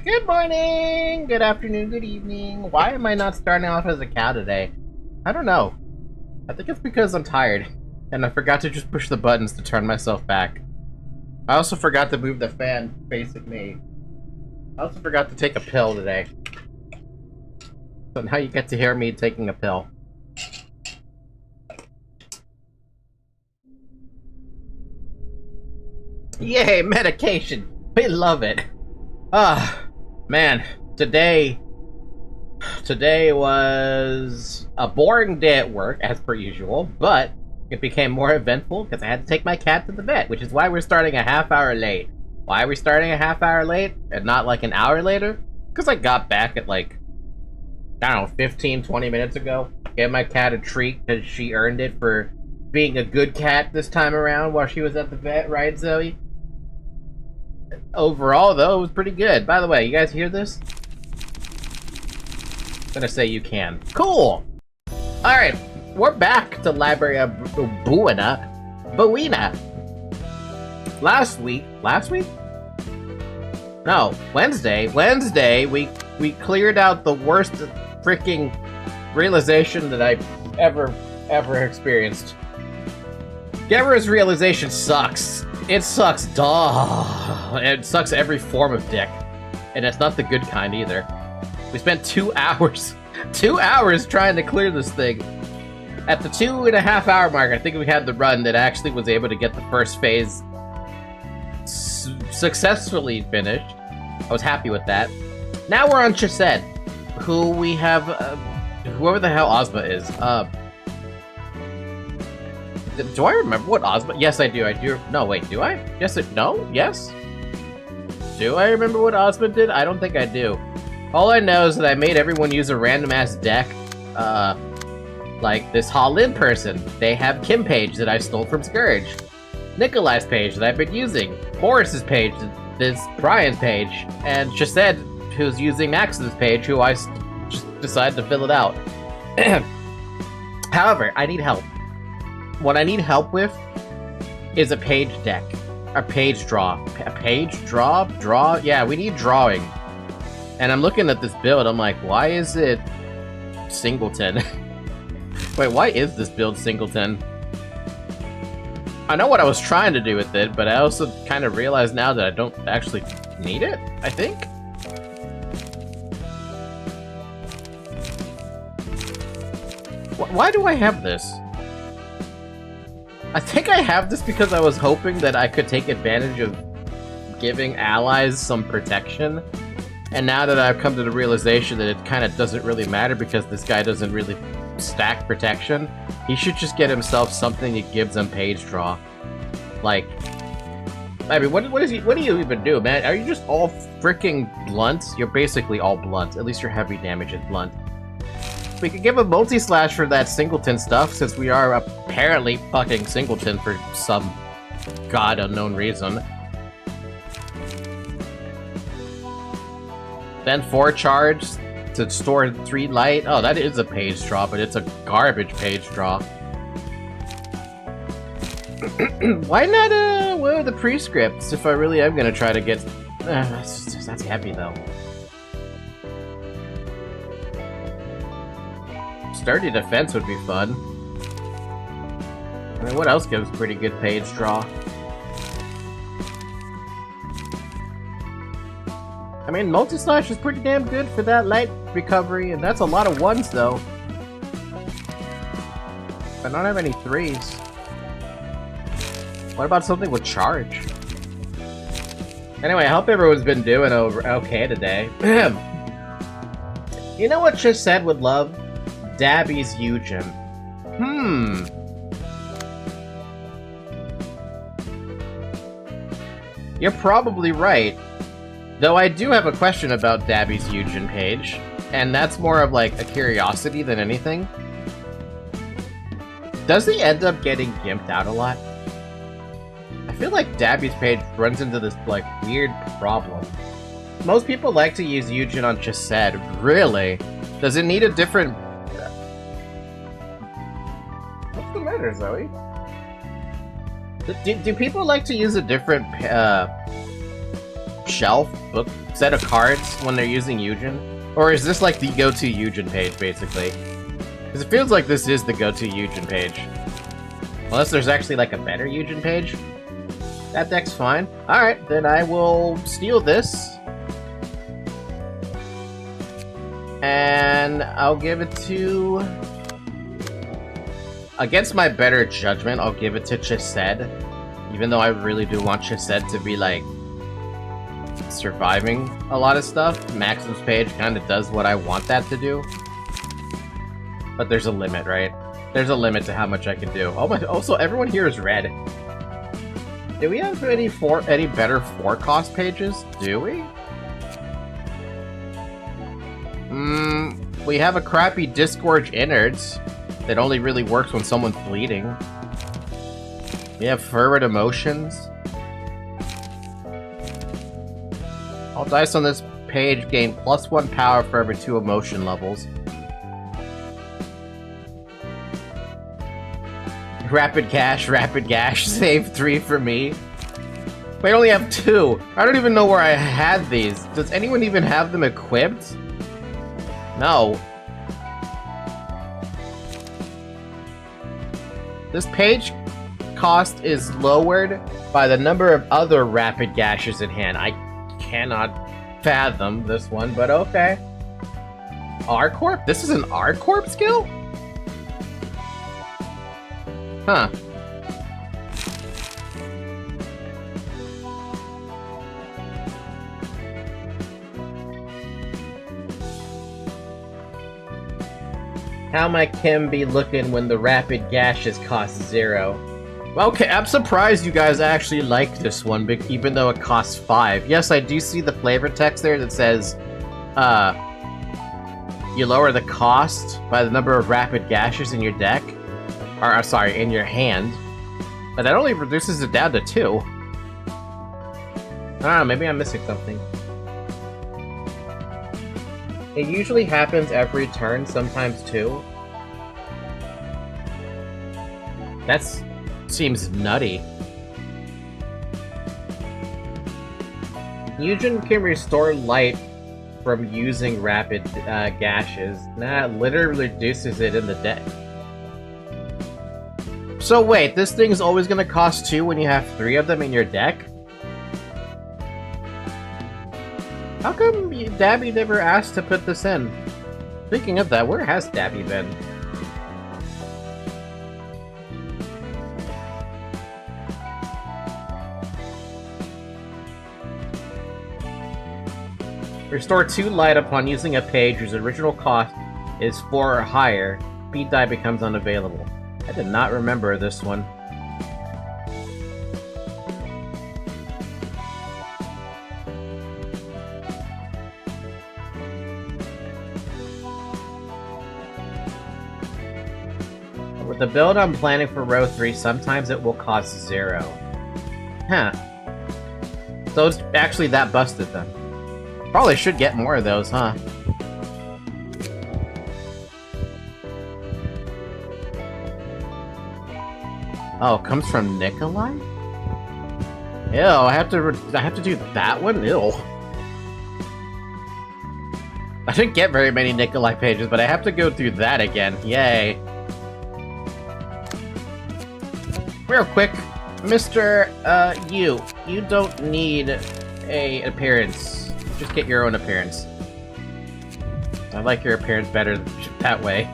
Good morning, good afternoon, good evening. Why am I not starting off as a cow today? I don't know. I think it's because I'm tired, and I forgot to just push the buttons to turn myself back. I also forgot to move the fan facing me. I also forgot to take a pill today. So now you get to hear me taking a pill. Yay, medication! We love it! Man, today was a boring day at work, as per usual, but it became more eventful because I had to take my cat to the vet, which is why we're starting a half hour late. Why are we starting a half hour late and not like an hour later? Because I got back at like, I don't know, 15, 20 minutes ago. Gave my cat a treat because she earned it for being a good cat this time around while she was at the vet, right, Zoe? Overall, though, it was pretty good. By the way, you guys hear this? I'm gonna say you can. Cool! Alright, we're back to Library of Ruina. Last week? No, Wednesday, we cleared out the worst freaking realization that I've ever experienced. Gebura's realization sucks. It sucks, duh. It sucks every form of dick. And it's not the good kind either. We spent 2 hours, 2 hours trying to clear this thing. At the 2.5 hour mark, I think we had the run that actually was able to get the first phase successfully finished. I was happy with that. Now we're on Chesed. who we have, whoever the hell Ozma is. Do I remember what Ozma? Yes, I do. I do. No, wait, do I? Yes, no? Yes? Do I remember what Ozma did? I don't think I do. All I know is that I made everyone use a random-ass deck, like this Ha-Lin person. They have Kim page that I stole from Scourge. Nikolai's page that I've been using. Boris's page, this Brian's page. And Chesed, who's using Max's page, who I just decided to fill it out. However, I need help. What I need help with is a page deck. A page draw. A page draw? Draw? Yeah, we need drawing. And I'm looking at this build, I'm like, why is it singleton? Wait, why is this build singleton? I know what I was trying to do with it, but I also kind of realize now that I don't actually need it, I think? Why do I have this? I think I have this because I was hoping that I could take advantage of giving allies some protection. And now that I've come to the realization that it kind of doesn't really matter because this guy doesn't really stack protection, he should just get himself something that gives him page draw. Like, I mean, what do you even do, man? Are you just all freaking blunt? You're basically all blunt. At least your heavy damage is blunt. We could give a multi-slash for that singleton stuff, since we are apparently fucking singleton for some god unknown reason. Then 4 charge to store 3 light. Oh, that is a page draw, but it's a garbage page draw. Why not, what are the prescripts if I really am gonna try to get... that's heavy, though. Sturdy defense would be fun. I mean, what else gives pretty good page draw? I mean, multi-slash is pretty damn good for that light recovery, and that's a lot of 1s, though. I don't have any 3s. What about something with charge? Anyway, I hope everyone's been doing okay today. You know what Chesed would love? Dabby's Eugen. You're probably right. Though I do have a question about Dabby's Eugen page, and that's more of like a curiosity than anything. Does he end up getting gimped out a lot? I feel like Dabby's page runs into this like weird problem. Most people like to use Eugen on Chesed. Really? Does it need a different... What's the matter, Zoe? Do people like to use a different book set of cards when they're using Eugen? Or is this like the go-to Eugen page, basically? Because it feels like this is the go-to Eugen page. Unless there's actually like a better Eugen page. That deck's fine. Alright, then I will steal this. And I'll give it to... Against my better judgment, I'll give it to Chesed. Even though I really do want Chesed to be, like, surviving a lot of stuff. Maxim's page kind of does what I want that to do. But there's a limit, right? There's a limit to how much I can do. Oh my, also, everyone here is red. Do we have any better 4-cost pages? Do we? We have a crappy Disgorge Innards that only really works when someone's bleeding. We have Fervid Emotions. All dice on this page gain +1 power for every 2 emotion levels. Rapid Gash, save 3 for me. But I only have 2. I don't even know where I had these. Does anyone even have them equipped? No. This page cost is lowered by the number of other Rapid Gashes in hand. I cannot fathom this one, but okay. R-Corp? This is an R-Corp skill? Huh. How my Kim be looking when the rapid gashes cost 0? Okay, I'm surprised you guys actually like this one, even though it costs 5. Yes, I do see the flavor text there that says, you lower the cost by the number of rapid gashes in your deck. Or, sorry, in your hand. But that only reduces it down to 2. I don't know, maybe I'm missing something. It usually happens every turn, sometimes 2. That seems nutty. Eugen can restore light from using rapid gashes. Nah, it literally reduces it in the deck. So wait, this thing's always gonna cost 2 when you have 3 of them in your deck? How come Dabby never asked to put this in? Speaking of that, where has Dabby been? Restore 2 light upon using a page whose original cost is 4 or higher. Speed die becomes unavailable. I did not remember this one. With the build I'm planning for row 3, sometimes it will cost 0. Huh. So it's actually that busted then. Probably should get more of those, huh? Oh, it comes from Nikolai? Ew, I have to do that one? Ew. I didn't get very many Nikolai pages, but I have to go through that again. Yay. Real quick, Mr. You don't need an appearance. Just get your own appearance. I like your appearance better that way.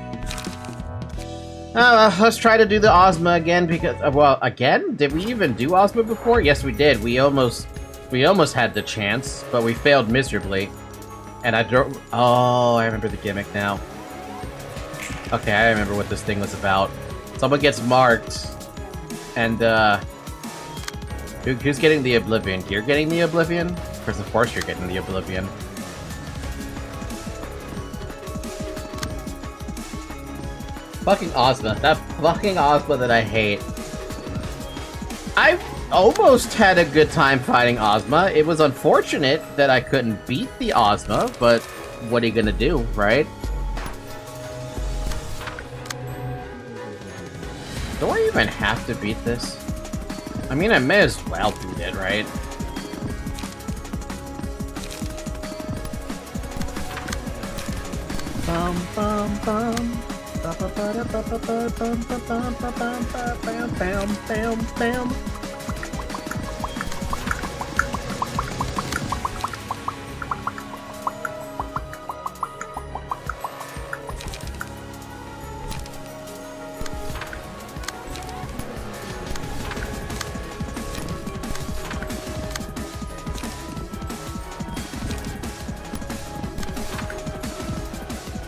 Let's try to do the Ozma again because, well, again? Did we even do Ozma before? Yes, we did. We almost had the chance, but we failed miserably. And I don't. Oh, I remember the gimmick now. Okay, I remember what this thing was about. Someone gets marked, and who's getting the Oblivion? You're getting the Oblivion? Because of course you're getting the Oblivion. Fucking Ozma. That fucking Ozma that I hate. I almost had a good time fighting Ozma. It was unfortunate that I couldn't beat the Ozma, but what are you gonna do, right? Do I even have to beat this? I mean, I may as well beat it, right? Bum bum bum.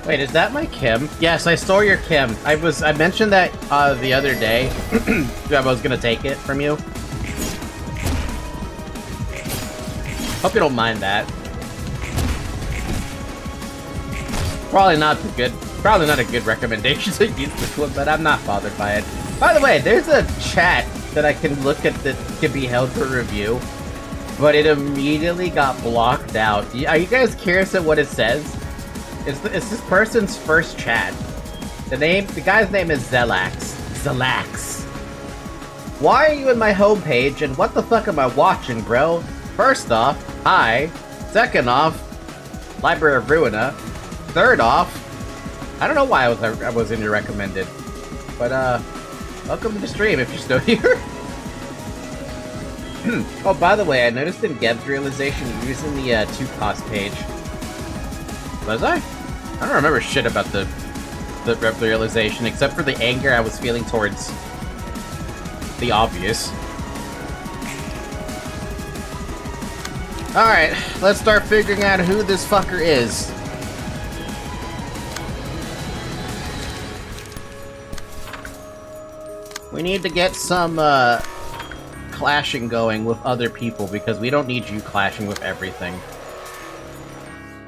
Wait, is that my Kim? Yes, I stole your Kim. I mentioned that the other day. I was gonna take it from you. Hope you don't mind that. Probably not a good recommendation to use this one, but I'm not bothered by it. By the way, there's a chat that I can look at that can be held for review, but it immediately got blocked out. Are you guys curious at what it says? It's this person's first chat. The guy's name is Zelax. Zelax. Why are you in my homepage and what the fuck am I watching, bro? First off, hi. Second off, Library of Ruina. Third off, I don't know why I was in your recommended. But welcome to the stream if you're still here. Oh, by the way, I noticed in Geb's realization you're using the 2-cost page. Was I? I don't remember shit about the realization, except for the anger I was feeling towards the obvious. Alright, let's start figuring out who this fucker is. We need to get some, clashing going with other people, because we don't need you clashing with everything.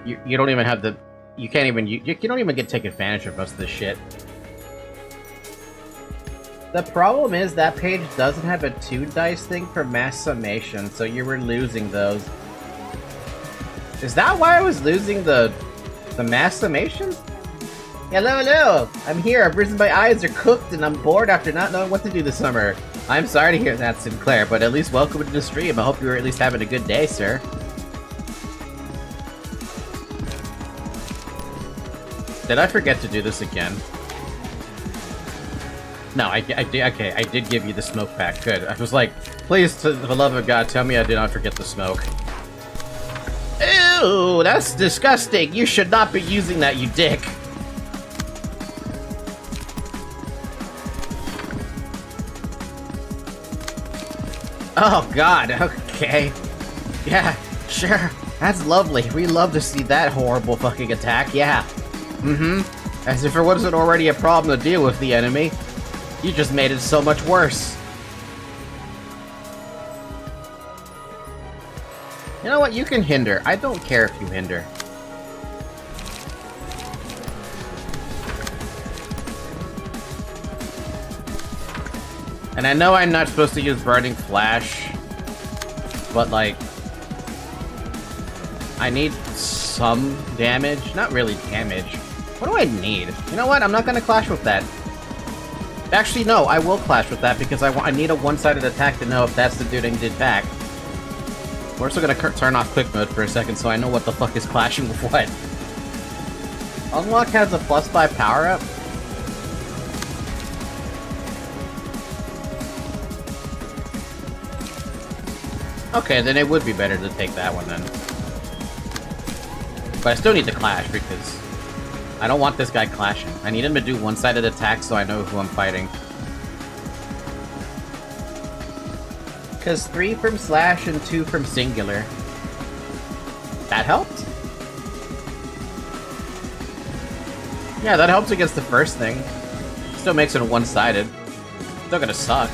You don't even have the... You can't even... You don't even get to take advantage of most of this shit. The problem is that page doesn't have a 2 dice thing for mass summation, so you were losing those. Is that why I was losing the mass summation? Hello, hello! I'm here, I've risen, my eyes are cooked, and I'm bored after not knowing what to do this summer. I'm sorry to hear that, Sinclair, but at least welcome to the stream. I hope you're at least having a good day, sir. Did I forget to do this again? No, I did give you the smoke pack. Good. I was like, please, for the love of God, tell me I did not forget the smoke. Ew, that's disgusting. You should not be using that, you dick. Oh God, okay. Yeah, sure. That's lovely. We love to see that horrible fucking attack, yeah. Mm-hmm. As if it wasn't already a problem to deal with the enemy. You just made it so much worse. You know what? You can hinder. I don't care if you hinder. And I know I'm not supposed to use Burning Flash, but like, I need some damage. Not really damage. What do I need? You know what? I'm not gonna clash with that. Actually, no, I will clash with that because I need a one-sided attack to know if that's the dude I did back. We're also gonna turn off quick mode for a second so I know what the fuck is clashing with what. Unlock has a +5 power-up. Okay, then it would be better to take that one then. But I still need to clash because I don't want this guy clashing. I need him to do one-sided attacks so I know who I'm fighting. Because 3 from slash and 2 from singular. That helped? Yeah, that helps against the first thing. Still makes it a one-sided. Still gonna suck.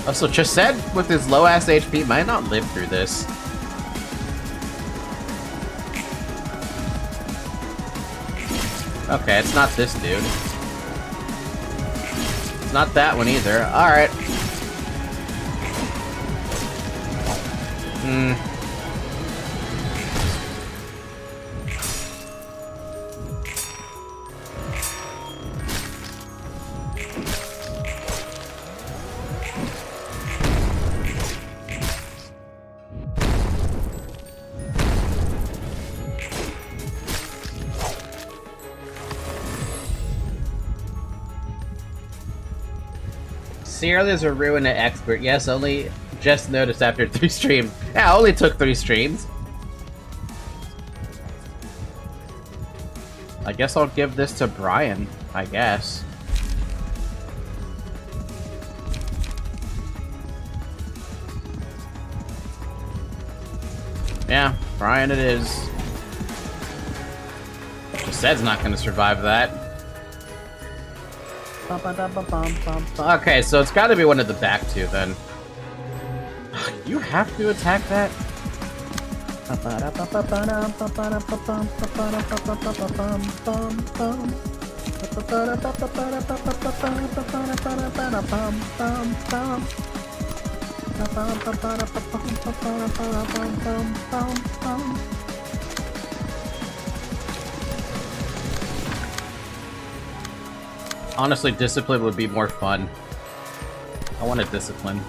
Also, Chesed, with his low-ass HP, might not live through this. Okay, it's not this dude. It's not that one either. Alright. Cyril is a Ruina expert. Yes, only just noticed after 3 streams. Yeah, only took 3 streams. I guess I'll give this to Brian, I guess. Yeah, Brian it is. Chesed's not gonna survive that. Okay, so it's gotta be one of the back 2 then. You have to attack that? Honestly, discipline would be more fun. I want a discipline.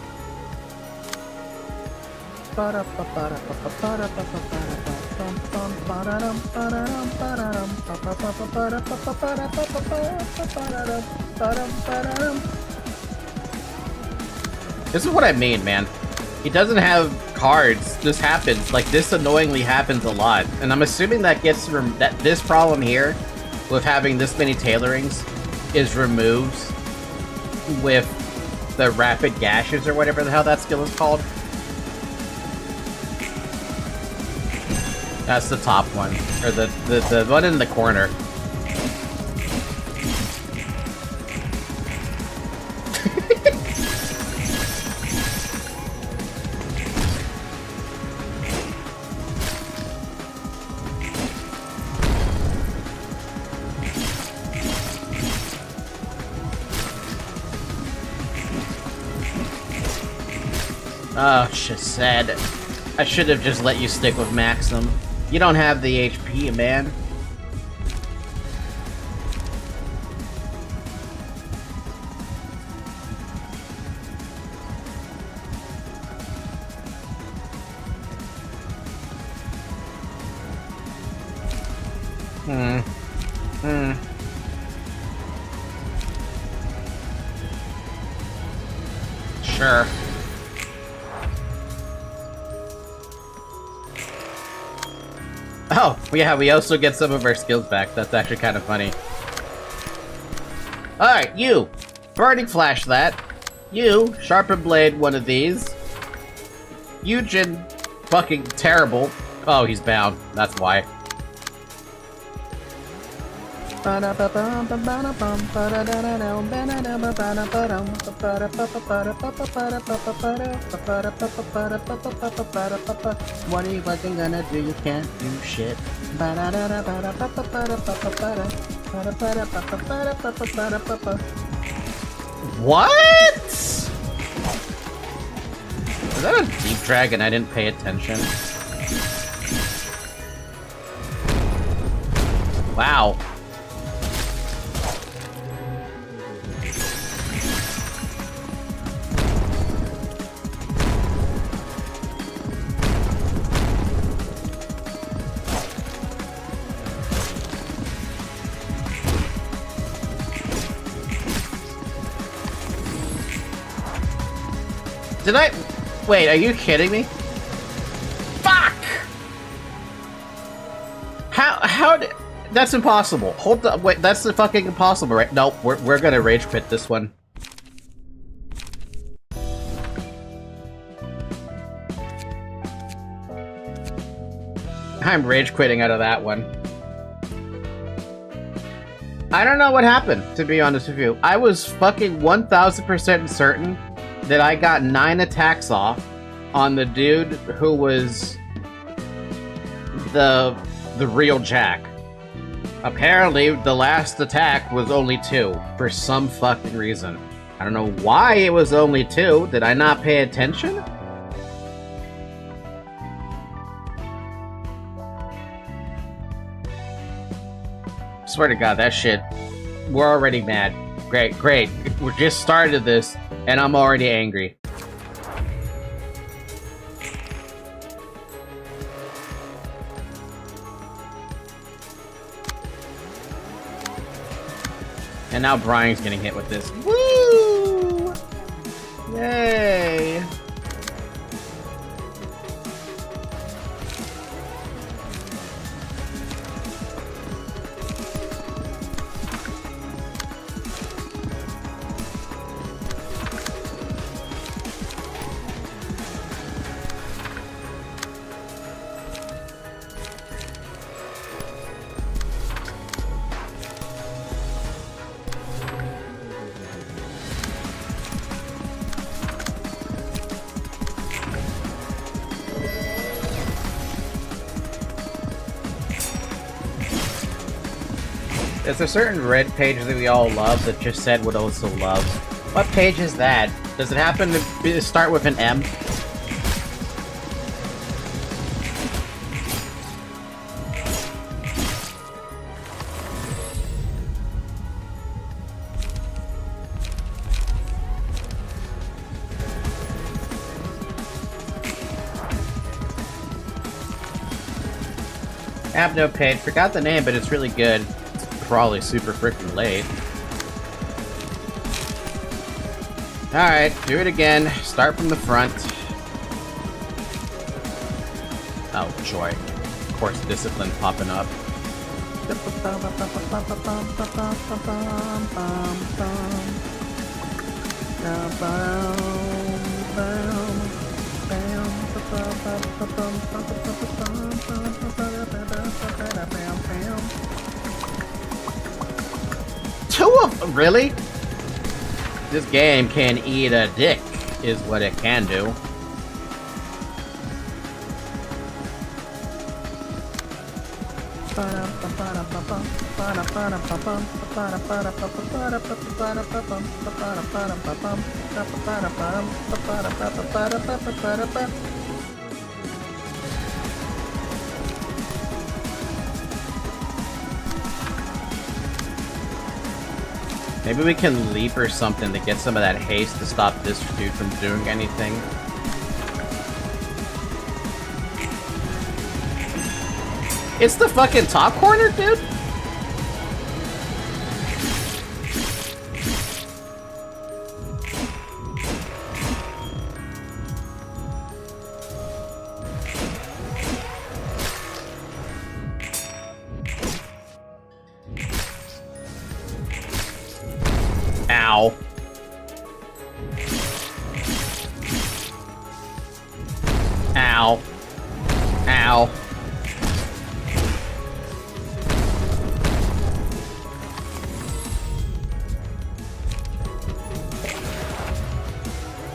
This is what I mean, man. He doesn't have cards. This happens. Like, this annoyingly happens a lot. And I'm assuming that gets that this problem here with having this many tailorings is removed with the rapid gashes or whatever the hell that skill is called. That's the top one, or the one in the corner. Oh, Chesed. I should have just let you stick with Maxim. You don't have the HP, man. Sure. Oh, yeah, we also get some of our skills back. That's actually kind of funny. Alright, you! Burning Flash that. You, Sharpen Blade one of these. Eugen, fucking terrible. Oh, he's bound. That's why. What are you fucking gonna do? You can't do shit. What? Is that a deep drag and I didn't pay attention? Wow. Did I? Wait, are you kidding me? Fuck! How did... That's impossible. Hold on, wait, that's fucking impossible, right? Nope, we're gonna rage quit this one. I'm rage quitting out of that one. I don't know what happened, to be honest with you. I was fucking 1000% certain that I got 9 attacks off on the dude who was the real Jack. Apparently, the last attack was only 2 for some fucking reason. I don't know why it was only 2. Did I not pay attention? Swear to God, that shit. We're already mad. Great. We just started this, and I'm already angry. And now Brian's getting hit with this. Woo! Yay! There's a certain red page that we all love that Chesed would also love. What page is that? Does it happen to start with an M? I have no page. Forgot the name, but it's really good. Probably super freaking late. Alright, do it again. Start from the front. Oh, joy. Course discipline popping up. Really? This game can eat a dick, is what it can do. Maybe we can leap or something to get some of that haste to stop this dude from doing anything. It's the fucking top corner, dude? Ow. Ow. Ow.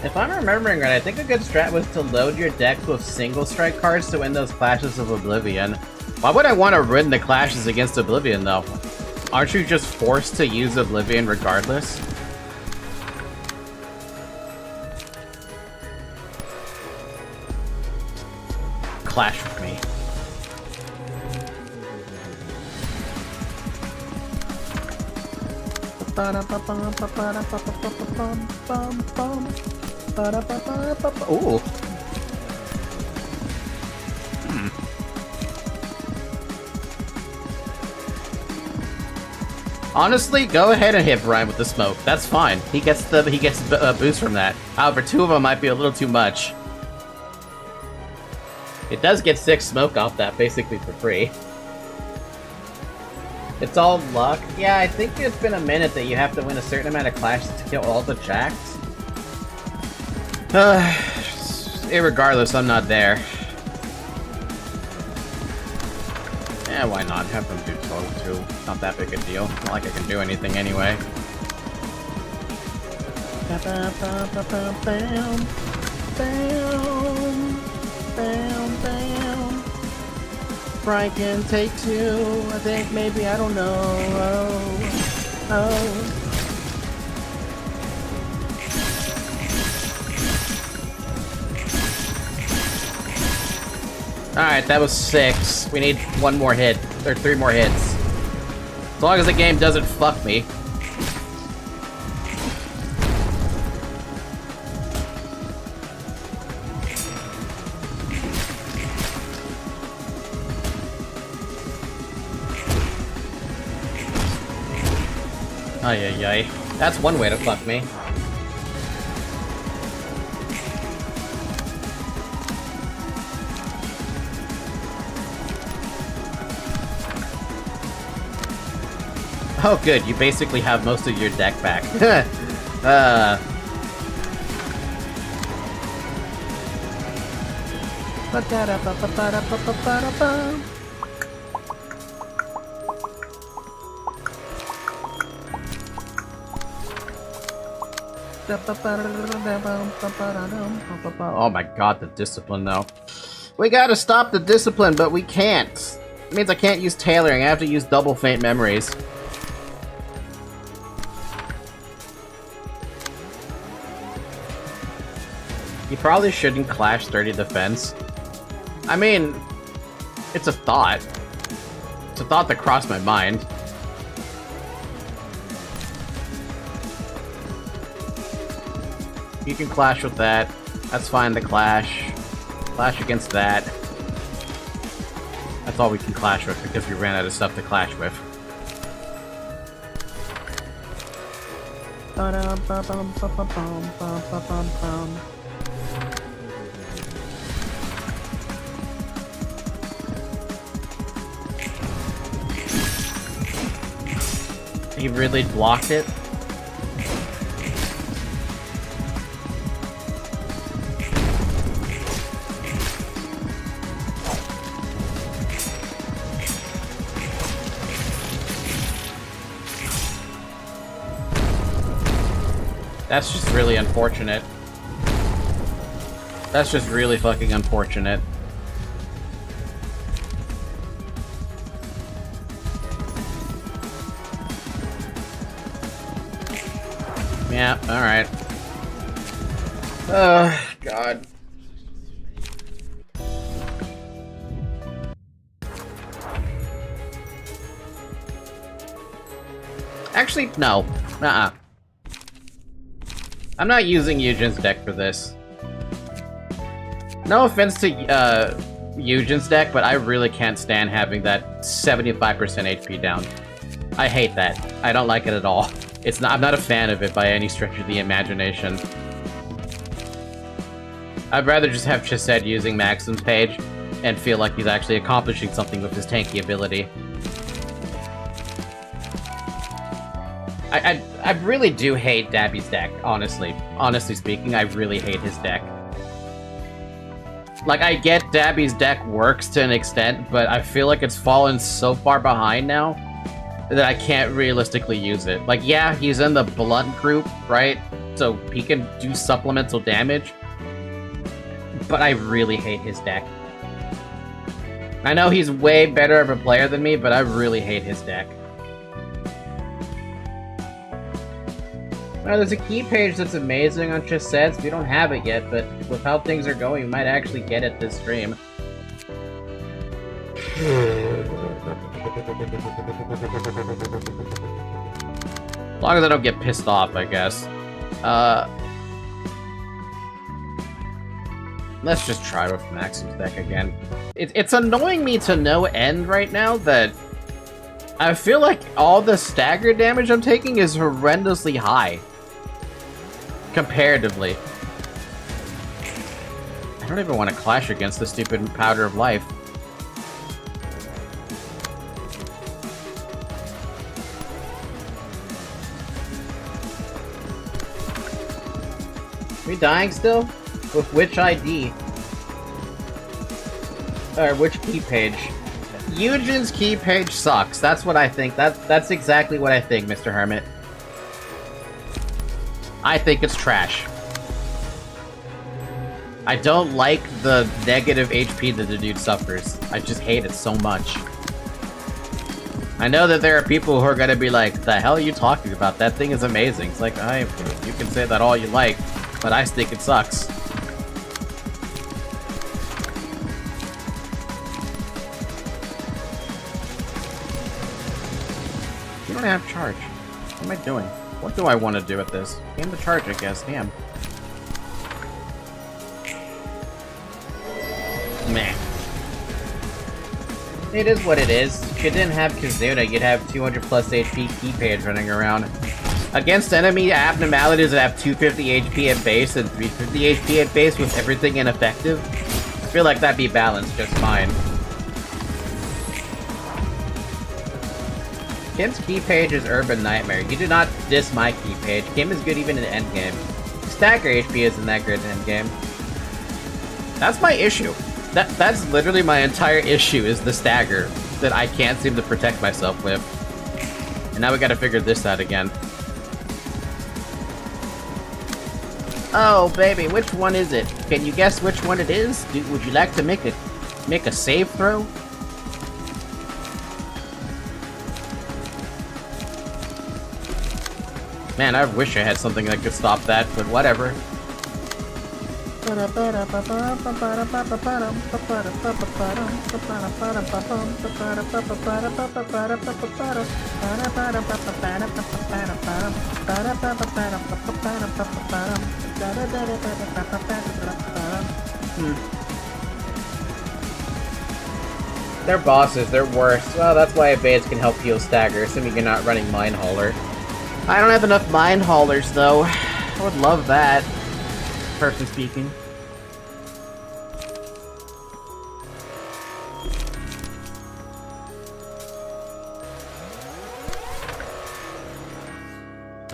If I'm remembering right, I think a good strat was to load your deck with single strike cards to win those Clashes of Oblivion. Why would I want to win the Clashes against Oblivion, though? Aren't you just forced to use Oblivion regardless? Clash with me. Ooh. Honestly, go ahead and hit Brian with the smoke. That's fine. He gets a boost from that. However, 2 of them might be a little too much. It does get 6 smoke off that basically for free. It's all luck. Yeah, I think it's been a minute that you have to win a certain amount of clashes to kill all the jacks. Irregardless, I'm not there. Yeah, why not? Have them do total too. Not that big a deal. Not like I can do anything anyway. Brian can take 2, I think, maybe, I don't know. Oh. Alright, that was 6. We need 1 more hit, or 3 more hits. As long as the game doesn't fuck me. Ay, ay, ay. That's one way to fuck me. Oh good, you basically have most of your deck back. Oh my god, the discipline though. We gotta stop the discipline, but we can't. It means I can't use tailoring, I have to use double faint memories. You probably shouldn't clash 30 defense. I mean, it's a thought. It's a thought that crossed my mind. You can clash with that. That's fine to clash. Clash against that. That's all we can clash with because we ran out of stuff to clash with. He really blocked it? That's just really unfortunate. That's just really fucking unfortunate. Yeah, alright. Oh, God. Actually, no. I'm not using Eugen's deck for this. No offense to Eugen's deck, but I really can't stand having that 75% HP down. I hate that. I don't like it at all. I'm not a fan of it by any stretch of the imagination. I'd rather just have Chesed using Maxim's page and feel like he's actually accomplishing something with his tanky ability. I really do hate Dabby's deck, honestly. Honestly speaking, I really hate his deck. Like, I get Dabby's deck works to an extent, but I feel like it's fallen so far behind now that I can't realistically use it. Like, yeah, he's in the blunt group, right? So he can do supplemental damage, but I really hate his deck. I know he's way better of a player than me, but I really hate his deck. Well, there's a key page that's amazing on Chesed. We don't have it yet, but with how things are going, we might actually get it this stream. As long as I don't get pissed off, I guess. Let's just try with Maxim's deck again. It's annoying me to no end right now that I feel like all the stagger damage I'm taking is horrendously high. Comparatively. I don't even want to clash against the stupid Powder of Life. Are we dying still? With which ID? Or which key page? Eugen's key page sucks. That's what I think. That's exactly what I think, Mr. Hermit. I think it's trash. I don't like the negative HP that the dude suffers. I just hate it so much. I know that there are people who are gonna be like, the hell are you talking about? That thing is amazing. It's like, you can say that all you like, but I think it sucks. You don't have charge. What am I doing? What do I want to do with this? Game the charge, I guess. Damn. Meh. It is what it is. If you didn't have Kizuna, you'd have 200 plus HP key page running around. Against enemy abnormalities that have 250 HP at base and 350 HP at base with everything ineffective, I feel like that'd be balanced just fine. Kim's key page is Urban Nightmare. You do not diss my key page. Kim is good even in endgame. Stagger HP isn't that good in endgame. That's my issue. That's literally my entire issue, is the stagger that I can't seem to protect myself with. And now we gotta figure this out again. Oh, baby, which one is it? Can you guess which one it is? Would you like to make a save throw? Man, I wish I had something that could stop that, but whatever. They're bosses, they're worse. Well, that's why evades can help heal stagger, assuming you're not running Mind Hauler. I don't have enough Mind Haulers, though. I would love that. Person speaking.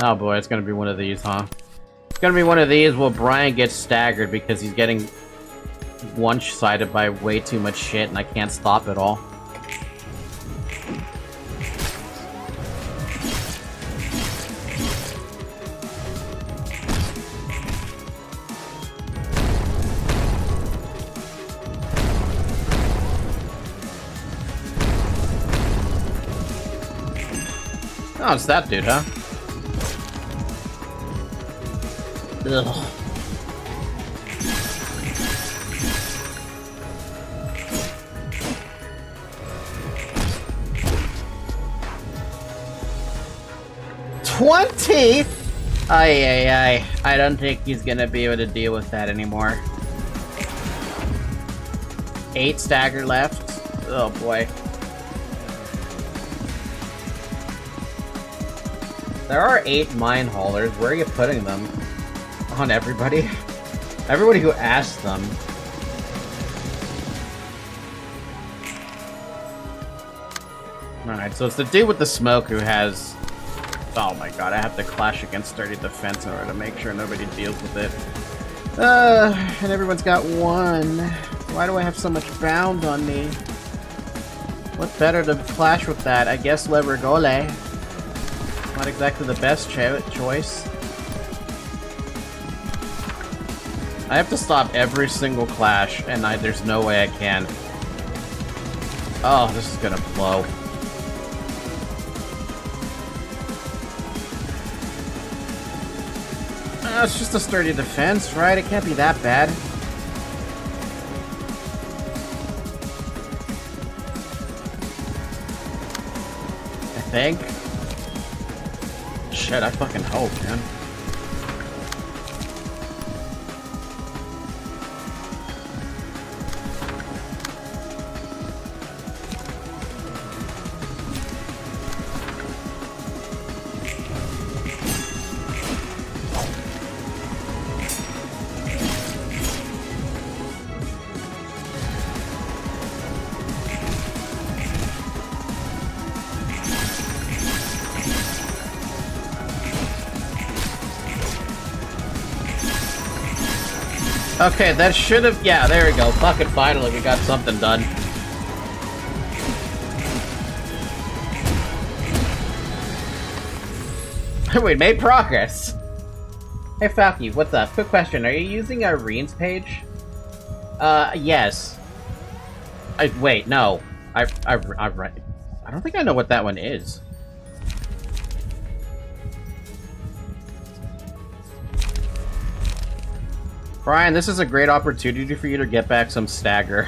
Oh boy, it's gonna be one of these, huh? It's gonna be one of these where Brian gets staggered because he's getting one-sided by way too much shit and I can't stop it all. Oh, it's that dude, huh? Ugh. $20? Ay. I don't think he's gonna be able to deal with that anymore. 8 stagger left. Oh boy. There are 8 mine haulers. Where are you putting them? On everybody? Everybody who asked them. Alright, so it's the dude with the smoke who has... Oh my god, I have to clash against sturdy defense in order to make sure nobody deals with it. And everyone's got 1. Why do I have so much bound on me? What better to clash with that? I guess Le Regole. Not exactly the best choice. I have to stop every single clash, and there's no way I can. Oh, this is gonna blow. It's just a sturdy defense, right? It can't be that bad. I think. Shit, I fucking hope, man. Okay, that should have... Yeah, there we go. Fucking finally, we got something done. We made progress. Hey, Falky, what's up? Quick question. Are you using our Reens page? Yes. Wait, no. I don't think I know what that one is. Brian, this is a great opportunity for you to get back some stagger.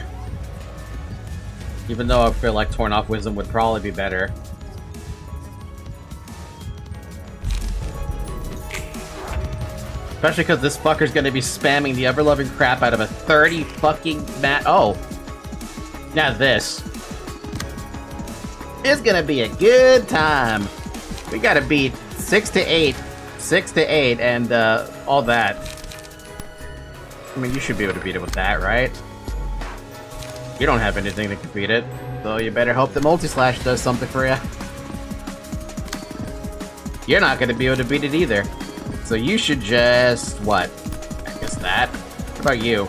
Even though I feel like Torn Off Wisdom would probably be better. Especially because this fucker's gonna be spamming the ever-loving crap out of a 30 fucking mat. Oh! Now this. It's gonna be a good time. We gotta beat 6 to 8. 6 to 8 and all that. I mean, you should be able to beat it with that, right? You don't have anything that can beat it, so you better hope that Multi-Slash does something for you. You're not gonna be able to beat it either. So you should just... what? I guess that. What about you?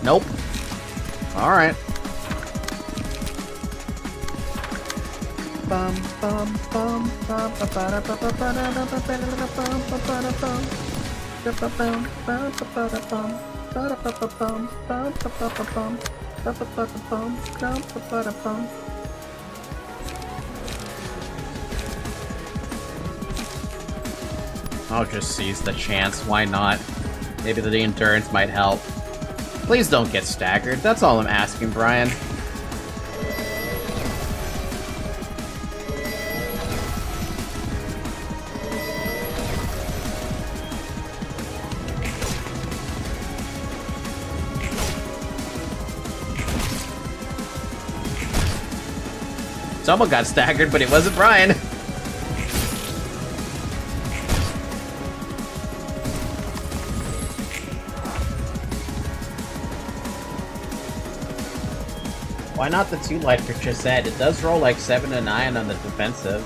Nope. Alright. Bum bum bum bum ba ba ba ba ba ba ba ba. I'll just seize the chance, why not? Maybe the endurance might help. Please don't get staggered, that's all I'm asking, Brian. Someone got staggered, but it wasn't Brian. Why not the 2 light for Chesed? It does roll like 7 to 9 on the defensive.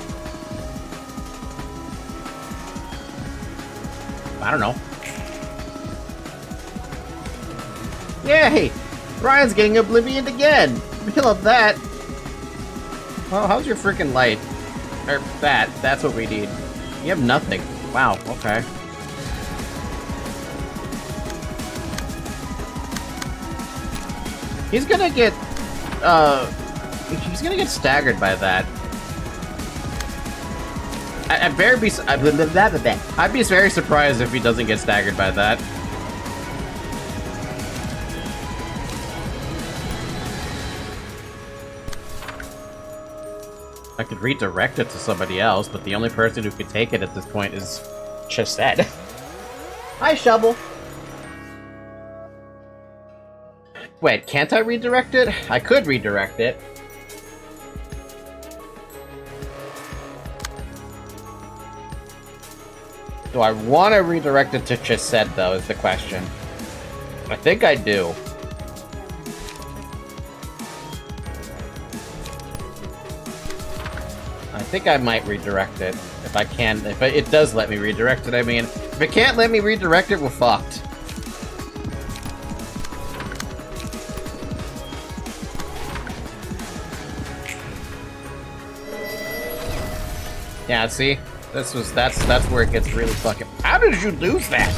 I don't know. Yay! Brian's getting oblivioned again! We love that! Well, how's your freaking light? Or that. That's what we need. You have nothing. Wow, okay. He's gonna get staggered by that. I'd be very surprised if he doesn't get staggered by that. I could redirect it to somebody else, but the only person who could take it at this point is Chesed. Hi, Shovel! Wait, can't I redirect it? I could redirect it. Do I want to redirect it to Chesed, though, is the question. I think I do. I think I might redirect it, if I can. If it does let me redirect it, I mean. If it can't let me redirect it, we're fucked. Yeah, see? That's where it gets really fucking... How did you lose that?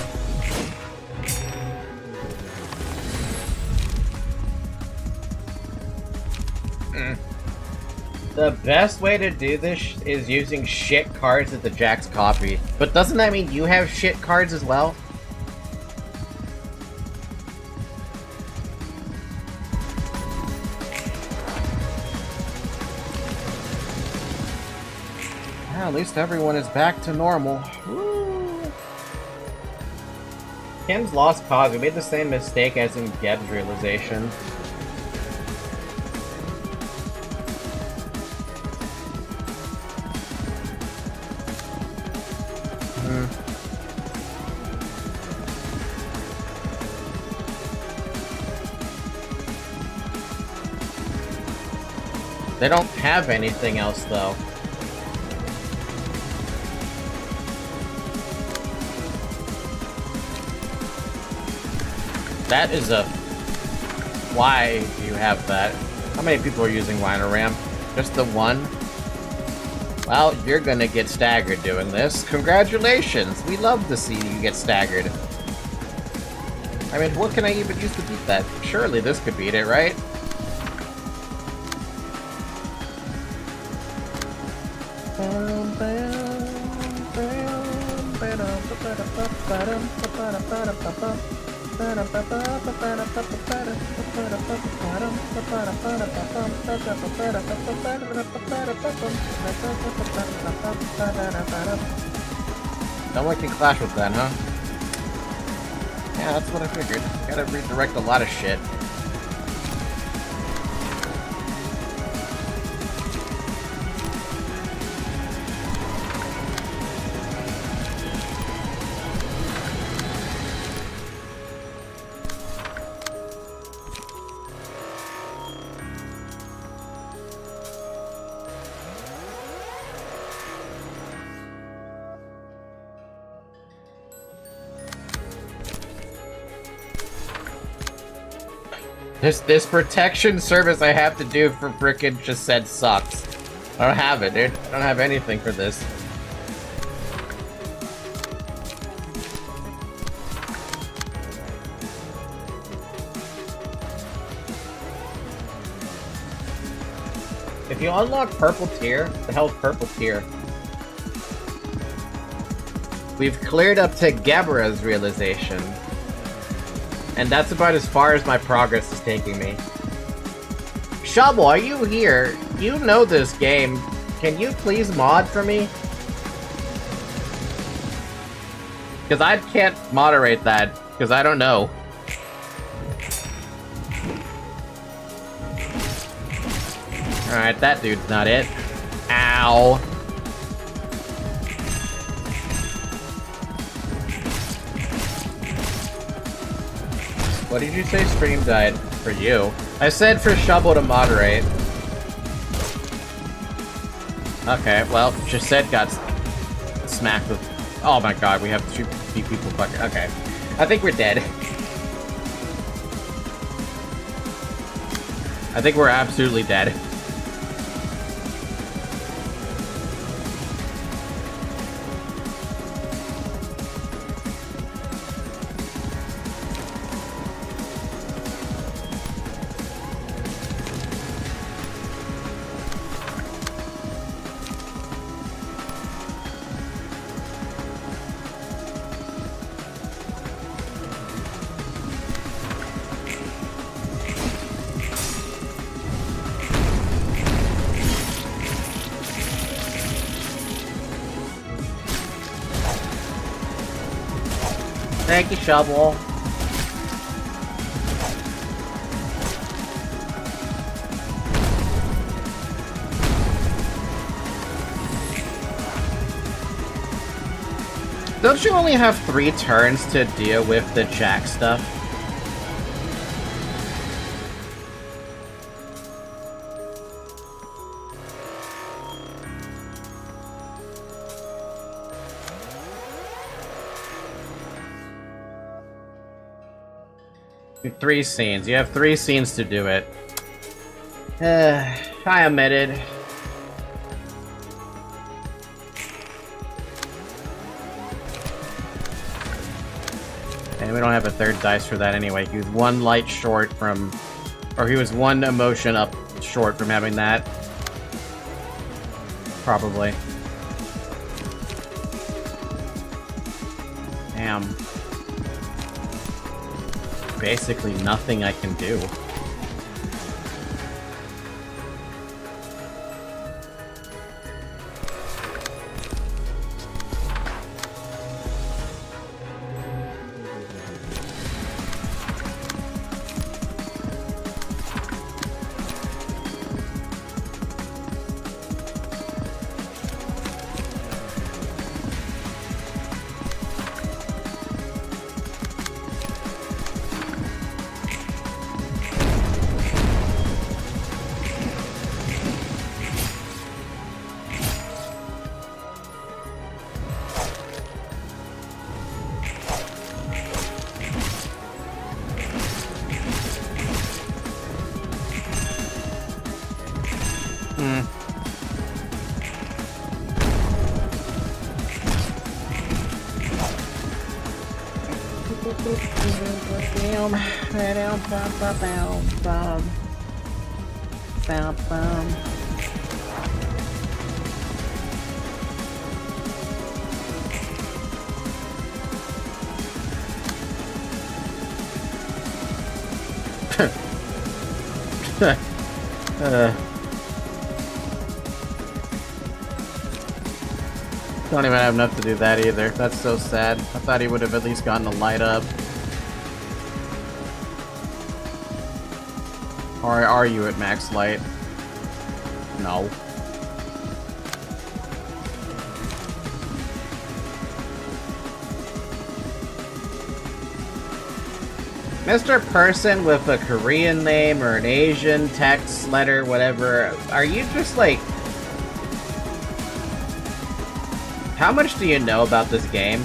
The best way to do this is using shit cards at the Jack's copy. But doesn't that mean you have shit cards as well? Well, at least everyone is back to normal. Woo. Kim's lost cause. We made the same mistake as in Geb's realization. They don't have anything else, though. That is a... Why do you have that? How many people are using Ruina Ramp? Just the one? Well, you're gonna get staggered doing this. Congratulations! We love to see you get staggered. I mean, what can I even use to beat that? Surely this could beat it, right? Someone can clash with that, huh? Yeah, that's what I figured. Gotta redirect a lot of shit. This protection service I have to do for frickin' Chesed sucks. I don't have it, dude. I don't have anything for this. If you unlock purple tier, the hell's purple tier? We've cleared up to Gebura's realization. And that's about as far as my progress is taking me. Shovel, are you here? You know this game. Can you please mod for me? Because I can't moderate that, because I don't know. Alright, that dude's not it. Ow. What did you say stream died? For you. I said for Shovel to moderate. Okay, well, Chesed got smacked with... Oh my god, we have two people fucking... Okay. I think we're dead. I think we're absolutely dead. Thank you, Shovel. Don't you only have 3 turns to deal with the Jack stuff? Three scenes. You have 3 scenes to do it. I omitted. And we don't have a 3rd dice for that anyway. He was 1 light short from... Or he was 1 emotion up short from having that. Probably. Damn. Basically nothing I can do. Don't even have enough to do that either. That's so sad. I thought he would have at least gotten a light up. Or are you at max light? No. Mr. Person with a Korean name or an Asian text, letter, whatever, are you just like... How much do you know about this game?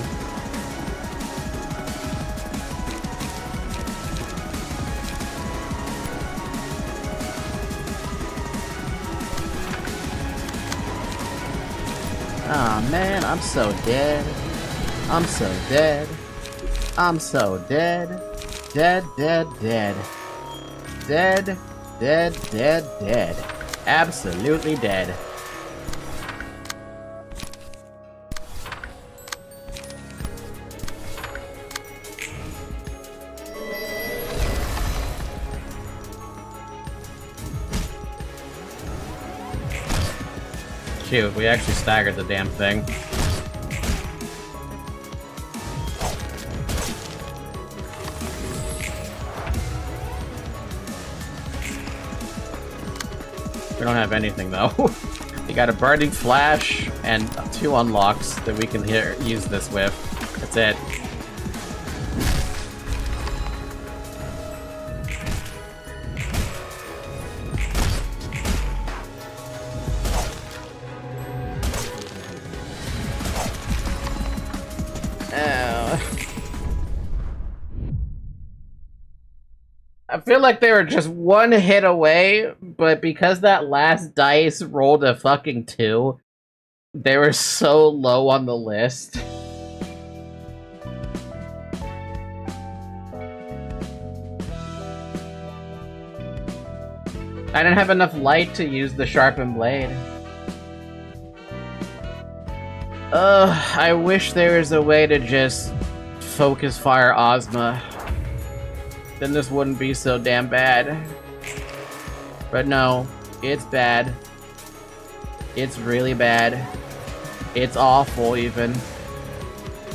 Aw, man, I'm so dead. I'm so dead. I'm so dead. Dead, dead, dead. Dead, dead, dead, dead. Absolutely dead. Shoot, we actually staggered the damn thing. We don't have anything though. We got a burning flash and 2 unlocks that we can use this with. That's it. I feel like they were just 1 hit away, but because that last dice rolled a fucking 2, they were so low on the list. I didn't have enough light to use the sharpened blade. I wish there was a way to just focus fire Ozma. Then this wouldn't be so damn bad. But no, it's bad. It's really bad. It's awful, even.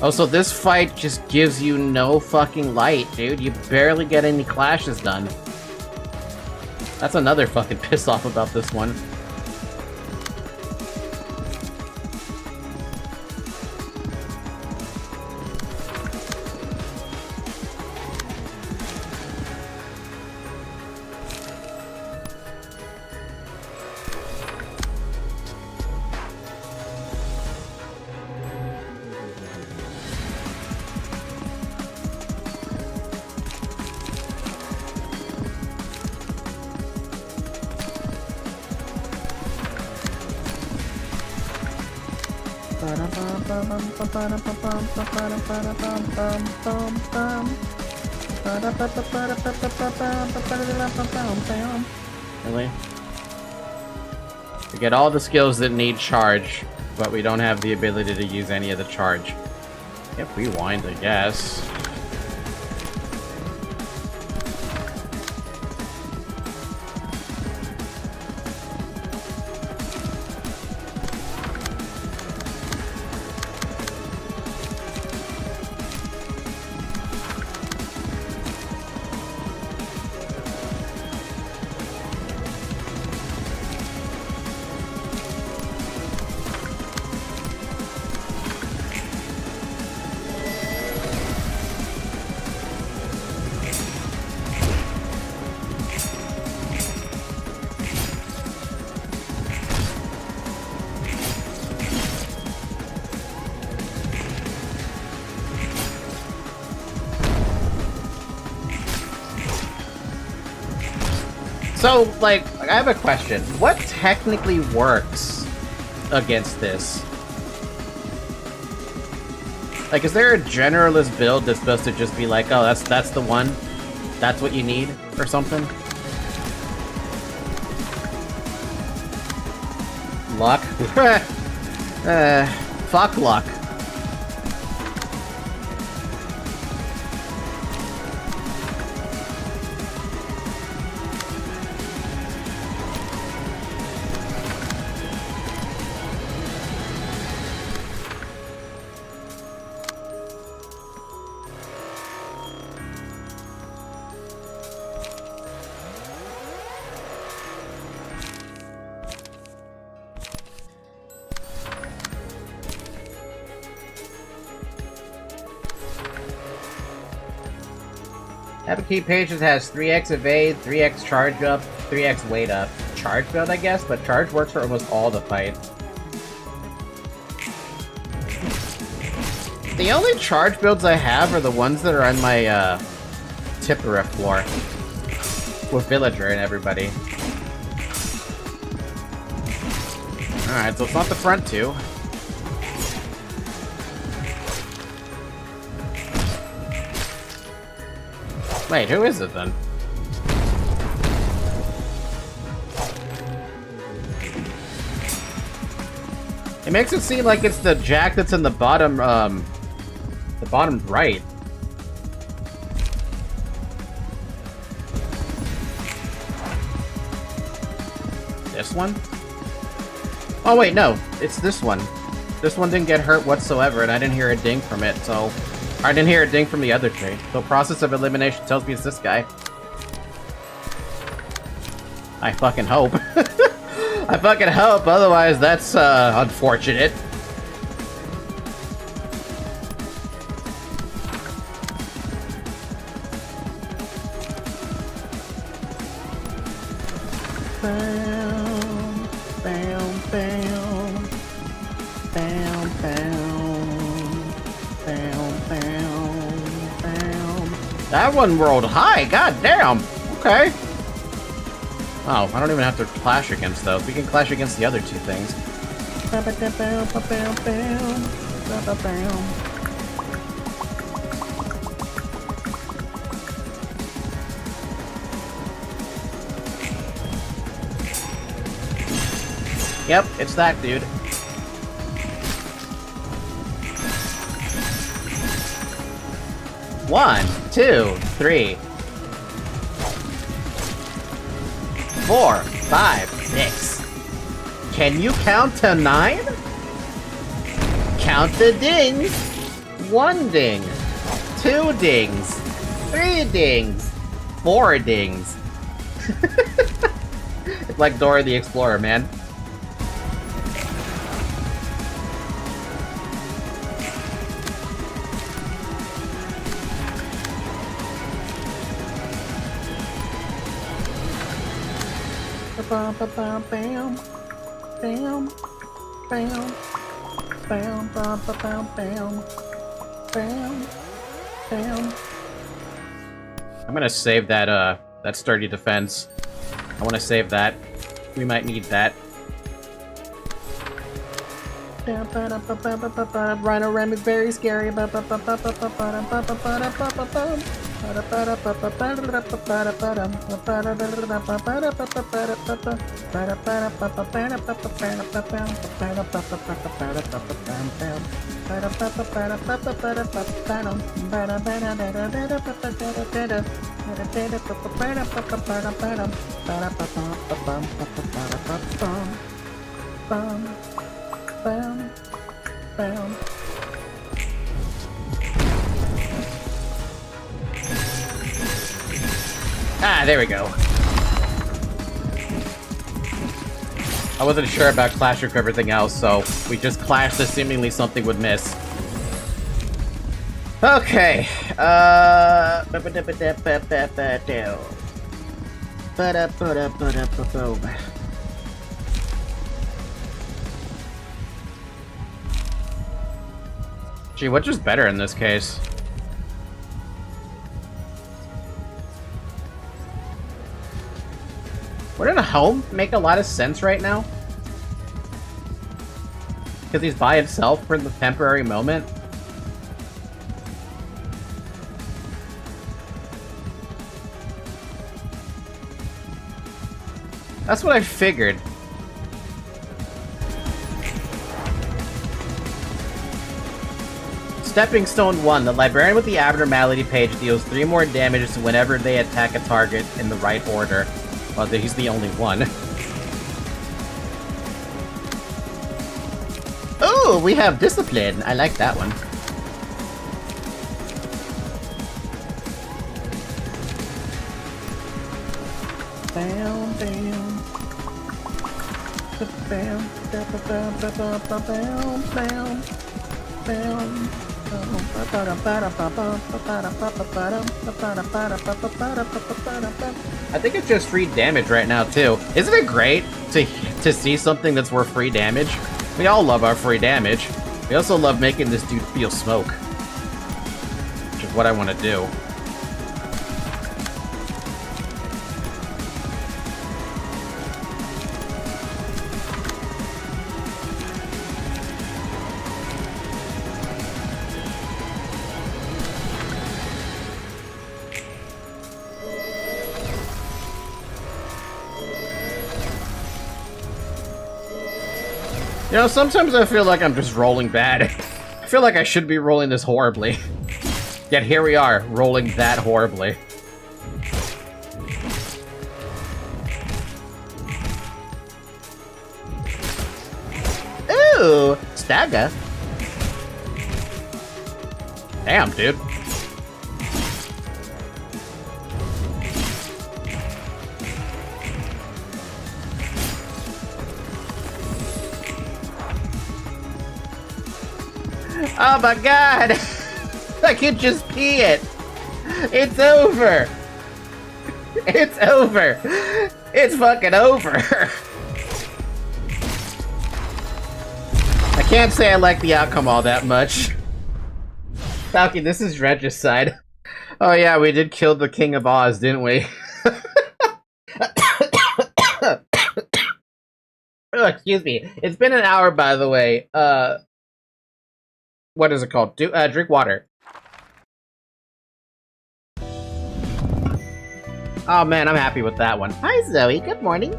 Oh, so this fight just gives you no fucking light, dude. You barely get any clashes done. That's another fucking piss off about this one. Really? We get all the skills that need charge, but we don't have the ability to use any of the charge. Yep, rewind, I guess. So, like, I have a question. What technically works against this? Like, is there a generalist build that's supposed to just be like, oh, that's the one? That's what you need? Or something? Luck? Fuck luck. Apegrixs pages has 3x evade, 3x charge up, 3x weight up. Charge build, I guess, but charge works for almost all the fight. The only charge builds I have are the ones that are on my Tippereth floor. With Villager and everybody. Alright, so it's not the front two. Wait, who is it then? It makes it seem like it's the Jack that's in the bottom right. This one? Oh wait, no, it's this one. This one didn't get hurt whatsoever, and I didn't hear a ding from it, so... I didn't hear a ding from the other tree. The process of elimination tells me it's this guy. I fucking hope. I fucking hope, otherwise that's, unfortunate. Bam, bam, bam. Bam, bam. Bam, bam, bam. That one rolled high, god damn! Okay. Oh, I don't even have to clash against those. We can clash against the other two things. Yep, it's that dude. One, two, three, 4, 5, 6. Can you count to 9? Count the dings. 1 ding, 2 dings, 3 dings, 4 dings. It's like Dora the Explorer, man. Bam, bam, bam, bam, bam, bam, bam, bam, bam, bam, bam. I'm gonna save that that sturdy defense. I want to save that. We might need that. Rhino Ram is very scary. Ah, there we go. I wasn't sure about Clash of everything else, so we just clashed assumingly something would miss. Okay, gee, which is better in this case? Wouldn't a home make a lot of sense right now? Because he's by himself for the temporary moment? That's what I figured. Stepping Stone 1. The Librarian with the Abnormality page deals 3 more damage whenever they attack a target in the right order. Well, he's the only one. Oh, we have Discipline. I like that one. Bam, bam. Bam, bam, bam, bam, bam, bam. I think it's just free damage right now too. Isn't it great to see something that's worth free damage? We all love our free damage. We also love making this dude feel smoke, which is what I want to do. You know, sometimes I feel like I'm just rolling bad. I feel like I should be rolling this horribly. Yet here we are, rolling that horribly. Ooh, stagger. Damn, dude. Oh my god! I could just pee it! It's over! It's over! It's fucking over! I can't say I like the outcome all that much. Falky, this is Regicide. Oh yeah, we did kill the King of Oz, didn't we? Oh, excuse me. It's been an hour, by the way. What is it called? Drink water. Oh man, I'm happy with that one. Hi Zoe, good morning.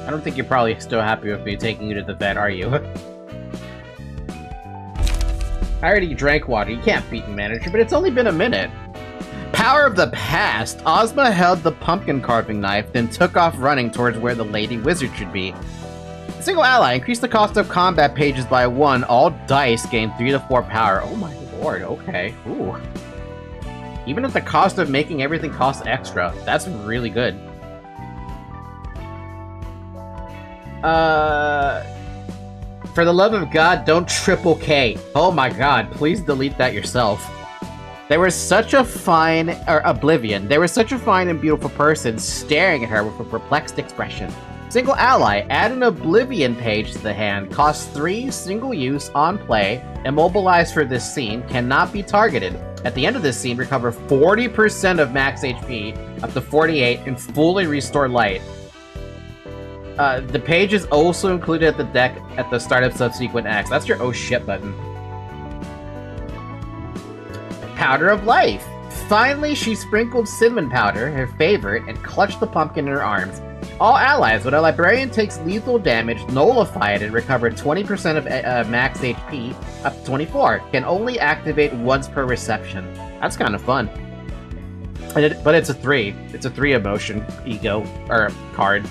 I don't think you're probably still happy with me taking you to the vet, are you? I already drank water. You can't beat the manager, but it's only been a minute. Power of the past. Ozma held the pumpkin carving knife, then took off running towards where the lady wizard should be. Single ally. Increase the cost of combat pages by 1. All dice gain 3 to 4 power. Oh my Lord, okay. Ooh. Even if the cost of making everything costs extra, that's really good. For the love of God, don't triple K. Oh my god, please delete that yourself. There was such a fine, or Oblivion, there was such a fine and beautiful person staring at her with a perplexed expression. Single ally, add an Oblivion page to the hand, costs 3, single use, on play, immobilized for this scene, cannot be targeted. At the end of this scene, recover 40% of max HP, up to 48, and fully restore light. The page is also included at the deck at the start of subsequent acts. That's your oh shit button. Powder of Life. Finally, she sprinkled cinnamon powder, her favorite, and clutched the pumpkin in her arms. All allies, when a librarian takes lethal damage, nullify it and recover 20% of max HP, up to 24. Can only activate once per reception. That's kind of fun. But it's a 3. It's a 3 emotion ego, or card.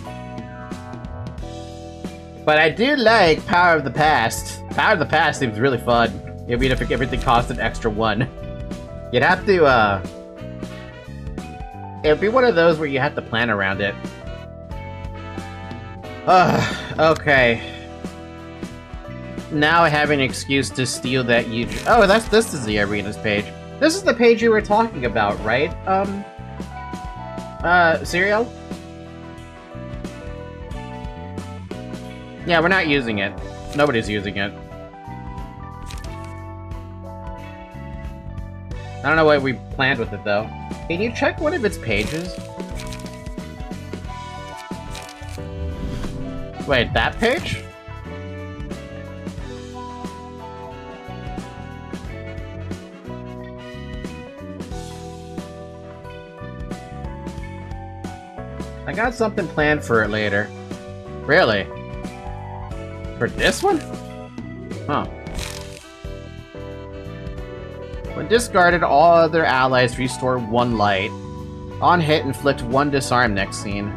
But I do like Power of the Past. Power of the Past seems really fun. Even if everything costs an extra 1. You'd have to, it'd be one of those where you have to plan around it. Okay. Now I have an excuse to steal that huge... Oh, this is the arenas page. This is the page you were talking about, right? Serial? Yeah, we're not using it. Nobody's using it. I don't know what we planned with it, though. Can you check one of its pages? Wait, that page? I got something planned for it later. Really? For this one? Huh. When discarded, all other allies restore 1 light. On hit, inflict 1 disarm next scene.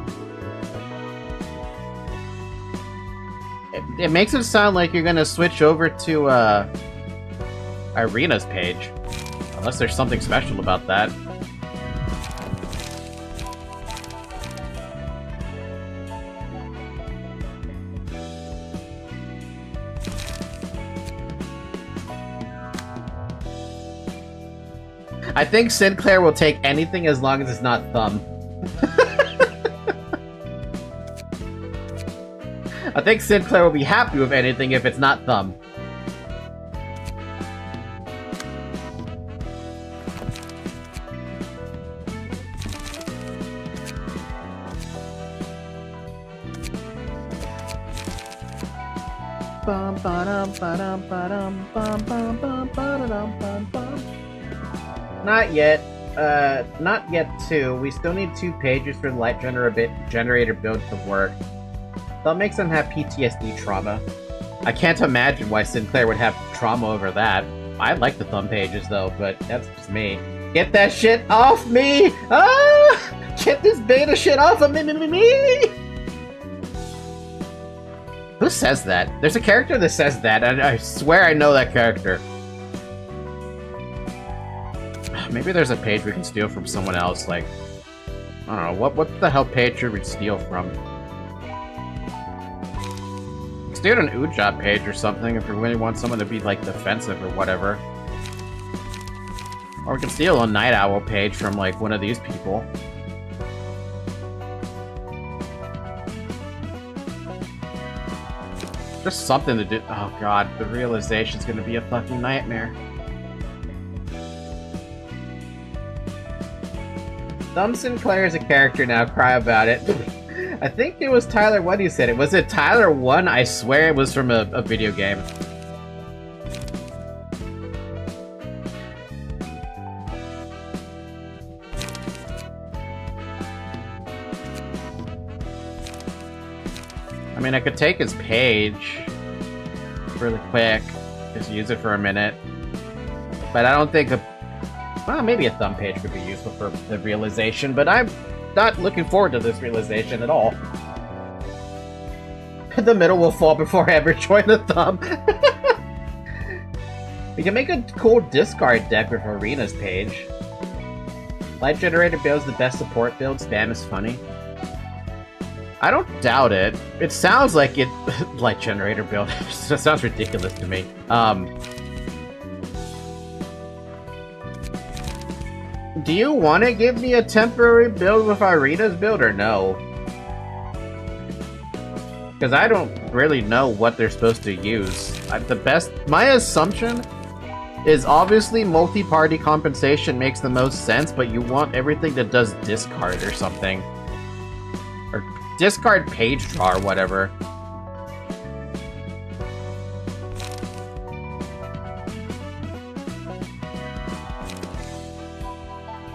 It makes it sound like you're gonna switch over to, Irina's page. Unless there's something special about that. I think Sinclair will take anything as long as it's not Thumb. I think Sinclair will be happy with anything if it's not Thumb. Bum ba-dum ba-dum ba-dum bum bum bum ba-da-dum bum bum. Not yet. Not yet 2. We still need 2 pages for the light generator build to work. That makes them have PTSD trauma. I can't imagine why Sinclair would have trauma over that. I like the Thumb pages though, but that's just me. Get that shit off me! Ah! Get this beta shit off of me! Who says that? There's a character that says that, and I swear I know that character. Maybe there's a page we can steal from someone else, like... I don't know, what the hell page should we steal from? Steal an Ujab page or something if we really want someone to be, like, defensive or whatever. Or we can steal a Night Owl page from, like, one of these people. Just something to do. Oh god, the realization's gonna be a fucking nightmare. Thumb Sinclair is a character now, cry about it. I think it was Tyler 1 who said it. Was it Tyler 1? I swear it was from a video game. I mean, I could take his page really quick, just use it for a minute. But I don't think well, maybe a Thumb page could be useful for the realization, but I'm not looking forward to this realization at all. The middle will fall before I ever join the Thumb. We can make a cool discard deck with Arena's page. Light Generator build's the best support build. Spam is funny. I don't doubt it. It sounds like it... Light Generator build. It sounds ridiculous to me. Do you want to give me a temporary build with Arena's build or no? Because I don't really know what they're supposed to use. My assumption is obviously multi-party compensation makes the most sense, but you want everything that does discard or something. Or discard page draw or whatever.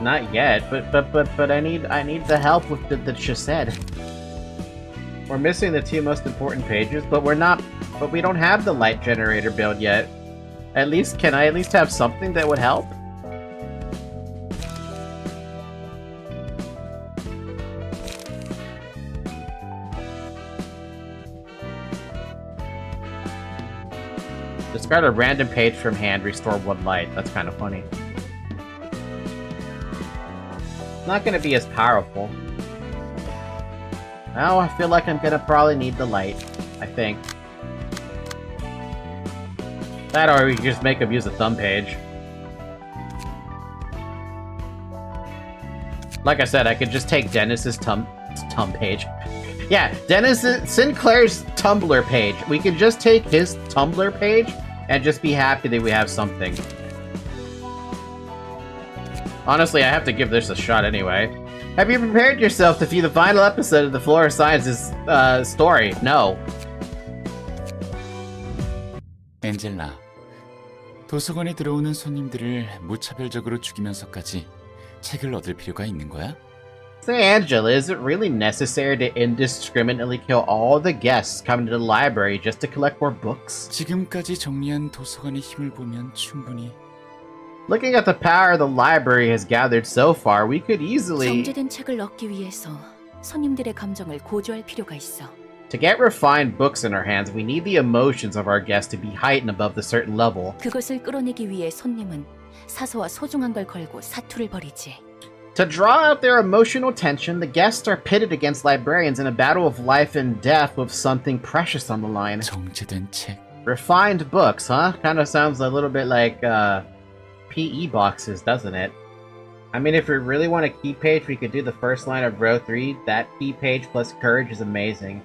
Not yet, but I need the help with the Chesed. We're missing the two most important pages, but we don't have the light generator build yet. Can I at least have something that would help? Discard a random page from hand, restore 1 light. That's kind of funny. Not gonna be as powerful. Now I feel like I'm gonna probably need the light. I think. That or we can just make him use a thumb page. Like I said, I could just take Dennis's thumb page. Yeah, Sinclair's Tumblr page. We could just take his Tumblr page and just be happy that we have something. Honestly, I have to give this a shot anyway. Have you prepared yourself to view the final episode of the Floor of Science's story? No. 엔젤라, 도서관에 들어오는 손님들을 무차별적으로 죽이면서까지 책을 얻을 필요가 있는 거야? Say, Angela, is it really necessary to indiscriminately kill all the guests coming to the library just to collect more books? 지금까지 정리한 도서관의 힘을 보면 충분히. Looking at the power the library has gathered so far, we could easily... 정제된 책을 얻기 위해서 손님들의 감정을 고조할 필요가 있어. To get refined books in our hands, we need the emotions of our guests to be heightened above the certain level. 그것을 끌어내기 위해 손님은 사소와 소중한 걸 걸고 사투를 벌이지. To draw out their emotional tension, the guests are pitted against librarians in a battle of life and death with something precious on the line. 정제된 책. Refined books, huh? Kind of sounds a little bit like, PE boxes, doesn't it? I mean, if we really want a key page, we could do the first line of row 3. That key page plus courage is amazing.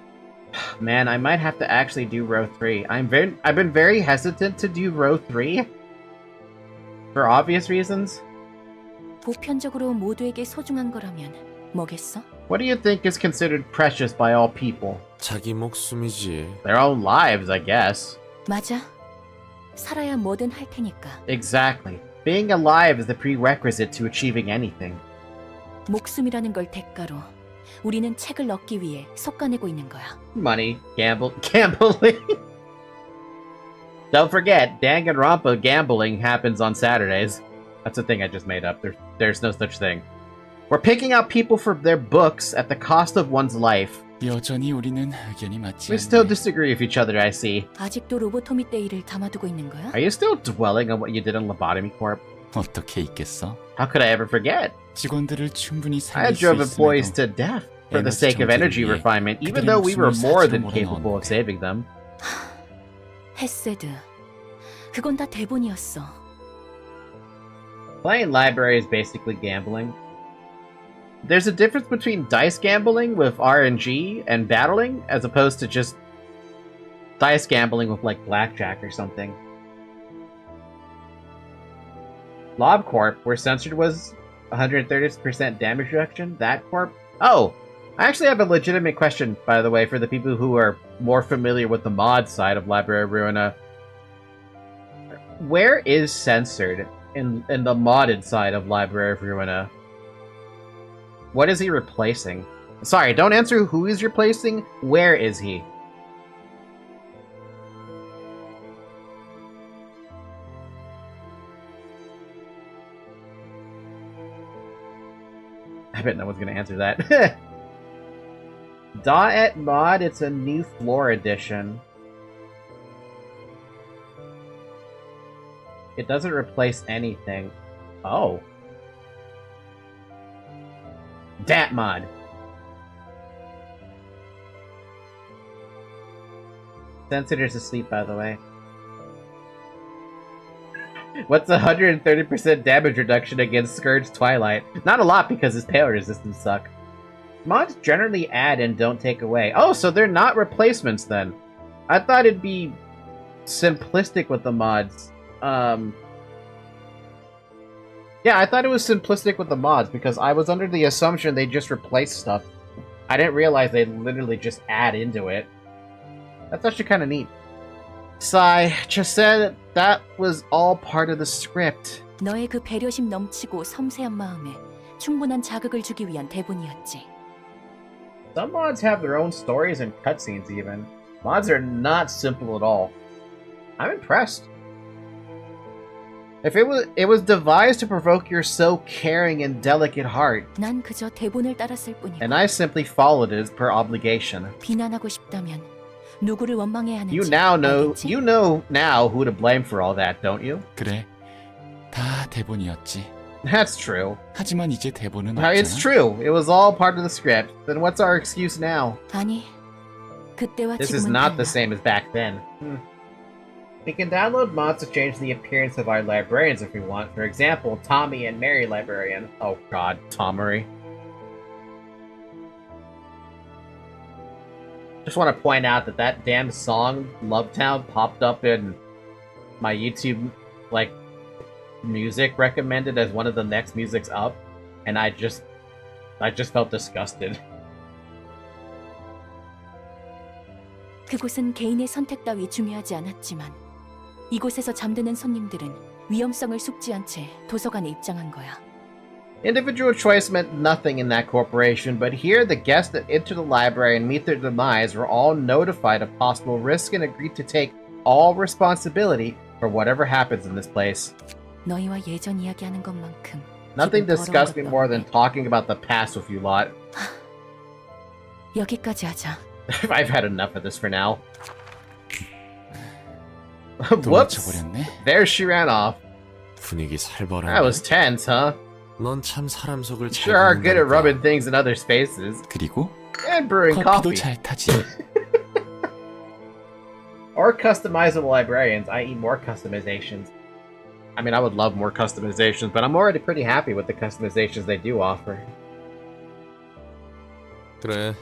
Man, I might have to actually do row 3. I've been very hesitant to do row 3. For obvious reasons. 보편적으로 모두에게 소중한 거라면 뭐겠어? What do you think is considered precious by all people? 자기 목숨이지. Their own lives, I guess. 맞아. 살아야 뭐든 할 테니까. Exactly. Being alive is the prerequisite to achieving anything. 목숨이라는 걸 대가로 우리는 책을 얻기 위해 속가내고 있는 거야. Money, gambling. Don't forget, Danganronpa gambling happens on Saturdays. That's a thing I just made up. There's no such thing. We're picking out people for their books at the cost of one's life. 여전히 우리는 의견이 맞지 We still disagree with each other, I see. 아직도 로보토미 데이를 담아두고 있는 거야? Are you still dwelling on what you did in Lobotomy Corp? 어떻게 있겠어? How could I ever forget? 직원들을 충분히 I 살릴 수 drove employees 있음에도 to death for the sake of energy refinement, even though we were more than capable of saving them. 헤세드. 그건 다 대본이었어. Playing library is basically gambling. There's a difference between dice gambling with RNG and battling, as opposed to just dice gambling with, like, blackjack or something. LobCorp, where censored was 130% damage reduction. That corp? Oh! I actually have a legitimate question, by the way, for the people who are more familiar with the mod side of Library of Ruina. Where is censored in the modded side of Library of Ruina? What is he replacing? Sorry, don't answer who he's replacing. Where is he? I bet no one's gonna answer that. DeviantART mod, it's a new floor edition. It doesn't replace anything. Oh. Dat mod. Sensitor's asleep, by the way. What's 130% damage reduction against Scourge Twilight? Not a lot because his pale resistance suck. Mods generally add and don't take away. Oh, so they're not replacements then. I thought it'd be simplistic with the mods. Yeah, I thought it was simplistic with the mods because I was under the assumption they just replace stuff. I didn't realize they literally just add into it. That's actually kind of neat. Sigh, Chesed, that was all part of the script. 너의 그 배려심 넘치고 섬세한 마음에 충분한 자극을 주기 위한 대본이었지. Some mods have their own stories and cutscenes even. Mods are not simple at all. I'm impressed. If it was devised to provoke your so caring and delicate heart, 난 그저 대본을 따랐을 뿐이고. and I simply followed it as per obligation. 비난하고 싶다면 누구를 원망해야 하는지 You know 알겠지? now who to blame for all that, don't you? 그래, 다 대본이었지. That's true. 하지만 이제 대본은 It's 없잖아. true. It was all part of the script. Then what's our excuse now? 아니, 그때와 This is 지금은 not the 달라. same as back then. We can download mods to change the appearance of our librarians if we want. For example, Tommy and Mary Librarian. Oh god, Tomery. Just want to point out that that damn song, Lovetown, popped up in my YouTube, like, music recommended as one of the next musics up, and I just felt disgusted. 그곳은 개인의 선택 따위 중요하지 않았지만 이곳에서 잠드는 손님들은 위험성을 숙지 않 채 도서관에 입장한 거야. Individual choice meant nothing in that corporation, but here the guests that enter the library and meet their demise were all notified of possible risk and agreed to take all responsibility for whatever happens in this place. 너희와 예전 이야기하는 것만큼 Nothing 기분 disgusts me 더러운 more 것도 than 없네. talking about the past with you lot. 여기까지 하자. I've had enough of this for now. Whoops! 도망쳐버렸네. There she ran off. 분위기 살벌한. That was tense, huh? 넌참 사람 속을 잘 Sure are good at 걷는다니까. rubbing things in others' faces. 그리고 And brewing 커피도 coffee. 잘 타지. Or customizable librarians, i.e. more customizations. I mean, I would love more customizations, but I'm already pretty happy with the customizations they do offer. 그래.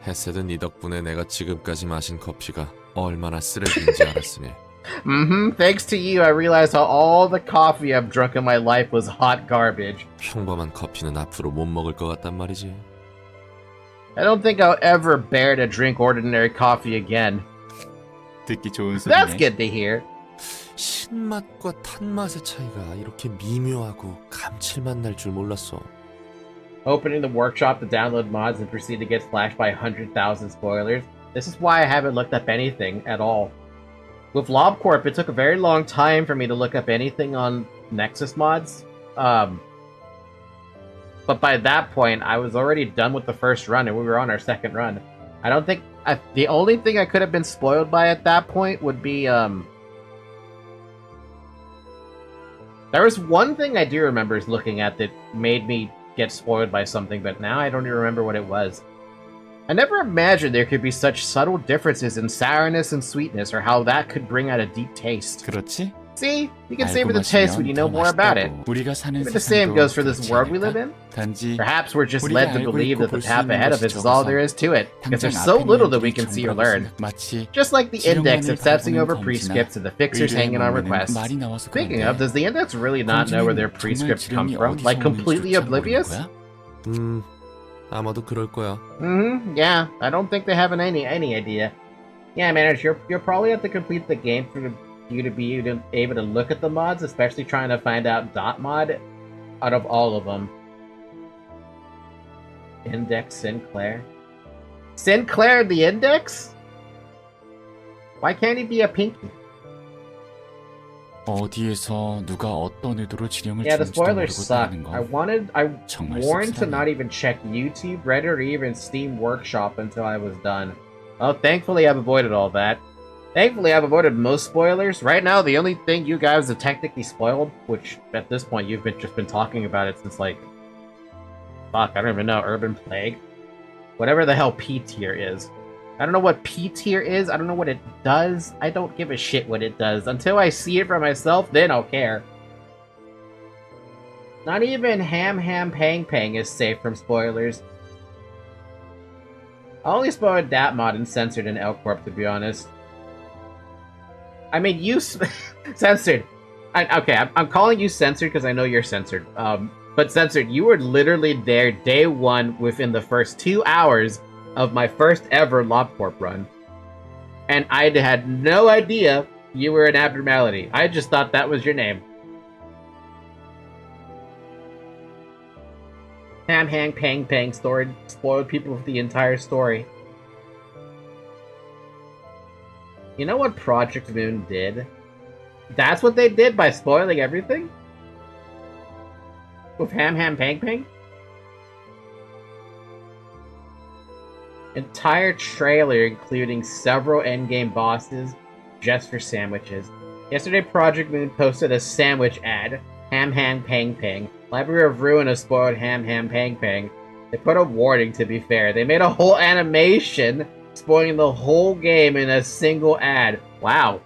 헤세드 네 덕분에 내가 지금까지 마신 커피가 얼마나 쓰레기인지 알았으니. Thanks to you, I realized how all the coffee I've drunk in my life was hot garbage. 평범한 커피는 앞으로 못 먹을 것 같단 말이지. 네. I don't think I'll ever bear to drink ordinary coffee again. 듣기 좋은 That's 소리네. good to hear. 신맛과 탄맛의 차이가 이렇게 미묘하고 감칠맛 날 줄 몰랐어. Opening the workshop to download mods and proceed to get flashed by 100,000 spoilers. This is why I haven't looked up anything at all. With LobCorp, it took a very long time for me to look up anything on Nexus mods. But by that point, I was already done with the first run and we were on our second run. I don't think... the only thing I could have been spoiled by at that point would be, There was one thing I do remember is looking at that made me get spoiled by something, but now I don't even remember what it was. I never imagined there could be such subtle differences in sourness and sweetness, or how that could bring out a deep taste. 그렇지? See? You can 알고 savor the taste when 마시면 you know 더 more about it. 맛있다고. 우리가 사는 Maybe the same 세상도 goes for this 그렇지 world we 않을까? live in? 단지 Perhaps we're just 우리가 led to 알고 believe 있고 that the 볼수 path 있는 ahead of 것이 us is all 적어서 there is to it, because 당장 there's so 앞에 little 있는 that we 일이 can see or 정보라고 learn. 마치 Just like the index 지령만을 obsessing 바라보는 over 검지나 prescripts and the fixers 의뢰의 hanging on 문맥은 requests. 말이 나와서 Speaking 그런데 of, does the index really not know where their 검지는 정말 prescripts come 지령이 from? 어디서 Like completely 오는지조차 모르는 oblivious? 거야? 아마도 그럴 거야. Yeah. I don't think they have any idea. Yeah, man, you'll probably have to complete the game for you to be able to look at the mods, especially trying to find out dot mod out of all of them. Index Sinclair. Sinclair the index? Why can't he be a pinky? 어디에서 누가 어떤 의도로 지령을 Yeah, the 주는지도 spoilers 모르고 suck. 따르는 I 거 정말 warned to 씁쓸하네. not even check YouTube, Reddit, or even Steam Workshop until I was done. Oh, thankfully I've avoided all that. Thankfully, I've avoided most spoilers. Right now, the only thing you guys have technically spoiled, which at this point you've just been talking about it since like, fuck, I don't even know, Urban Plague, whatever the hell P tier is. I don't know what P tier is. I don't know what it does. I don't give a shit what it does until I see it for myself. Then I'll care. Not even Ham Pang Pang is safe from spoilers. I only spoiled that mod and censored in L Corp, to be honest. I mean, you censored. I'm calling you censored because I know you're censored. But censored, you were literally there day one within the first 2 hours of my first ever LobCorp run. And I had no idea you were an abnormality. I just thought that was your name. Ham Pang Pang story spoiled people with the entire story. You know what Project Moon did? That's what they did by spoiling everything? With Ham Pang Pang? Entire trailer including several endgame bosses just for sandwiches. Yesterday Project Moon posted a sandwich ad. Ham Pang Pang. Library of Ruina spoiled Ham Pang Pang. They put a warning, to be fair. They made a whole animation spoiling the whole game in a single ad. Wow.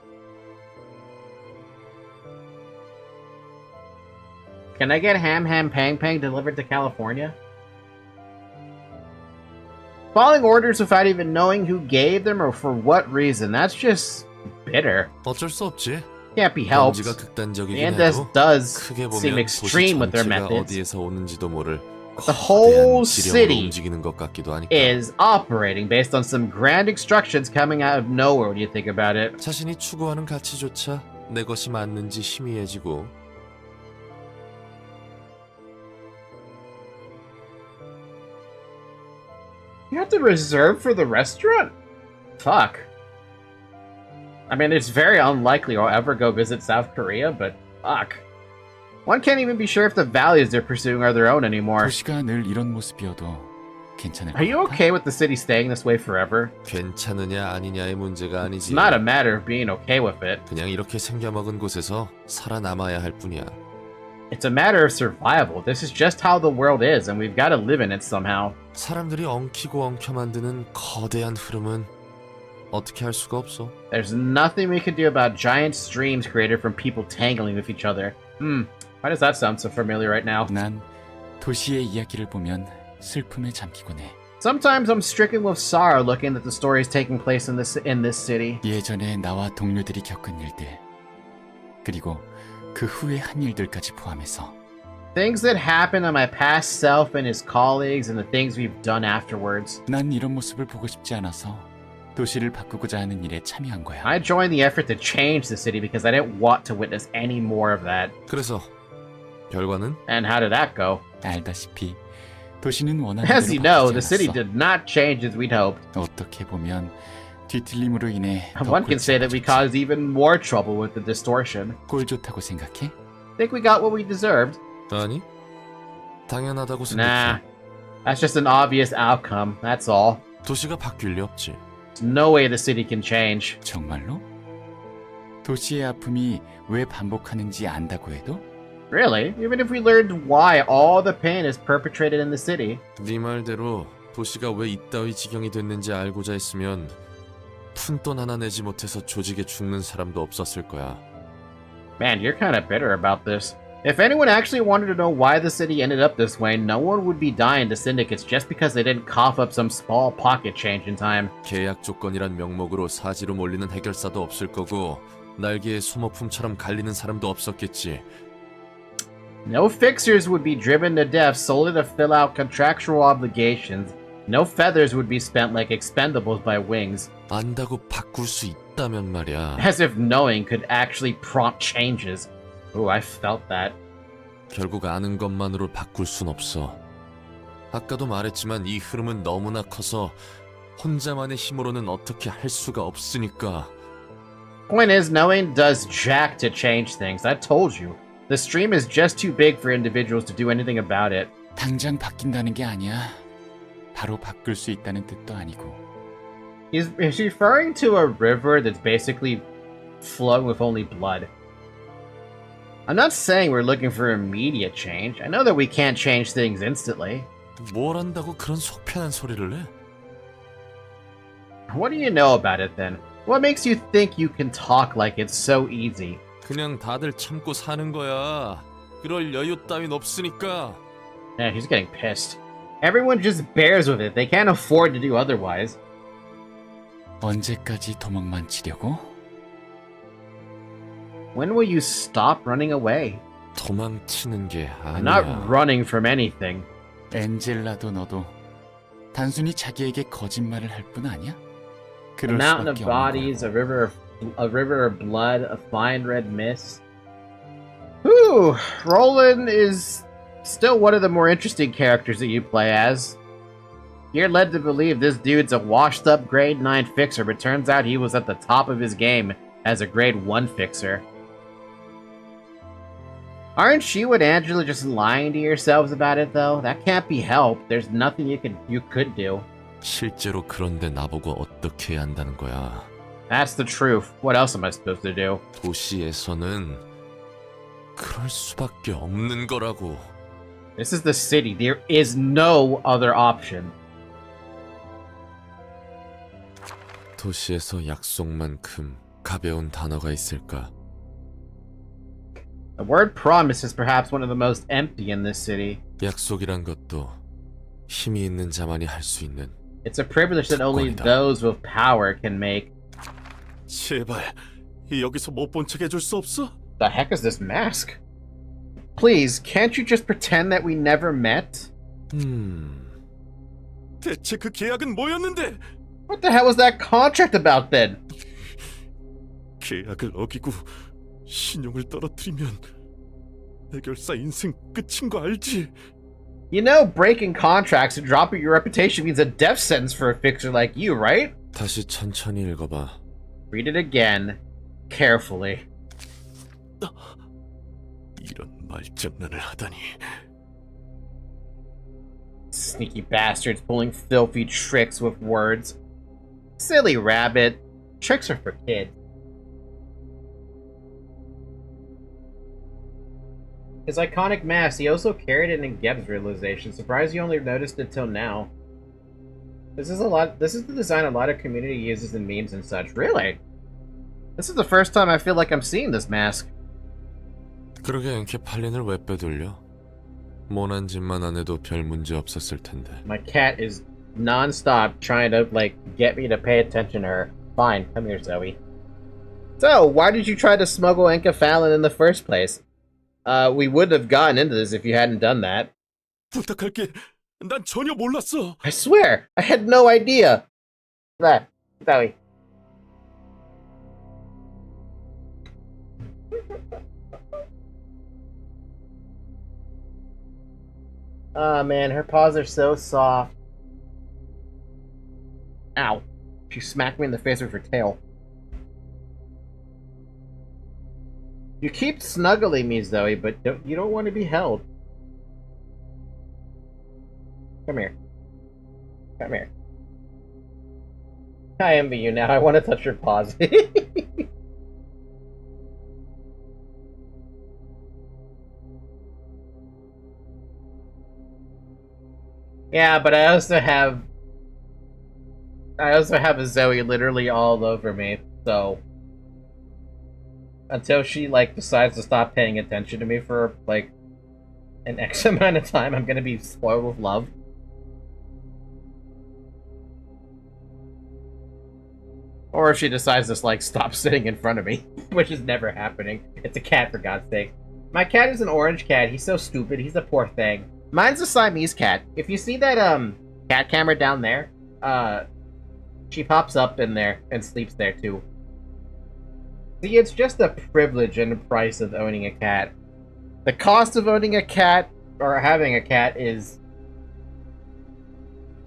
Can I get Ham Pang Pang delivered to California? Following orders without even knowing who gave them or for what reason. That's just bitter. 어쩔 수 없지. Can't be helped. 먼지가 극단적이긴 And this 해도 does 크게 seem 보면 extreme 도시 with their 전체가 methods. 어디에서 오는지도 모를 The whole 거대한 지령으로 city 움직이는 것 같기도 하니까. is operating based on some grand instructions coming out of nowhere when you think about it. 자신이 추구하는 가치조차 내 것이 맞는지 희미해지고 You have to reserve for the restaurant? Fuck. I mean, it's very unlikely I'll ever go visit South Korea, but fuck. One can't even be sure if the values they're pursuing are their own anymore. 도시가 늘 이런 모습이어도 괜찮을 Are you 것 같아? okay with the city staying this way forever? 괜찮으냐 아니냐의 문제가 It's 아니지. not a matter of being okay with it. 그냥 이렇게 생겨먹은 곳에서 살아남아야 할 뿐이야. It's a matter of survival. This is just how the world is, and we've got to live in it somehow. 사람들이 엉키고 엉켜 만드는 거대한 흐름은 어떻게 할 수가 없어. There's nothing we can do about giant streams created from people tangling with each other. Why does that sound so familiar right now? 난 도시의 이야기를 보면 슬픔에 잠기곤 해. Sometimes I'm stricken with sorrow looking at the stories taking place in this city. 예전에 나와 동료들이 겪은 일들, 그리고 그 후에 한 일들까지 포함해서 Things that happened to my past self and his colleagues and the things we've done afterwards. 난 이런 모습을 보고 싶지 않아서 도시를 바꾸고자 하는 일에 참여한 거야. I joined the effort to change the city because I didn't want to witness any more of that. 그래서 결과는? And how did that go? 알다시피 도시는 원하는 As you 대로 know, 바뀌지 the city 않았어. did not change as we'd hoped. 어떻게 보면 뒤틀림으로 인해 더 One can say that we 골치 caused even more trouble with the distortion. 꼴 좋다고 생각해? Think we got what we deserved? 아니, 당연하다고 Nah. 생각해. That's just an obvious outcome, that's all. 도시가 바뀔 리 없지. There's no way the city can change. 정말로? 도시의 아픔이 왜 반복하는지 안다고 해도? Really? Even if we learned why all the pain is perpetrated in the city? 네 말대로 도시가 왜 이따위 지경이 됐는지 알고자 했으면 푼돈 하나 내지 못해서 조직에 죽는 사람도 없었을 거야. Man, you're kind of bitter about this. If anyone actually wanted to know why the city ended up this way, no one would be dying to syndicates just because they didn't cough up some small pocket change in time. 계약 조건이란 명목으로 사지로 몰리는 해결사도 없을 거고 날개에 소모품처럼 갈리는 사람도 없었겠지. No fixers would be driven to death solely to fill out contractual obligations. No feathers would be spent like expendables by wings. 안다고 바꿀 수 있다면 말이야. As if knowing could actually prompt changes. Ooh, I felt that. 결국 아는 것만으로 바꿀 순 없어. 아까도 말했지만 이 흐름은 너무나 커서 혼자만의 힘으로는 어떻게 할 수가 없으니까. Point is, knowing does jack to change things. I told you. The stream is just too big for individuals to do anything about it. 당장 바뀐다는 게 아니야. 바로 바꿀 수 있다는 뜻도 아니고. He's referring to a river that's basically flowing with only blood. I'm not saying we're looking for immediate change. I know that we can't change things instantly. 뭘 안다고 그런 속편한 소리를 내? What do you know about it then? What makes you think you can talk like it's so easy? 그냥 다들 참고 사는 거야. 그럴 여유 따윈 없으니까. Yeah, he's getting pissed. Everyone just bears with it. They can't afford to do otherwise. 언제까지 도망만 치려고? When will you stop running away? 도망치는 게 I'm not 아니야. running from anything. 엔젤라도 너도 단순히 자기에게 거짓말을 할 뿐 아니야? A 그럴 mountain of 수밖에 없는 bodies, 거야. a river of blood, a fine red mist. Whew, Roland is still one of the more interesting characters that you play as. You're led to believe this dude's a washed-up grade 9 fixer, but turns out he was at the top of his game as a grade 1 fixer. Aren't you and Angela just lying to yourselves about it, though? That can't be helped. There's nothing you could do. 실제로 그런데 나보고 어떻게 해야 한다는 거야. That's the truth. What else am I supposed to do? 도시에서는 그럴 수밖에 없는 거라고. This is the city. There is no other option. 도시에서 약속만큼 가벼운 단어가 있을까? The word promise is perhaps one of the most empty in this city. 약속이란 것도 힘이 있는 자만이 할 수 있는. It's a privilege that only 특권이다. those with power can make. 제발 여기서 못 본 척 해줄 수 없어? The heck is this mask? Please, can't you just pretend that we never met? 대체 그 계약은 뭐였는데? What the hell was that contract about then? 계약을 어기고 신용을 떨어뜨리면 해결사 인생 끝인 거 알지? You know, breaking contracts and dropping your reputation means a death sentence for a fixer like you, right? 다시 천천히 읽어봐. Read it again, carefully. 이런 말장난을 하다니. Sneaky bastards pulling filthy tricks with words. Silly rabbit. Tricks are for kids. His iconic mask, he also carried it in Geb's realization. Surprised you only noticed it till now. This is the design a lot of community uses in memes and such. Really? This is the first time I feel like I'm seeing this mask. 그러게 엔케팔린을 왜 빼돌려? 모난 짓만 안 해도 별 문제 없었을 텐데. My cat is non-stop trying to, like, get me to pay attention to her. Fine, come here, Zoe. So, why did you try to smuggle Enkephalin in the first place? We wouldn't have gotten into this if you hadn't done that. 부탁할게. 난 전혀 몰랐어. I swear, I had no idea. There, Zoe. Oh man, her paws are so soft. Ow. She smacked me in the face with her tail. You keep snuggling me, Zoe, but you don't want to be held. Come here. Come here. I envy you now. I want to touch your paws. Yeah, but I also have a Zoe literally all over me, so until she, like, decides to stop paying attention to me for, like, an X amount of time, I'm gonna be spoiled with love. Or if she decides to, like, stop sitting in front of me, which is never happening. It's a cat, for God's sake. My cat is an orange cat. He's so stupid. He's a poor thing. Mine's a Siamese cat. If you see that, cat camera down there, she pops up in there and sleeps there, too. See, it's just a privilege and the price of owning a cat. The cost of owning a cat, or having a cat, is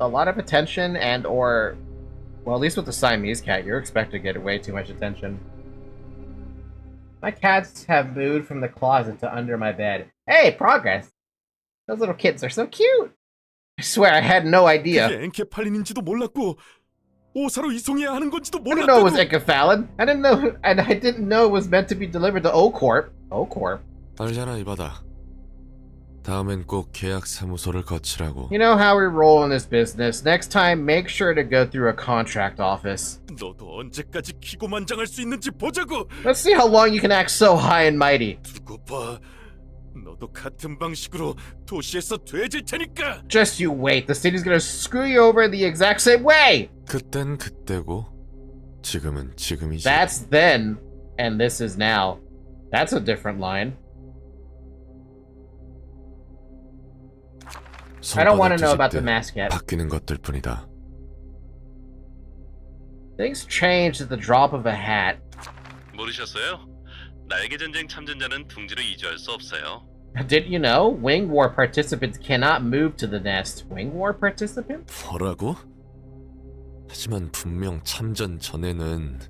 a lot of attention and or... Well, at least with the Siamese cat, you're expected to get way too much attention. My cats have moved from the closet to under my bed. Hey, progress! Those little kids are so cute! I swear I had no idea. 그게 엔케팔린인지도 몰랐고 오사로 이송해야 하는 건지도 I didn't know it was 몰랐다고. Icathalon. I didn't know it was meant to be delivered to O-Corp. O-Corp. 알잖아 이 바다. 다음엔 꼭 계약 사무소를 거치라고. You know how we roll in this business. Next time, make sure to go through a contract office. 너도 언제까지 기고만장할 수 있는지 보자고. Let's see how long you can act so high and mighty. 두고 봐. 너도 같은 방식으로 도시에서 돼질 테니까. Just you wait. The city's gonna screw you over the exact same way. 그땐 그때고 지금은 지금이지. That's then, and this is now. That's a different line. I don't want to know about the mask yet. 바뀌는 것들 뿐이다. Things changed at the drop of a hat. 모르셨어요? 날개 전쟁 참전자는 둥지로 이주할 수 없어요. Didn't you know? Wing War participants cannot move to the nest. Wing War participants? 뭐라고? 하지만 분명 참전 전에는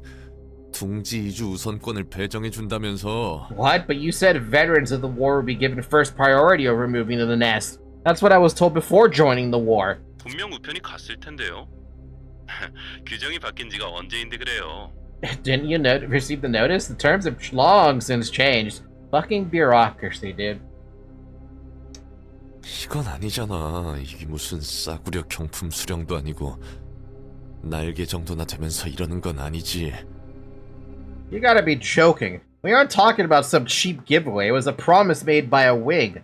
둥지 이주 우선권을 배정해 준다면서. What? But you said veterans of the war would be given first priority over moving to the nest. That's what I was told before joining the war. 분명 우편이 갔을 텐데요. 규정이 바뀐 지가 언제인데 그래요. Didn't you receive the notice? The terms have long since changed. Fucking bureaucracy, dude. 이건 아니잖아. 이게 무슨 싸구려 경품 수령도 아니고 날개 정도나 되면서 이러는 건 아니지. You gotta be joking. We aren't talking about some cheap giveaway. It was a promise made by a wig.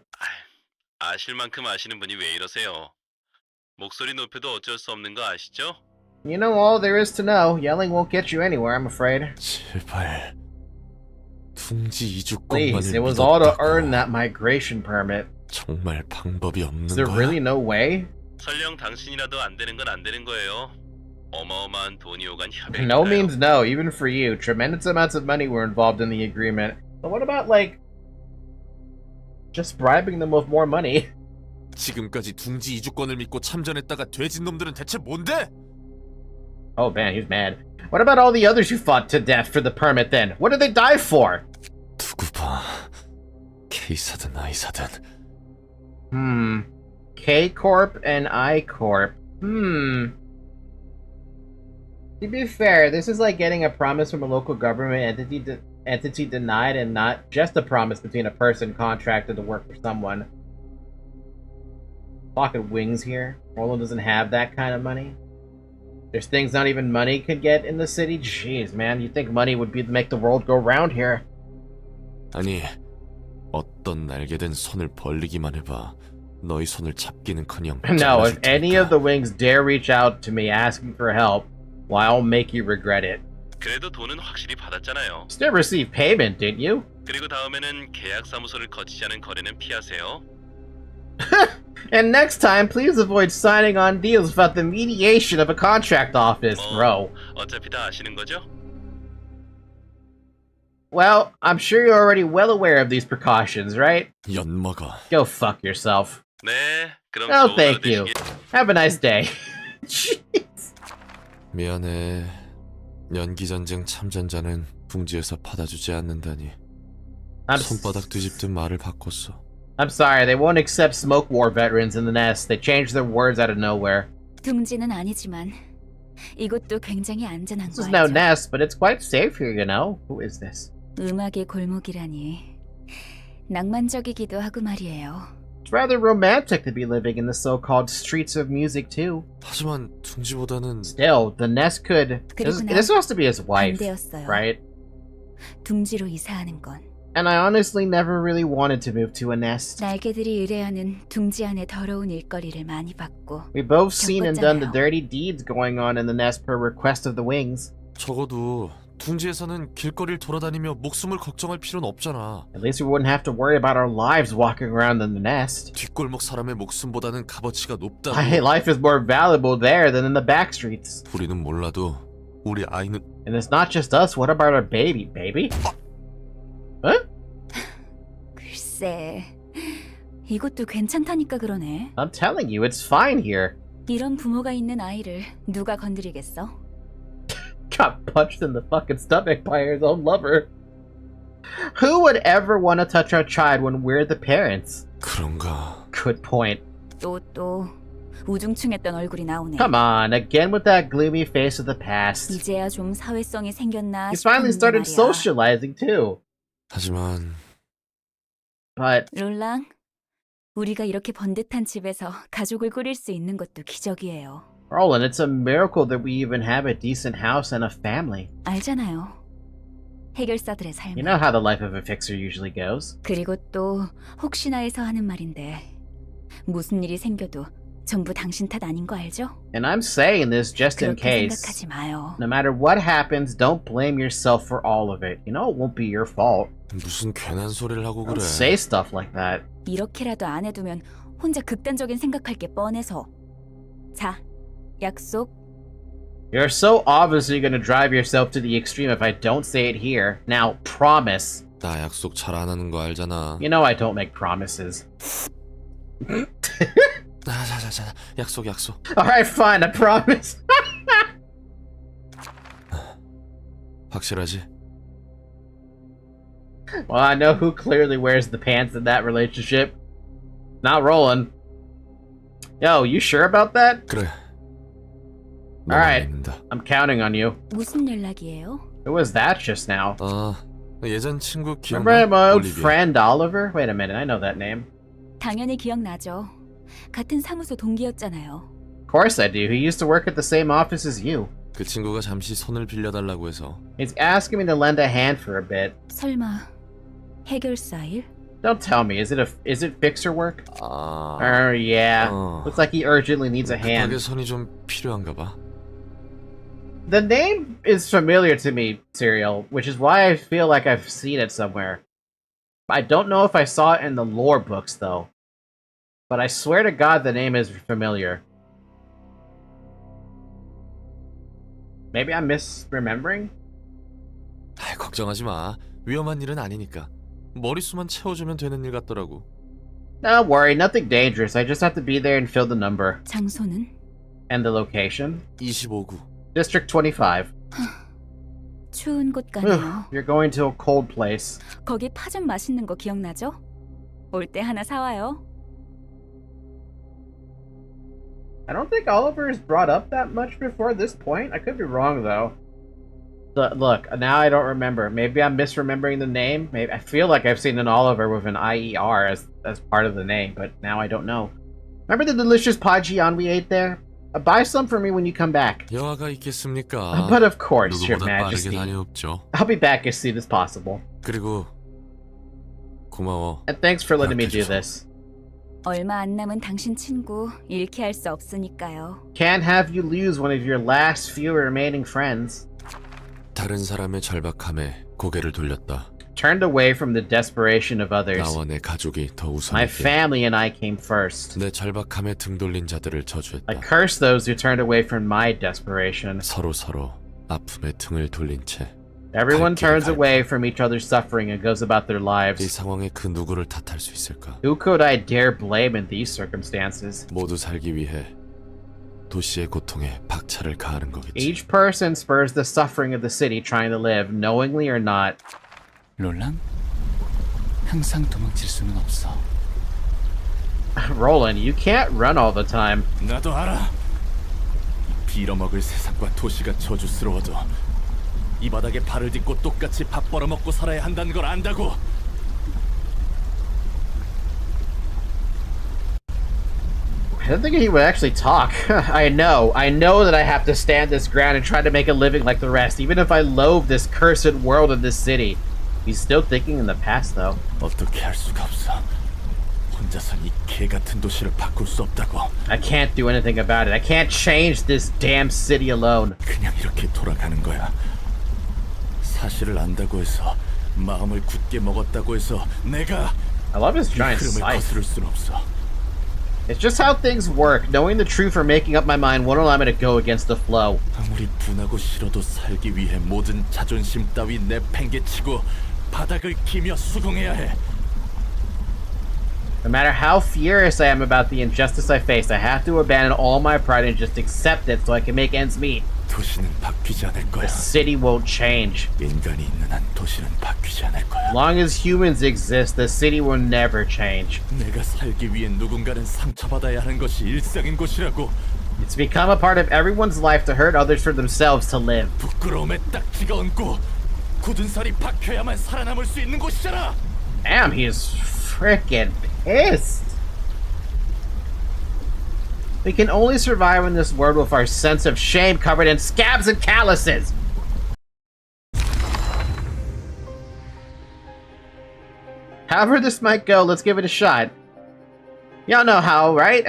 아실 만큼 아시는 분이 왜 이러세요? 목소리 높여도 어쩔 수 없는 거 아시죠? You know all there is to know. Yelling won't get you anywhere, I'm afraid. 제발 둥지 이주권만을 Please, it was all to 믿었다고. earn that migration permit. 정말 방법이 없는 Is there 거야? really no way? 설령 당신이라도 안 되는 건 안 되는 거예요. 어마어마한 돈이 오간 협약이니까요. No means no, even for you. Tremendous amounts of money were involved in the agreement. But what about, like, just bribing them with more money? 지금까지 둥지 이주권을 믿고 참전했다가 돼진 놈들은 대체 뭔데? Oh man, he's mad. What about all the others who fought to death for the permit then? What did they die for? 두고 봐. K사든 I사든. K-Corp and I-Corp. To be fair, this is like getting a promise from a local government entity denied, and not just a promise between a person contracted to work for someone. Talking wings here. Roland doesn't have that kind of money. There's things not even money could get in the city. Jeez, man, you'd think money would be to make the world go round here. 아니, 어떤 날개든 손을 벌리기만 해봐. 너희 손을 잡기는커녕. No, if 잘라줄 any 테니까. of the wings dare reach out to me asking for help, well, I'll make you regret it. 그래도 돈은 확실히 받았잖아요. Still received payment, didn't you? 그리고 다음에는 계약 사무소를 거치지 않은 거래는 피하세요. And next time, please avoid signing on deals without the mediation of a contract office, bro. 어차피 다 아시는 거죠? Well, I'm sure you're already well aware of these precautions, right? 엿먹어. Go fuck yourself. 네, 그럼 No, 좋은 thank 하루 you. 되시길. Have a nice day. Jeez. 미안해. 연기전쟁 참전자는 둥지에서 받아주지 않는다니. 손바닥 뒤집듯 말을 바꿨어. I'm sorry, they won't accept Smoke War veterans in the nest. They changed their words out of nowhere. 둥지는 아니지만 이곳도 굉장히 안전한 This is 거 no 알죠? nest, but it's quite safe here, you know? Who is this? 음악의 골목이라니 낭만적이기도 하고 말이에요. It's rather romantic to be living in the so-called streets of music, too. 하지만 둥지보다는 Still, the nest could... This has to be his wife, 반대였어요. right? 둥지로 이사하는 건 And I honestly never really wanted to move to a nest. 날개들이 의뢰하는 둥지 안의 더러운 일거리를 많이 받고 We both seen and done the 겪었잖아요. dirty deeds going on in the nest per request of the wings. 적어도 둥지에서는 길거리를 돌아다니며 목숨을 걱정할 필요는 없잖아. At least we wouldn't have to worry about our lives walking around in the nest. 뒷골목 사람의 목숨보다는 값어치가 높다고. My life is more valuable there than in the back streets. 우리는 몰라도 우리 아이는 And it's not just us, what about our baby? Baby? Huh? 글쎄 이것도 괜찮다니까 그러네. I'm telling you, it's fine here. 이런 부모가 있는 아이를 누가 건드리겠어? Got punched in the fucking stomach by his own lover. Who would ever want to touch our child when we're the parents? 그런가. Good point. 또 우중충했던 얼굴이 나오네. Come on, again with that gloomy face of the past. 이제야 좀 사회성이 생겼나 He's finally started 말이야. socializing too. 하지만 But 롤랑, 우리가 이렇게 번듯한 집에서 가족을 꾸릴 수 있는 것도 기적이에요. Roland, it's a miracle that we even have a decent house and a family. 알잖아요. 해결사들의 You 삶. know how the life of a fixer usually goes. 그리고 또 혹시나 해서 하는 말인데 무슨 일이 생겨도 전부 당신 탓 아닌 거 알죠? And I'm saying this just in 그렇게 case. 생각하지 마요. No matter what happens, don't blame yourself for all of it. You know it won't be your fault. 무슨 괜한 소리를 하고 Don't 그래. say stuff like that. 이렇게라도 안 해두면 혼자 극단적인 생각할 게 뻔해서. 자, 약속. You're so obviously gonna drive yourself to the extreme if I don't say it here. Now, promise. 나 약속 잘 안 하는 거 알잖아. You know I don't make promises. 자, 약속. Alright, fine, I promise. 확실하지? Well, I know who clearly wears the pants in that relationship. Not Roland. Yo, you sure about that? 그래. Alright. 믿는다. I'm counting on you. 무슨 연락이에요? Who was that just now? 예전 친구 Remember 기억나? my old 올리비아. friend Oliver? Wait a minute, I know that name. 당연히 기억나죠. 같은 사무소 동기였잖아요. Of course I do. He used to work at the same office as you. 그 친구가 잠시 손을 빌려달라고 해서. He's asking me to lend a hand for a bit. 설마 해결사 일? Don't tell me. Is it fixer work? Yeah. 어. Looks like he urgently needs a 급하게 hand. 손이 좀 필요한가 봐. The name is familiar to me, Serial, which is why I feel like I've seen it somewhere. I don't know if I saw it in the lore books, though. But I swear to God the name is familiar. Maybe I'm misremembering? 걱정하지 마. 위험한 일은 아니니까. 머릿수만 채워주면 되는 일 같더라고. Don't worry, nothing dangerous. I just have to be there and fill the number. 장소는? And the location? 25구. District 25. 추운 곳 가네요. You're going to a cold place. 거기 파전 맛있는 거 기억나죠? 올 때 하나 사와요. I don't think Oliver is brought up that much before this point. I could be wrong, though. Look, now I don't remember. Maybe I'm misremembering the name. Maybe I feel like I've seen an Oliver with an IER as part of the name, but now I don't know. Remember the delicious Pajian we ate there? Buy some for me when you come back. 여화가 있겠습니까? But of course, Your 누구보다 빠르게 Majesty. 다녀옵죠. I'll be back as soon as possible. 그리고 고마워. And thanks for letting me do 약해져서. this. 얼마 안 남은 당신 친구 잃게 할 수 없으니까요. Can't have you lose one of your last few remaining friends. 다른 사람의 절박함에 고개를 돌렸다. Turned away from the desperation of others. 나와 내 가족이 더 My 우선이었기. family and I came first. 내 절박함에 등 돌린 자들을 I 저주했다. curse those who turned away from my desperation. 서로 아픔에 등을 돌린 채. Everyone 갈 길을 turns 갈 away from each other's suffering and goes about their 이 lives. 상황에 그 누구를 탓할 수 있을까? Who could I dare blame in these circumstances? 모두 살기 위해 도시의 고통에 박차를 가하는 거겠지. Each person spurs the suffering of the city trying to live, knowingly or not. 롤랑? 항상 도망칠 수는 없어. Roland, you can't run all the time. 나도 알아. 빌어먹을 세상과 도시가 저주스러워도 이 바닥에 발을 딛고 똑같이 밥 벌어먹고 살아야 한다는 걸 안다고. I don't think he would actually talk. I know that I have to stand this ground and try to make a living like the rest, even if I loathe this cursed world of this city. He's still thinking in the past, though. 어떻게 할 수가 없어. 혼자선 이 개 같은 도시를 바꿀 수 없다고. I can't do anything about it. I can't change this damn city alone. 그냥 이렇게 돌아가는 거야. 사실을 안다고 해서 마음을 굳게 먹었다고 해서 내가 I love his 이 giant 흐름을 scythe. 거스를 순 없어. It's just how things work. Knowing the truth or making up my mind won't allow me to go against the flow. 아무리 분하고 싫어도 살기 위해 모든 자존심 따위 내팽개치고 바닥을 기며 수긍해야 해. No matter how furious I am about the injustice I face, I have to abandon all my pride and just accept it so I can make ends meet. 도시는 바뀌지 않을 The 거야. city won't change. 인간이 있는 한 도시는 바뀌지 않을 거야. As long as humans exist, the city will never change. 내가 살기 위해 누군가는 상처받아야 하는 것이 일상인 것이라고. It's become a part of everyone's life to hurt others for themselves to live. 부끄러움에 딱지가 얹고 굳은 살이 박혀야만 살아남을 수 있는 곳이잖아. Damn, he is freaking pissed. We can only survive in this world with our sense of shame covered in scabs and calluses. However this might go, let's give it a shot. Y'all know how, right?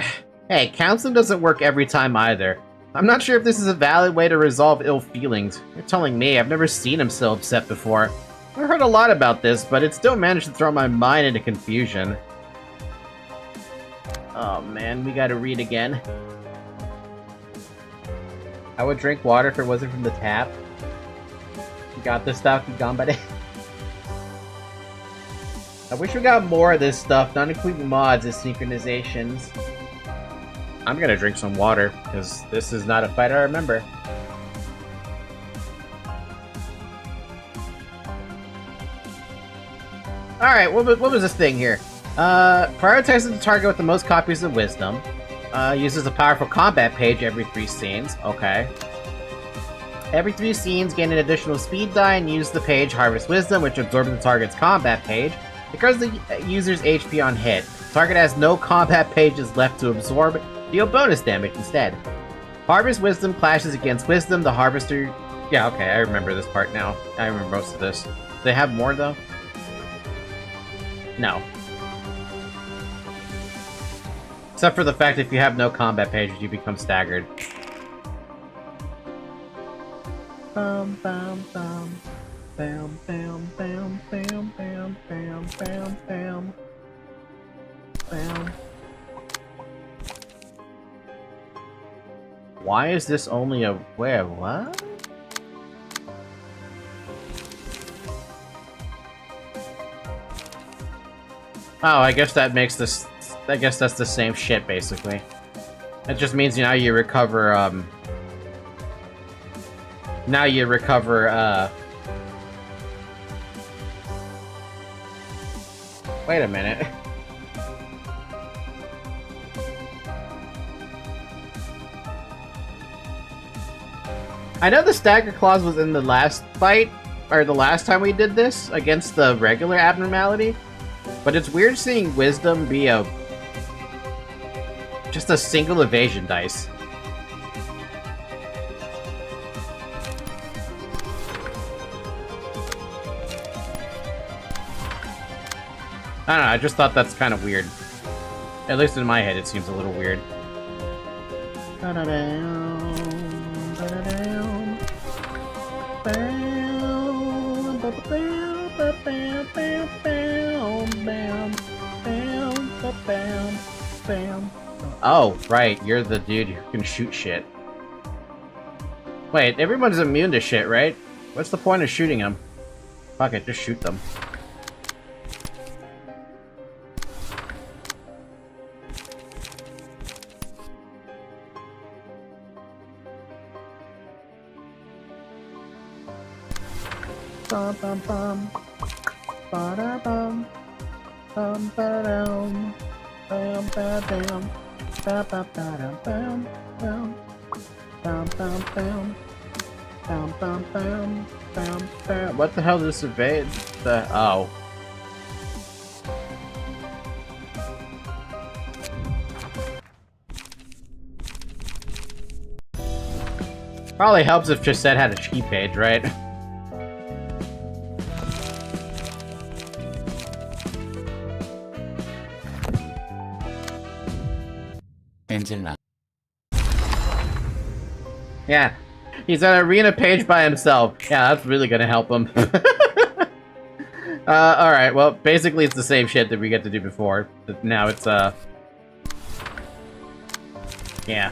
Hey, counseling doesn't work every time either. I'm not sure if this is a valid way to resolve ill feelings. You're telling me, I've never seen him so upset before. I've heard a lot about this, but it still managed to throw my mind into confusion. Oh man, we gotta read again. I would drink water if it wasn't from the tap. You got this stuff, you gambare. I wish we got more of this stuff, not including mods and synchronizations. I'm gonna drink some water, because this is not a fight I remember. Alright, what was this thing here? Prioritizes the target with the most copies of Wisdom. Uses a powerful combat page every 3 scenes. Okay. Every 3 scenes, gain an additional speed die and use the page Harvest Wisdom, which absorbs the target's combat page. Because the user's HP on hit. Target has no combat pages left to absorb. Deal bonus damage instead. Harvest Wisdom clashes against Wisdom. The Harvester... Yeah, okay, I remember this part now. I remember most of this. Do they have more, though? No. Except for the fact that if you have no combat pages, you become staggered. Bam, bam, bam. Bam, bam, bam, bam, bam, bam, bam, bam. Bam. Why is this only a... Where? What? Oh, I guess that makes this... I guess that's the same shit, basically. It just means now you recover, Now you recover, Wait a minute. I know the stagger clause was in the last fight, or the last time we did this, against the regular abnormality. But it's weird seeing Wisdom be just a single evasion dice. I don't know, I just thought that's kind of weird. At least in my head, it seems a little weird. Oh, right, you're the dude who can shoot shit. Wait, everyone's immune to shit, right? What's the point of shooting them? Fuck it, just shoot them. Bum bum bum. Ba-da-bum. Bum ba-dum. Bam ba-dum. Ba-ba-ba-dum. Bam. Bam bam bam. Bam bam bam. Bam bam. What the hell is this evade? Oh. Probably helps if Chesed had a cheat page, right? 엔젤라. Yeah, he's on an arena page by himself. Yeah, that's really gonna help him. Alright, well, basically it's the same shit that we get to do before. But now it's, yeah.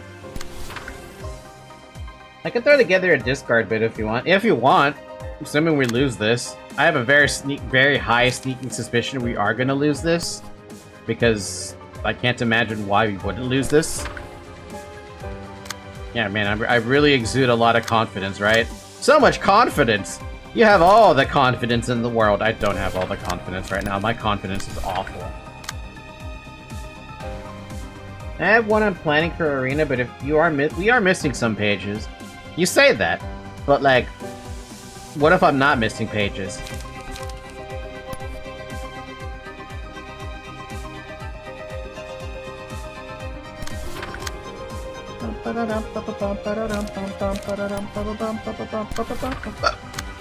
I can throw together a discard bit if you want. If you want. Assuming we lose this. I have a very high sneaking suspicion we are gonna lose this. Because I can't imagine why we wouldn't lose this. Yeah, man, I really exude a lot of confidence, right? So much confidence! You have all the confidence in the world. I don't have all the confidence right now. My confidence is awful. I have one I'm planning for Arena, but if you are we are missing some pages. You say that, but like, what if I'm not missing pages?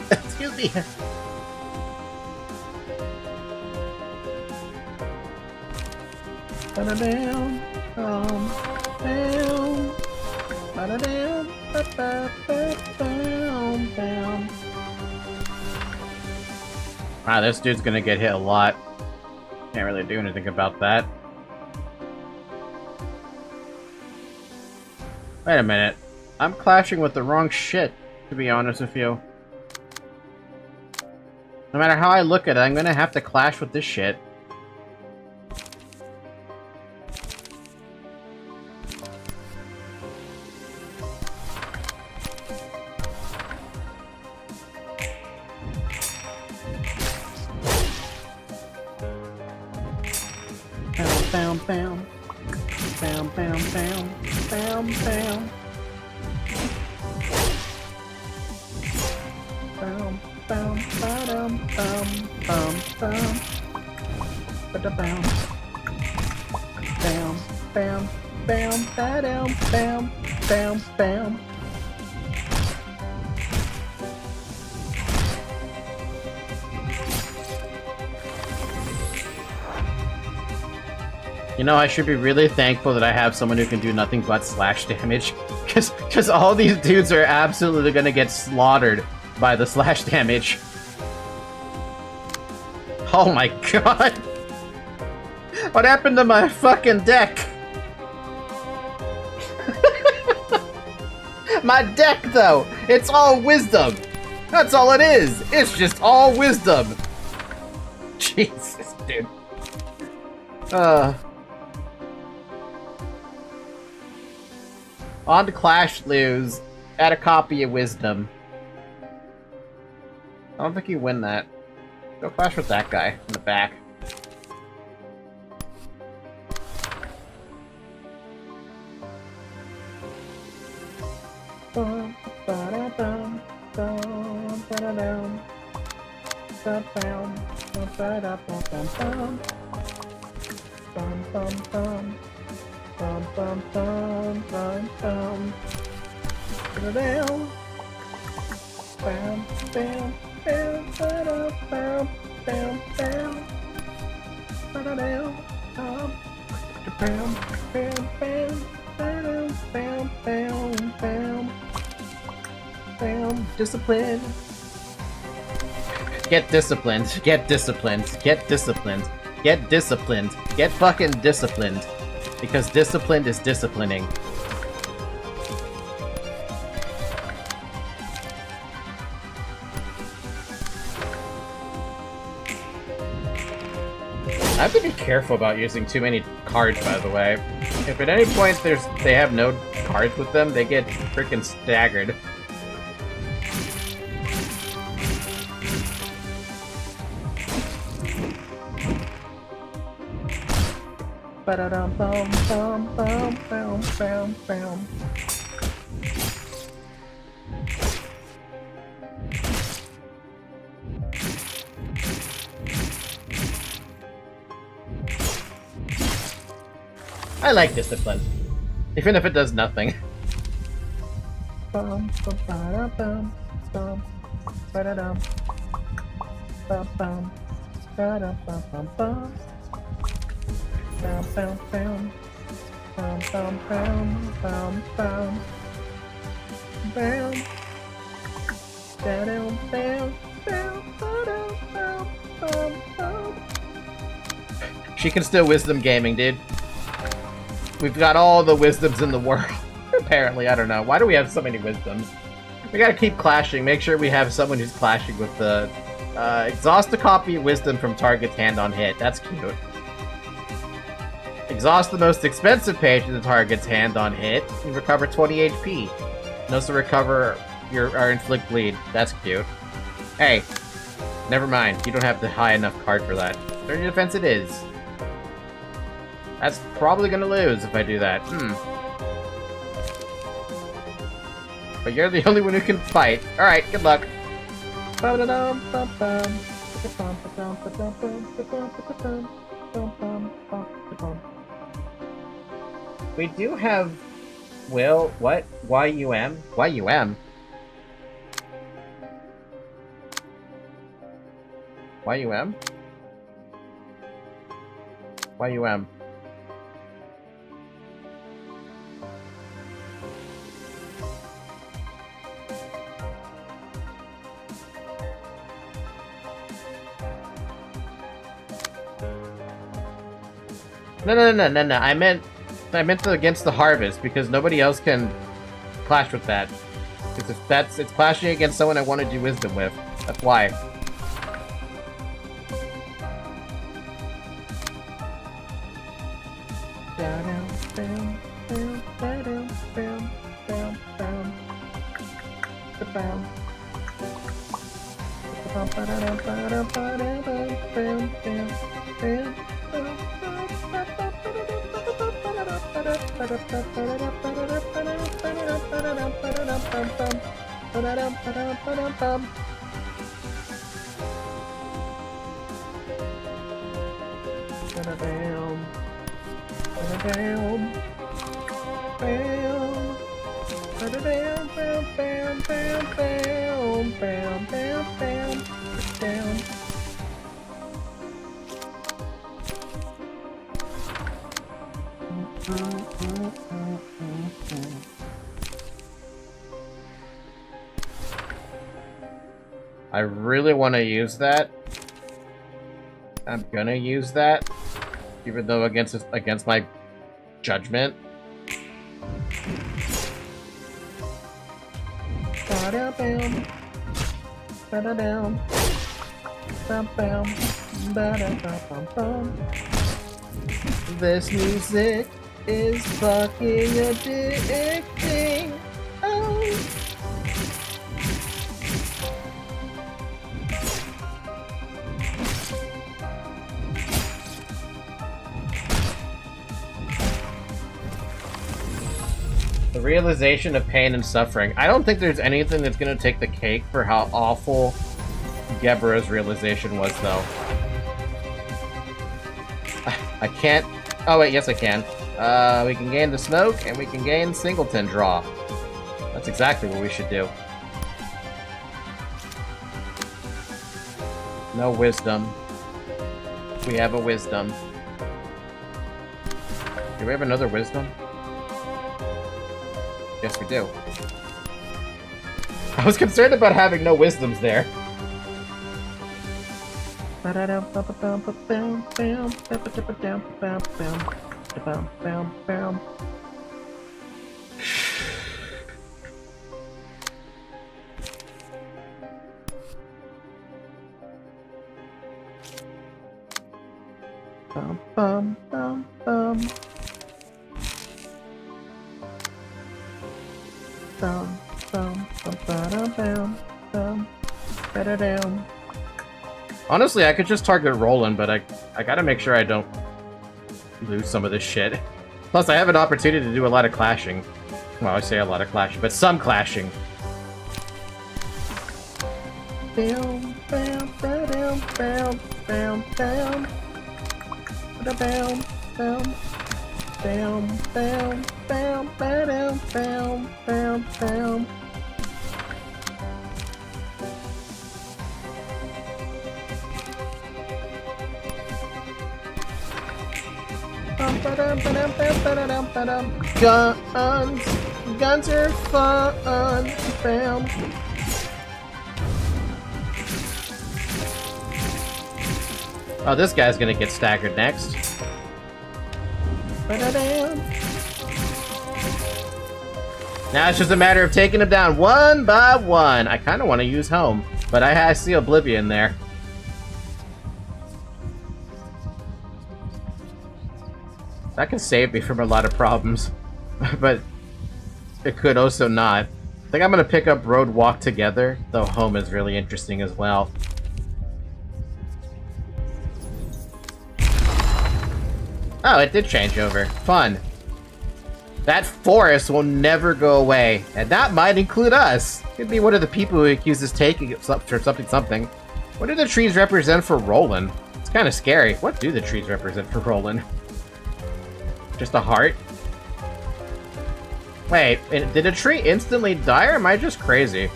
Excuse me. Wow, this dude's gonna get hit a lot. Can't really do anything about that. Wait a minute. I'm clashing with the wrong shit, to be honest with you. No matter how I look at it, I'm gonna have to clash with this shit. Bam, bam, bam, bam, bam, bam, bam. Bam, bam, bam, bam, bam, bam. Ba-da-bam. Bam, bam, bam, ba-dam, bam, bam, bam. You know, I should be really thankful that I have someone who can do nothing but slash damage. Because all these dudes are absolutely gonna get slaughtered by the slash damage. Oh my god! What happened to my fucking deck? My deck, though! It's all wisdom! That's all it is! It's just all wisdom! Jesus, dude. On to Clash lose. Add a copy of Wisdom. I don't think you win that. Go clash with that guy in the back. Bum, bum, bum, bum, bum. Bam, bam, bam, bam, bam, bam, bam, bam, bam, bam, bam, bam, bam, bam. Discipline. Get disciplined. Get disciplined. Get disciplined. Get disciplined. Get fucking disciplined. Because disciplined is disciplining. I have to be careful about using too many cards, by the way. If at any point they have no cards with them, they get freaking staggered. Ba-da-dum, bum, bum, bum, bum, bum, bum. I like discipline, even if it does nothing. Bum, bum, ba-da-bum, bum, ba-da-dum, bum, bum, ba-da-bum, bum, bum. Bam, bam, bam. Bam, bam, bam, bam, bam. Bam. Bam, bam, bam, bam, bam, bam. She can still wisdom gaming, dude. We've got all the wisdoms in the world. Apparently, I don't know. Why do we have so many wisdoms? We gotta keep clashing. Make sure we have someone who's clashing with the... exhaust a copy of wisdom from target's hand on hit. That's cute. Exhaust the most expensive page in the target's hand on hit. You recover 20 HP. And also recover or inflict bleed. That's cute. Hey, never mind. You don't have the high enough card for that. 30 defense it is. That's probably gonna lose if I do that. But you're the only one who can fight. Alright, good luck. We do have... Will? What? YUM? YUM? YUM? YUM? No. I meant the against the harvest because nobody else can clash with that. Because it's clashing against someone I want to do wisdom with. That's why. I really want to use that. I'm gonna use that, even though against my judgment. This music is fucking addicting. Oh. The realization of pain and suffering. I don't think there's anything that's gonna take the cake for how awful Gebura's realization was, though. I can't... Oh, wait, yes I can. We can gain the smoke, and we can gain singleton draw. That's exactly what we should do. No wisdom. We have a wisdom. Do we have another wisdom? Yes, we do. I was concerned about having no wisdoms there. Honestly, I could just target Roland, but I gotta make sure I don't lose some of this shit. Plus, I have an opportunity to do a lot of clashing. Well, I say a lot of clashing, but some clashing. Guns are fun. Oh, this guy's gonna get staggered next. Now it's just a matter of taking him down one by one. I kind of want to use home, but I see Oblivion there. That can save me from a lot of problems. But it could also not. I think I'm gonna pick up Road Walk Together, though Home is really interesting as well. Oh, it did change over. Fun. That forest will never go away, and that might include us. Could be one of the people who accuses taking it for something. What do the trees represent for Roland? It's kind of scary. What do the trees represent for Roland? Just a heart? Wait, did a tree instantly die, or am I just crazy?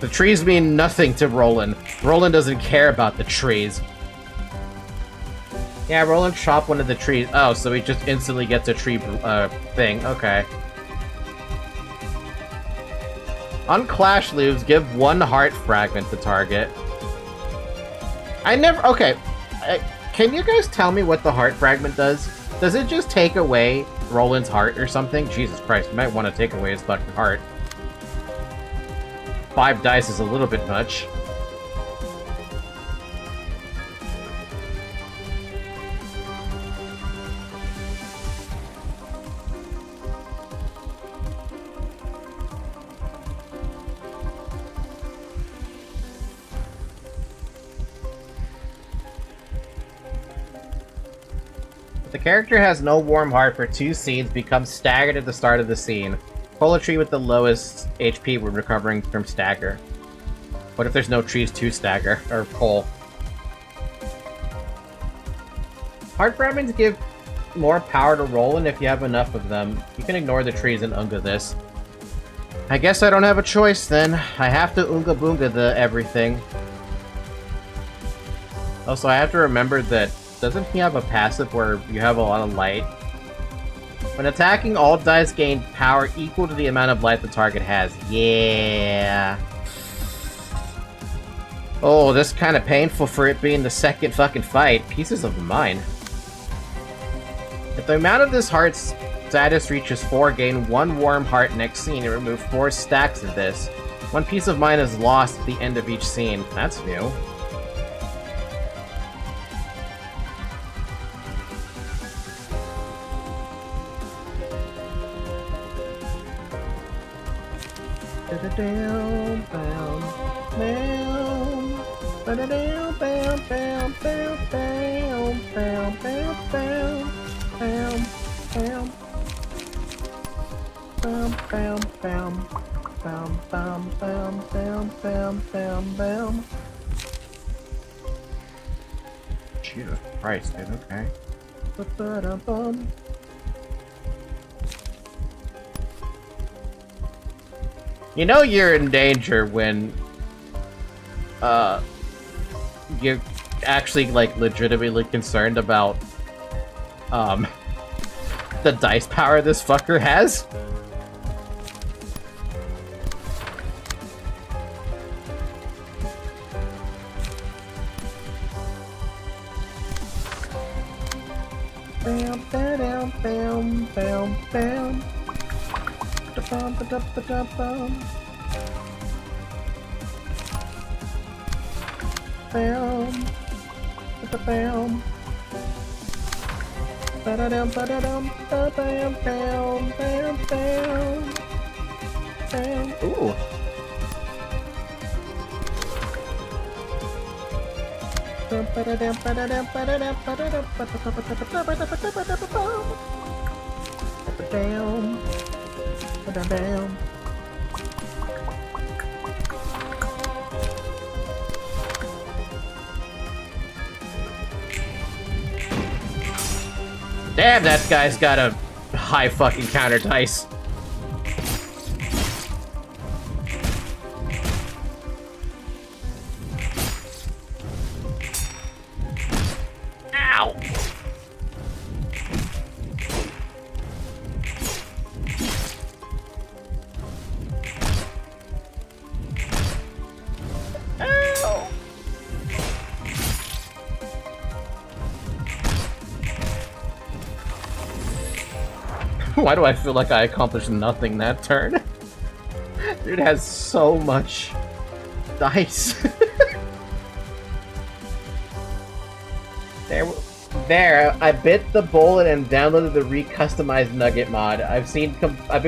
The trees mean nothing to Roland. Roland doesn't care about the trees. Yeah, Roland chopped one of the trees. Oh, so he just instantly gets a tree thing. Okay. On Clash Loops, give 1 heart fragment to target. I never... Okay. Can you guys tell me what the heart fragment does? Does it just take away Roland's heart or something? Jesus Christ, you might want to take away his fucking heart. 5 dice is a little bit much. If the character has no warm heart for 2 scenes, becomes staggered at the start of the scene. Pull a tree with the lowest HP when recovering from stagger. What if there's no trees to stagger or pull? Heart fragments give more power to Roland if you have enough of them. You can ignore the trees and Unga this. I guess I don't have a choice then. I have to Unga Boonga the everything. Also, I have to remember that doesn't he have a passive where you have a lot of light? When attacking, all dice gain power equal to the amount of light the target has. Yeah. Oh, this is kind of painful for it being the second fucking fight. Pieces of mine. If the amount of this heart's status reaches 4, gain 1 warm heart next scene and remove 4 stacks of this. 1 piece of mine is lost at the end of each scene. That's new. Jesus Christ, dude, okay. You know you're in danger when you're actually like legitimately concerned about the dice power this fucker has. Bam, bam, bam, bam, bam. Bam, bam, bam, bam. Bam, bam. Ba-da-dum, ba-da-dum, ba-bam, bam, bam, bam. Bam. Ooh. Ba-da-dum, ba-da-dum, ba-da-dum, ba-da-dum, ba-da-dum, ba-da-dum. Damn, that guy's got a high fucking counter dice. Ow! Ow! Why do I feel like I accomplished nothing that turn? Dude has so much dice. There, I bit the bullet and downloaded the recustomized nugget mod. I've been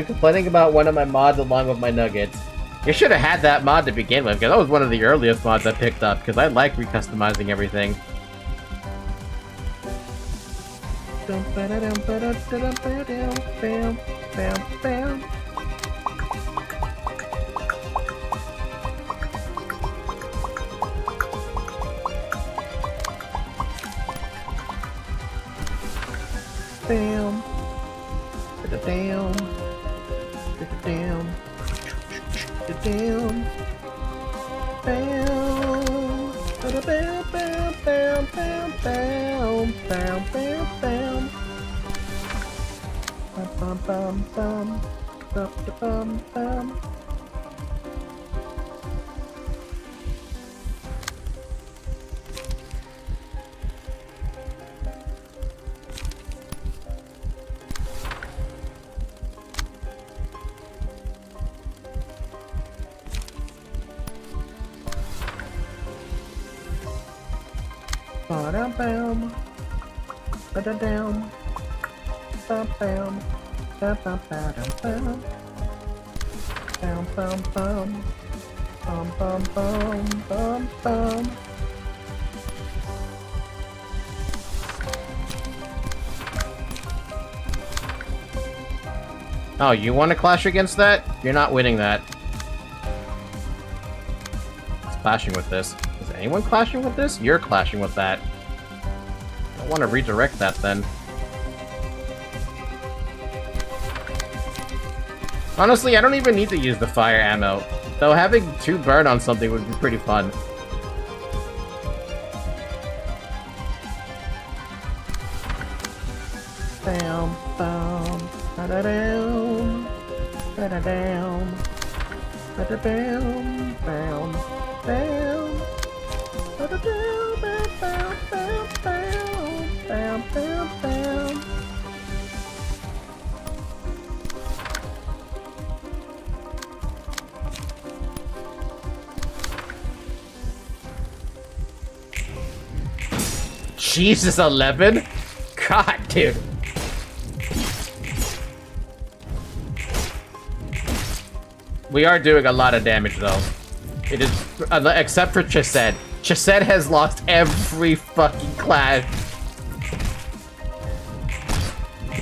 complaining about one of my mods along with my nuggets. You should have had that mod to begin with, because that was one of the earliest mods I picked up, because I like recustomizing everything. Bam. Bam. Bam. Bam. Bam. Bam. Bam. Bam. Bam. Bam. Bam. Bam. Bam. Bum bum bum. Bum bum bum. Ba-dum-bum. Ba-da-dum. Bum-bum. Ba-bum-ba-dum-bum. Bum-bum-bum. Bum-bum-bum. Bum-bum. Oh, you want to clash against that? You're not winning that. It's clashing with this. Is anyone clashing with this? You're clashing with that. I want to redirect that then. Honestly, I don't even need to use the fire ammo, though having 2 burn on something would be pretty fun. Bam, bam, ba-da-dam, ba-da-dam, ba-da-bam, bam, bam, ba-da-dam, bam, bam, bam, bam, bam, bam, bam. Jesus, 11? God, dude. We are doing a lot of damage, though. It is, except for Chesed. Chesed has lost every fucking clash.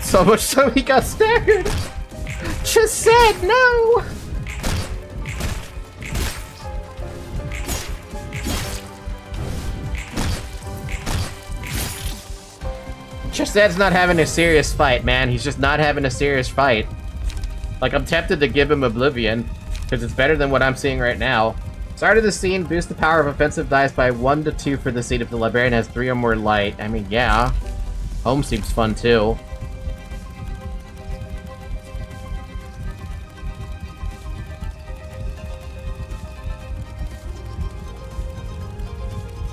So much so he got staggered. Chesed, no! Chesed's not having a serious fight, man. He's just not having a serious fight. Like, I'm tempted to give him Oblivion, because it's better than what I'm seeing right now. Start of the scene, boost the power of offensive dice by 1 to 2 for the seed if the librarian has 3 or more light. I mean, yeah. Home seems fun, too.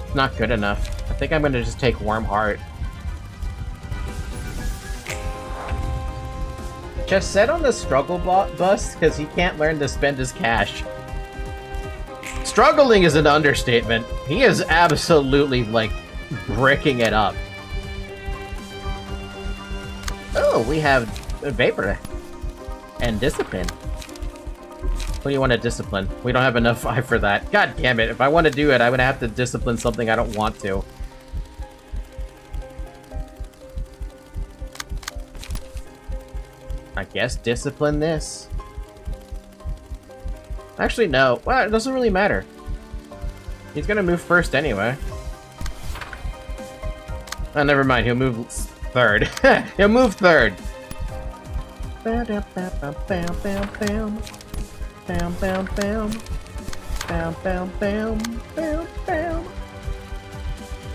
It's not good enough. I think I'm gonna just take Warm Heart. Just set on the struggle bus because he can't learn to spend his cash. Struggling is an understatement. He is absolutely, like, bricking it up. Oh, we have Vapor and Discipline. What do you want to discipline? We don't have enough eye for that. God damn it. If I want to do it, I'm going to have to discipline something I don't want to. I guess discipline this. Actually, no. Well, it doesn't really matter. He's gonna move first anyway. Oh, never mind. He'll move third. He'll move third. Bam, bam, bam, bam, bam, bam. Bam, bam, bam. Bam, bam, bam, bam, bam.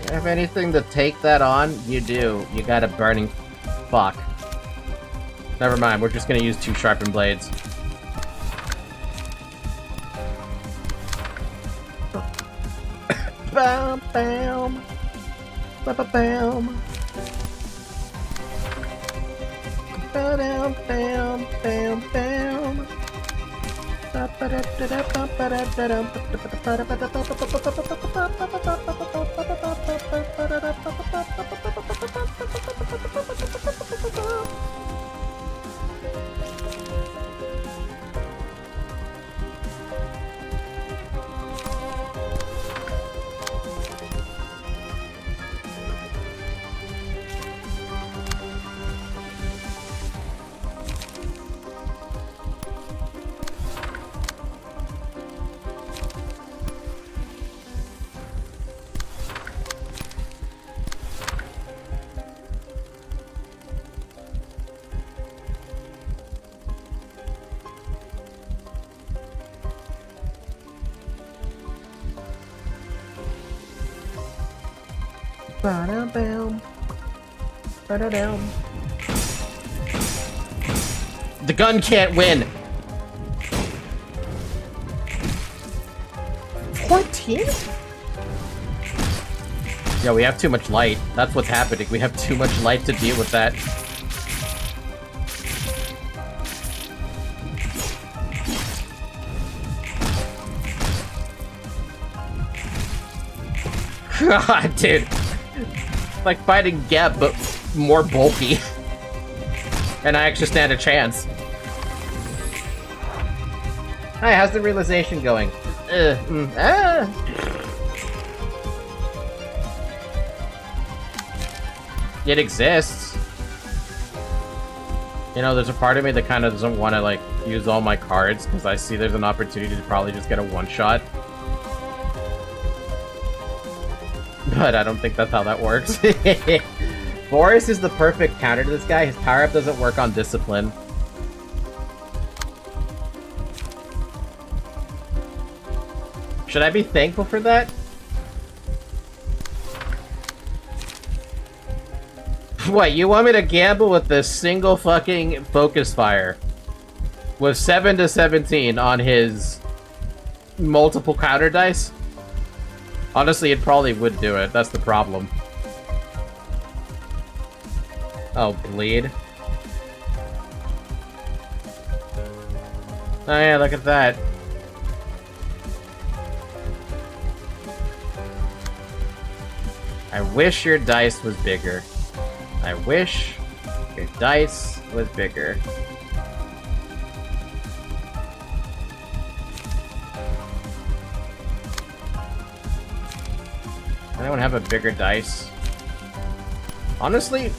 You have anything to take that on? You do. You got a burning fuck. Never mind, we're just gonna use 2 sharpened blades. Bam, bam, bam, bam, bam, bam, bam, bam, bam, The gun can't win. 14? Yeah, we have too much light. That's what's happening. We have too much light to deal with that. God, dude. Like fighting Geb, but more bulky. And I actually stand a chance. Hi, how's the realization going? It exists. You know, there's a part of me that kind of doesn't want to, like, use all my cards, because I see there's an opportunity to probably just get a one-shot. But I don't think that's how that works. Boris is the perfect counter to this guy. His power-up doesn't work on discipline. Should I be thankful for that? What, you want me to gamble with this single fucking focus fire? With 7 to 17 on his multiple counter dice? Honestly, it probably would do it. That's the problem. Oh, bleed. Oh yeah, look at that. I wish your dice was bigger. I wish your dice was bigger. Anyone have a bigger dice? Honestly,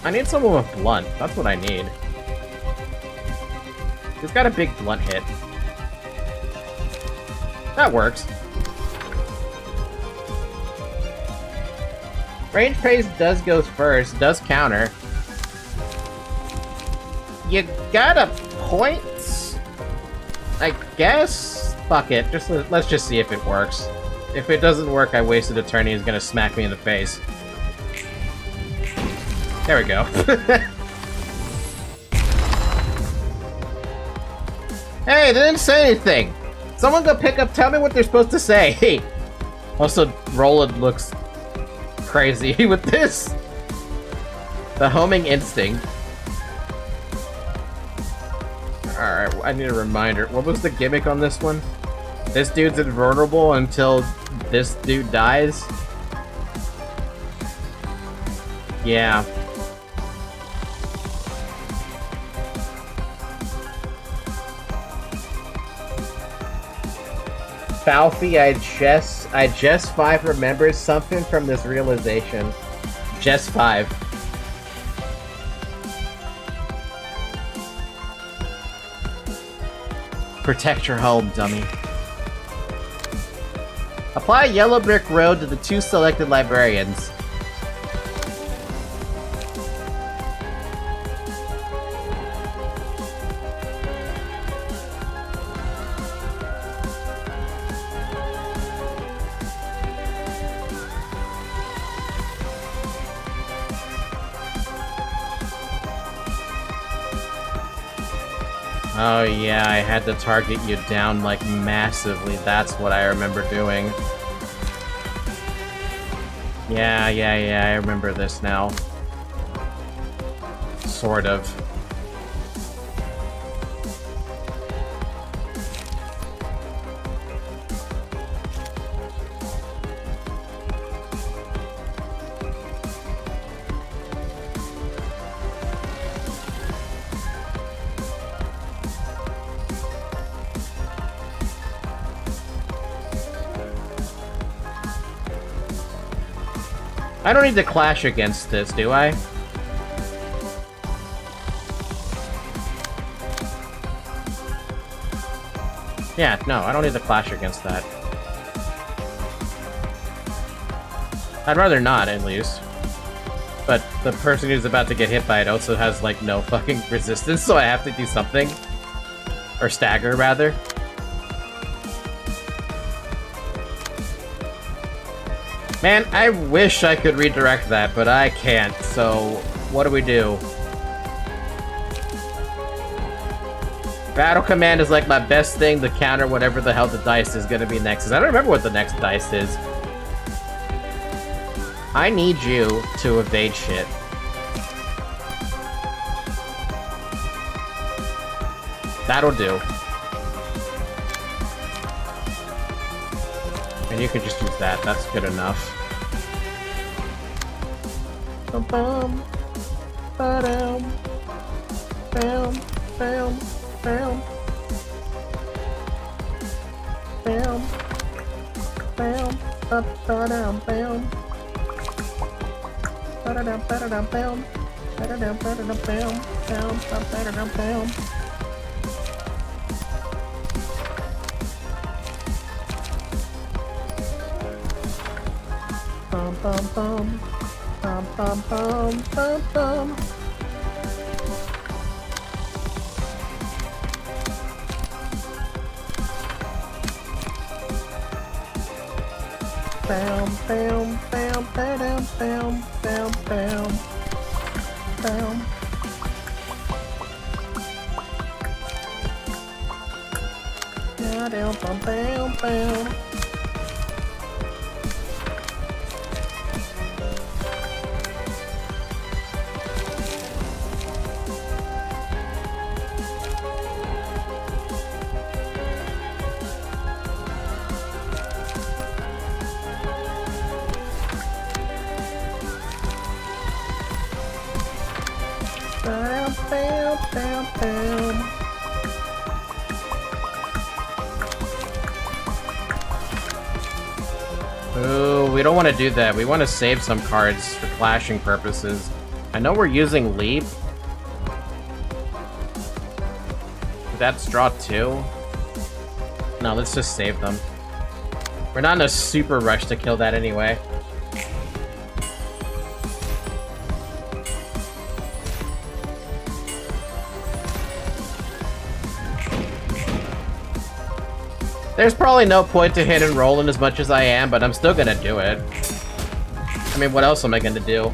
I need someone with blunt. That's what I need. He's got a big blunt hit. That works. Range praise does go first, does counter. You got a point? I guess? Fuck it, let's just see if it works. If it doesn't work, I wasted a turn. He's gonna smack me in the face. There we go. Hey, they didn't say anything! Someone go pick up, tell me what they're supposed to say! Hey! Also, Roland looks crazy with this. The homing instinct. Alright, I need a reminder. What was the gimmick on this one? This dude's invulnerable until this dude dies? Yeah. Falfy, I just 5 remembers something from this realization. Just 5. Protect your home, dummy. Apply yellow brick road to the 2 selected librarians. Oh yeah, I had to target you down, like, massively. That's what I remember doing. Yeah, I remember this now. Sort of. I don't need to clash against this, do I? Yeah, no, I don't need to clash against that. I'd rather not, at least. But the person who's about to get hit by it also has, like, no fucking resistance, so I have to do something. Or stagger, rather. Man, I wish I could redirect that, but I can't, so what do we do? Battle Command is like my best thing to counter whatever the hell the dice is gonna be next. I don't remember what the next dice is. I need you to evade shit. That'll do. And you can just use that. That's good enough. Bum ba-dum, bam, bam, bam, bam, bam, ba-da-dum, bam, ba-da-dum, ba-da-dum, bam, ba-da-dum, ba-da-dum, bam, bam, ba-da-dum, bam. Bum bum bum. Bum bum bum bum bum. Bam bam bam bam bam bam bam bam. Bam bam bam bam. Ooh, we don't want to do that. We want to save some cards for clashing purposes. I know we're using Leap. That's draw 2. No, let's just save them. We're not in a super rush to kill that anyway. There's probably no point to hit and roll in as much as I am, but I'm still gonna do it. I mean, what else am I gonna do?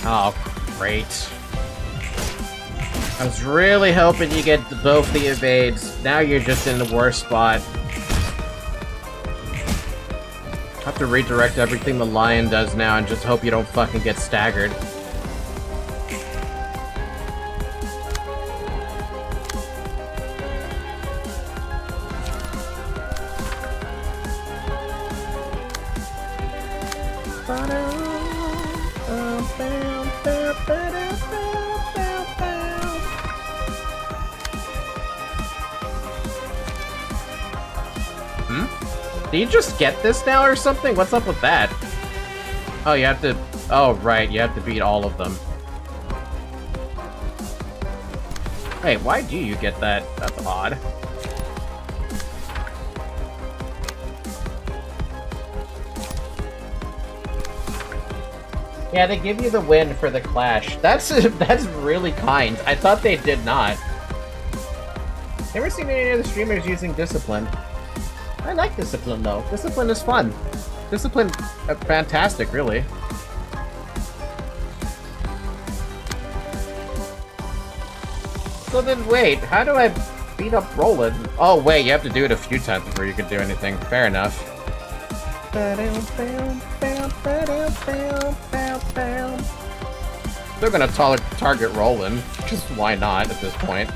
Oh, great. I was really hoping you get both the evades. Now you're just in the worst spot. I have to redirect everything the lion does now and just hope you don't fucking get staggered. Do you just get this now or something? What's up with that? Oh, you have to... Oh, right, you have to beat all of them. Hey, why do you get that? That's odd. Yeah, they give you the win for the clash. That's really kind. I thought they did not. Never seen any other streamers using Discipline. I like Discipline, though. Discipline is fun. Discipline, fantastic, really. So then, wait, how do I beat up Roland? Oh, wait, you have to do it a few times before you can do anything. Fair enough. They're gonna target Roland. Just why not at this point?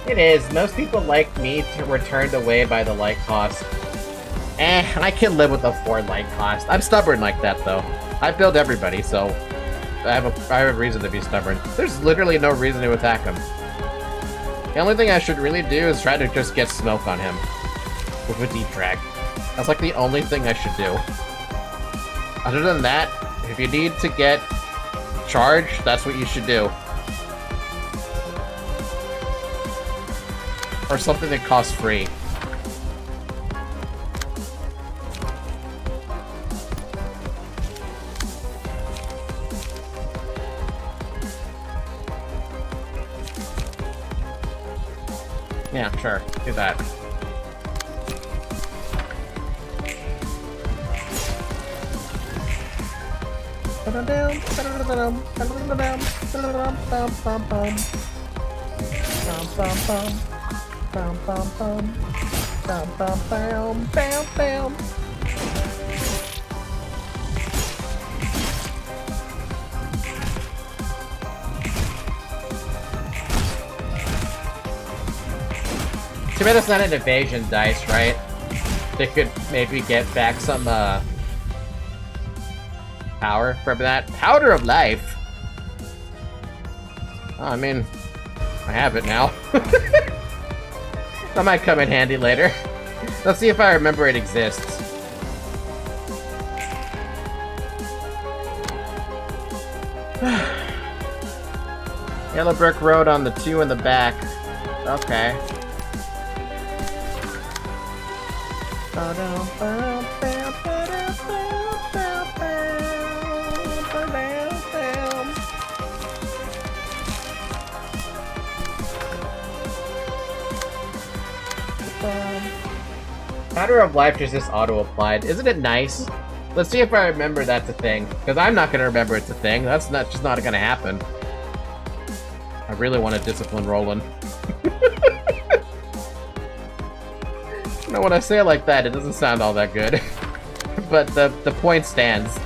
It is. Most people like me were turned away by the light cost. I can live with the 4 light cost. I'm stubborn like that, though. I build everybody, so I have a reason to be stubborn. There's literally no reason to attack him. The only thing I should really do is try to just get smoke on him with a deep drag. That's like the only thing I should do. Other than that, if you need to get charged, that's what you should do. Or something that costs free. Yeah, sure. Do that. Too bad it's not an evasion dice, right? They could maybe get back some power from that. Powder of life. Oh, I mean, I have it now. That might come in handy later. Let's see if I remember it exists. Yellow brick road on the 2 in the back. Okay. Powder of life is just auto-applied. Isn't it nice? Let's see if I remember that's a thing. Because I'm not going to remember it's a thing. That's not just not going to happen. I really want to discipline Roland. You know, when I say it like that, it doesn't sound all that good. But the point stands.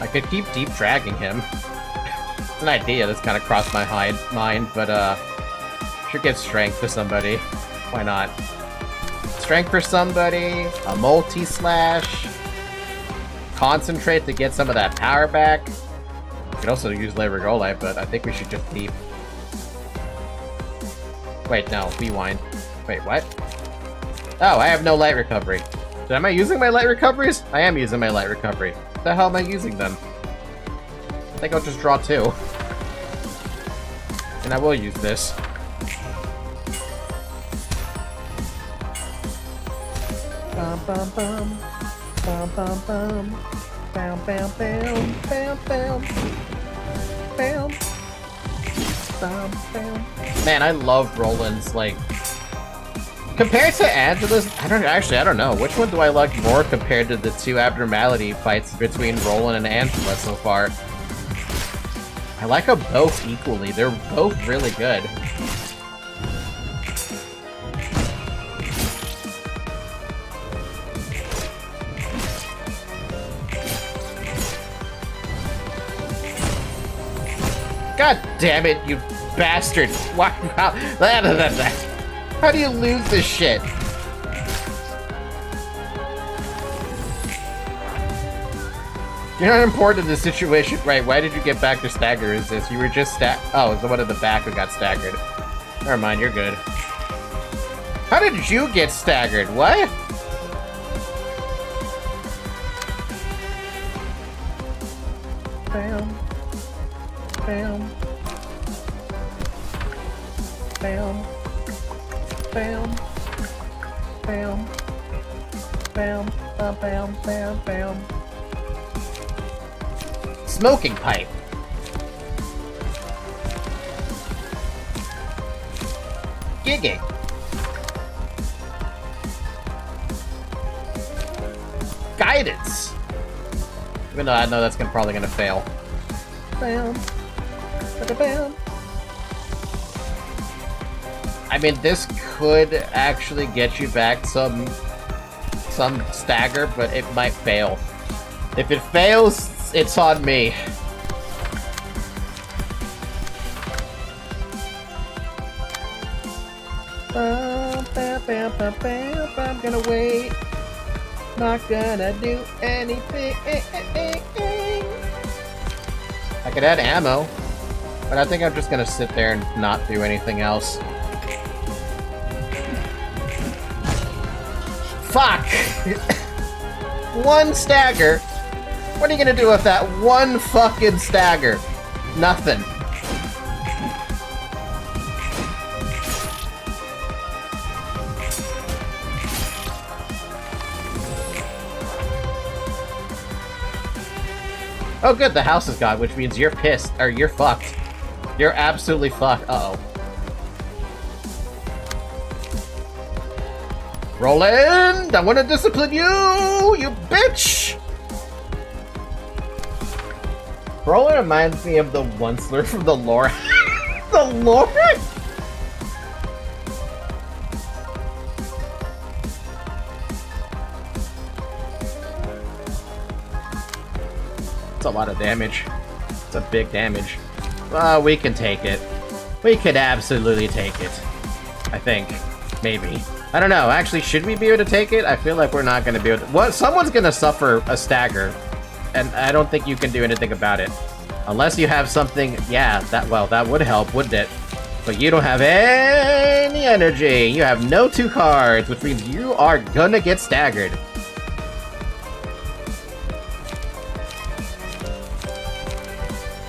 I could keep deep dragging him. It's an idea that's kind of crossed my mind, but should get strength for somebody. Why not? Strength for somebody, a multi-slash, concentrate to get some of that power back. We could also use Labor Go Light, but I think we should just deep. Wait, no, rewind. Wait, what? Oh, I have no light recovery. So am I using my light recoveries? I am using my light recovery. What the hell am I using them? I think I'll just draw 2. And I will use this. Bum bum bum. Bum bum bum. Bam bam bam. Bam bam. Bam. Bam bam. Man, I love Roland's, like... Compared to Angela's, I don't know. Which one do I like more compared to the 2 abnormality fights between Roland and Angela so far? I like them both equally. They're both really good. God damn it, you bastard! Why? How do you lose this shit? You're not important in this situation, right? Why did you get back to stagger? Is this? You were just oh, it's the one in the back who got staggered. Never mind, you're good. How did you get staggered? What? Bam. Bam. Bam. Bam. Bam. Bam. Bam. Bam. Bam. Bam. Smoking pipe. Gigging. Guidance. Even though I know that's probably gonna fail. Bam. Bam. I mean, this could actually get you back some stagger, but it might fail. If it fails, it's on me. I'm gonna wait. Not gonna do anything. I could add ammo, but I think I'm just gonna sit there and not do anything else. Fuck! One stagger? What are you gonna do with that one fucking stagger? Nothing. Oh good, the house is gone, which means you're pissed, or you're fucked. You're absolutely fucked. Uh-oh. Roland, I want to discipline you, you bitch! Roland reminds me of the Onceler from the lore. The lore? It's a lot of damage. It's a big damage. We can take it. We could absolutely take it. I think. Maybe. I don't know. Actually, should we be able to take it? I feel like we're not going to be able to... What? Someone's going to suffer a stagger. And I don't think you can do anything about it. Unless you have something... Yeah, that would help, wouldn't it? But you don't have any energy. You have no 2 cards, which means you are gonna get staggered.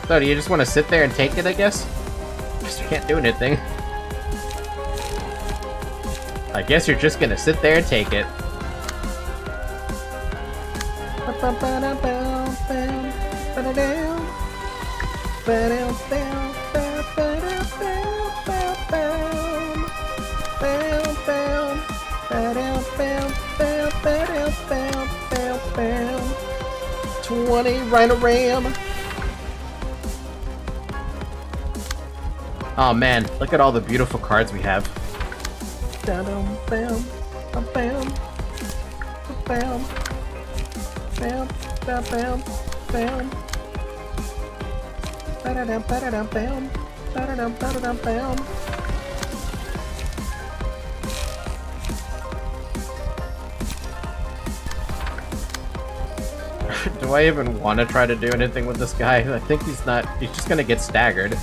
So do you just want to sit there and take it, I guess? Because you can't do anything. I guess you're just gonna sit there and take it. Rhino Ram. Oh man, look at all the beautiful cards we have. Bam, bam, bam, bam, bam, bam, bam, bam, bam. Ba-da-dum, ba-da-dum, bam, ba-da-dum, ba-da-dum, bam. Do I even want to try to do anything with this guy? I think he's just gonna get staggered.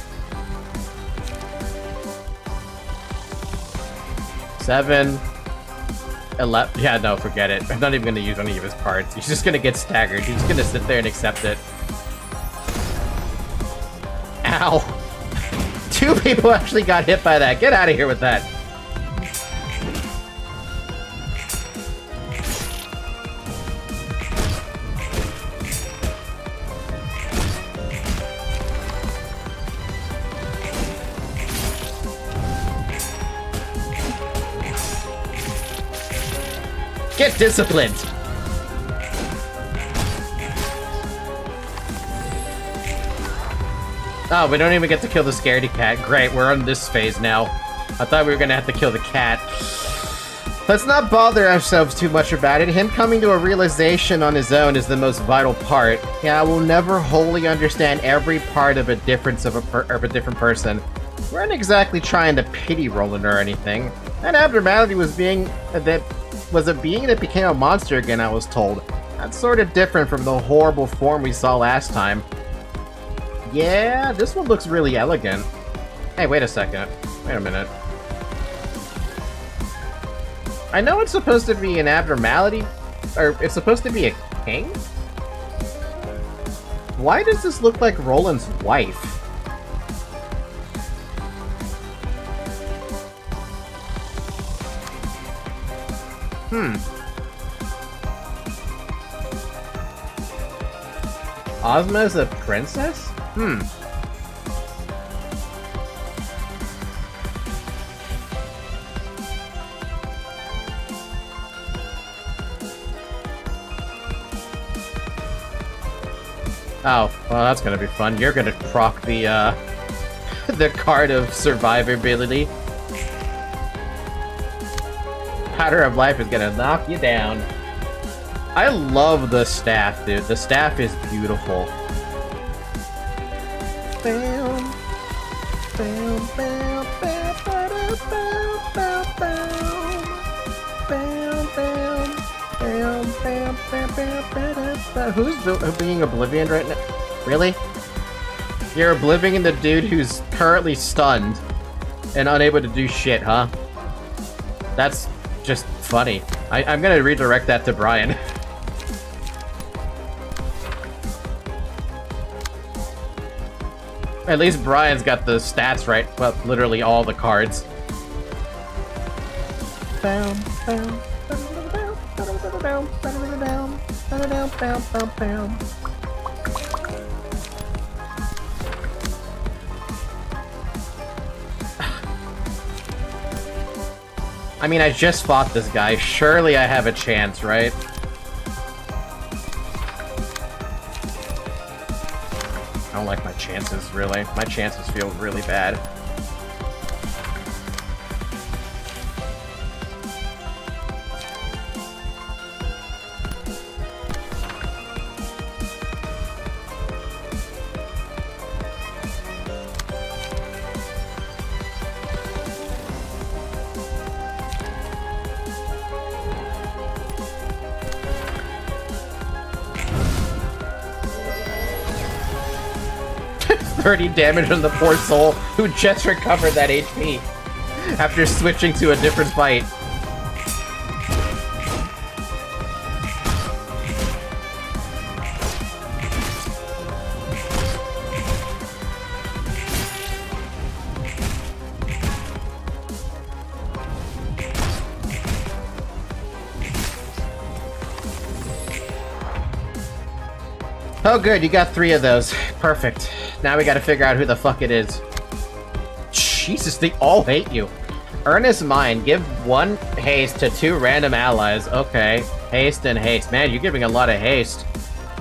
7, 11. Yeah, no, forget it. I'm not even gonna use any of his cards. He's just gonna get staggered. He's gonna sit there and accept it. Ow! 2 people actually got hit by that. Get out of here with that. Get disciplined! Oh, we don't even get to kill the scaredy cat. Great, we're on this phase now. I thought we were gonna have to kill the cat. Let's not bother ourselves too much about it. Him coming to a realization on his own is the most vital part. Yeah, we'll never wholly understand every part of a difference of a different person. We weren't exactly trying to pity Roland or anything. That abnormality was a being that became a monster again, I was told. That's sort of different from the horrible form we saw last time. Yeah, this one looks really elegant. Hey, wait a second. Wait a minute. I know it's supposed to be an abnormality, or it's supposed to be a king? Why does this look like Roland's wife? Ozma is a princess? Oh, well, that's gonna be fun. You're gonna proc the, the card of survivability. Powder of Life is gonna knock you down. I love the staff, dude. The staff is beautiful. Bam, bam, bam, bam, bam, bam, bam, bam, bam, bam, bam. Who's being Oblivion right now? Really? You're Oblivion the dude who's currently stunned and unable to do shit, huh? That's just funny. I'm gonna redirect that to Brian. At least Brian's got the stats right, well, literally all the cards. I mean, I just fought this guy. Surely I have a chance, right? I don't like my chances, really. My chances feel really bad. $30 damage on the poor soul who just recovered that HP after switching to a different fight. Oh good, you got 3 of those. Perfect. Now we gotta figure out who the fuck it is. Jesus, they all hate you. Earnest Mind, give 1 haste to 2 random allies. Okay, haste and haste. Man, you're giving a lot of haste.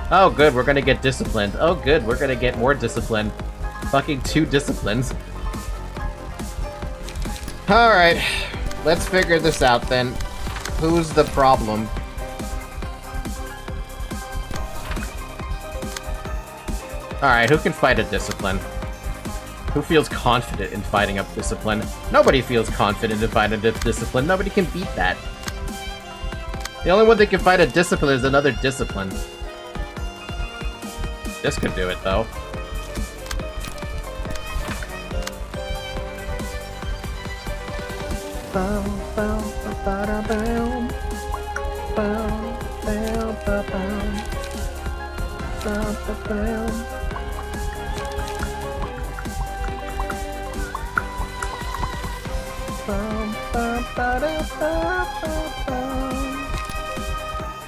Oh good, we're gonna get disciplined. Oh good, we're gonna get more discipline. Fucking 2 disciplines. Alright, let's figure this out then. Who's the problem? Alright, who can fight a discipline? Who feels confident in fighting up discipline? Nobody feels confident in fighting a discipline. Nobody can beat that. The only one that can fight a discipline is another discipline. This could do it, though.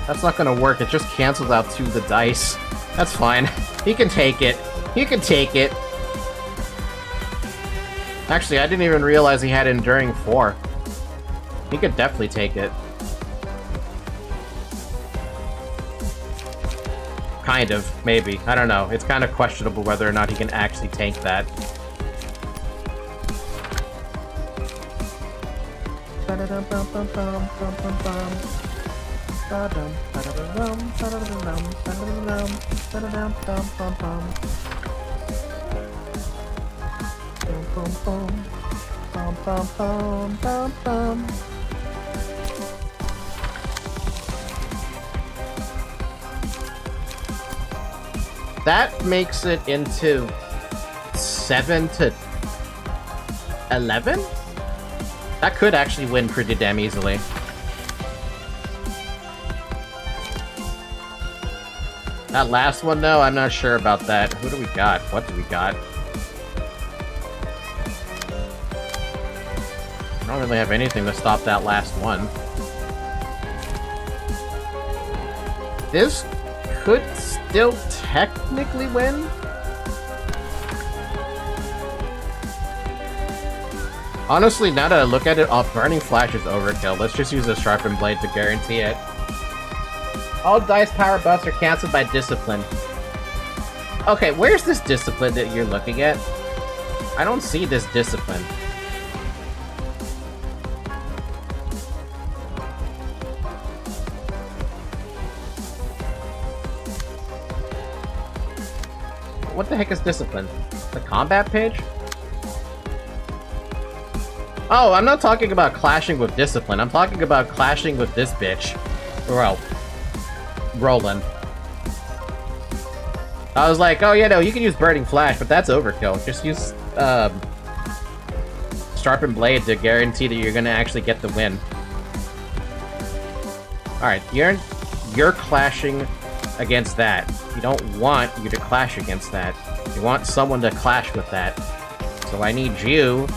That's not gonna work, it just cancels out 2 of the dice. That's fine. He can take it. He can take it. Actually, I didn't even realize he had Enduring 4. He could definitely take it. Kind of, maybe. I don't know. It's kind of questionable whether or not he can actually tank that. That makes it into 7 to 11? That could actually win pretty damn easily. That last one, though, I'm not sure about that. Who do we got? What do we got? I don't really have anything to stop that last one. This could still technically win. Honestly, now that I look at it, Burning Flash is overkill. Let's just use a Sharpened Blade to guarantee it. All dice power buffs are cancelled by Discipline. Okay, where's this Discipline that you're looking at? I don't see this Discipline. What the heck is Discipline? The combat page? Oh, I'm not talking about clashing with Discipline. I'm talking about clashing with this bitch. Well, Roland. I was like, oh yeah, no, you can use Burning Flash, but that's overkill. Just use Sharpened Blade to guarantee that you're gonna actually get the win. Alright, you're clashing against that. You don't want you to clash against that. You want someone to clash with that. So I need you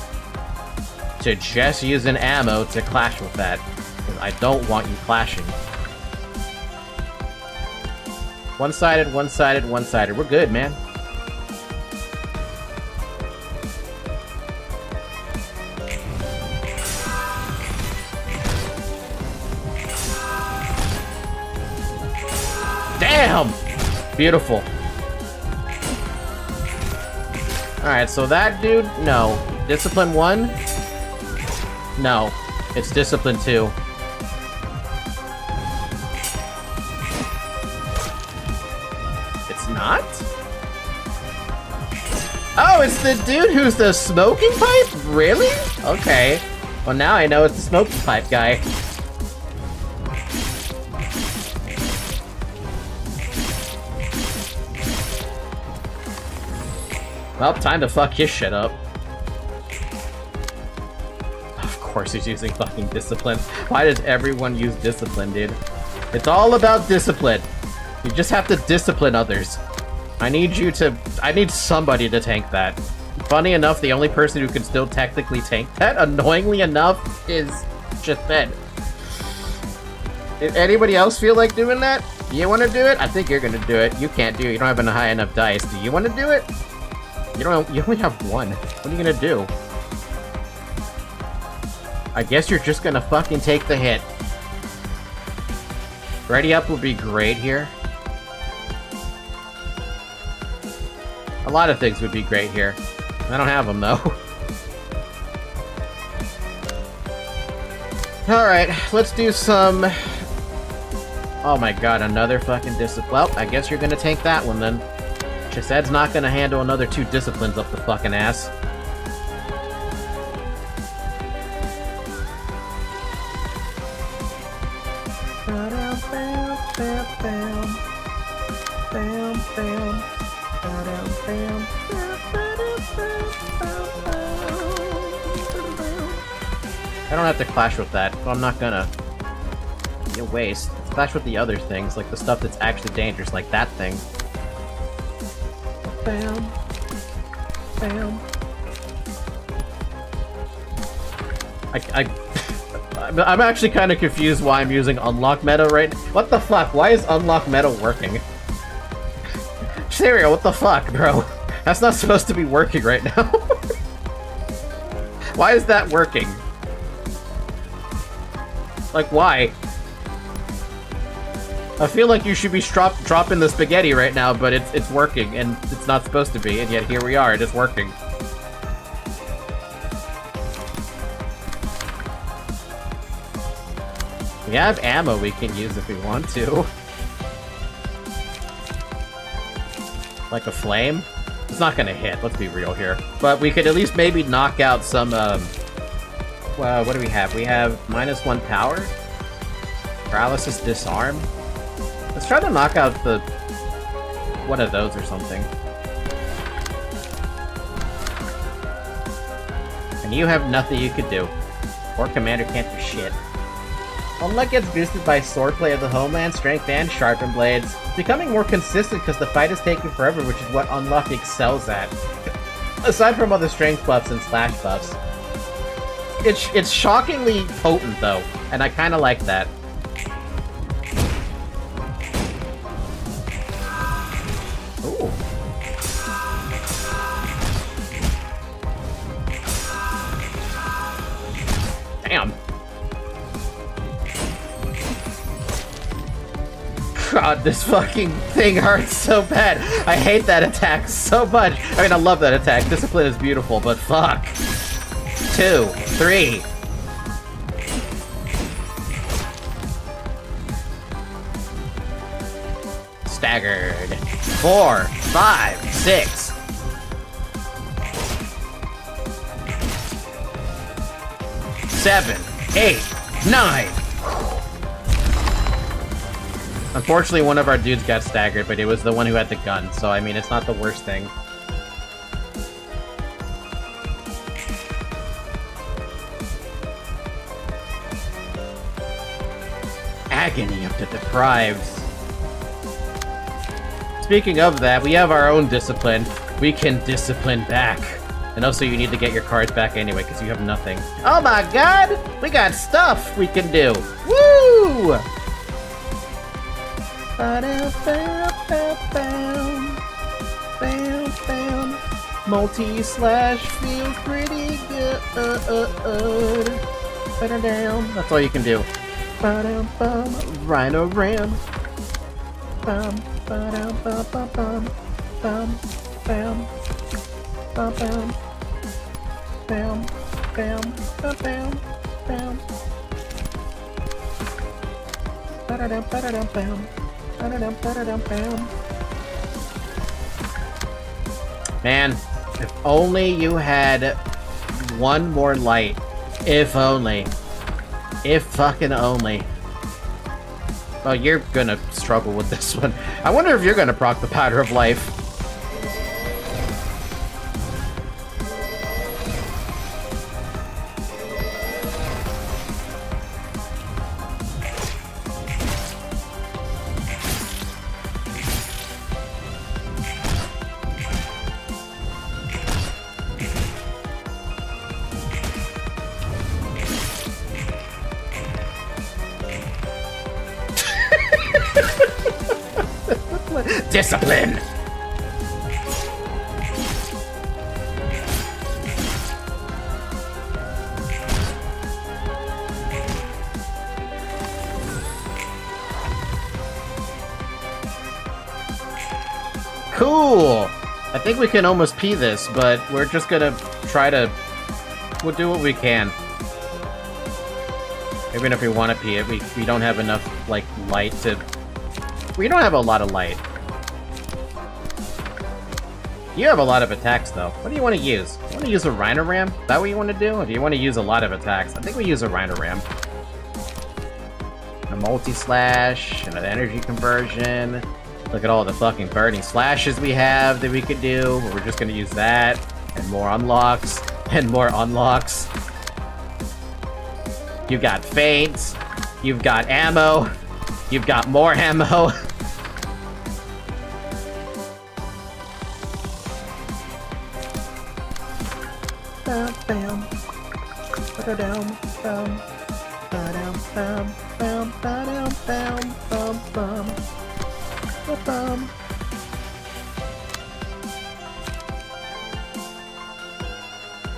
to just use an ammo to clash with that. Because I don't want you clashing. One-sided, one-sided, one-sided. We're good, man. Damn! Beautiful. Alright, so that dude, no. Discipline 1? No. It's Discipline 2. It's not? Oh, it's the dude who's the smoking pipe? Really? Okay. Well, now I know it's the smoking pipe guy. Well, time to fuck his shit up. Of course he's using fucking Discipline. Why does everyone use Discipline, dude? It's all about discipline. You just have to discipline others. I need somebody to tank that. Funny enough, the only person who can still technically tank that, annoyingly enough, is Chesed. Did anybody else feel like doing that? You want to do it? I think you're gonna do it. You can't do it. You don't have a high enough dice. Do you want to do it? You only have one. What are you gonna do? I guess you're just gonna fucking take the hit. Ready up would be great here. A lot of things would be great here. I don't have them, though. Alright, let's do some... Oh my god, another fucking discipline. Well, I guess you're gonna tank that one, then. Chesed's not gonna handle another 2 disciplines up the fucking ass. I don't have to clash with that, so I'm not gonna. Be a waste. Let's clash with the other things, like the stuff that's actually dangerous, like that thing. Bam. Bam. I'm actually kind of confused why I'm using Unlock Meta right now. What the fuck? Why is Unlock Meta working? Serial, what the fuck, bro? That's not supposed to be working right now. Why is that working? Like, why? I feel like you should be dropping the spaghetti right now, but it's working, and it's not supposed to be, and yet here we are, it is working. We have ammo we can use if we want to. Like a flame? It's not gonna hit, let's be real here. But we could at least maybe knock out some, well, what do we have? We have -1 power? Paralysis disarm? Let's try to knock out the... one of those or something. And you have nothing you could do. Or Commander can't do shit. Unluck gets boosted by swordplay of the homeland, strength, and sharpened blades. Becoming more consistent because the fight is taking forever, which is what Unluck excels at. Aside from other strength buffs and slash buffs. It's shockingly potent though, and I kinda like that. Ooh. Damn. God, this fucking thing hurts so bad. I hate that attack so much. I mean, I love that attack. Discipline is beautiful, but fuck. 2, 3. Staggered. 4, 5, 6. 7, 8, 9. Unfortunately, one of our dudes got staggered, but it was the one who had the gun, so I mean, it's not the worst thing. Agony of the deprived. Speaking of that, we have our own discipline. We can discipline back. And also, you need to get your cards back anyway, because you have nothing. Oh my god! We got stuff we can do! Woo! Multi-slash feels pretty good. Down. That's all you can do. Rhino ram. Bum, ba-dum, bum, bum, bum, bum, bam, bum, bam, bam, bam, bam, bam, bam. Ba-da-dum, ba-da-dum, bam. Man, if only you had one more light. If only. If fucking only. Oh, you're gonna struggle with this one. I wonder if you're gonna proc the Powder of Life. Discipline! Cool! I think we can almost pee this, but we're just gonna try to... We'll do what we can. Even if we want to pee it, we don't have enough, like, light to... We don't have a lot of light. You have a lot of attacks, though. What do you want to use? You want to use a Rhino Ram? Is that what you want to do? Or do you want to use a lot of attacks? I think we use a Rhino Ram. A multi-slash, and an energy conversion. Look at all the fucking burning slashes we have that we could do. We're just going to use that. And more unlocks. And more unlocks. You've got feints. You've got ammo. You've got more ammo. Bam, bam. Ba-da-dum, bam. Ba-dum, bam, bam, ba-dum, bam, bam, bam. Ba-bum.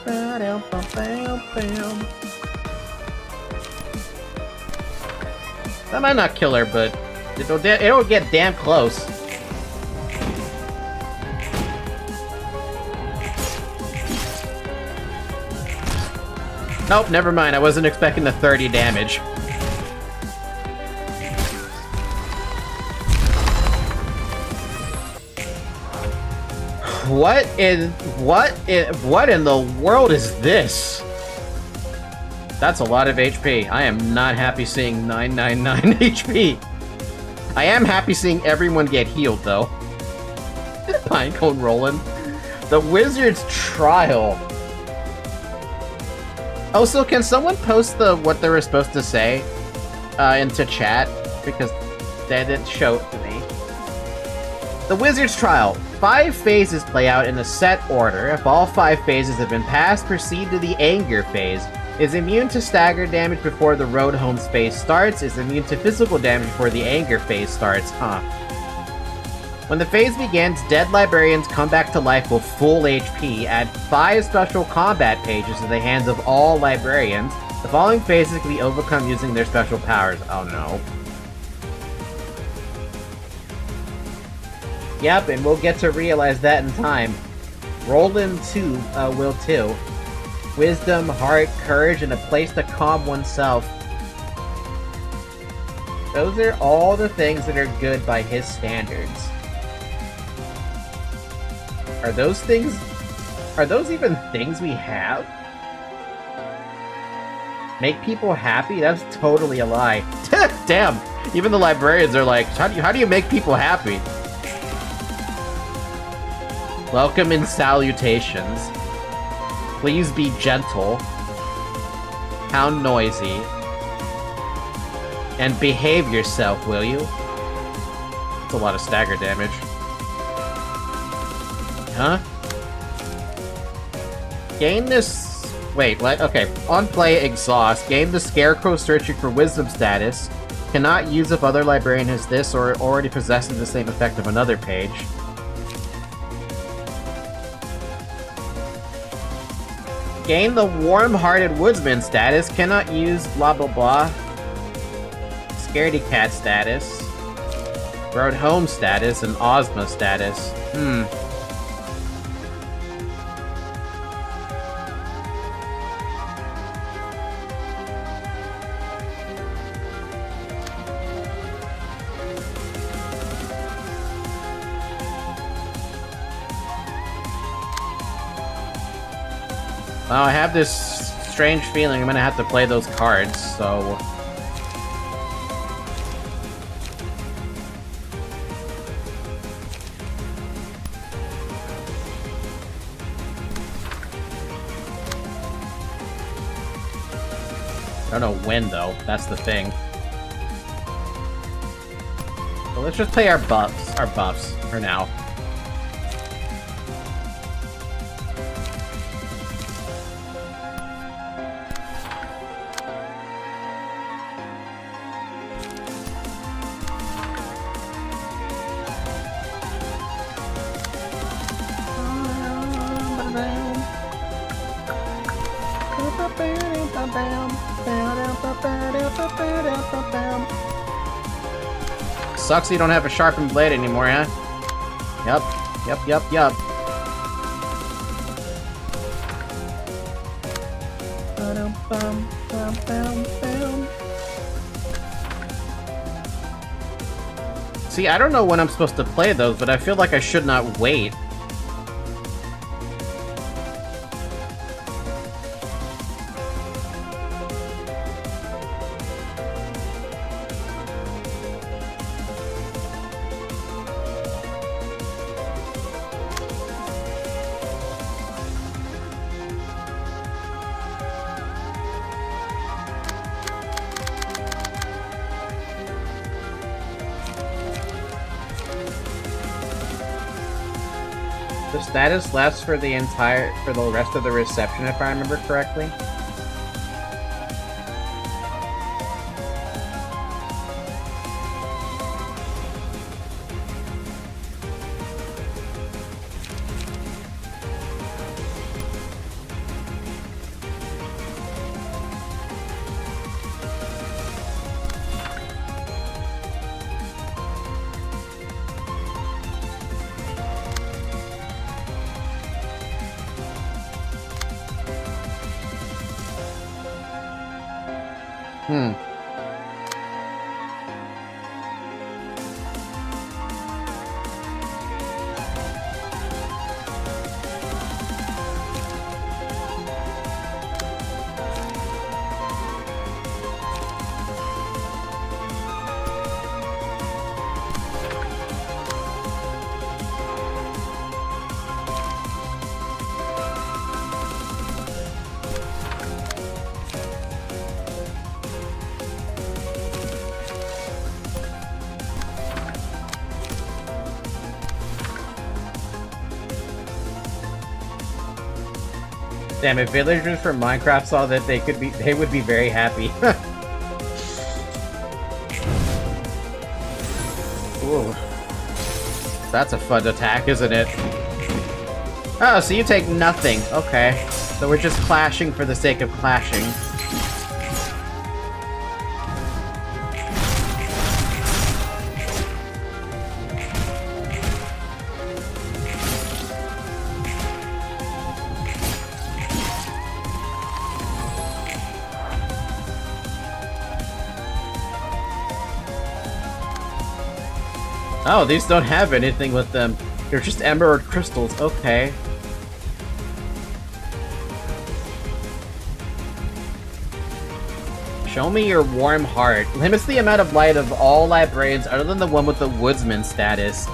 Ba-dum, bam, bam, bam. That might not kill her, but it'll get damn close. Nope, never mind. I wasn't expecting the 30 damage. What in the world is this? That's a lot of HP. I am not happy seeing 999 HP. I am happy seeing everyone get healed, though. Pinecone rolling. The Wizard's Trial. Also, can someone post what they were supposed to say? into chat because they didn't show it to me. The Wizard's Trial. 5 phases play out in a set order. If all 5 phases have been passed, proceed to the Anger phase. Is immune to stagger damage before the Road Home phase starts. Is immune to physical damage before the Anger phase starts. When the phase begins, dead librarians come back to life with full HP. Add 5 special combat pages to the hands of all librarians. The following phases can be overcome using their special powers. Oh no. Yep, and we'll get to realize that in time. Roland too will too. Wisdom, heart, courage, and a place to calm oneself. Those are all the things that are good by his standards. Are those even things we have? Make people happy? That's totally a lie. Damn! Even the librarians are like, how do you make people happy? Welcome and salutations. Please be gentle. How noisy. And behave yourself, will you? That's a lot of stagger damage. Huh? Gain this... Wait, what? Okay. On play, exhaust. Gain the Scarecrow searching for wisdom status. Cannot use if other librarian has this or already possesses the same effect of another page. Gain the Warm-Hearted Woodsman status. Cannot use blah blah blah. Scaredy Cat status. Road Home status and Ozma status. Well, I have this strange feeling I'm gonna have to play those cards, so... I don't know when, though. That's the thing. So let's just play our buffs for now. Sucks you don't have a sharpened blade anymore, huh? Yup. See, I don't know when I'm supposed to play those, but I feel like I should not wait. The status lasts for the rest of the reception, if I remember correctly. Damn, if villagers from Minecraft saw that, they would be very happy. Ooh. That's a fun attack, isn't it? Oh, so you take nothing. Okay. So we're just clashing for the sake of clashing. Oh, these don't have anything with them. They're just emerald crystals. Okay. Show me your warm heart. Limits the amount of light of all librarians other than the one with the woodsman status.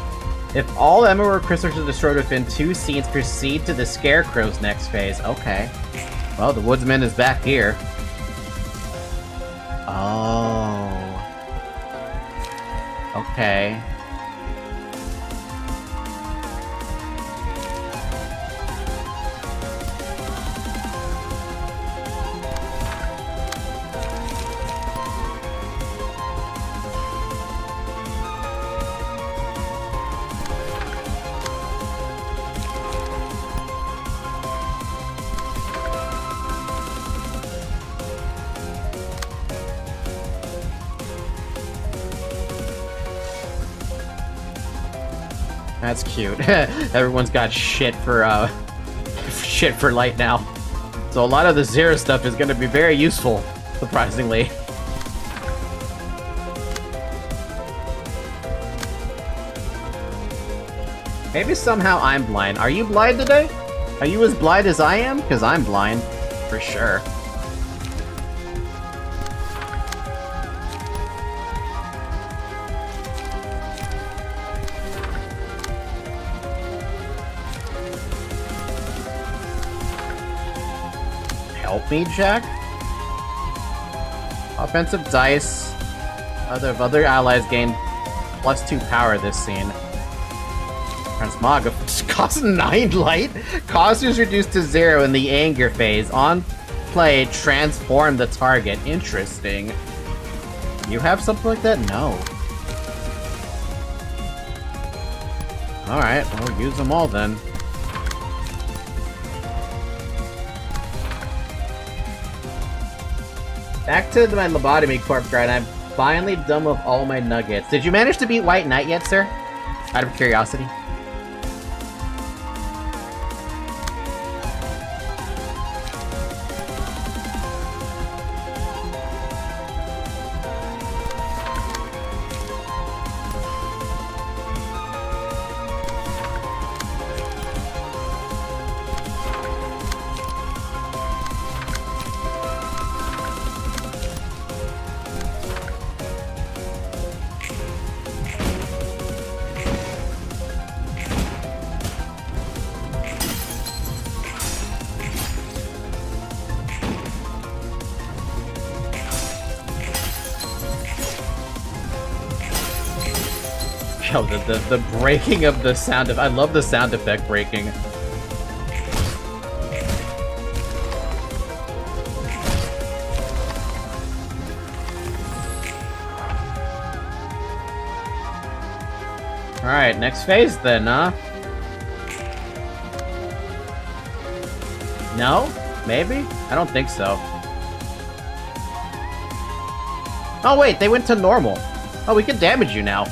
If all emerald crystals are destroyed within 2 scenes, proceed to the scarecrow's next phase. Okay. Well, the woodsman is back here. Oh. Okay. That's cute. Everyone's got shit for light now. So a lot of the Zero stuff is gonna be very useful, surprisingly. Maybe somehow I'm blind. Are you blind today? Are you as blind as I am? Because I'm blind, for sure. Help me, Jack? Offensive dice. Other allies gain +2 power this scene. Transmog costs 9 light. Cost is reduced to 0 in the anger phase. On play, transform the target. Interesting. You have something like that? No. Alright, we'll use them all then. Back to my lobotomy corpse grind. I'm finally done with all my nuggets. Did you manage to beat White Knight yet, sir? Out of curiosity. Yo, the breaking of the sound of— I love the sound effect breaking. Alright, next phase then, huh? No? Maybe? I don't think so. Oh wait, they went to normal. Oh, we can damage you now.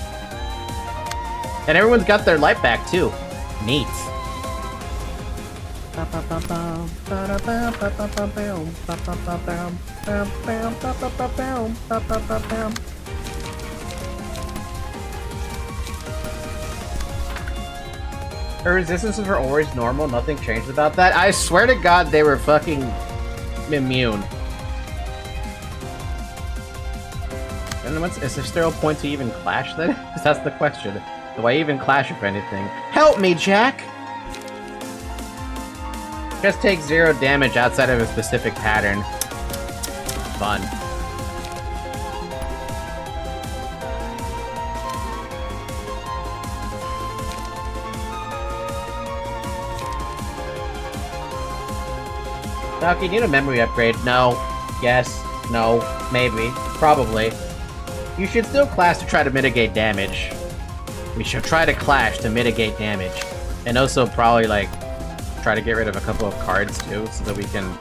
And everyone's got their life back, too. Neat. Her resistances were always normal, nothing changed about that. I swear to God they were fucking immune. And is there still a point to even clash then? Because that's the question. Do I even clash if anything? Help me, Jack! Just take 0 damage outside of a specific pattern. Fun. Doc, you need a memory upgrade. No. Yes. No. Maybe. Probably. You should still clash to try to mitigate damage. We should try to clash to mitigate damage. And also probably, like, try to get rid of a couple of cards, too, so that we can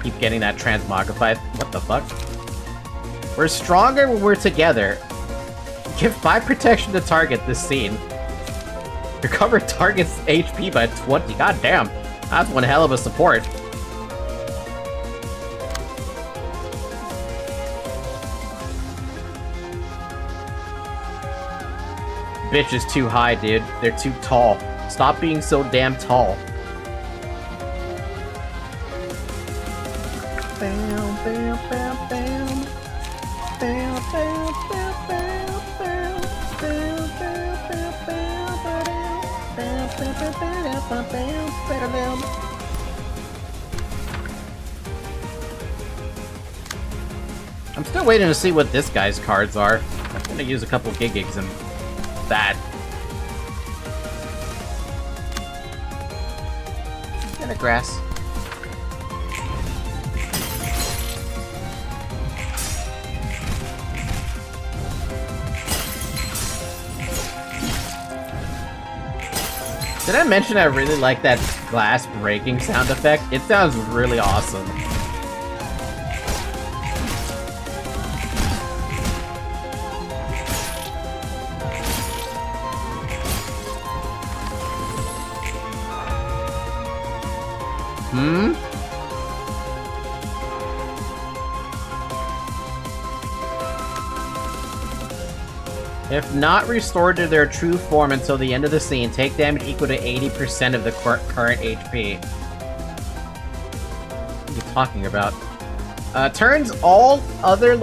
keep getting that transmogrified. What the fuck? We're stronger when we're together. Give 5 protection to target this scene. Recover target's HP by 20. God damn. That's one hell of a support. Bitch is too high, dude. They're too tall. Stop being so damn tall. Bam, bam, bam, bam. Bam, bam, bam, bam, bam. Bam, bam, bam, bam, bam. Bam, bam, bam, bam, bam, bam. I'm still waiting to see what this guy's cards are. I'm gonna use a couple gigs and that. Get a grass. Did I mention I really like that glass breaking sound effect? It sounds really awesome. If not restored to their true form until the end of the scene, take damage equal to 80% of the current HP. What are you talking about? Turns all other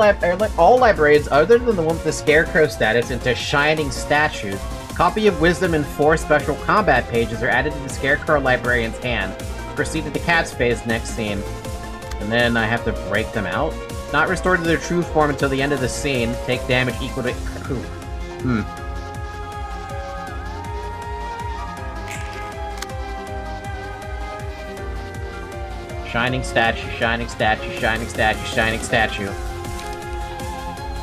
all librarians other than the one with the Scarecrow status into Shining Statues. Copy of Wisdom and 4 special combat pages are added to the Scarecrow librarian's hand. Proceed to the cat's phase next scene. And then I have to break them out? Not restored to their true form until the end of the scene. Take damage equal to... Shining statue, shining statue, shining statue, shining statue.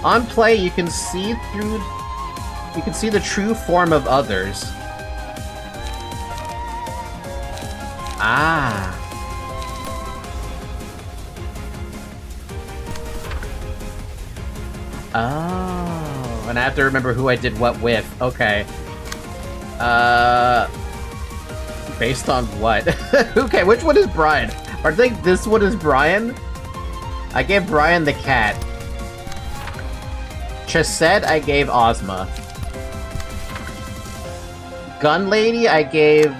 On play, you can see through... You can see the true form of others. Ah. Oh, and I have to remember who I did what with. Okay. Based on what? Okay, which one is Brian? I think this one is Brian. I gave Brian the cat. Chesed, I gave Ozma. Gun Lady, I gave,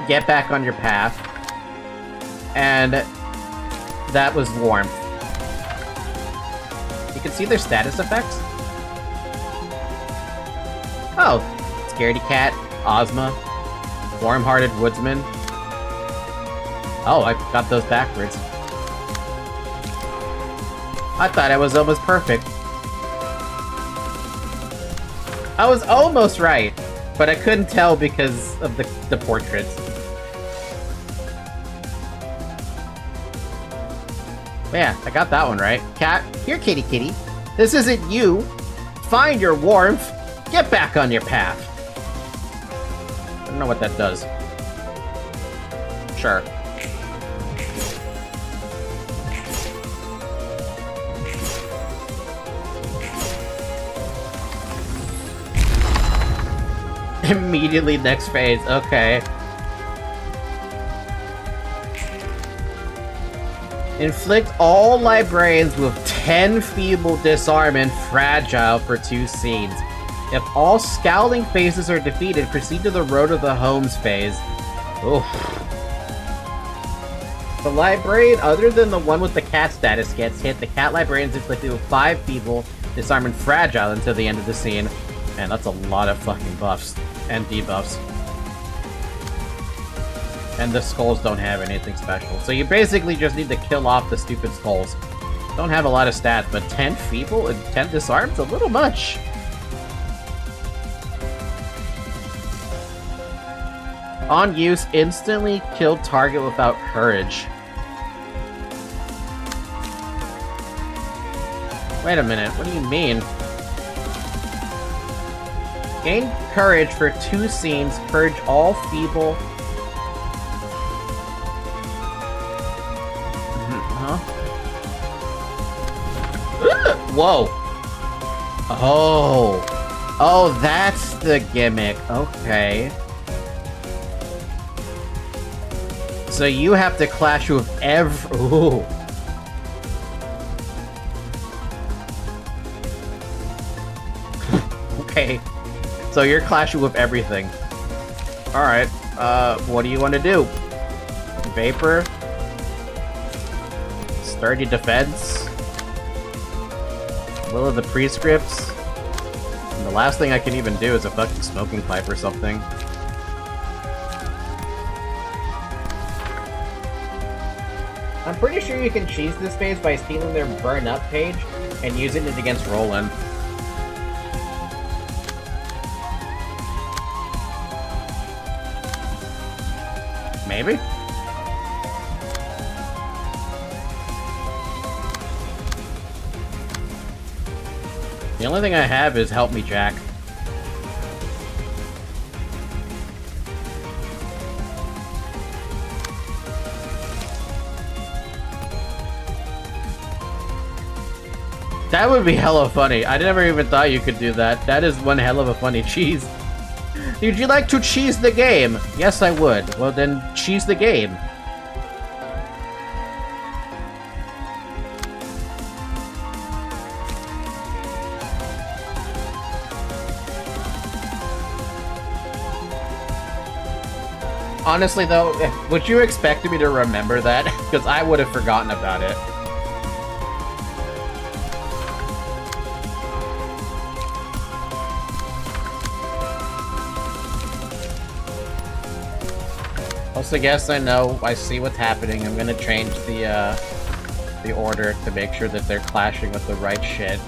Get Back on Your Path. And that was Warmth. You can see their status effects. Oh, Scaredy Cat, Ozma, Warm-Hearted Woodsman. Oh, I got those backwards. I thought I was almost perfect. I was almost right, but I couldn't tell because of the portraits. Yeah, I got that one right. Cat, here, kitty kitty. This isn't you. Find your warmth. Get back on your path. I don't know what that does. Sure. Immediately next phase, okay. Inflict all librarians with 10 feeble disarm and fragile for 2 scenes. If all scowling faces are defeated, proceed to the Road of the Homes phase. Oof. The librarian other than the one with the cat status gets hit. The cat librarian is inflicted with 5 feeble, disarm, and fragile until the end of the scene. Man, that's a lot of fucking buffs. And debuffs. And the skulls don't have anything special. So you basically just need to kill off the stupid skulls. Don't have a lot of stats, but 10 feeble and 10 disarm's a little much. On use, instantly kill target without courage. Wait a minute, what do you mean? Gain courage for 2 scenes, purge all feeble... Huh? Whoa! Oh! Oh, that's the gimmick. Okay. So you have to clash with Ooh. Okay. So you're clashing with everything. Alright. What do you want to do? Vapor? Sturdy defense? Will of the prescripts? And the last thing I can even do is a fucking smoking pipe or something. I'm pretty sure you can cheese this phase by stealing their burn up page and using it against Roland. Maybe? The only thing I have is Help Me Jack. That would be hella funny. I never even thought you could do that. That is one hell of a funny cheese. Would you like to cheese the game? Yes, I would. Well, then cheese the game. Honestly, though, would you expect me to remember that? Because I would have forgotten about it. Also, yes, I know. I see what's happening. I'm gonna change the order to make sure that they're clashing with the right shit.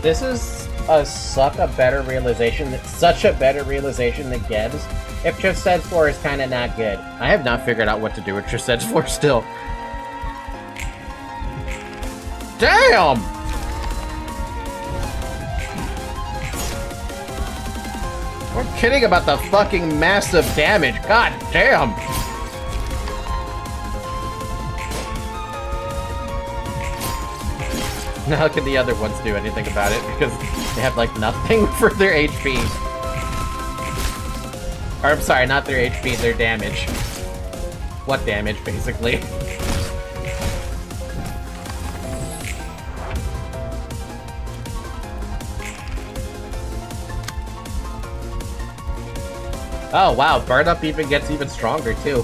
This is such a better realization that Gebs. If Chesed 4 is kinda not good. I have not figured out what to do with Chesed 4 still. Damn! We're kidding about the fucking massive damage. God damn! Now how can the other ones do anything about it? Because they have, like, nothing for their HP. Or, I'm sorry, not their HP, their damage. What damage, basically? Oh, wow, Burn Up even gets even stronger, too.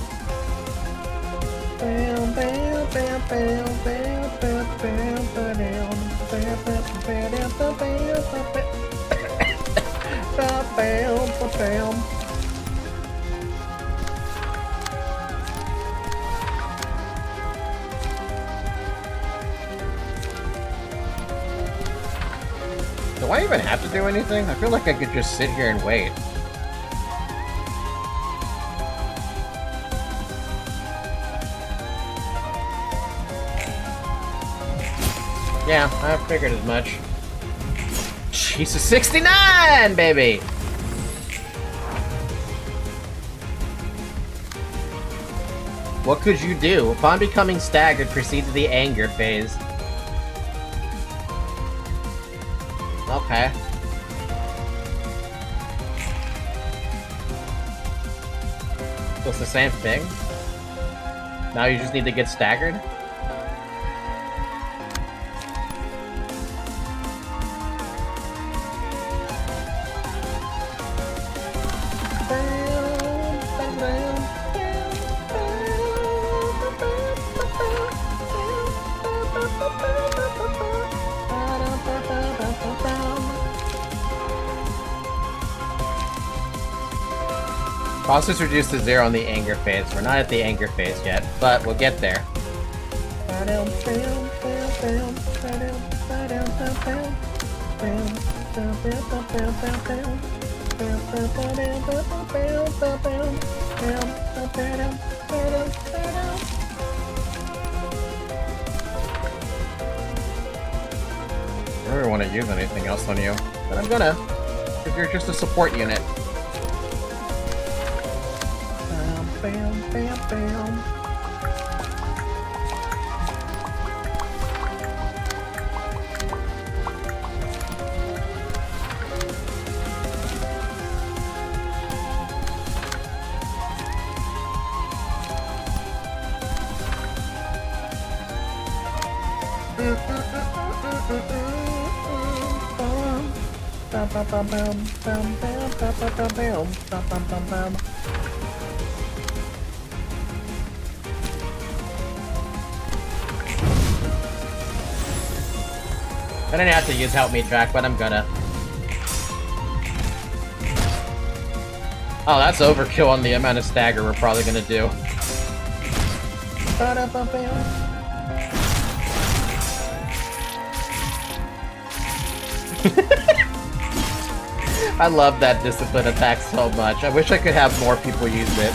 Do I even have to do anything? I feel like I could just sit here and wait. Yeah, I figured as much. Jesus, 69, baby! What could you do? Upon becoming staggered, proceed to the anger phase. Okay. So it's the same thing? Now you just need to get staggered? Cost is reduced to 0 on the anger phase. We're not at the anger phase yet, but we'll get there. I don't really want to use anything else on you, but I'm gonna, because you're just a support unit. I didn't have to use Help Me Track, but I'm gonna. Oh, that's overkill on the amount of stagger we're probably gonna do. I love that discipline attack so much. I wish I could have more people use it.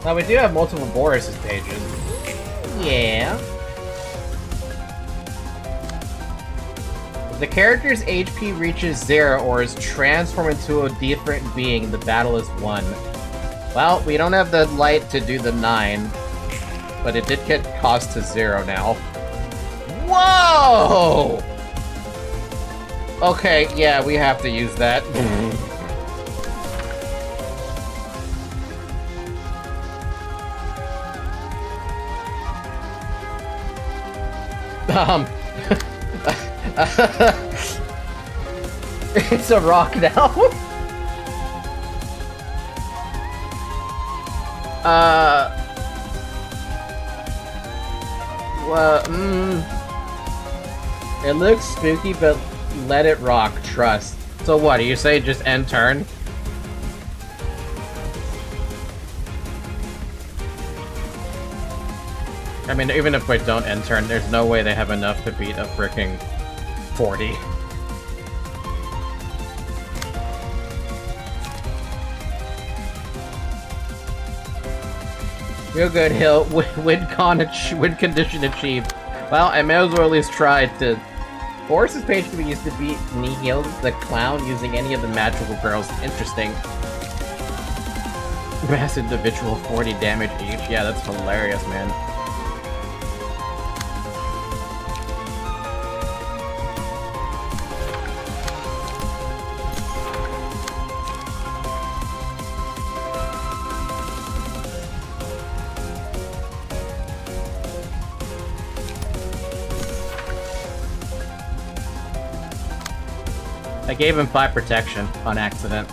Now we do have multiple Boris's pages. Yeah. If the character's HP reaches 0 or is transformed into a different being, the battle is won. Well, we don't have the light to do the 9, but it did get cost to 0 now. Whoa! Okay, yeah, we have to use that. It's a rock now. Well, it looks spooky, but let it rock, trust. So what, do you say just end turn? I mean, even if we don't end turn, there's no way they have enough to beat a fricking 40. Real good, Hill. Win condition achieved. Well, I may as well at least try to... Boris's page can be used to beat Nihil, the clown, using any of the magical girls. Interesting. Mass individual, 40 damage each. Yeah, that's hilarious, man. I gave him 5 protection on accident.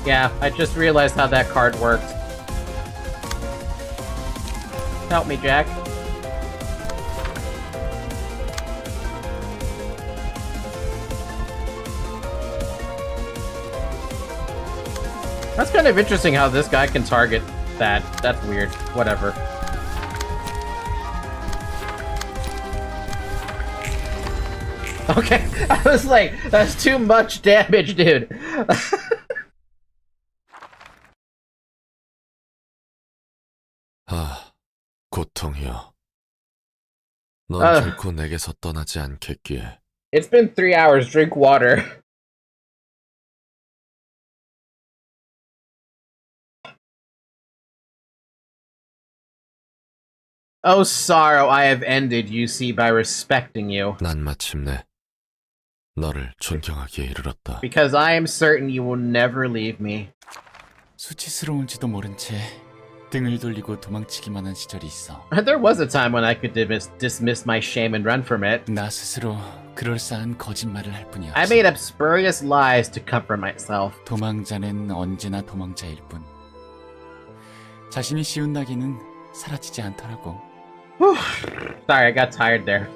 Yeah, I just realized how that card worked. Help me, Jack. That's kind of interesting how this guy can target that. That's weird. Whatever. Okay, I was like, that's too much damage, dude. 고통이여. 넌 아. 결코 내게서 떠나지 않겠기에. It's been 3 hours. Drink water. Oh, sorrow, I have ended, you see, by respecting you. 난 마침내 너를 존경하기에 이르렀다. Because I am certain you will never leave me. 수치스러운지도 모른 채 등을 돌리고 도망치기만 한 시절이 있어. There was a time when I could dismiss my shame and run from it. 나 스스로 그럴싸한 거짓말을 할 뿐이었지. I made up spurious lies to comfort myself. 도망자는 언제나 도망자일 뿐. 자신이 씌운 낙인은 사라지지 않더라고. Sorry, I got tired there.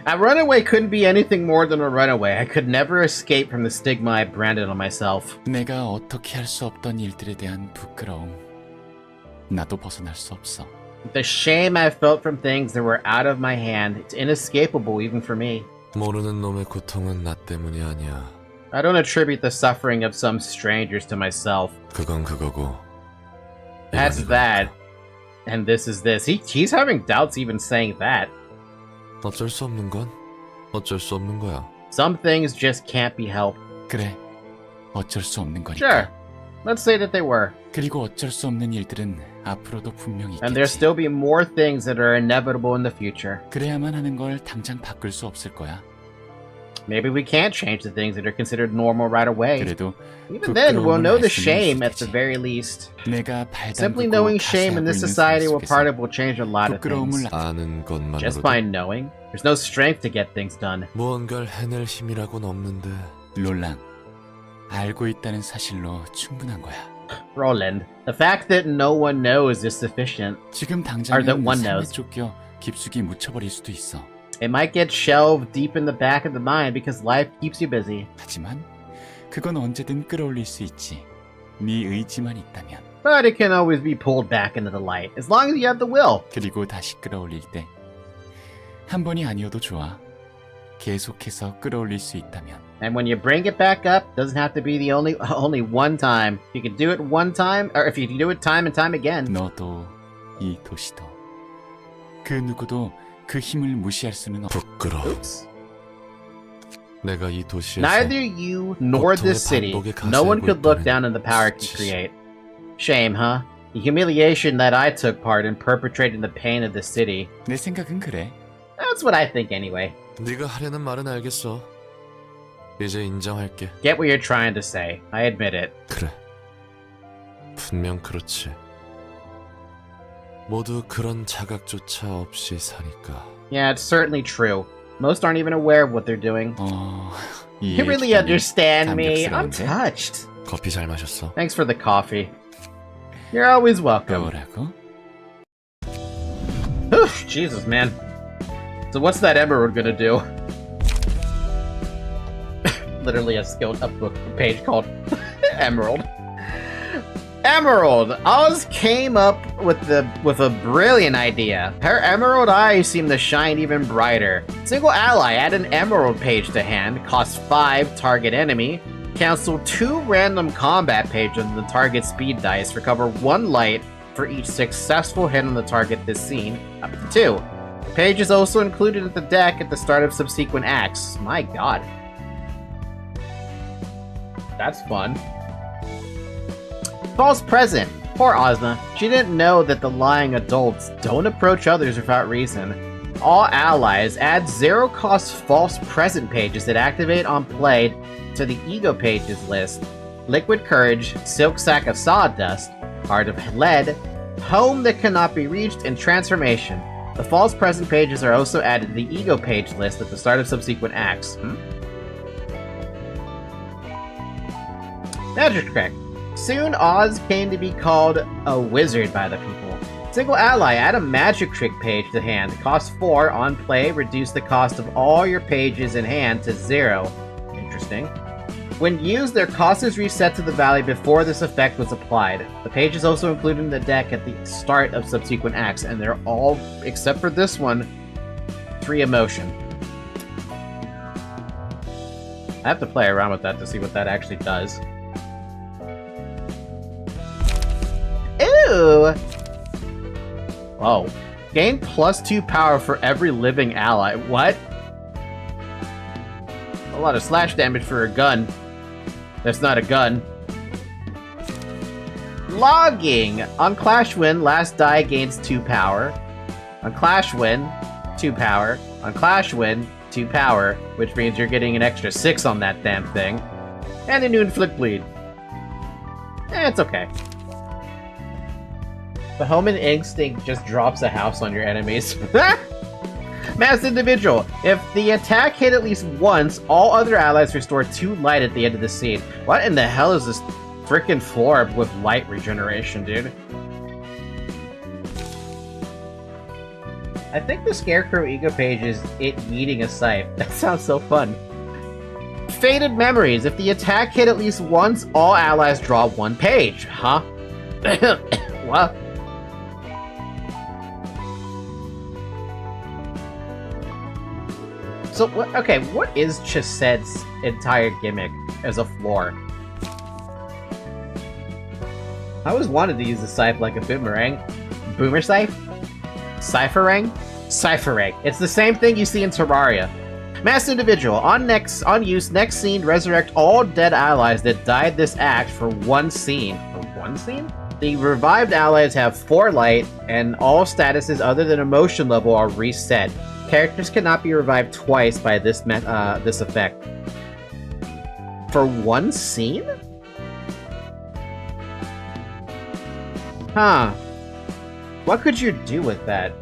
A runaway couldn't be anything more than a runaway. I could never escape from the stigma I branded on myself. 내가 어떻게 할 수 없던 일들에 대한 부끄러움. 나도 벗어날 수 없어. The shame I felt from things that were out of my hand, it's inescapable even for me. 모르는 놈의 고통은 나 때문이 아니야. I don't attribute the suffering of some strangers to myself. 그건 그거고. That's 이건 that. 이거고. And this is this. He's having doubts even saying that. 어쩔 수 없는 건 어쩔 수 없는 거야. Some things just can't be helped. 그래, 어쩔 수 없는 거니까. Sure. Let's say that they were. 그리고 어쩔 수 없는 일들은 앞으로도 분명히 And there'll 있겠지. still be more things that are inevitable in the future. 그래야만 하는 걸 당장 바꿀 수 없을 거야. Maybe we can't change the things that are considered normal right away. 그래도 Even then, we'll know the 부끄러움을 shame at the 말씀을 very least. 내가 Simply 발담그고 knowing shame in this 가세하고 있는 society will 삶 part 속에서 of will change a lot of things. 부끄러움을 아는 Just 것만으로도 by knowing. There's no strength to get things done. 무언가를 해낼 힘이라고는 없는데. 롤랑, 알고 있다는 사실로 충분한 거야. Roland, the fact that no one knows is sufficient. 지금 that 당장은 one 삶에 knows. 쫓겨 깊숙이 묻혀버릴 수도 있어. It might get shelved deep in the back of the mind because life keeps you busy. 하지만 그건 언제든 끌어올릴 수 있지. 네 의지만 있다면. But it can always be pulled back into the light, as long as you have the will. 그리고 다시 끌어올릴 때 한 번이 아니어도 좋아. 계속해서 끌어올릴 수 있다면. And when you bring it back up, doesn't have to be the only one time. You can do it one time, or if you do it time and time again. 너도 이 도시도 그 누구도 그 힘을 무시할 수는 없. 부끄러워. Oops. 내가 이 도시에서 Neither you nor this city, no one could look down on the power it can create. Shame, huh? The humiliation that I took part in perpetrating the pain of the city. 내 생각은 그래. That's what I think anyway. 네가 하려는 말은 알겠어. 이제 인정할게. Get what you're trying to say. I admit it. 그래. 분명 그렇지. 모두 그런 자각조차 없이 사니까. Yeah, it's certainly true. Most aren't even aware of what they're doing. You really understand me. I'm touched. 커피 잘 마셨어. Thanks for the coffee. You're always welcome. 뭐라고? Oof, Jesus, man. So what's that emerald gonna do? Literally a book page called Emerald. Emerald! Oz came up with a brilliant idea. Her emerald eyes seem to shine even brighter. Single ally, add an emerald page to hand, cost 5 target enemy. Cancel 2 random combat pages on the target speed dice. Recover 1 light for each successful hit on the target this scene, up to 2. Page is also included in the deck at the start of subsequent acts. My god. That's fun. False present. Poor Ozma. She didn't know that the lying adults don't approach others without reason. All allies add 0-cost false present pages that activate on play to the ego pages list. Liquid Courage, Silk Sack of Sawdust, Heart of Lead, Home That Cannot Be Reached, and Transformation. The false present pages are also added to the ego page list at the start of subsequent acts. Magic trick. Soon Oz came to be called a wizard by the people. Single ally, add a magic trick page to hand. Cost 4 on play, reduce the cost of all your pages in hand to 0. Interesting. When used, their cost is reset to the value before this effect was applied. The page is also included in the deck at the start of subsequent acts, and they're all, except for this one, 3 emotion. I have to play around with that to see what that actually does. Ooh! Oh. Gain +2 power for every living ally. What? A lot of slash damage for a gun. That's not a gun. Logging! On Clash Win, last die gains 2 power. On Clash Win, 2 power. On Clash Win, 2 power, which means you're getting an extra 6 on that damn thing. And a new inflict bleed. It's okay. The Homing Instinct just drops a house on your enemies. Mass Individual. If the attack hit at least once, all other allies restore 2 light at the end of the scene. What in the hell is this freaking floor with light regeneration, dude? I think the Scarecrow Ego page is it eating a scythe. That sounds so fun. Faded Memories. If the attack hit at least once, all allies draw 1 page. Huh? What? So, okay, what is Chesed's entire gimmick as a floor? I always wanted to use the scythe like a boomerang. Boomer scythe? Cypherang? Cypherang. It's the same thing you see in Terraria. Mass Individual. On use, next scene, resurrect all dead allies that died this act for 1 scene. For 1 scene? The revived allies have 4 light, and all statuses other than emotion level are reset. Characters cannot be revived twice by this effect. For 1 scene? Huh. What could you do with that?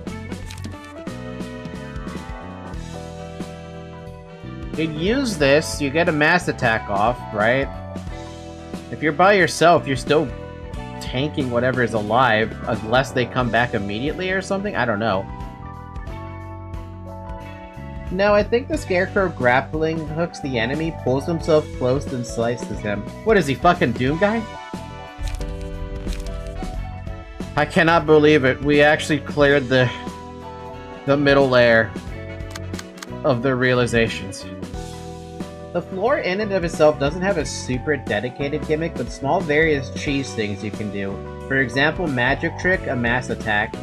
You use this, you get a mass attack off, right? If you're by yourself, you're still tanking whatever is alive, unless they come back immediately or something? I don't know. No, I think the Scarecrow grappling hooks the enemy, pulls himself close, and slices him. What is he, fucking Doom guy? I cannot believe it. We actually cleared the middle layer of the realizations. The floor in and of itself doesn't have a super dedicated gimmick, but small various cheese things you can do. For example, magic trick, a mass attack.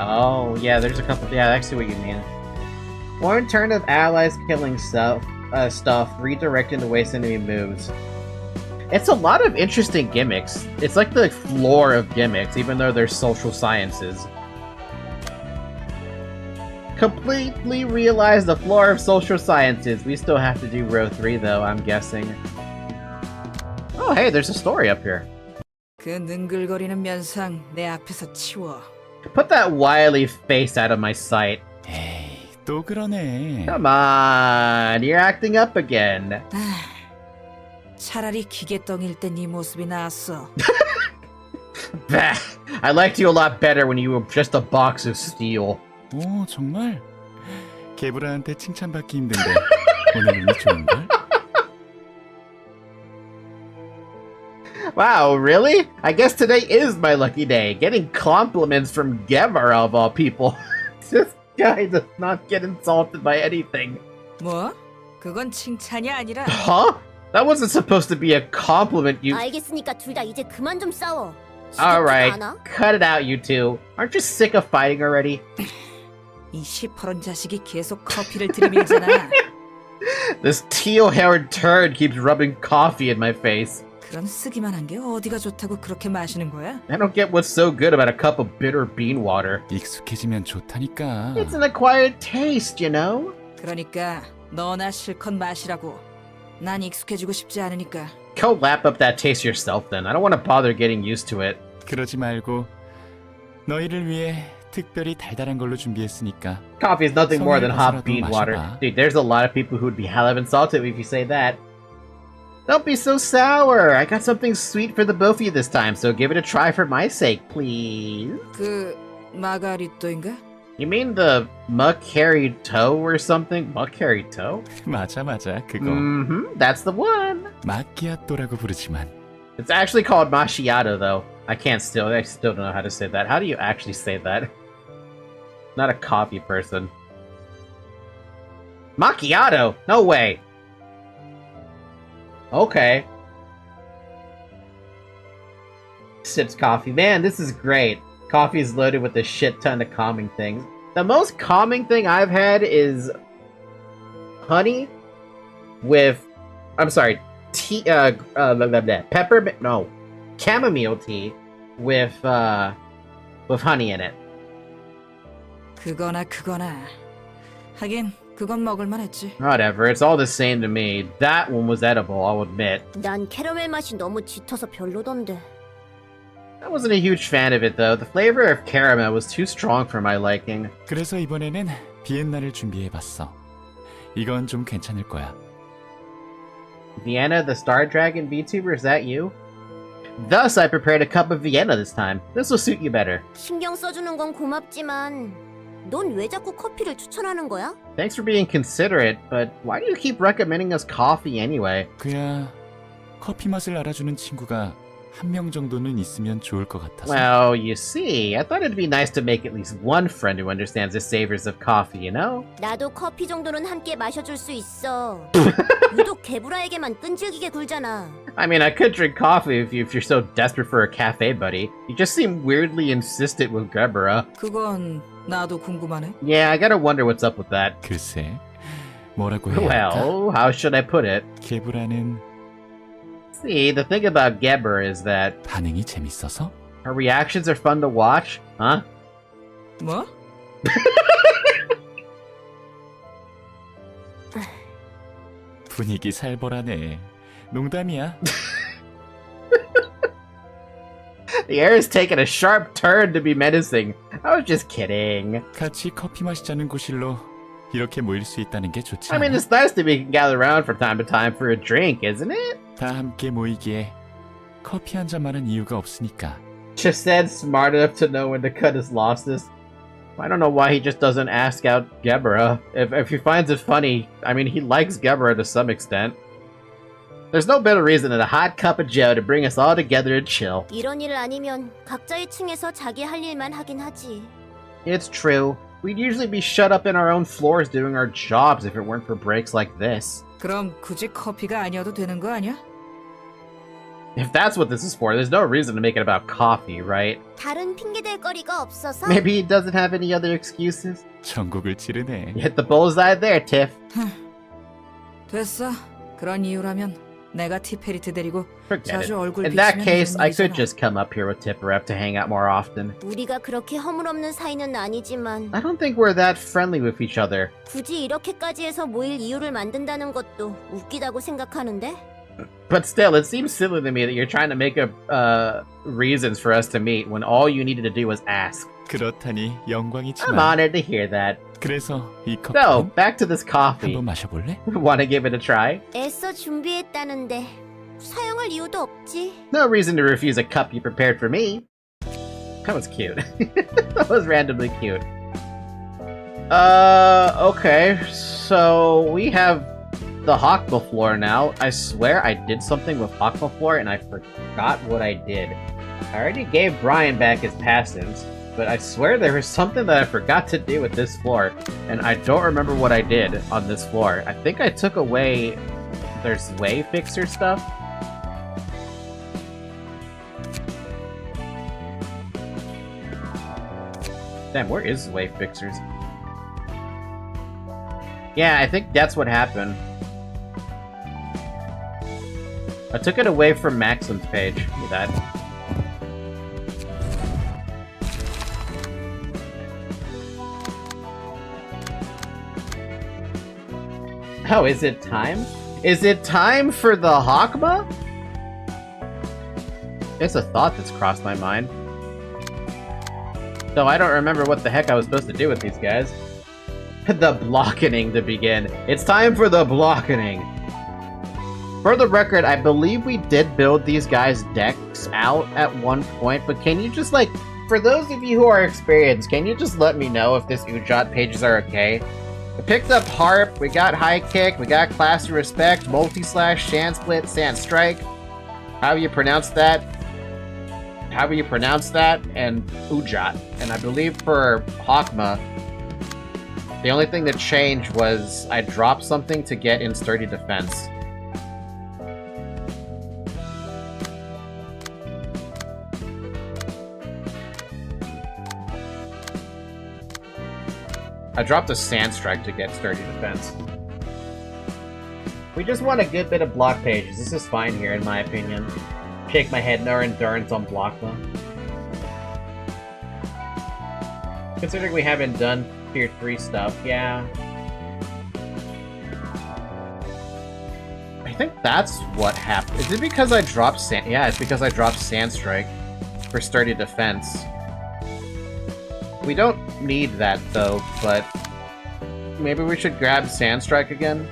Oh, yeah, there's a couple. Yeah, I see what you mean. One turn of allies killing stuff, redirecting the waste enemy moves. It's a lot of interesting gimmicks. It's like the floor of gimmicks, even though they're social sciences. Completely realize the floor of social sciences. We still have to do row 3, though, I'm guessing. Oh, hey, there's a story up here. 그 능글거리는 면상 내 앞에서 치워. Put that wily face out of my sight. 에이, 또 그러네. Come on, you're acting up again. 차라리 기계덩일 때 네 모습이 나았어. Bah, I liked you a lot better when you were just a box of steel. 오, 정말? 개브라한테 칭찬받기 힘든데 오늘 운이 좋은걸? Wow, really? I guess today is my lucky day. Getting compliments from Gebura of all people. This guy does not get insulted by anything. 뭐? 그건 칭찬이 아니라. Huh? That wasn't supposed to be a compliment, you... 알겠으니까 둘 다 이제 그만 좀 싸워. Alright, cut it out, you two. Aren't you sick of fighting already? 이 시퍼런 자식이 계속 커피를 들이밀잖아. This teal-haired turd keeps rubbing coffee in my face. 그럼 쓰기만 한 게 어디가 좋다고 그렇게 마시는 거야? I don't get what's so good about a cup of bitter bean water. 익숙해지면 좋다니까. It's an acquired taste, you know? 그러니까 너나 실컷 마시라고. 난 익숙해지고 싶지 않으니까. Go lap up that taste yourself then. I don't want to bother getting used to it. 그러지 말고 너희를 위해 특별히 달달한 걸로 준비했으니까. Coffee is nothing more than hot 성의를 bean 거스라도 water. 마셔봐. Dude, there's a lot of people who would be hell of insulted if you say that. Don't be so sour. I got something sweet for the both of you this time, so give it a try for my sake, please. 그 마가리또인가? You mean the muck-hairy toe or something? Muck-hairy toe? 맞아, 그거. Mm-hmm, that's the one. 마키아토라고 부르지만. It's actually called macchiato, though. I still don't know how to say that. How do you actually say that? Not a coffee person. Macchiato? No way. Okay. Sips coffee. Man, this is great. Coffee is loaded with a shit ton of calming things. The most calming thing I've had is honey with, I'm sorry, tea, peppermint, no, chamomile tea with honey in it. 그거나 그거나. 하긴 그건 먹을만 했지. Whatever, it's all the same to me. That one was edible, I'll admit. 난 캐러멜 맛이 너무 짙어서 별로던데. I wasn't a huge fan of it though. The flavor of caramel was too strong for my liking. 그래서 이번에는 비엔나를 준비해봤어. 이건 좀 괜찮을 거야. Vienna, the Star Dragon VTuber, is that you? Thus, I prepared a cup of Vienna this time. This will suit you better. 신경 써주는 건 고맙지만 넌 왜 자꾸 커피를 추천하는 거야? Thanks for being considerate, but why do you keep recommending us coffee anyway? 그야 커피 맛을 알아주는 친구가 한 명 정도는 있으면 좋을 것 같아서. Well, you see, I thought it'd be nice to make at least one friend who understands the savors of coffee, you know? 나도 커피 정도는 함께 마셔줄 수 있어. 유독 개브라에게만 끈질기게 굴잖아. I mean, I could drink coffee if you're so desperate for a cafe buddy. You just seem weirdly insistent with Gebura. 그건 나도 궁금하네. Yeah, I gotta wonder what's up with that. 글쎄, 뭐라고 해야 할까? Well, how should I put it? 개브라는 See, the thing about Gebura is that 반응이 재밌어서? her reactions are fun to watch, huh? 뭐? 분위기 살벌하네. 농담이야. The air is taking a sharp turn to be menacing. I was just kidding. 같이 커피 마시자는 곳일로 이렇게 모일 수 있다는 게 좋지 I mean, 않아? it's nice that we can gather around from time to time for a drink, isn't it? 다 함께 모이기에 커피 한 잔만한 이유가 없으니까. Chesed's smart enough to know when to cut his losses. I don't know why he just doesn't ask out Gebura. If he finds it funny, I mean, he likes Gebura to some extent. There's no better reason than a hot cup of joe to bring us all together and chill. 이런 일 아니면 각자의 층에서 자기 할 일만 하긴 하지. It's true. We'd usually be shut up in our own floors doing our jobs if it weren't for breaks like this. 그럼 굳이 커피가 아니어도 되는 거 아니야? If that's what this is for, there's no reason to make it about coffee, right? 다른 핑계댈 거리가 없어서? Maybe he doesn't have any other excuses? 전국을 찌르네. You hit the bullseye there, Tiff. 됐어. 그런 이유라면 내가 티페리트 데리고 Forget it. 자주 얼굴 In that 비치면 case, I could 되는 just come up here with Tipperep to hang out more often. 우리가 그렇게 허물없는 사이는 아니지만 I don't think we're that friendly with each other. 굳이 이렇게까지 해서 모일 이유를 만든다는 것도 웃기다고 생각하는데? But still, it seems silly to me that you're trying to make up reasons for us to meet when all you needed to do was ask. 그렇다니 I'm 영광이지만. honored to hear that. 그래서 이 So, 커피는 back to this coffee. 한번 마셔볼래? Want to give it a try? 애써 준비했다는데 사용할 이유도 없지. No reason to refuse a cup you prepared for me. That was cute. That was randomly cute. Okay. So, we have the Hakma floor now. I swear I did something with Hakma floor and I forgot what I did. I already gave Brian back his passives, but I swear there was something that I forgot to do with this floor, and I don't remember what I did on this floor. I think I took away... There's wave fixer stuff? Damn, where is wave fixers? Yeah, I think that's what happened. I took it away from Maxim's page. Look at that. Oh, is it time? Is it time for the Hakma? It's a thought that's crossed my mind. Though I don't remember what the heck I was supposed to do with these guys. The blockening to begin. It's time for the blockening. For the record, I believe we did build these guys' decks out at one point, but can you just, like, for those of you who are experienced, can you just let me know if this Ujat pages are okay? I picked up Harp, we got High Kick, we got Class of Respect, Multi-Slash, Sand Split, Sand Strike. However you pronounce that. However you pronounce that, and Ujat. And I believe for Hakma, the only thing that changed was I dropped something to get in Sturdy Defense. I dropped a Sand Strike to get Sturdy Defense. We just want a good bit of block pages. This is fine here, in my opinion. Shake my head, no endurance on block, though. Considering we haven't done Tier 3 stuff, yeah. I think that's what happened. Is it because I dropped Sand... Yeah, it's because I dropped Sand Strike for Sturdy Defense. We don't need that, though, but... Maybe we should grab Sand Strike again?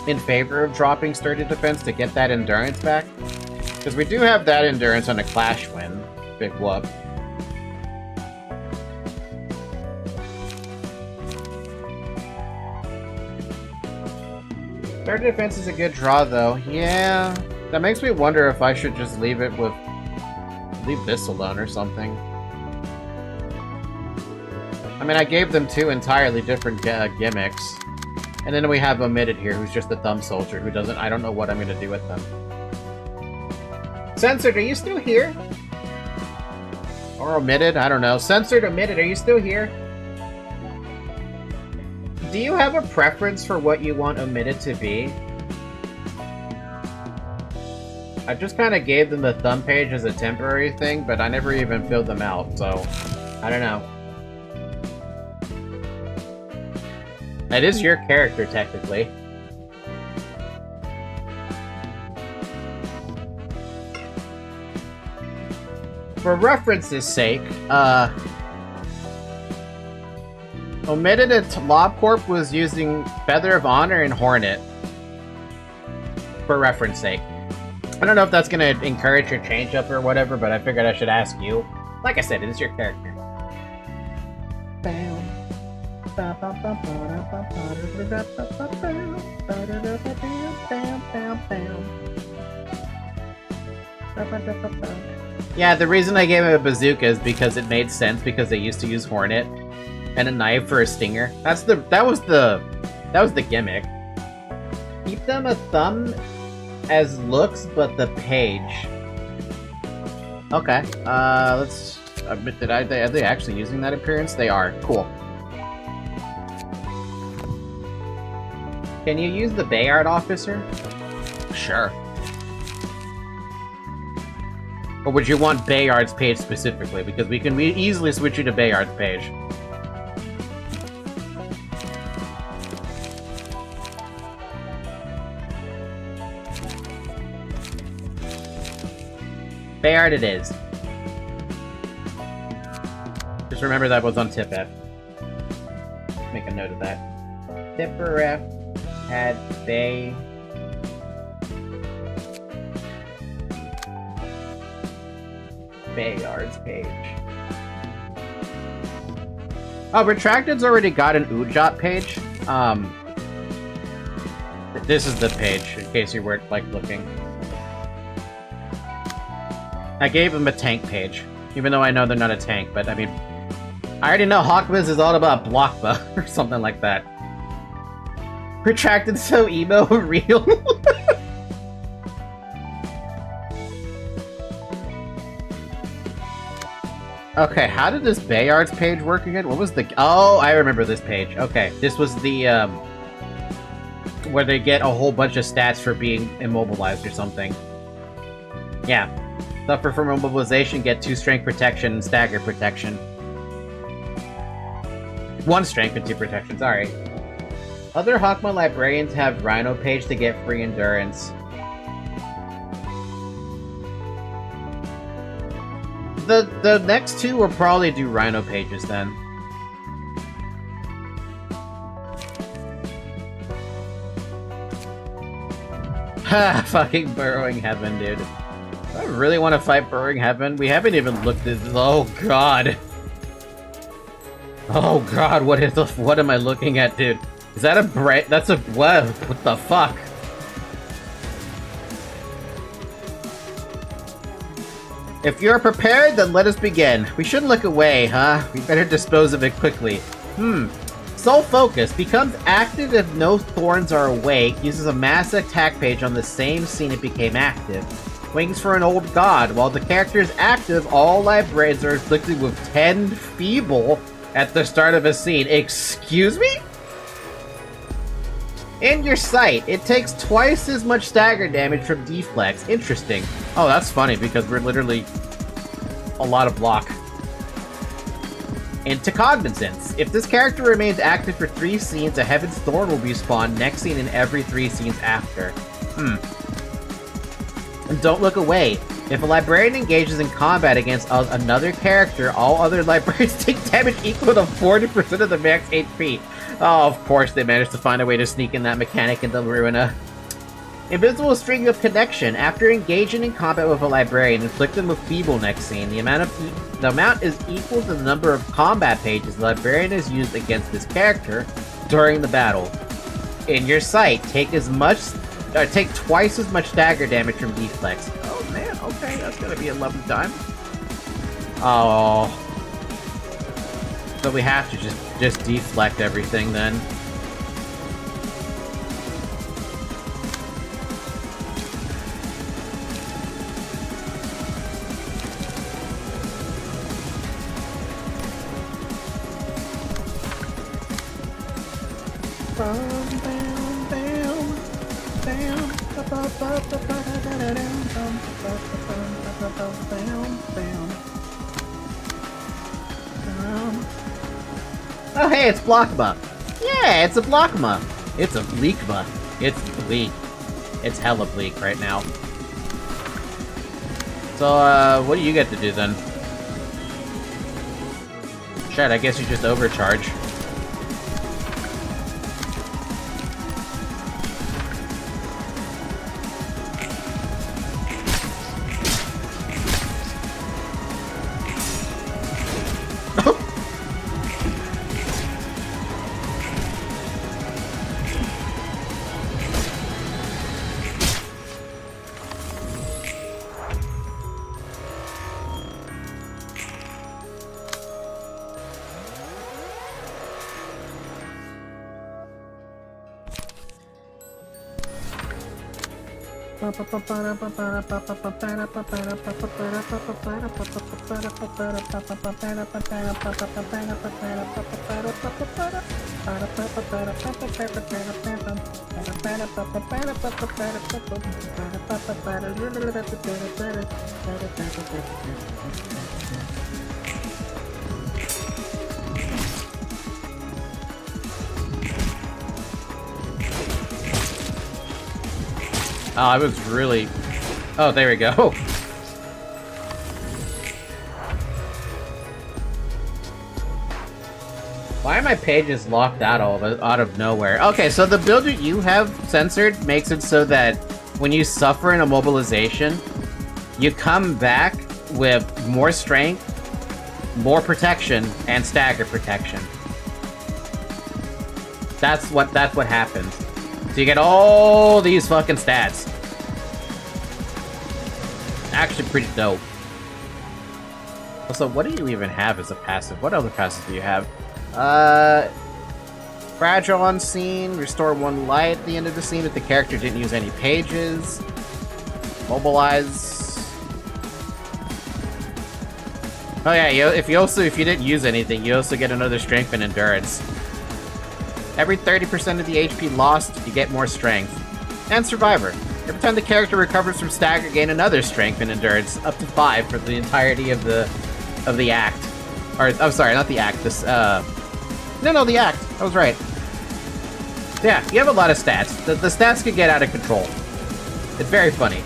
In favor of dropping Sturdy Defense to get that endurance back? Because we do have that endurance on a Clash win. Big whoop. Sturdy Defense is a good draw, though. Yeah. That makes me wonder if I should just leave it with... Leave this alone or something. I mean, I gave them two entirely different gimmicks. And then we have Omitted here, who's just a thumb soldier who doesn't... I don't know what I'm gonna do with them. Censored, are you still here? Or Omitted? I don't know. Censored, Omitted, are you still here? Do you have a preference for what you want Omitted to be? I just kind of gave them the thumb page as a temporary thing, but I never even filled them out, so... I don't know. That is your character, technically. For reference's sake, Omitted at LobCorp was using Feather of Honor and Hornet. For reference sake. I don't know if that's gonna encourage your change up or whatever, but I figured I should ask you. Like I said, it is your character. Yeah, the reason I gave him a bazooka is because it made sense because they used to use Hornet and a knife for a stinger. That was the gimmick. Keep them a thumb as looks, but the page. Okay. Let's admit that are they actually using that appearance? They are. Cool. Can you use the Bayard officer? Sure. Or would you want Bayard's page specifically? Because we can easily switch you to Bayard's page. Bayard it is. Just remember that was on Tip F. Make a note of that. Tipper F had Bayard's page. Oh, Retracted's already got an Ujat page. This is the page, in case you weren't, like, looking. I gave him a tank page, even though I know they're not a tank, but I mean... I already know Hawkwiz is all about Blockba, or something like that. Retracted so emo, real? Okay, how did this Bayard's page work again? What was the... Oh, I remember this page. Okay, this was the, where they get a whole bunch of stats for being immobilized or something. Yeah. Suffer from immobilization, get 2 strength protection and stagger protection. 1 strength and 2 protection, sorry. Other Hawkma librarians have Rhino page to get free endurance. The next 2 will probably do Rhino pages then. Ha! Fucking Burrowing Heaven, dude. I really want to fight Burrowing Heaven. We haven't even looked at... Oh god. Oh god, what am I looking at, dude? Is that a bright... That's a... What? What the fuck? If you're prepared, then let us begin. We shouldn't look away, huh? We better dispose of it quickly. Soul Focus becomes active if no thorns are awake. Uses a mass attack page on the same scene it became active. Wings for an old god. While the character is active, all librarians are afflicted with 10 feeble at the start of a scene. Excuse me? In your sight, it takes twice as much stagger damage from deflex. Interesting. Oh, that's funny because we're literally a lot of block. Into Cognizance. If this character remains active for 3 scenes, a Heaven's Thorn will respawn next scene in every 3 scenes after. And don't look away. If a librarian engages in combat against another character, all other librarians take damage equal to 40% of the max HP. Oh, of course they managed to find a way to sneak in that mechanic into Ruina. Invisible String of Connection. After engaging in combat with a librarian, inflict them with Feeble next scene. The amount is equal to the number of combat pages the librarian has used against this character during the battle. In your sight, take twice as much stagger damage from deflex. Oh man, okay, that's gonna be a lovely time. Oh, so we have to just deflect everything then. Oh hey, it's Blockma. Yeah, it's a Blockma. It's a Bleakma. It's bleak. It's hella bleak right now. So, what do you get to do then? Shit, I guess you just overcharge. Oh, I was really... Oh, there we go. Why are my pages locked out out of nowhere? Okay, so the build that you have censored makes it so that when you suffer an immobilization, you come back with more strength, more protection, and stagger protection. That's what happens. So you get all these fucking stats. Actually pretty dope. Also, what do you even have as a passive? What other passive do you have? Fragile on scene, restore 1 light at the end of the scene if the character didn't use any pages. Mobilize. Oh yeah, if you didn't use anything, you also get another strength and endurance. Every 30% of the HP lost, you get more strength. And Survivor. Every time the character recovers from stagger, gain another strength and endurance, up to 5 for the entirety of the act. Or, I'm sorry, not the act, this, No, the act. I was right. Yeah, you have a lot of stats. The stats can get out of control. It's very funny.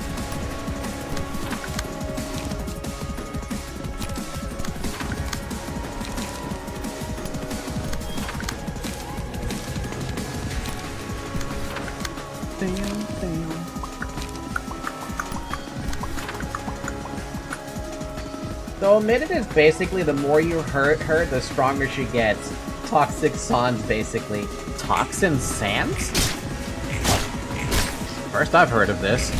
So omitted is basically the more you hurt her, the stronger she gets. Toxic Sans, basically. Toxin Sans? First I've heard of this.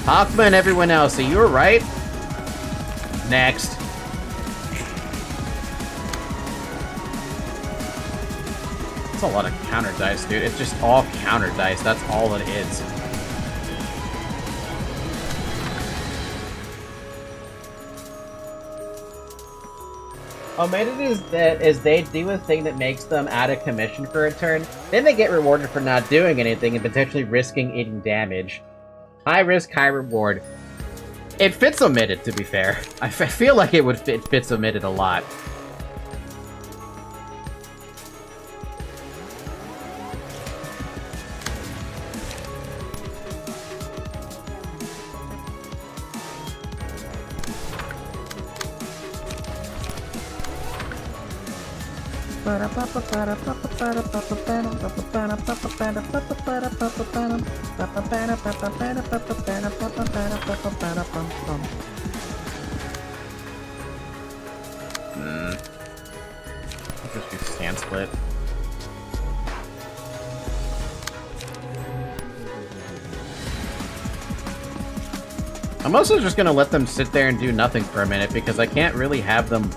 Hakma and everyone else, so you were right? Next. It's a lot of counter dice, dude. It's just all counter dice. That's all it is. Omitted is they do a thing that makes them out of commission for a turn, then they get rewarded for not doing anything and potentially risking eating damage. High risk, high reward. It fits omitted, to be fair. I feel like it fits omitted a lot. Just do stand split. I'm also just gonna let them sit there and do nothing for a minute because I can't really have them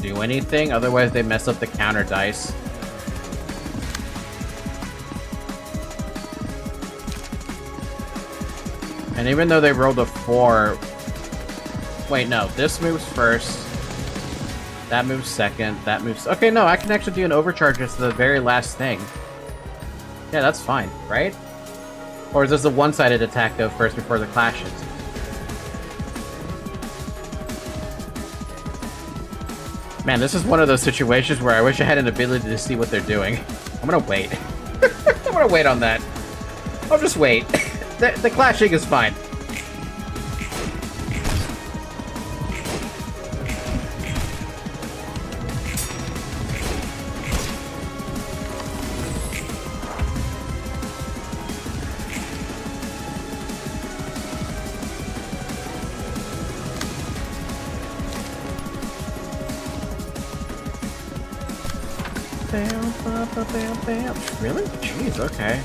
do anything, otherwise they mess up the counter dice. And even though they rolled a 4... Wait, no, this moves first. That moves second, that moves... Okay, no, I can actually do an overcharge as the very last thing. Yeah, that's fine, right? Or is this a one-sided attack, though, first before the clashes? Man, this is one of those situations where I wish I had an ability to see what they're doing. I'm gonna wait. I'm gonna wait on that. I'll just wait. The clashing is fine. Really? Jeez, okay.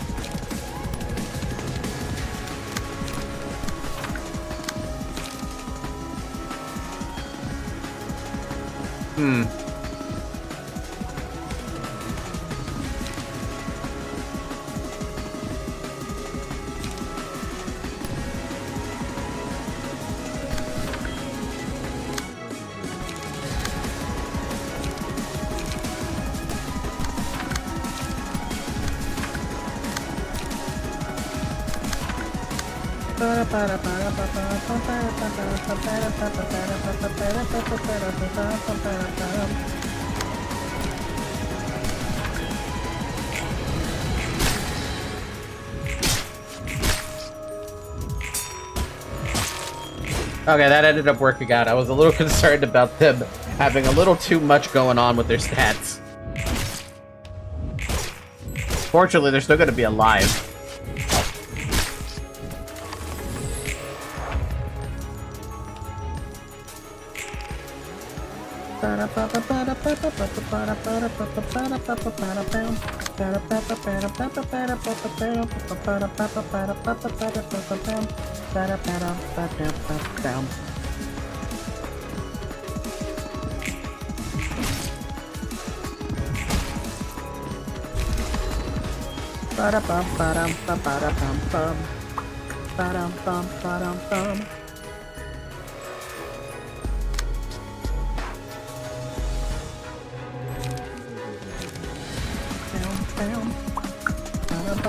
Okay, that ended up working out. I was a little concerned about them having a little too much going on with their stats. Fortunately, they're still going to be alive.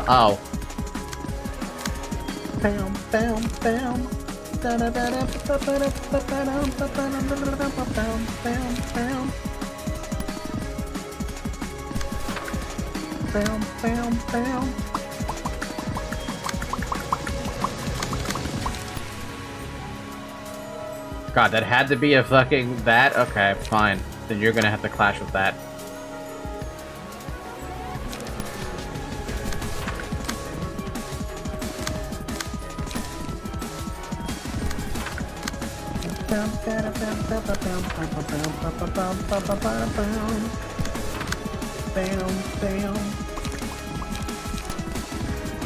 Oh. God, that had to be a fucking that? Okay, fine. Then you're gonna have to clash with that.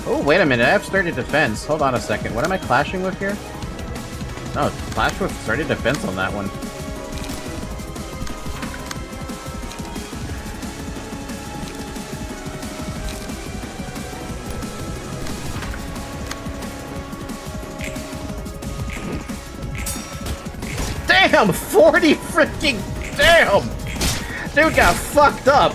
Oh, wait a minute, I have sturdy defense. Hold on a second. What am I clashing with here? Oh, clash with sturdy defense on that one. Damn! 40 freaking damn! Dude got fucked up!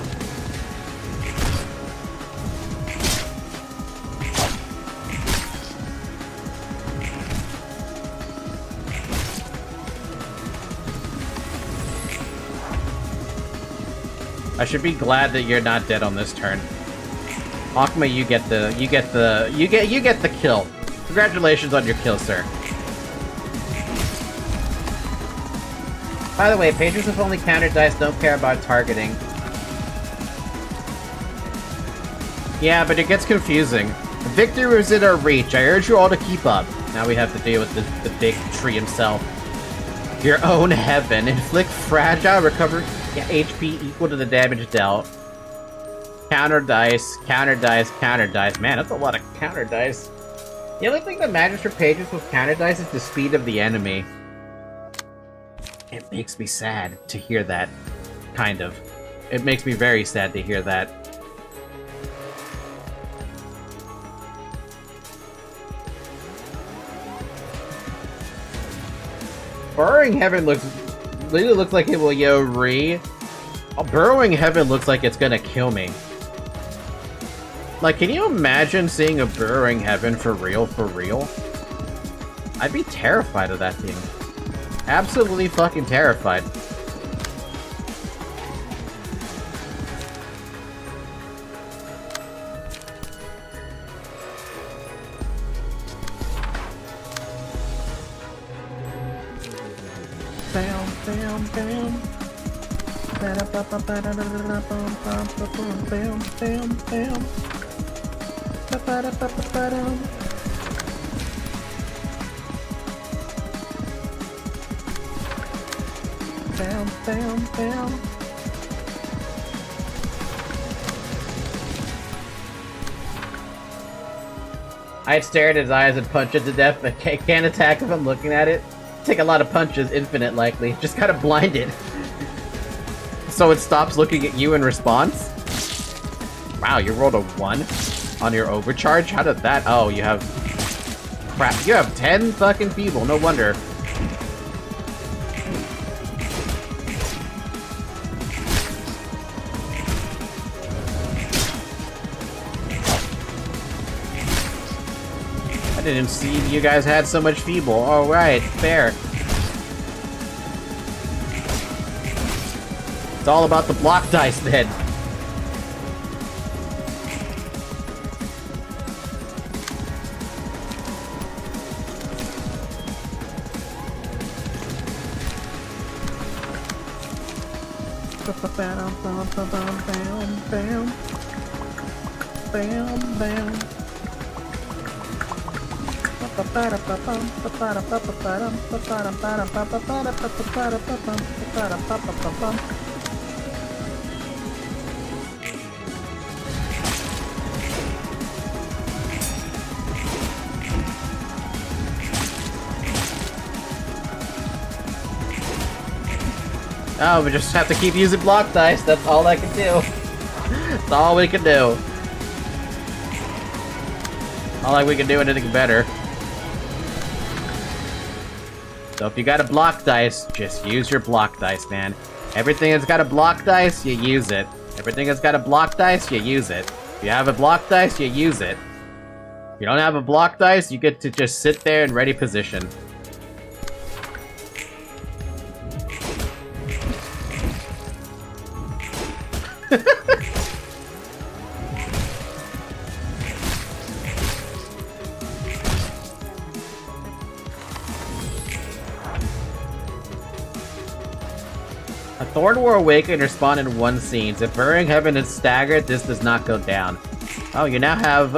I should be glad that you're not dead on this turn. Akuma, you get the kill. Congratulations on your kill, sir. By the way, pages with only counter dice don't care about targeting. Yeah, but it gets confusing. Victory is in our reach. I urge you all to keep up. Now we have to deal with the big tree himself. Your own heaven. Inflict fragile, recover HP equal to the damage dealt. Counter dice, counter dice, counter dice. Man, that's a lot of counter dice. The only thing that matters for pages with counter dice is the speed of the enemy. It makes me sad to hear that. Kind of. It makes me very sad to hear that. Burrowing Heaven literally looks like it will yo re. Burrowing Heaven looks like it's gonna kill me. Like, can you imagine seeing a Burrowing Heaven for real, for real? I'd be terrified of that thing. Absolutely fucking terrified. Bam, bam, bam. Bam, bam, bam. Ba-ba-da-ba-ba-ba-dum. Bam, bam, bam. I'd stare at his eyes and punch it to death, but can't attack if I'm looking at it. Take a lot of punches, infinite likely. Just kind of blinded. So it stops looking at you in response? Wow, you rolled a 1 on your overcharge? How did that? Oh, you have... Crap, you have 10 fucking feeble, no wonder. I didn't see you guys had so much feeble. Alright, fair. It's all about the block dice then. Oh, we just have to keep using block dice. That's all I can do. That's all we can do. Not like we can do anything better. So if you got a block dice, just use your block dice, man. Everything that's got a block dice, you use it. Everything that's got a block dice, you use it. If you have a block dice, you use it. If you don't have a block dice, you get to just sit there in ready position. A Thorn War Awakened or spawn in one scene. If Burrowing Heaven is staggered, this does not go down. Oh, you now have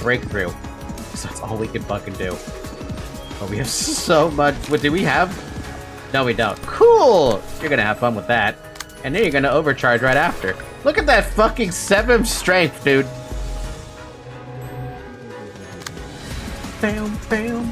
Breakthrough. So that's all we can fucking do. Oh, we have so much. What do we have? No, we don't. Cool! You're gonna have fun with that. And then you're gonna overcharge right after. Look at that fucking 7 strength, dude. Bam, bam.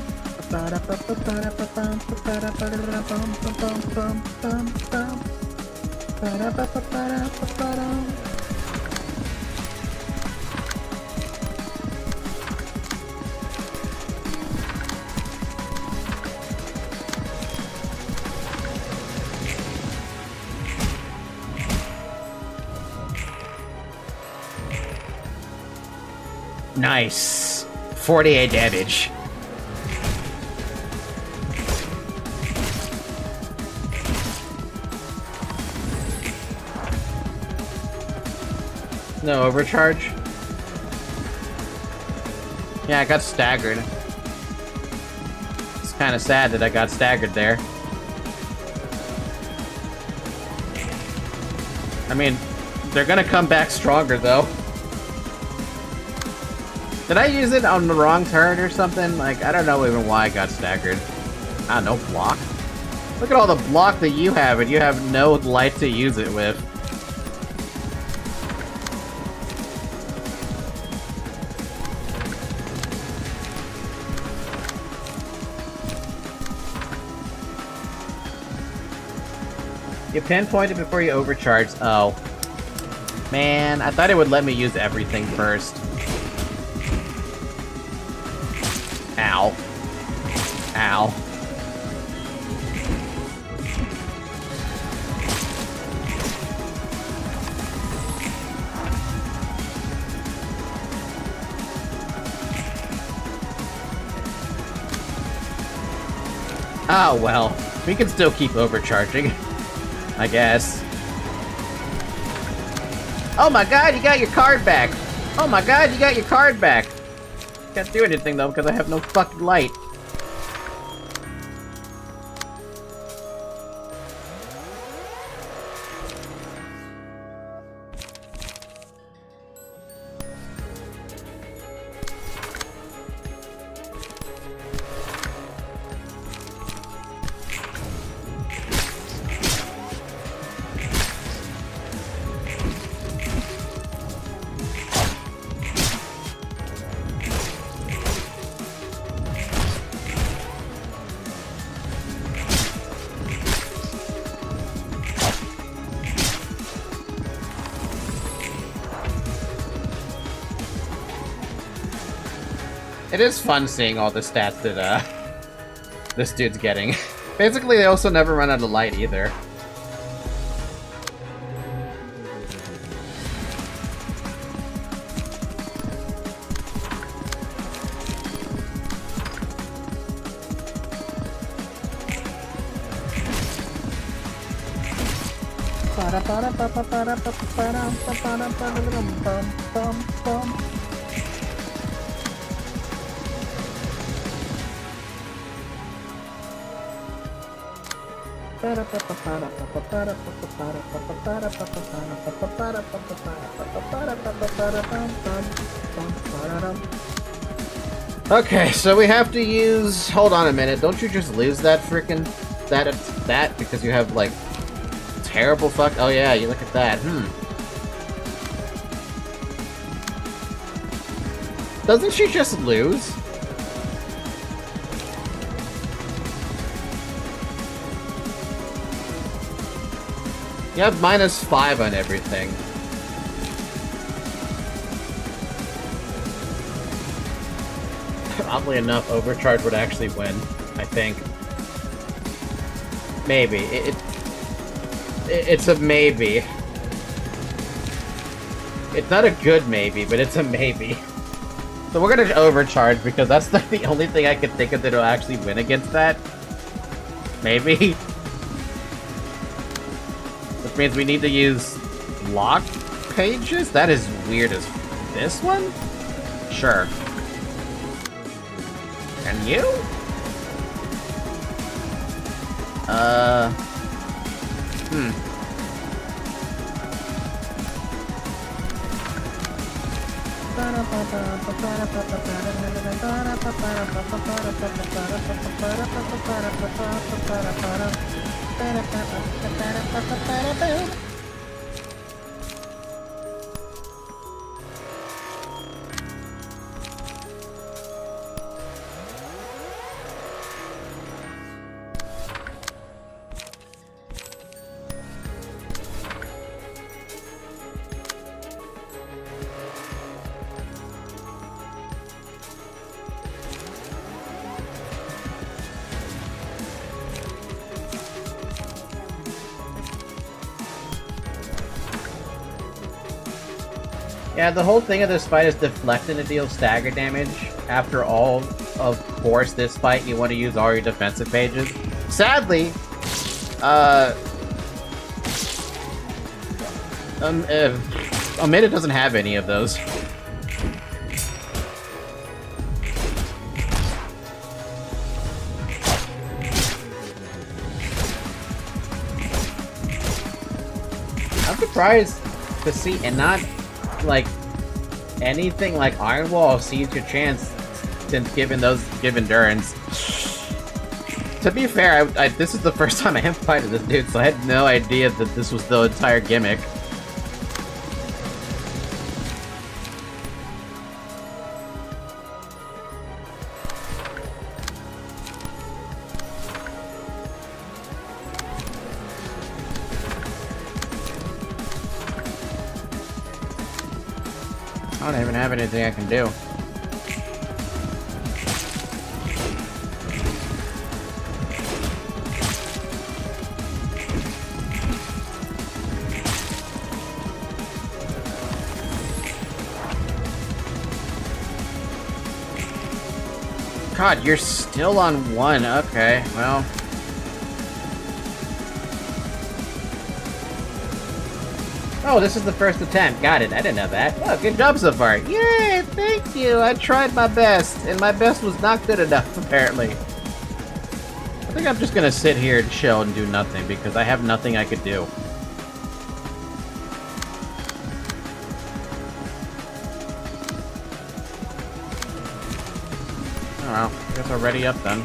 Nice. 48 damage. No overcharge? Yeah, I got staggered. It's kind of sad that I got staggered there. I mean, they're gonna come back stronger, though. Did I use it on the wrong turn or something? Like, I don't know even why I got staggered. I don't know, block? Look at all the block that you have, and you have no light to use it with. You pinpointed before you overcharge. Oh. Man, I thought it would let me use everything first. Ow. Ow. Oh well. We can still keep overcharging. I guess. Oh my god, you got your card back! Oh my god, you got your card back! Can't do anything though because I have no fucking light. It is fun seeing all the stats that, this dude's getting. Basically, they also never run out of light, either. Okay, so we have to use... Hold on a minute, don't you just lose that frickin' that because you have, like, terrible fuck... Oh yeah, you look at that, Doesn't she just lose? You have -5 on everything. Oddly enough, Overcharge would actually win, I think. Maybe. It's a maybe. It's not a good maybe, but it's a maybe. So we're gonna Overcharge because that's like the only thing I can think of that'll actually win against that. Maybe. Which means we need to use block pages? That is weird as... This one? Sure. And you? Yeah, the whole thing of this fight is deflecting to deal stagger damage. After all, of course, this fight you want to use all your defensive pages. Sadly, Omega doesn't have any of those. I'm surprised to see, and not like anything like Iron Wall sees your chance since given Durans. To be fair, this is the first time I have fighted this dude, so I had no idea that this was the entire gimmick. I don't even have anything I can do. God, you're still on one. Okay, well. Oh, this is the first attempt. Got it. I didn't know that. Oh, good job so far. Yay, thank you. I tried my best, and my best was not good enough, apparently. I think I'm just gonna sit here and chill and do nothing, because I have nothing I could do. Oh well, I guess we're ready up then.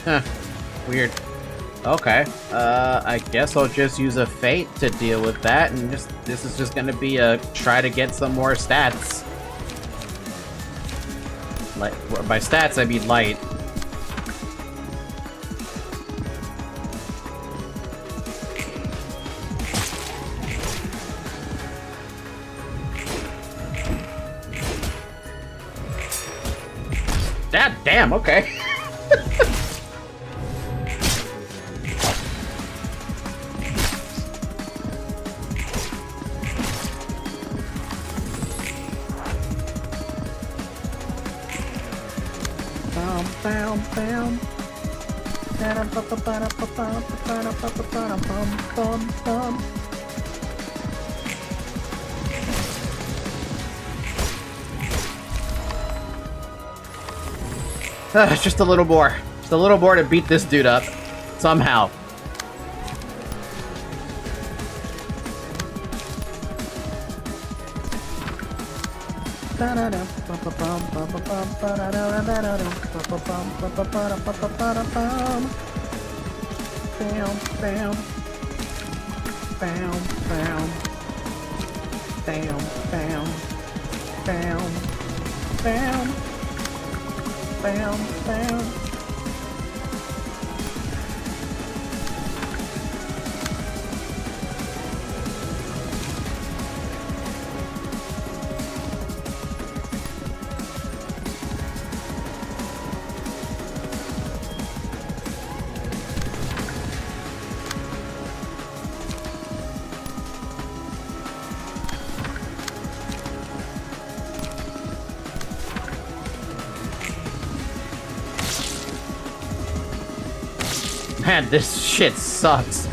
Huh. Weird. Okay. I guess I'll just use a fate to deal with that, and this is just gonna be a try to get some more stats. Like, by stats, I mean light. God damn, okay. Just a little more. Just a little more to beat this dude up. Somehow. Man, this shit sucks.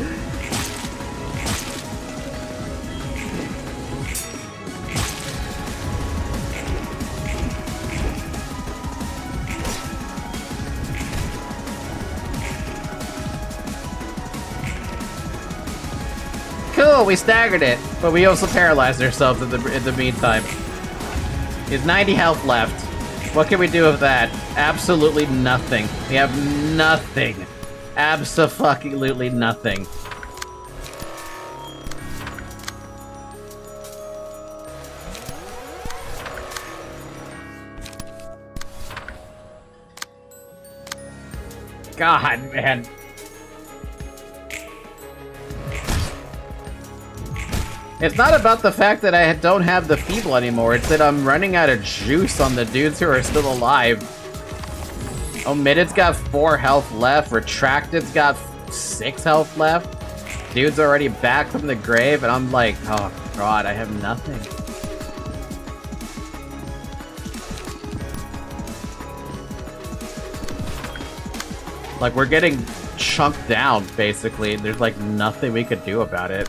cool, we staggered it, but we also paralyzed ourselves in the meantime. He has 90 health left. What can we do with that? Absolutely nothing. We have nothing. Abso-fucking-lutely nothing. God, man. It's not about the fact that I don't have the feeble anymore, it's that I'm running out of juice on the dudes who are still alive. Omitted's got 4 health left, Retracted's got 6 health left. Dude's already back from the grave, and I'm like, oh god, I have nothing. Like, we're getting chunked down, basically. There's like nothing we could do about it.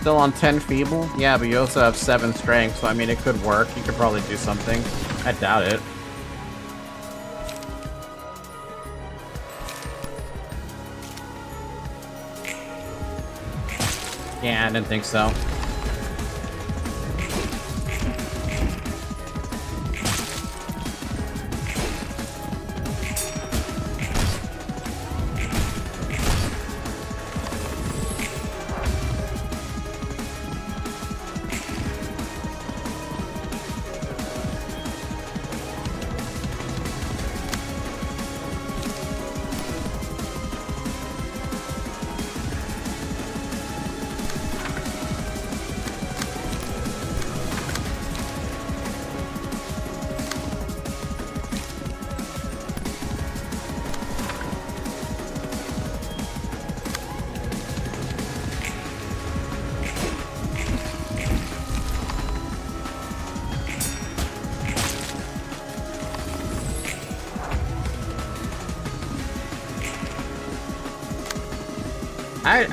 Still on 10 feeble? Yeah, but you also have 7 strength, so I mean, it could work. You could probably do something. I doubt it. Yeah, I didn't think so.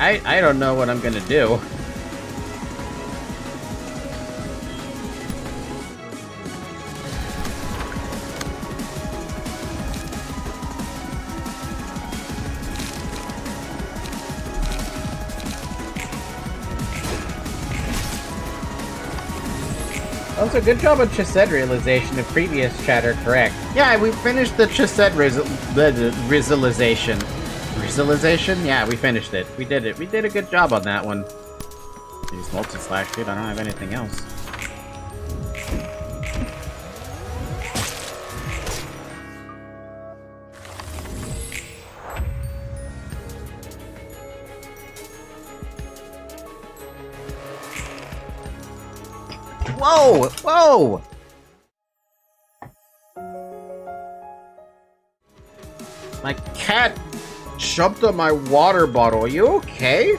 I don't know what I'm gonna do. Also, good job on Chesed realization. The previous chatter correct. Yeah, we finished the Chesed realization. Realization? Yeah, we finished it. We did it. We did a good job on that one. Use multi-slash, dude. I don't have anything else. Whoa! Whoa! My cat jumped on my water bottle. Are you okay?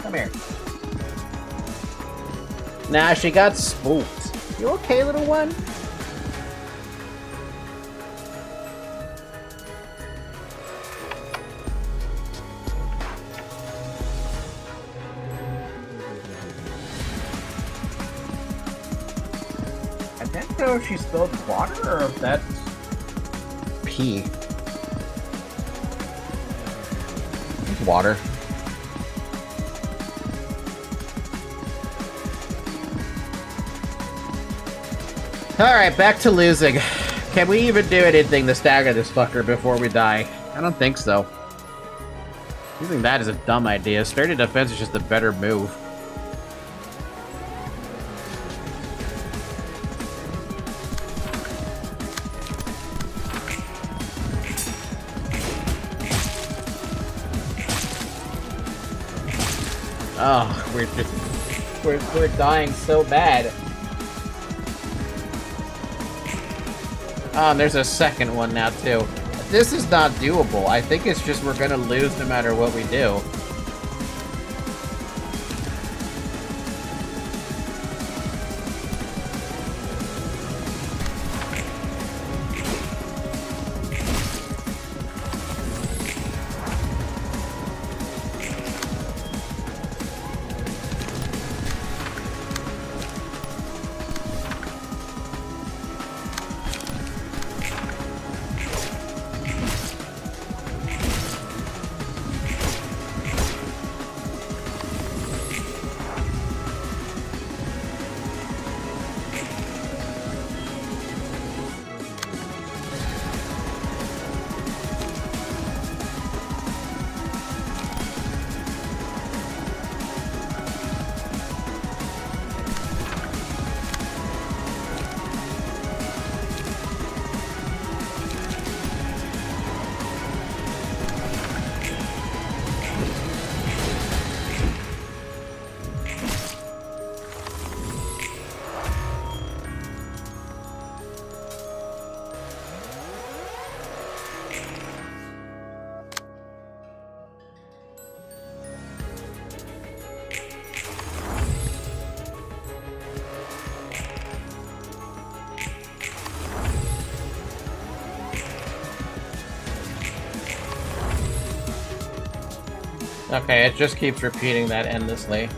Come here. Nah, she got spooked. You okay, little one? I don't know if she spilled water or if that's pee. It's water. Alright, back to losing. Can we even do anything to stagger this fucker before we die? I don't think so. Using that is a dumb idea. Sturdy defense is just a better move. Oh, we're dying so bad. There's a second one now too. This is not doable. I think it's just we're gonna lose no matter what we do. Okay, it just keeps repeating that endlessly.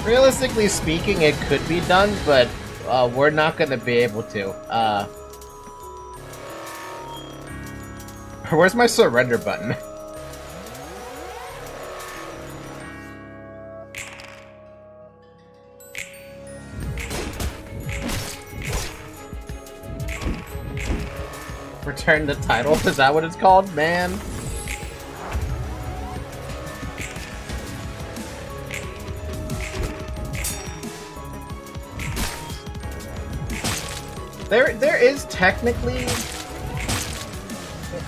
Realistically speaking, it could be done, but we're not going to be able to. Where's my surrender button? Return the title? Is that what it's called? Man. There is technically...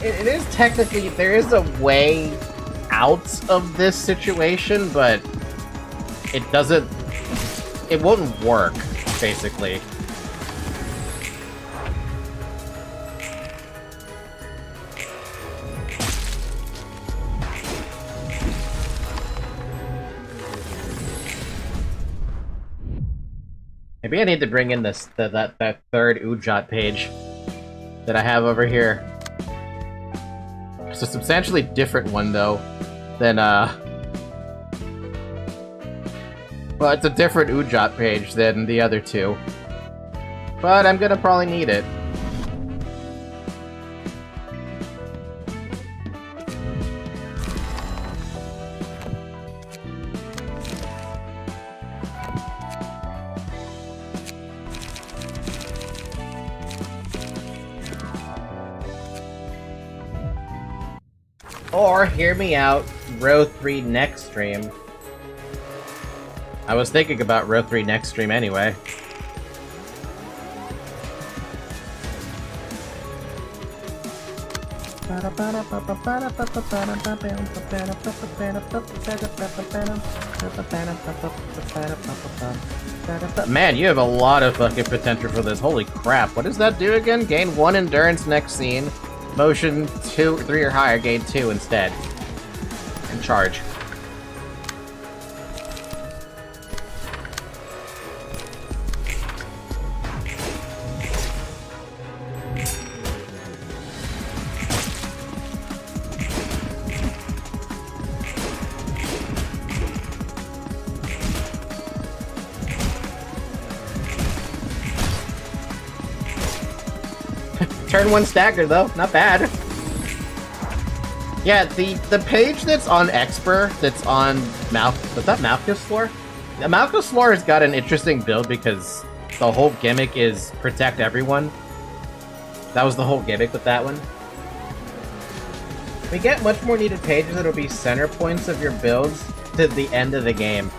It is technically... There is a way out of this situation, but... It doesn't... It won't work, basically. Maybe I need to bring in this that third Ujat page that I have over here. It's a substantially different one though than well, it's a different Ujat page than the other two. But I'm gonna probably need it. Or, hear me out, row 3 next stream. I was thinking about row 3 next stream anyway. Man, you have a lot of fucking potential for this. Holy crap. What does that do again? Gain 1 endurance next scene. Motion 2, 3 or higher, gain 2 instead. And charge. Turn 1 stagger though, not bad. Yeah, the page that's on Exper, that's on was that Malchus floor? The Malchus floor has got an interesting build because the whole gimmick is protect everyone. That was the whole gimmick with that one. We get much more needed pages that'll be center points of your builds to the end of the game.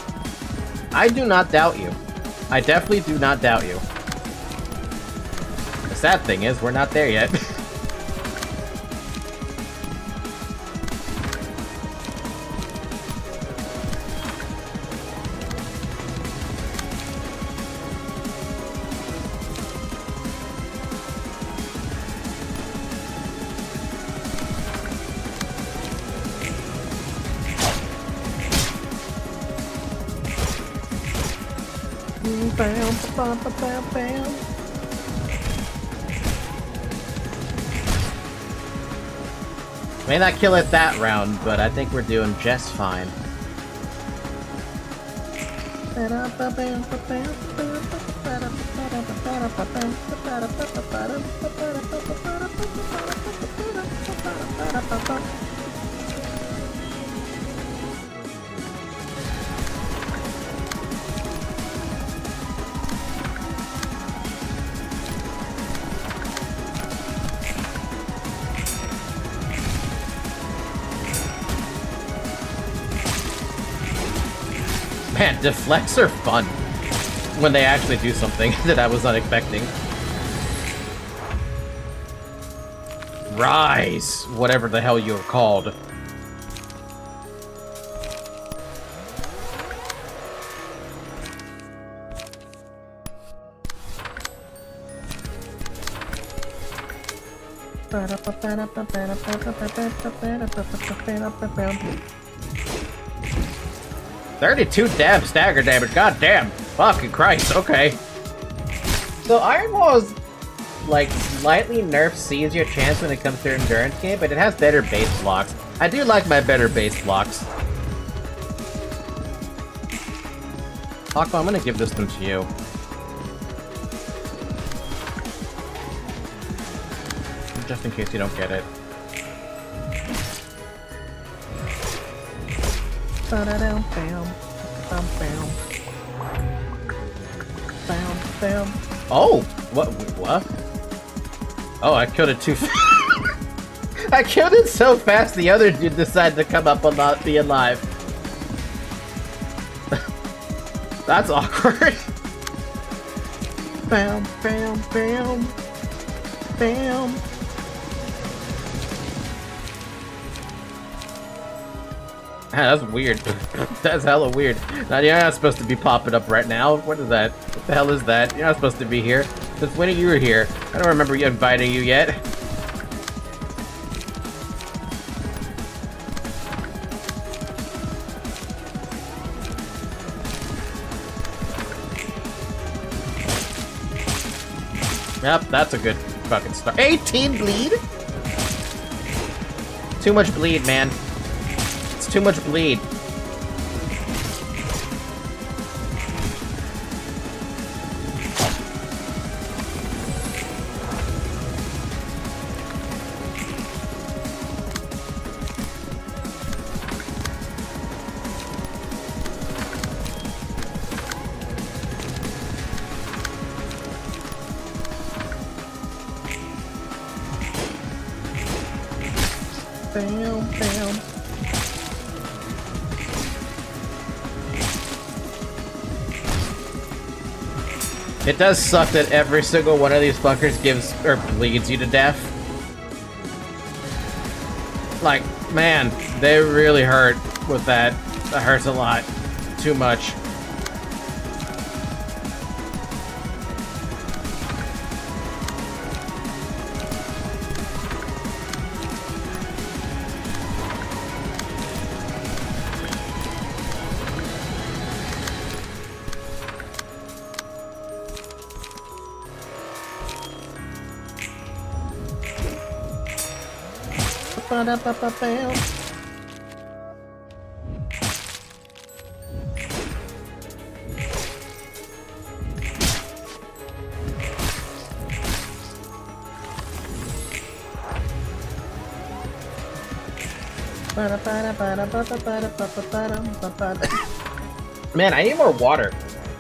I do not doubt you. I definitely do not doubt you. The sad thing is, we're not there yet. May not kill it that round, but I think we're doing just fine. Man, deflects are fun when they actually do something that I was not expecting. Rise, whatever the hell you're called. $32 damn stagger damage, god damn. Fucking Christ, okay. So Iron Wall's like slightly nerfed sees your chance when it comes to endurance game, but it has better base blocks. I do like my better base blocks. Aqua, I'm gonna give this one to you. Just in case you don't get it. Oh! What? Oh, I killed it too fast. I killed it so fast the other dude decided to come up and not be alive. That's awkward. Bam, bam, bam. Bam. That's weird. That's hella weird. Now, you're not supposed to be popping up right now. What is that? What the hell is that? You're not supposed to be here. Since when you were here? I don't remember you inviting you yet. Yep, that's a good fucking start. 18 bleed? Too much bleed, man. It's too much bleed. Bam, bam. It does suck that every single one of these fuckers gives or bleeds you to death. Like, man, they really hurt with that. That hurts a lot. Too much. Ba-da-ba-ba-bam. Man, I need more water.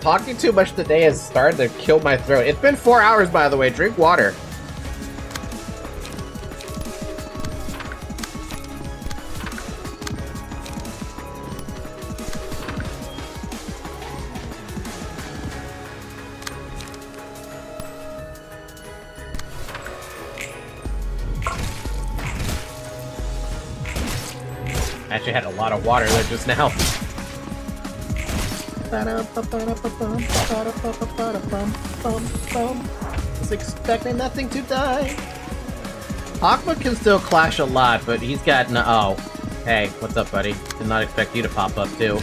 Talking too much today has started to kill my throat. It's been 4 hours, by the way. Drink water. Actually had a lot of water there just now. Was expecting nothing to die. Aqua can still clash a lot, but he's got no. Oh, hey, what's up, buddy? Did not expect you to pop up too.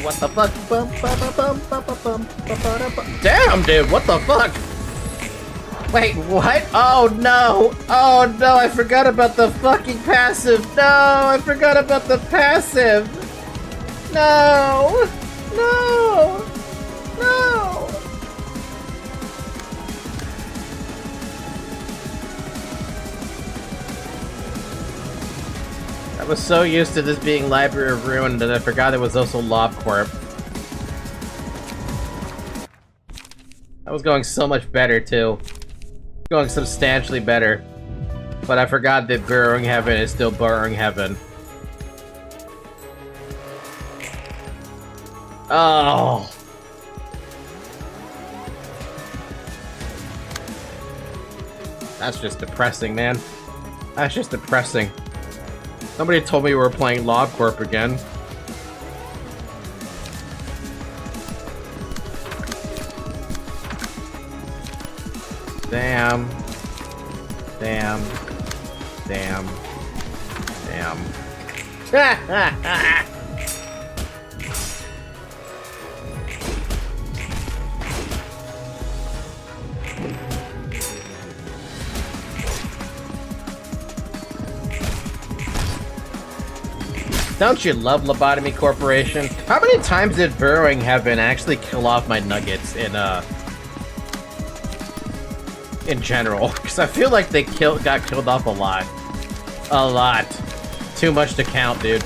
What the fuck? Damn, dude, what the fuck? Wait, what? Oh no! Oh no, I forgot about the fucking passive! No, I forgot about the passive! No! No! No! I was so used to this being Library of Ruin that I forgot it was also LobCorp. That was going so much better too. Going substantially better. But I forgot that Burrowing Heaven is still Burrowing Heaven. Oh. That's just depressing, man. That's just depressing. Somebody told me we were playing LobCorp again. Damn. Damn. Damn. Damn. Don't you love Lobotomy Corporation? How many times did Burrowing Heaven actually kill off my nuggets in general? Because I feel like they got killed off a lot. A lot. Too much to count, dude.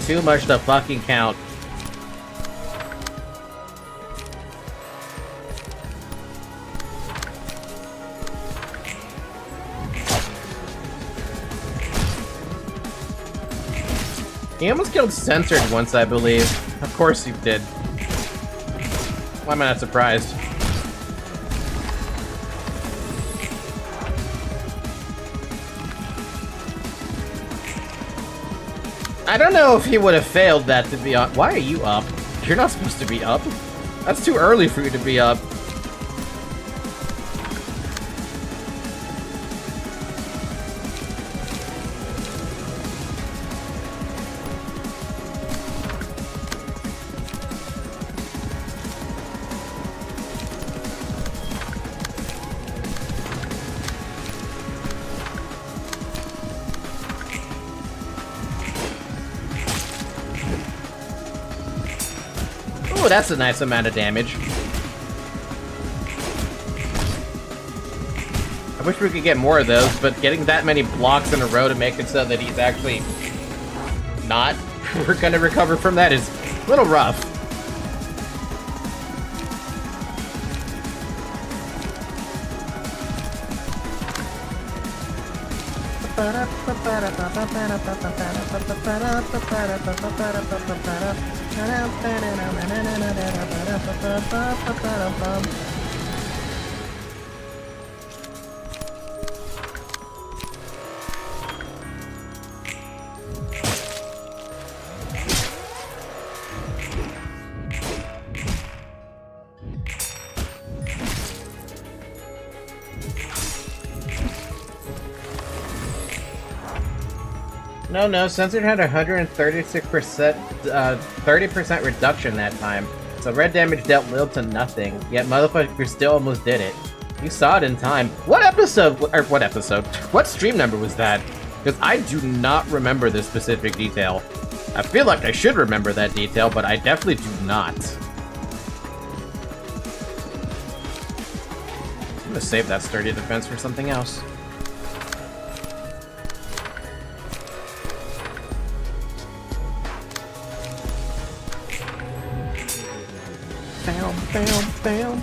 Too much to fucking count. He almost killed Censored once, I believe. Of course he did. Why am I not surprised? I don't know if he would have failed that to be up. Why are you up? You're not supposed to be up. That's too early for you to be up. Ooh, that's a nice amount of damage. I wish we could get more of those, but getting that many blocks in a row to make it so that he's actually not gonna recover from that is a little rough. No, Censored had 136%, 30% reduction that time. So red damage dealt little to nothing, yet motherfucker still almost did it. You saw it in time. What episode? Or what episode? What stream number was that? Because I do not remember this specific detail. I feel like I should remember that detail, but I definitely do not. I'm gonna save that sturdy defense for something else. Bam, bam, bam.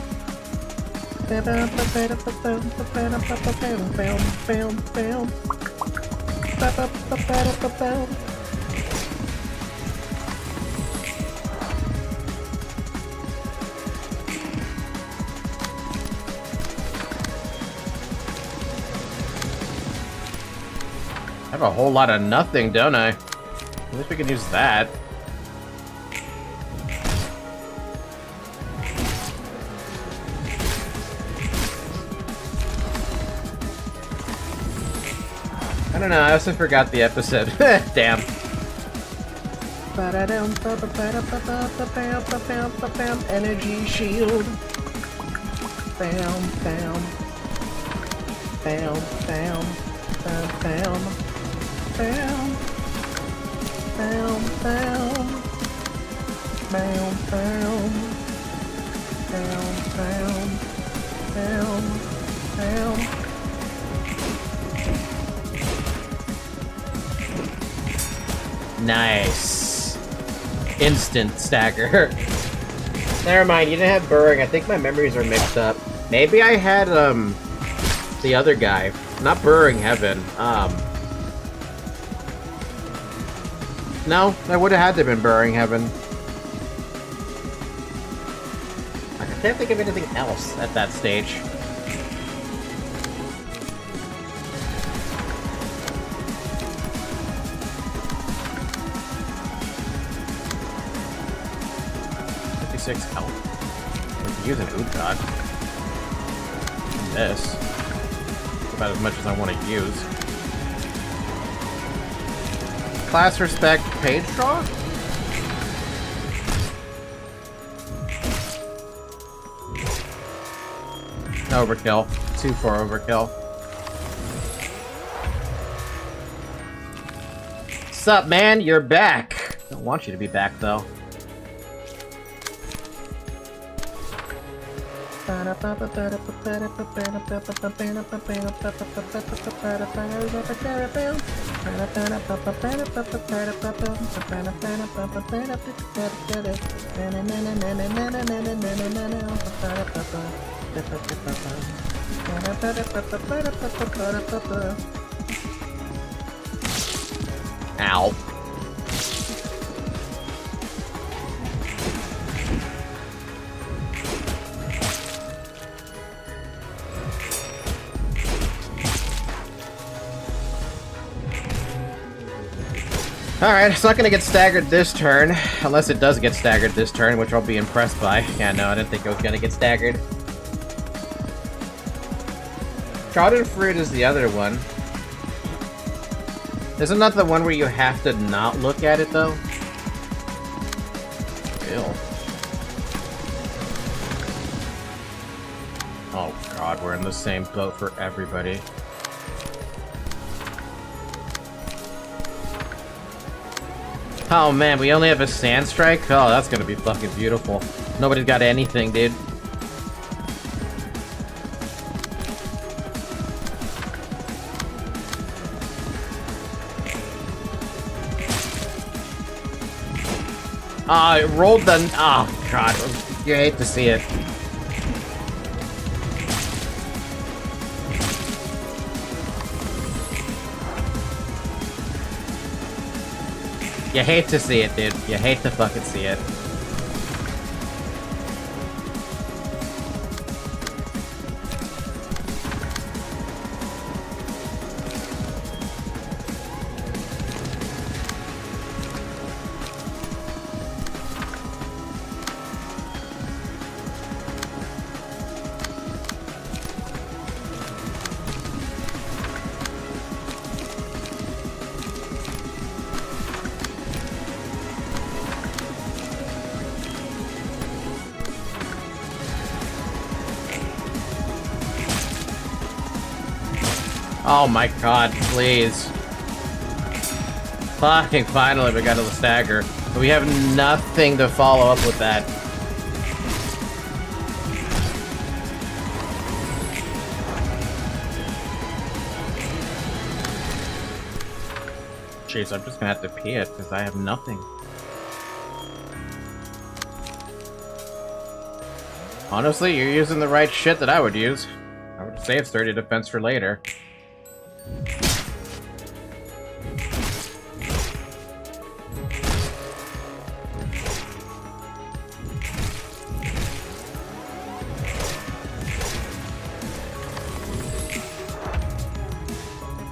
Bam, bam, bam, bam, bam, bam, bam, bam, bam. Ba, ba, ba, ba, ba, ba. I have a whole lot of nothing, don't I? At least we can use that. I don't know, I also forgot the episode. Damn. Energy shield. Bam, bam. Bam, bam. Bam, bam. Bam. Bam, bam. Bam, bam. Bam, bam. Bam, bam. Nice. Instant stagger. Never mind, you didn't have Burring. I think my memories are mixed up. Maybe I had, the other guy. Not Burring Heaven. No, that would have had to have been Burring Heaven. I can't think of anything else at that stage. Health. We can use an Udgod. This. About as much as I want to use. Class respect page draw? Overkill. 2-4 overkill. Sup, man? You're back. Don't want you to be back, though. Ow. Alright, it's not gonna get staggered this turn, unless it does get staggered this turn, which I'll be impressed by. Yeah, no, I didn't think it was gonna get staggered. Trodden Fruit is the other one. Isn't that the one where you have to not look at it, though? Ew. Oh god, we're in the same boat for everybody. Oh man, we only have a Sand Strike? Oh, that's gonna be fucking beautiful. Nobody's got anything, dude. Ah, it rolled the... Oh, god. You hate to see it. You hate to see it, dude. You hate to fucking see it. Oh my god, please. Fucking finally we got to the stagger. But we have nothing to follow up with that. Jeez, I'm just gonna have to pee it because I have nothing. Honestly, you're using the right shit that I would use. I would save 30 defense for later.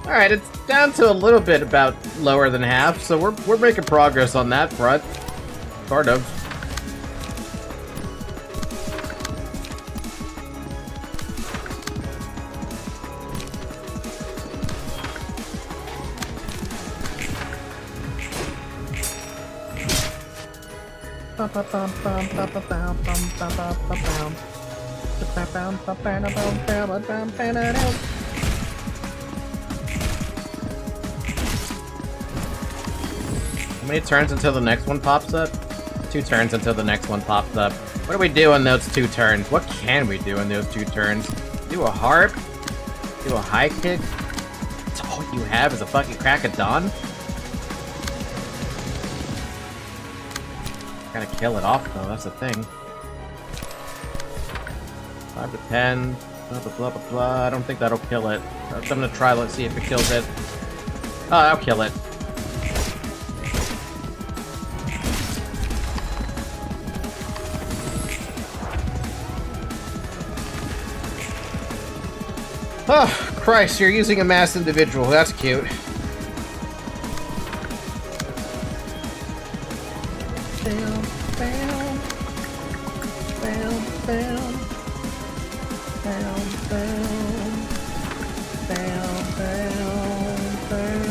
Alright, it's down to a little bit about lower than half, so we're making progress on that front. Sort of. How many turns until the next one pops up? 2 turns until the next one pops up. What do we do in those 2 turns? What can we do in those 2 turns? Do a harp? Do a high kick? That's all you have is a fucking crack of dawn? Gotta kill it off though, that's the thing. 5 to 10, blah blah blah blah blah. I don't think that'll kill it. I'm gonna try, let's see if it kills it. Oh, that'll kill it. Oh, Christ, you're using a mass individual. That's cute. Bam, bam. Bam, bam. Bam, bam. Bam, bam, bam.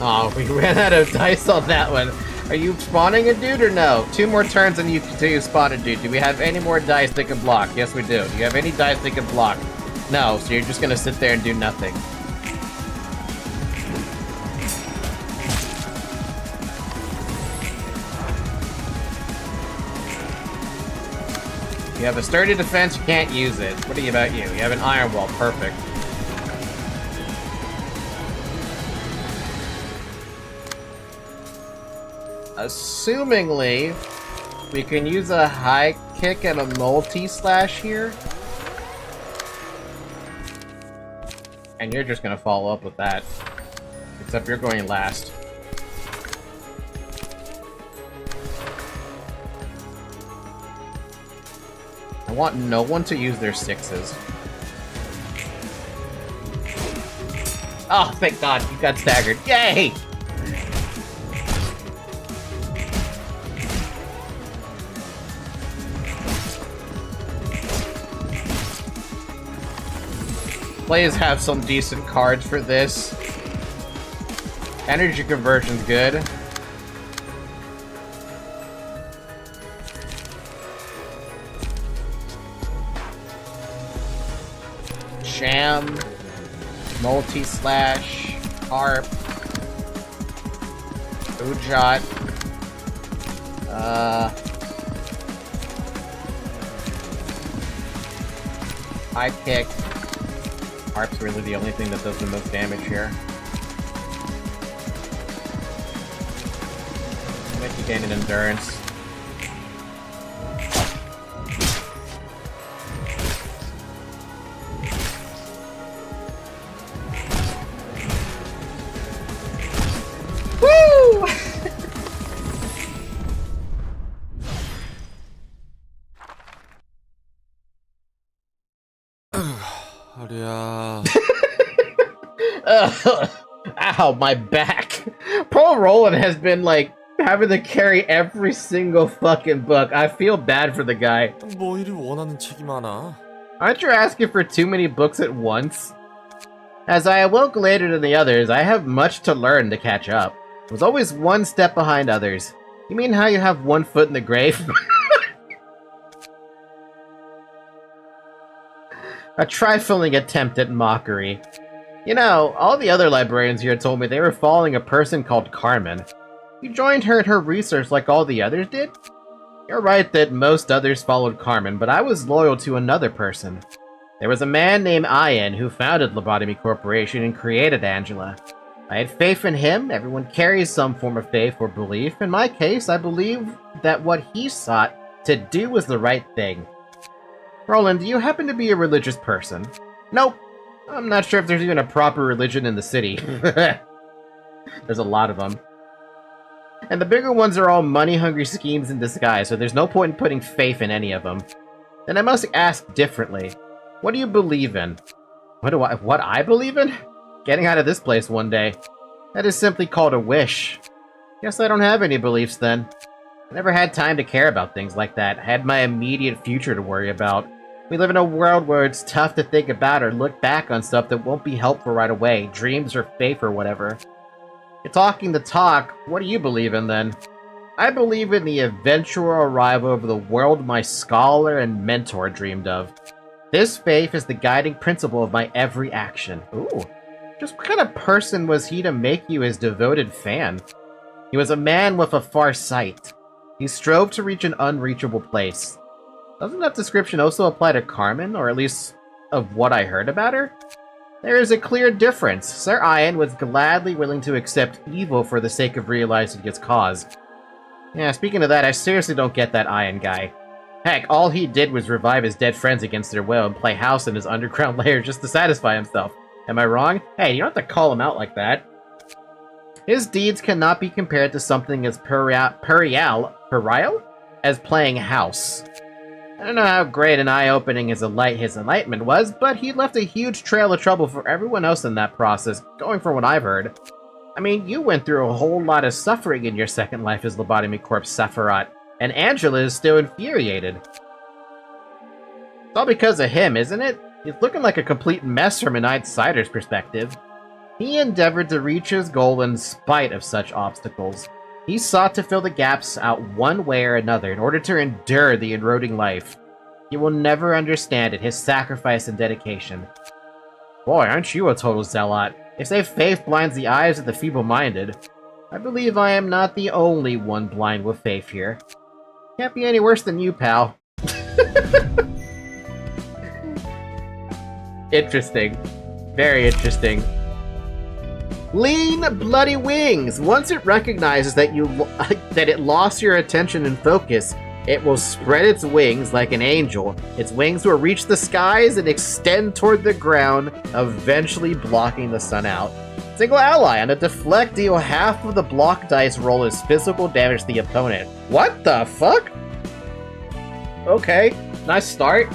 Oh, we ran out of dice on that one. Are you spawning a dude or no? 2 more turns and you continue to spawn a dude. Do we have any more dice that can block? Yes, we do. Do you have any dice that can block? No, so you're just gonna sit there and do nothing. You have a sturdy defense, you can't use it. What about you? You have an iron wall, perfect. Assumingly, we can use a high kick and a multi-slash here. And you're just gonna follow up with that. Except you're going last. I want no one to use their 6s. Oh, thank God, you got staggered. Yay! Please have some decent cards for this. Energy conversion's good. Sham, multi-slash, harp, Ujat, high kick. Harp's really the only thing that does the most damage here. Make you gain an endurance. Woo! Ow, my back. Pro Roland has been like having to carry every single fucking book. I feel bad for the guy. 뭐 이리 원하는 책이 많아? Aren't you asking for too many books at once? As I awoke later than the others, I have much to learn to catch up. I was always one step behind others. You mean how you have one foot in the grave? A trifling attempt at mockery. You know, all the other librarians here told me they were following a person called Carmen. You joined her in her research like all the others did? You're right that most others followed Carmen, but I was loyal to another person. There was a man named Ian who founded Lobotomy Corporation and created Angela. I had faith in him. Everyone carries some form of faith or belief. In my case, I believe that what he sought to do was the right thing. Roland, do you happen to be a religious person? Nope. I'm not sure if there's even a proper religion in the city. There's a lot of them. And the bigger ones are all money-hungry schemes in disguise, so there's no point in putting faith in any of them. Then I must ask differently. What do you believe in? What I believe in? Getting out of this place one day. That is simply called a wish. Guess I don't have any beliefs then. I never had time to care about things like that. I had my immediate future to worry about. We live in a world where it's tough to think about or look back on stuff that won't be helpful right away. Dreams or faith or whatever. You're talking the talk. What do you believe in then? I believe in the eventual arrival of the world my scholar and mentor dreamed of. This faith is the guiding principle of my every action. Ooh. Just what kind of person was he to make you his devoted fan? He was a man with a far sight. He strove to reach an unreachable place. Doesn't that description also apply to Carmen, or at least of what I heard about her? There is a clear difference. Sir Ian was gladly willing to accept evil for the sake of realizing its cause. Yeah, speaking of that, I seriously don't get that Ian guy. Heck, all he did was revive his dead friends against their will and play house in his underground lair just to satisfy himself. Am I wrong? Hey, you don't have to call him out like that. His deeds cannot be compared to something as puerile as playing house. I don't know how great an eye-opening his enlightenment was, but he left a huge trail of trouble for everyone else in that process, going from what I've heard. I mean, you went through a whole lot of suffering in your second life as Lobotomy Corp Sephiroth, and Angela is still infuriated. It's all because of him, isn't it? He's looking like a complete mess from an outsider's perspective. He endeavored to reach his goal in spite of such obstacles. He sought to fill the gaps out one way or another in order to endure the eroding life. You will never understand it, his sacrifice and dedication. Boy, aren't you a total zealot. They say faith blinds the eyes of the feeble-minded. I believe I am not the only one blind with faith here. Can't be any worse than you, pal. Interesting. Very interesting. Lean bloody wings. Once it recognizes that that it lost your attention and focus, it will spread its wings like an angel. Its wings will reach the skies and extend toward the ground, eventually blocking the sun out. Single ally. On a deflect, deal half of the block dice roll as physical damage to the opponent. What the fuck? Okay, nice start.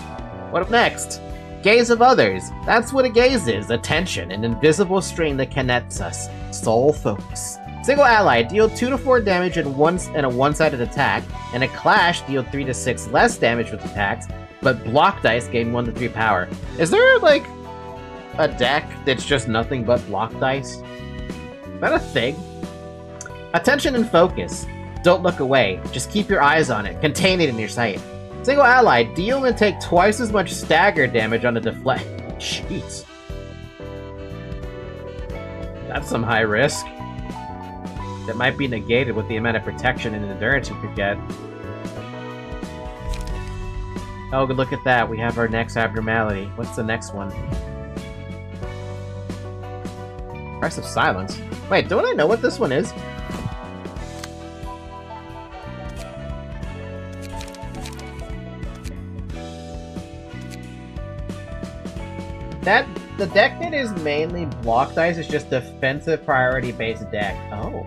What up next? Gaze of others. That's what a gaze is. Attention, an invisible string that connects us. Soul focus. Single ally, deal 2 to 4 damage in a one-sided attack, and a clash, deal 3 to 6 less damage with attacks, but block dice gain 1 to 3 power. Is there, like, a deck that's just nothing but block dice? Is that a thing? Attention and focus. Don't look away. Just keep your eyes on it. Contain it in your sight. Single ally, deal and take twice as much stagger damage on a deflect. Jeez. That's some high risk. That might be negated with the amount of protection and endurance you could get. Oh, good look at that. We have our next abnormality. What's the next one? Price of Silence. Wait, don't I know what this one is? The deck that is mainly block dice is just defensive priority based deck. Oh.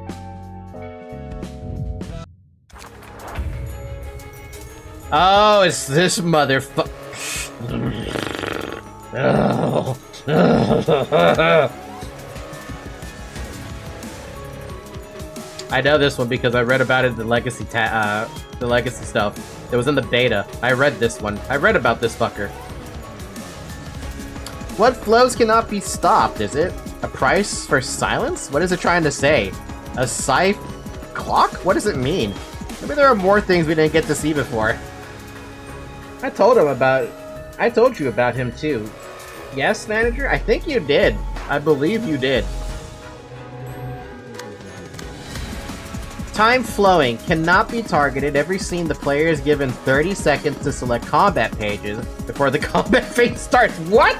Oh, it's this motherfucker. I know this one because I read about it in the legacy stuff. It was in the beta. I read this one. I read about this fucker. What flows cannot be stopped, is it? A price for silence? What is it trying to say? A scythe clock? What does it mean? Maybe there are more things we didn't get to see before. I told you about him too. Yes, manager? I think you did. I believe you did. Time flowing cannot be targeted. Every scene the player is given 30 seconds to select combat pages before the combat phase starts. What?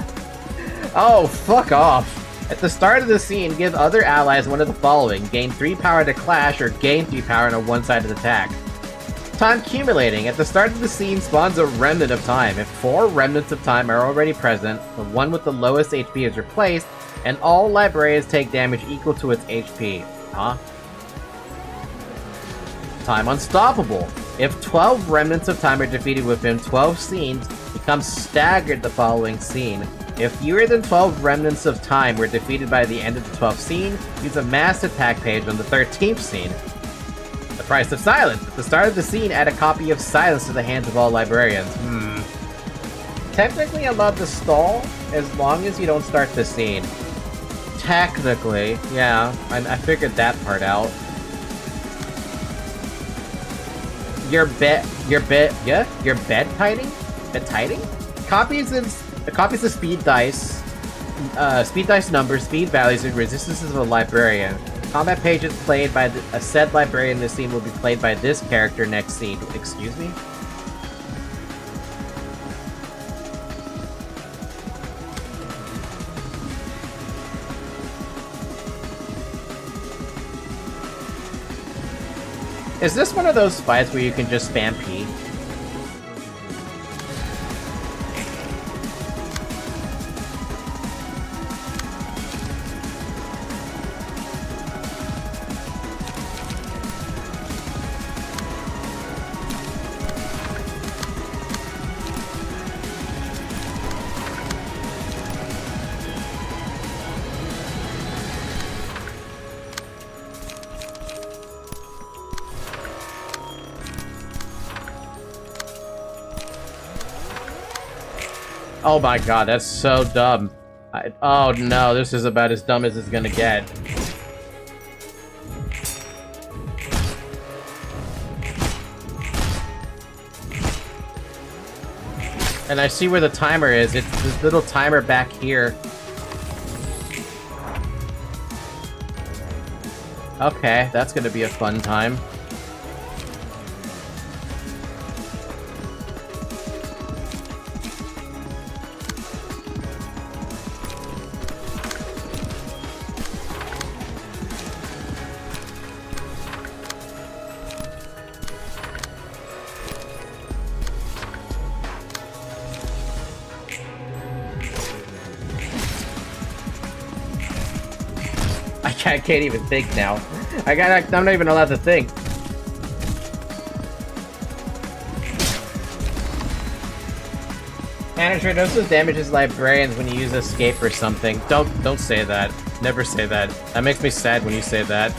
Oh, fuck off. At the start of the scene, give other allies one of the following. Gain 3 power to clash or gain 3 power in a one-sided attack. Time accumulating. At the start of the scene spawns a remnant of time. If 4 remnants of time are already present, the one with the lowest HP is replaced, and all librarians take damage equal to its HP. Huh? Time unstoppable. If 12 remnants of time are defeated within 12 scenes, becomes staggered the following scene. If fewer than 12 remnants of time were defeated by the end of the 12th scene, use a mass attack page on the 13th scene. The price of silence. At the start of the scene, add a copy of silence to the hands of all librarians. Technically allowed to stall, as long as you don't start the scene. Technically, yeah, I figured that part out. Your bed tiding? Bed tiding? Copies of speed dice numbers, speed values, and resistances of a librarian. Combat pages played by a said librarian in this scene will be played by this character next scene. Excuse me? Is this one of those fights where you can just spam P? Oh my god, that's so dumb. Oh no, this is about as dumb as it's gonna get. And I see where the timer is. It's this little timer back here. Okay, that's gonna be a fun time. I can't even think now. I'm not even allowed to think. Manager doses damages librarians when you use escape or something. Don't say that. Never say that. That makes me sad when you say that.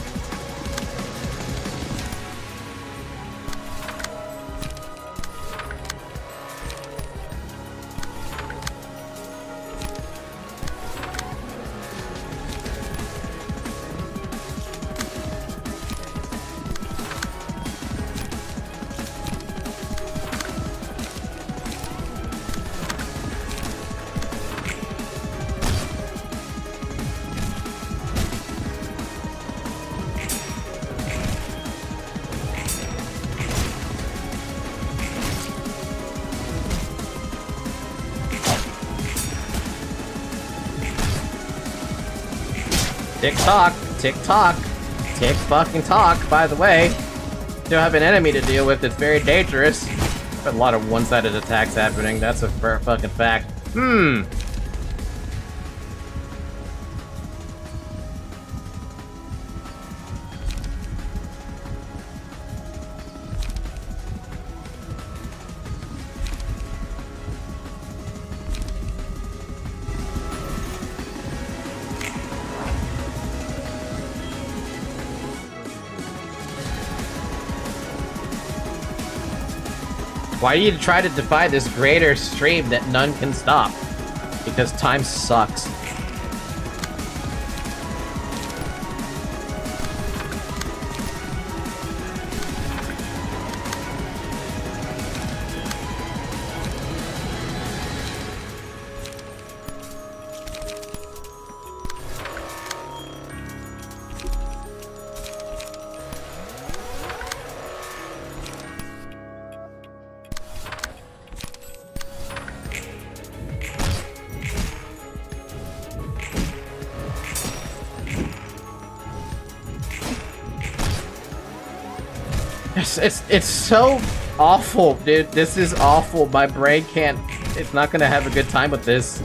Tick-tock, tick-tock, tick-fucking-tock, by the way. Still have an enemy to deal with that's very dangerous. Got a lot of one-sided attacks happening, that's a fucking fact. Why do you try to defy this greater stream that none can stop? Because time sucks. It's so awful, dude. This is awful. My brain can't... It's not gonna have a good time with this.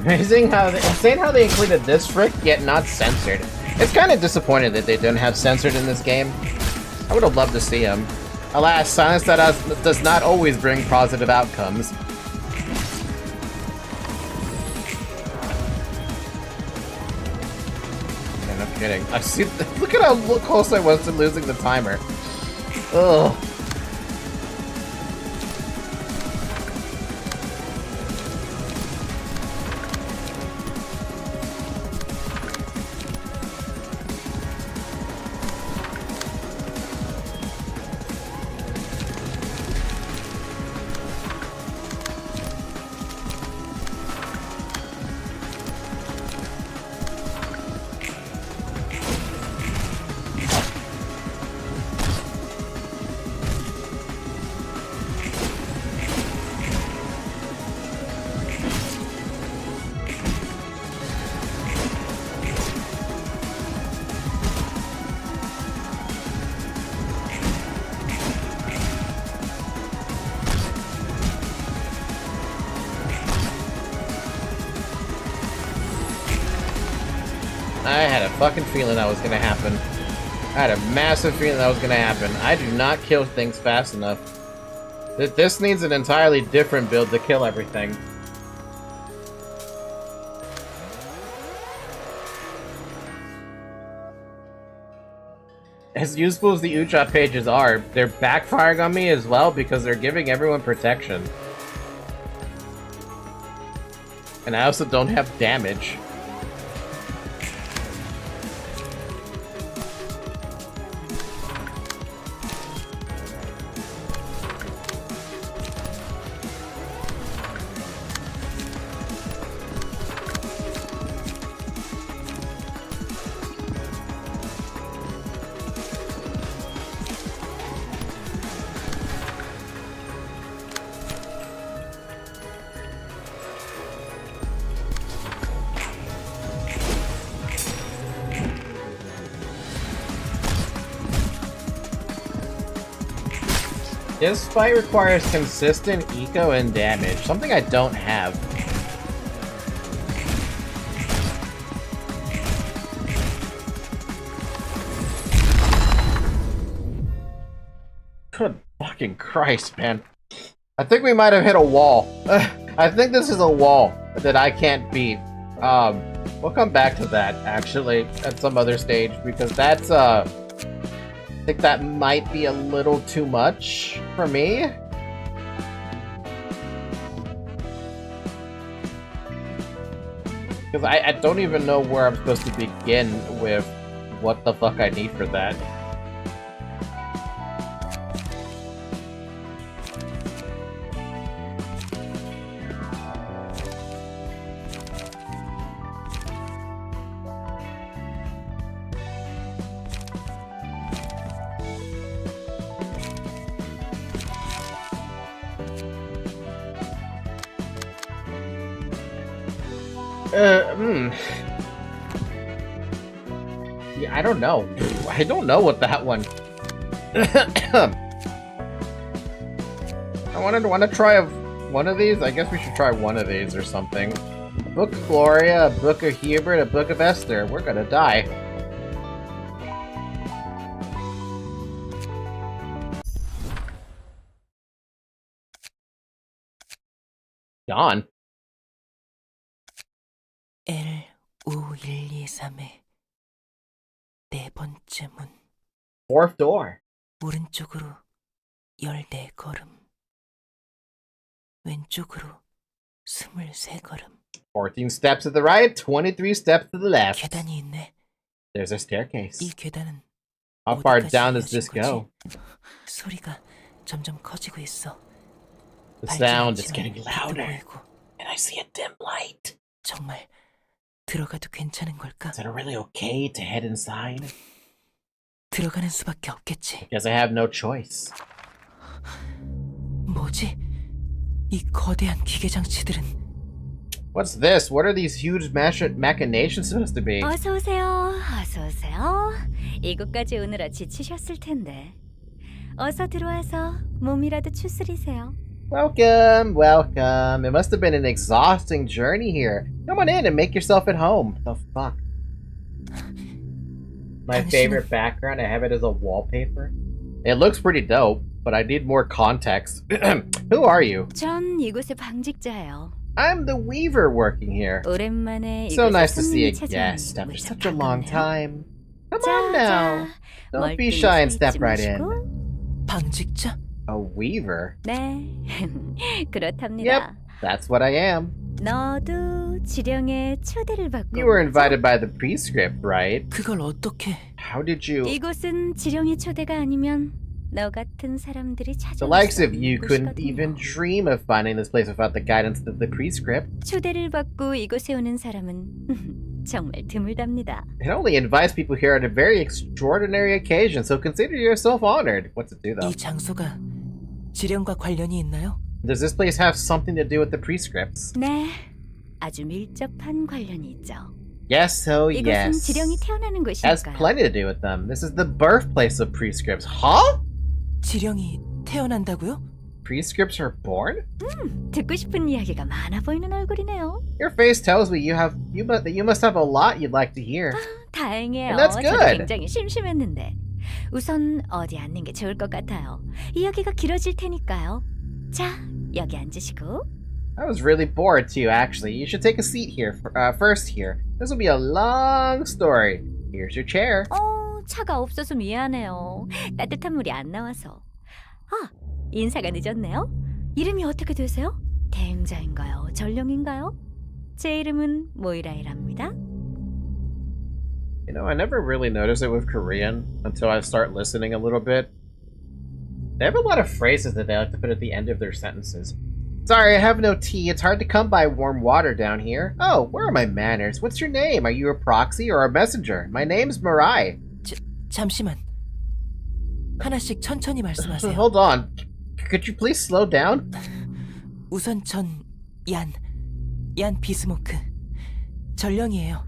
Insane how they included this frick, yet not censored. It's kind of disappointing that they didn't have censored in this game. I would have loved to see them. Alas, silence does not always bring positive outcomes. Yeah, no kidding. I see. Look at how close I was to losing the timer. Ugh. I had a fucking feeling that was gonna happen. I had a massive feeling that was gonna happen. I do not kill things fast enough. This needs an entirely different build to kill everything. As useful as the Ucha pages are, they're backfiring on me as well because they're giving everyone protection. And I also don't have damage. This fight requires consistent eco and damage, something I don't have. Good fucking Christ, man. I think we might have hit a wall. I think this is a wall that I can't beat. We'll come back to that, actually, at some other stage, because that's, I think that might be a little too much for me. Because I don't even know where I'm supposed to begin with what the fuck I need for that. Yeah, I don't know. I don't know what that one. I want to try one of these. I guess we should try one of these or something. Book of Gloria, a Book of Hubert, a Book of Esther. We're gonna die. Dawn. L5123의 네 번째 문. Fourth door. 오른쪽으로 14걸음. 왼쪽으로 23걸음. 14 steps to the right, 23 steps to the left. 계단이 있네. There's a staircase. 이 계단은 How far 어디까지 down does 이어진 this go? 거지? 소리가 점점 커지고 있어. The sound is 발전이 getting 지나면 louder, 빛도 보이고. and I see a dim light. 정말 들어가도 괜찮은 걸까? Is it really okay to head inside? 들어가는 수밖에 없겠지. Because I have no choice. 뭐지? 이 거대한 기계 장치들은 What's this? What are these huge machinations supposed to be? 어서 오세요. 어서 오세요. 이곳까지 오느라 지치셨을 텐데. 어서 들어와서 몸이라도 추스리세요. Welcome, welcome. It must have been an exhausting journey here. Come on in and make yourself at home. The fuck? My favorite background, I have it as a wallpaper. It looks pretty dope, but I need more context. Who are you? 전 이곳의 방직자예요. I'm the weaver working here. 오랜만에 So 이곳에 nice to see a 손님이 guest 찾아오니 after 무척 such a long 반갑네요. time. Come 자, on now. Don't be shy and step right in. 방직자? A weaver? 네, 그렇답니다. Yep, that's what I am. 너도 지령의 초대를 받고 You were 온 거죠? invited by the prescript, right? 그걸 어떻게? How did you... 이곳은 지령의 초대가 아니면 너 같은 사람들이 The 찾아올 likes 수 of you 없는 couldn't 곳이거든요. even dream of finding this place without the guidance of the prescript. 초대를 받고 이곳에 오는 사람은 정말 드물답니다. It only invites people here at a very extraordinary occasion, so consider yourself honored. What's it do, though? 이 장소가 지령과 관련이 있나요? Does this place have something to do with the prescripts? 네, 아주 밀접한 관련이 있죠. Yes, so 이곳은 yes. 지령이 태어나는 Has 곳이니까요. plenty to do with them. This is the birthplace of prescripts. Huh? 지령이 태어난다고요? Prescripts are born? 듣고 싶은 이야기가 많아 보이는 얼굴이네요. Your face tells me that you must have a lot you'd like to hear. 다행이에요. And that's 저도 good. 굉장히 심심했는데. 우선 어디 앉는 게 좋을 것 같아요. 이야기가 길어질 테니까요. 자, 여기 앉으시고. I was really bored too, actually. You should take a seat here, first here. This will be a long story. Here's your chair. 차가 없어서 미안해요. 따뜻한 물이 안 나와서. 아, 인사가 늦었네요. 이름이 어떻게 되세요? 대행자인가요? 전령인가요? 제 이름은 모이라이랍니다. You know, I never really noticed it with Korean until I start listening a little bit. They have a lot of phrases that they like to put at the end of their sentences. Sorry, I have no tea. It's hard to come by warm water down here. Oh, where are my manners? What's your name? Are you a proxy or a messenger? My name's Mirai. 잠시만. 하나씩 천천히 말씀하세요. Hold on. Could you please slow down? 우선 전 얀 비스모크. 전령이에요.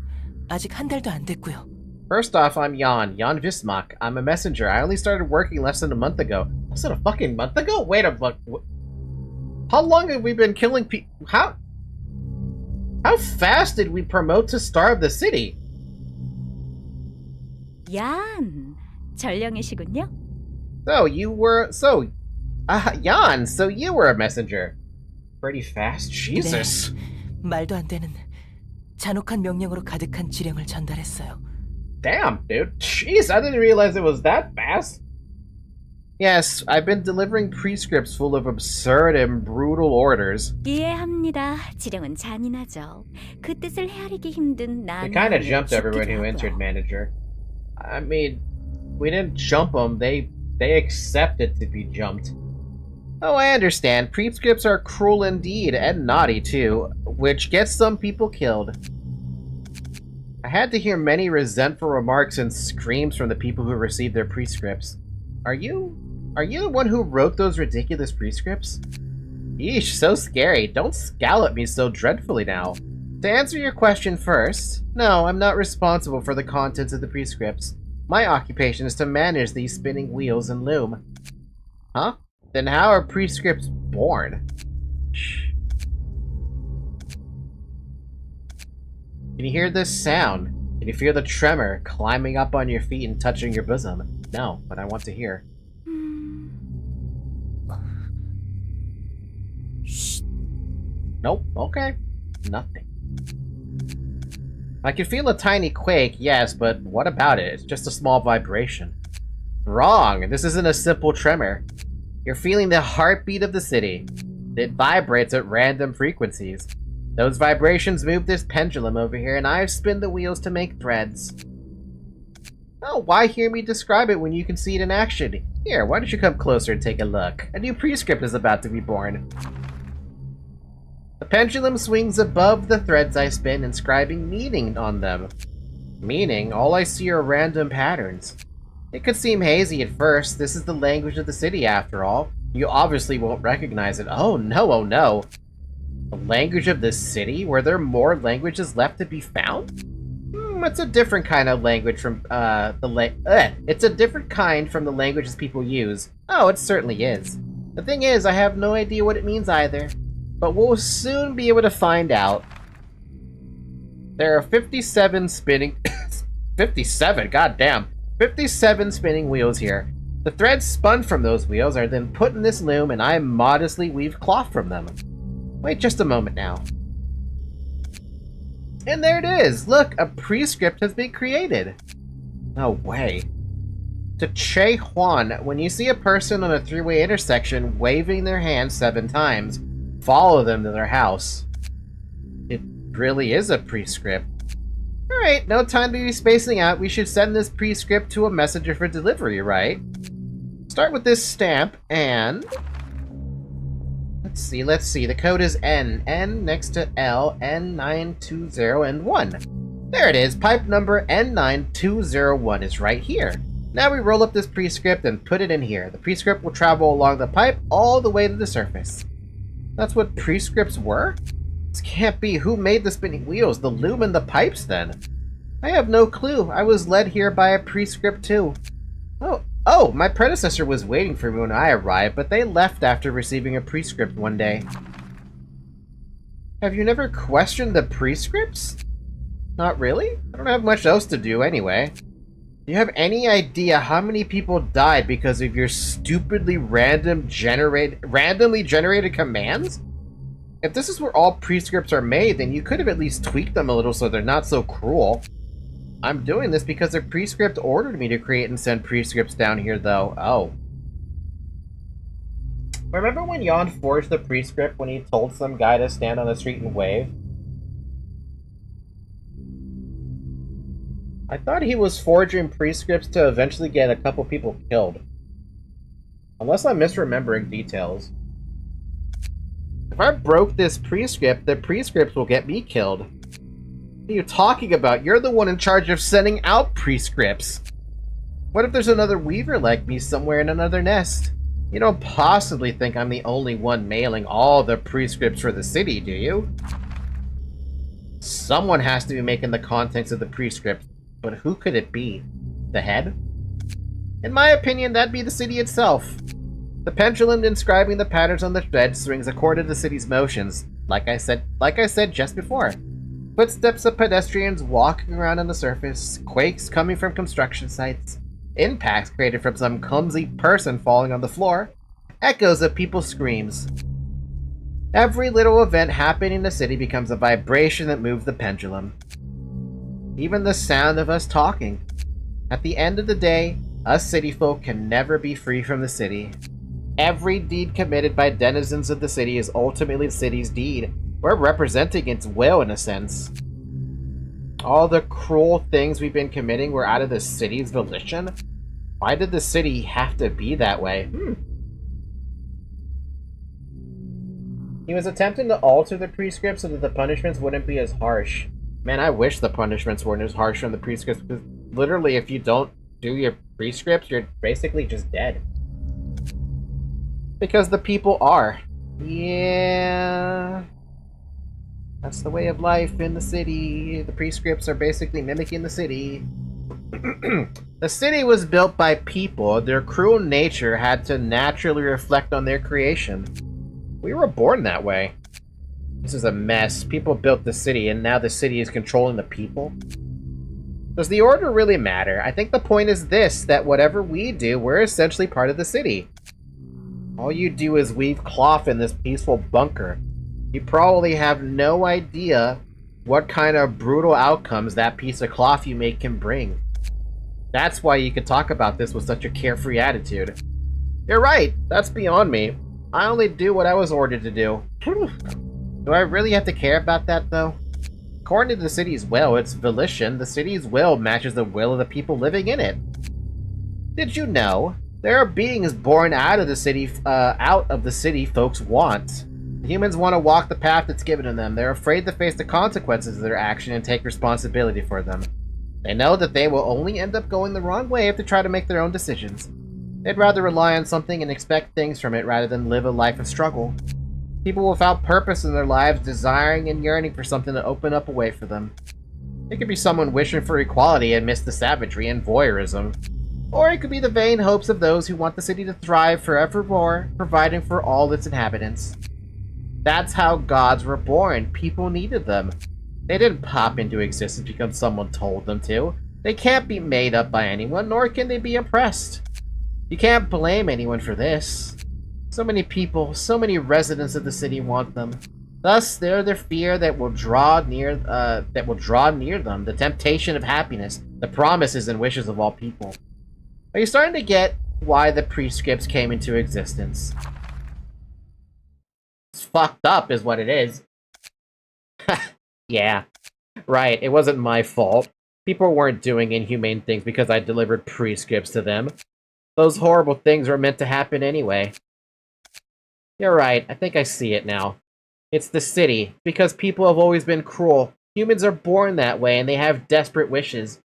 아직 한 달도 안 됐고요. First off, I'm Jan Vismak. I'm a messenger. I only started working less than a month ago. Less than a fucking month ago? Wait a fuck. How long have we been killing people? How fast did we promote to starve the city? 얀, 전령이시군요. Jan, so you were a messenger. Pretty fast? Jesus. 네, 말도 안 되는 잔혹한 명령으로 가득한 지령을 전달했어요. Damn, dude. Jeez, I didn't realize it was that fast. Yes, I've been delivering prescripts full of absurd and brutal orders. 이해합니다. 지령은 잔인하죠. 그 뜻을 헤아리기 힘든 They 난. kind of jumped everyone who entered, manager. I mean, we didn't jump them. They accepted to be jumped. Oh, I understand. Prescripts are cruel indeed, and naughty too, which gets some people killed. I had to hear many resentful remarks and screams from the people who received their prescripts. Are you the one who wrote those ridiculous prescripts? Yeesh, so scary. Don't scowl at me so dreadfully now. To answer your question first, no, I'm not responsible for the contents of the prescripts. My occupation is to manage these spinning wheels and loom. Huh? Then how are prescripts born? Shh. Can you hear this sound? Can you feel the tremor climbing up on your feet and touching your bosom? No, but I want to hear. Shh. Nope, okay. Nothing. I can feel a tiny quake, yes, but what about it? It's just a small vibration. Wrong! This isn't a simple tremor. You're feeling the heartbeat of the city. It vibrates at random frequencies. Those vibrations move this pendulum over here, and I've spun the wheels to make threads. Oh, why hear me describe it when you can see it in action? Here, why don't you come closer and take a look? A new prescript is about to be born. The pendulum swings above the threads I spin, inscribing meaning on them. Meaning? All I see are random patterns. It could seem hazy at first. This is the language of the city, after all. You obviously won't recognize it. Oh no, oh no. The language of the city? Were there more languages left to be found? It's a different kind of language from, It's a different kind from the languages people use. Oh, it certainly is. The thing is, I have no idea what it means either. But we'll soon be able to find out. There are 57 spinning... 57? Goddamn. 57 spinning wheels here. The threads spun from those wheels are then put in this loom, and I modestly weave cloth from them. Wait just a moment now. And there it is! Look, a prescript has been created! No way. To Che Juan, when you see a person on a three-way intersection waving their hand 7 times, follow them to their house. It really is a prescript. Alright, no time to be spacing out. We should send this prescript to a messenger for delivery, right? Start with this stamp, and... Let's see. The code is N. N next to L, N920, and 1. There it is. Pipe number N9201 is right here. Now we roll up this prescript and put it in here. The prescript will travel along the pipe all the way to the surface. That's what prescripts were? This can't be. Who made the spinning wheels, the loom, and the pipes, then? I have no clue. I was led here by a prescript, too. Oh, my predecessor was waiting for me when I arrived, but they left after receiving a prescript one day. Have you never questioned the prescripts? Not really? I don't have much else to do anyway. Do you have any idea how many people died because of your stupidly randomly generated commands? If this is where all prescripts are made, then you could have at least tweaked them a little so they're not so cruel. I'm doing this because a prescript ordered me to create and send prescripts down here, though. Oh. Remember when Jan forged the prescript when he told some guy to stand on the street and wave? I thought he was forging prescripts to eventually get a couple people killed. Unless I'm misremembering details. If I broke this prescript, the prescripts will get me killed. What are you talking about? You're the one in charge of sending out prescripts. What if there's another weaver like me somewhere in another nest? You don't possibly think I'm the only one mailing all the prescripts for the city, do you? Someone has to be making the contents of the prescripts, but who could it be? The head? In my opinion, that'd be the city itself. The pendulum inscribing the patterns on the thread swings according to the city's motions, like I said just before. Footsteps of pedestrians walking around on the surface, quakes coming from construction sites, impacts created from some clumsy person falling on the floor, echoes of people's screams. Every little event happening in the city becomes a vibration that moves the pendulum. Even the sound of us talking. At the end of the day, us city folk can never be free from the city. Every deed committed by denizens of the city is ultimately the city's deed. We're representing its will, in a sense. All the cruel things we've been committing were out of the city's volition? Why did the city have to be that way? He was attempting to alter the prescripts so that the punishments wouldn't be as harsh. Man, I wish the punishments weren't as harsh on the prescripts, because literally if you don't do your prescripts, you're basically just dead. Because the people are. Yeah... That's the way of life in the city. The prescripts are basically mimicking the city. The city was built by people. Their cruel nature had to naturally reflect on their creation. We were born that way. This is a mess. People built the city, and now the city is controlling the people. Does the order really matter? I think the point is this, that whatever we do, we're essentially part of the city. All you do is weave cloth in this peaceful bunker. You probably have no idea what kind of brutal outcomes that piece of cloth you make can bring. That's why you can talk about this with such a carefree attitude. You're right, that's beyond me. I only do what I was ordered to do. Do I really have to care about that, though? According to the city's will, its volition, the city's will matches the will of the people living in it. Did you know? There are beings born out of the city folks want. Humans want to walk the path that's given to them. They're afraid to face the consequences of their action and take responsibility for them. They know that they will only end up going the wrong way if they try to make their own decisions. They'd rather rely on something and expect things from it rather than live a life of struggle. People without purpose in their lives desiring and yearning for something to open up a way for them. It could be someone wishing for equality and miss the savagery and voyeurism. Or it could be the vain hopes of those who want the city to thrive forevermore, providing for all its inhabitants. That's how gods were born. People needed them. They didn't pop into existence because someone told them to. They can't be made up by anyone, nor can they be oppressed. You can't blame anyone for this. So many people, so many residents of the city want them. Thus, they're the fear that will draw near them, the temptation of happiness, the promises and wishes of all people. Are you starting to get why the prescripts came into existence? It's fucked up is what it is. Yeah, right, it wasn't my fault. People weren't doing inhumane things because I delivered prescripts to them. Those horrible things were meant to happen anyway. You're right, I think I see it now. It's the city, because people have always been cruel. Humans are born that way, and they have desperate wishes.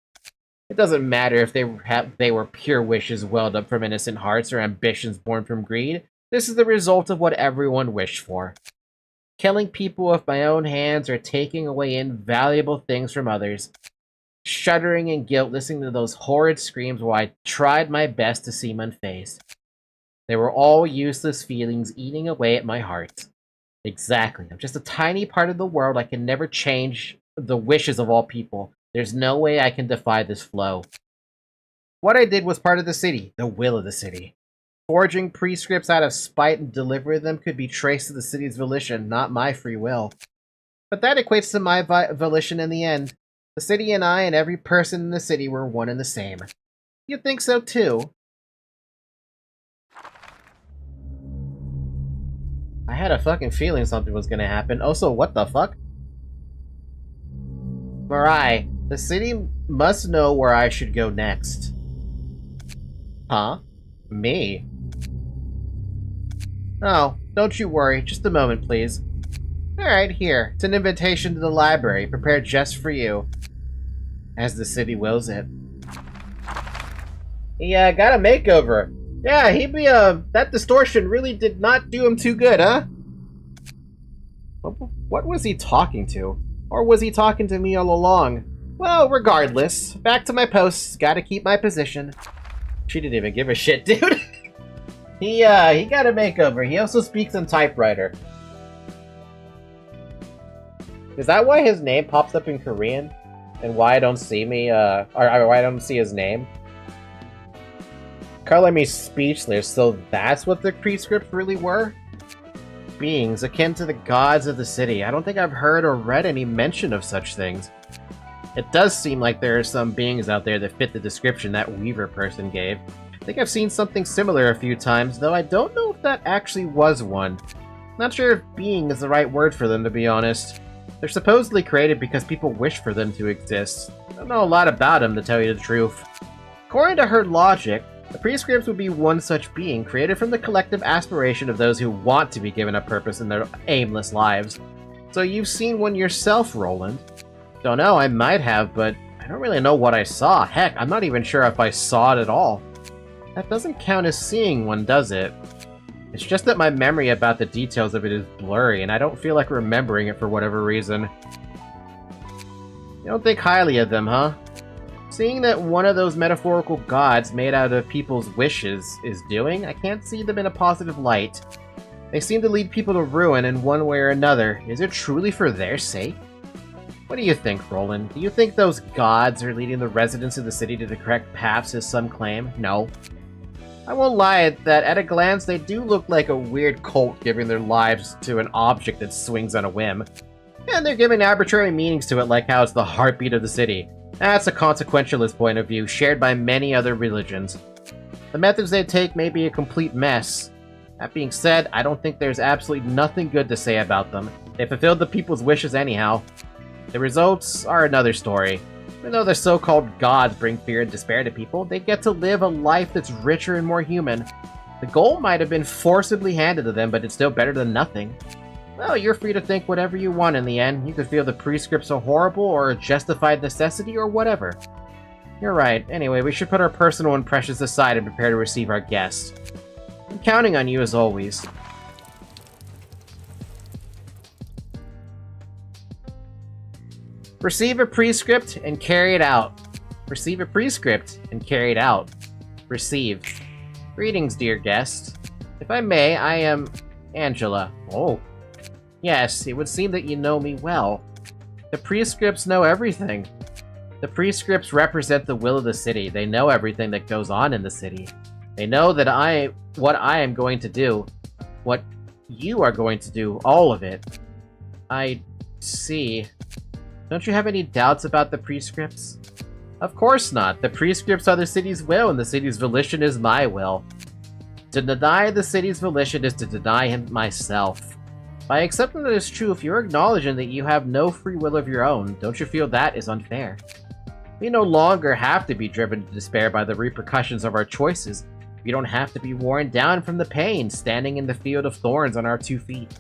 It doesn't matter if they were pure wishes welled up from innocent hearts or ambitions born from greed. This is the result of what everyone wished for. Killing people with my own hands or taking away invaluable things from others. Shuddering in guilt listening to those horrid screams while I tried my best to seem unfazed. They were all useless feelings eating away at my heart. Exactly. I'm just a tiny part of the world. I can never change the wishes of all people. There's no way I can defy this flow. What I did was part of the city, the will of the city. Forging prescripts out of spite and delivering them could be traced to the city's volition, not my free will. But that equates to my volition in the end. The city and I and every person in the city were one and the same. You think so too? I had a fucking feeling something was gonna happen. Also, what the fuck? Mirai, the city must know where I should go next. Huh? Me? Oh, don't you worry. Just a moment, please. Alright, here. It's an invitation to the library, prepared just for you. As the city wills it. He, got a makeover. Yeah, that distortion really did not do him too good, huh? What was he talking to? Or was he talking to me all along? Well, regardless. Back to my posts. Gotta keep my position. She didn't even give a shit, dude. He got a makeover. He also speaks in typewriter. Is that why his name pops up in Korean? And why I don't see me, or why I don't see his name? Color me speechless, so that's what the prescripts really were? Beings akin to the gods of the city. I don't think I've heard or read any mention of such things. It does seem like there are some beings out there that fit the description that Weaver person gave. I think I've seen something similar a few times, though I don't know if that actually was one. Not sure if being is the right word for them, to be honest. They're supposedly created because people wish for them to exist. I don't know a lot about them, to tell you the truth. According to her logic, the prescripts would be one such being, created from the collective aspiration of those who want to be given a purpose in their aimless lives. So you've seen one yourself, Roland. Don't know, I might have, but I don't really know what I saw. Heck, I'm not even sure if I saw it at all. That doesn't count as seeing one, does it? It's just that my memory about the details of it is blurry, and I don't feel like remembering it for whatever reason. You don't think highly of them, huh? Seeing that one of those metaphorical gods made out of people's wishes is doing, I can't see them in a positive light. They seem to lead people to ruin in one way or another. Is it truly for their sake? What do you think, Roland? Do you think those gods are leading the residents of the city to the correct paths as some claim? No. I won't lie that at a glance they do look like a weird cult giving their lives to an object that swings on a whim. And they're giving arbitrary meanings to it like how it's the heartbeat of the city. That's a consequentialist point of view, shared by many other religions. The methods they take may be a complete mess. That being said, I don't think there's absolutely nothing good to say about them. They fulfilled the people's wishes anyhow. The results are another story. Even though the so-called gods bring fear and despair to people, they get to live a life that's richer and more human. The goal might have been forcibly handed to them, but it's still better than nothing. Well, you're free to think whatever you want in the end. You could feel the prescripts are horrible, or a justified necessity, or whatever. You're right. Anyway, we should put our personal impressions aside and prepare to receive our guests. I'm counting on you as always. Receive a prescript and carry it out. Receive a prescript and carry it out. Receive. Greetings, dear guest. If I may, I am Angela. Oh. Yes, it would seem that you know me well. The prescripts know everything. The prescripts represent the will of the city. They know everything that goes on in the city. They know that what I am going to do, what you are going to do, all of it. I see. Don't you have any doubts about the prescripts? Of course not. The prescripts are the city's will, and the city's volition is my will. To deny the city's volition is to deny him myself. By accepting that it's true, if you're acknowledging that you have no free will of your own, don't you feel that is unfair? We no longer have to be driven to despair by the repercussions of our choices. We don't have to be worn down from the pain, standing in the field of thorns on our 2 feet.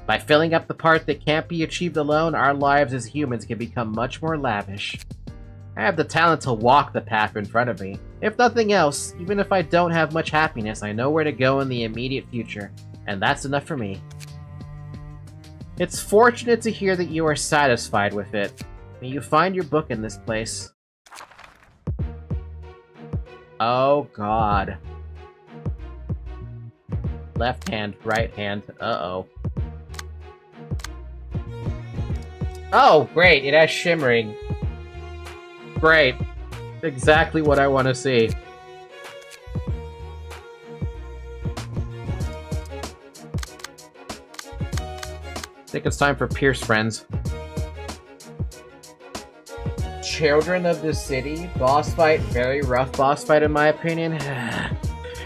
By filling up the part that can't be achieved alone, our lives as humans can become much more lavish. I have the talent to walk the path in front of me. If nothing else, even if I don't have much happiness, I know where to go in the immediate future, and that's enough for me. It's fortunate to hear that you are satisfied with it. May you find your book in this place. Oh god. Left hand, right hand, uh-oh. Oh, great, it has shimmering. Great. Exactly what I want to see. I think it's time for Pierce Friends. Children of the City? Boss fight, very rough boss fight in my opinion.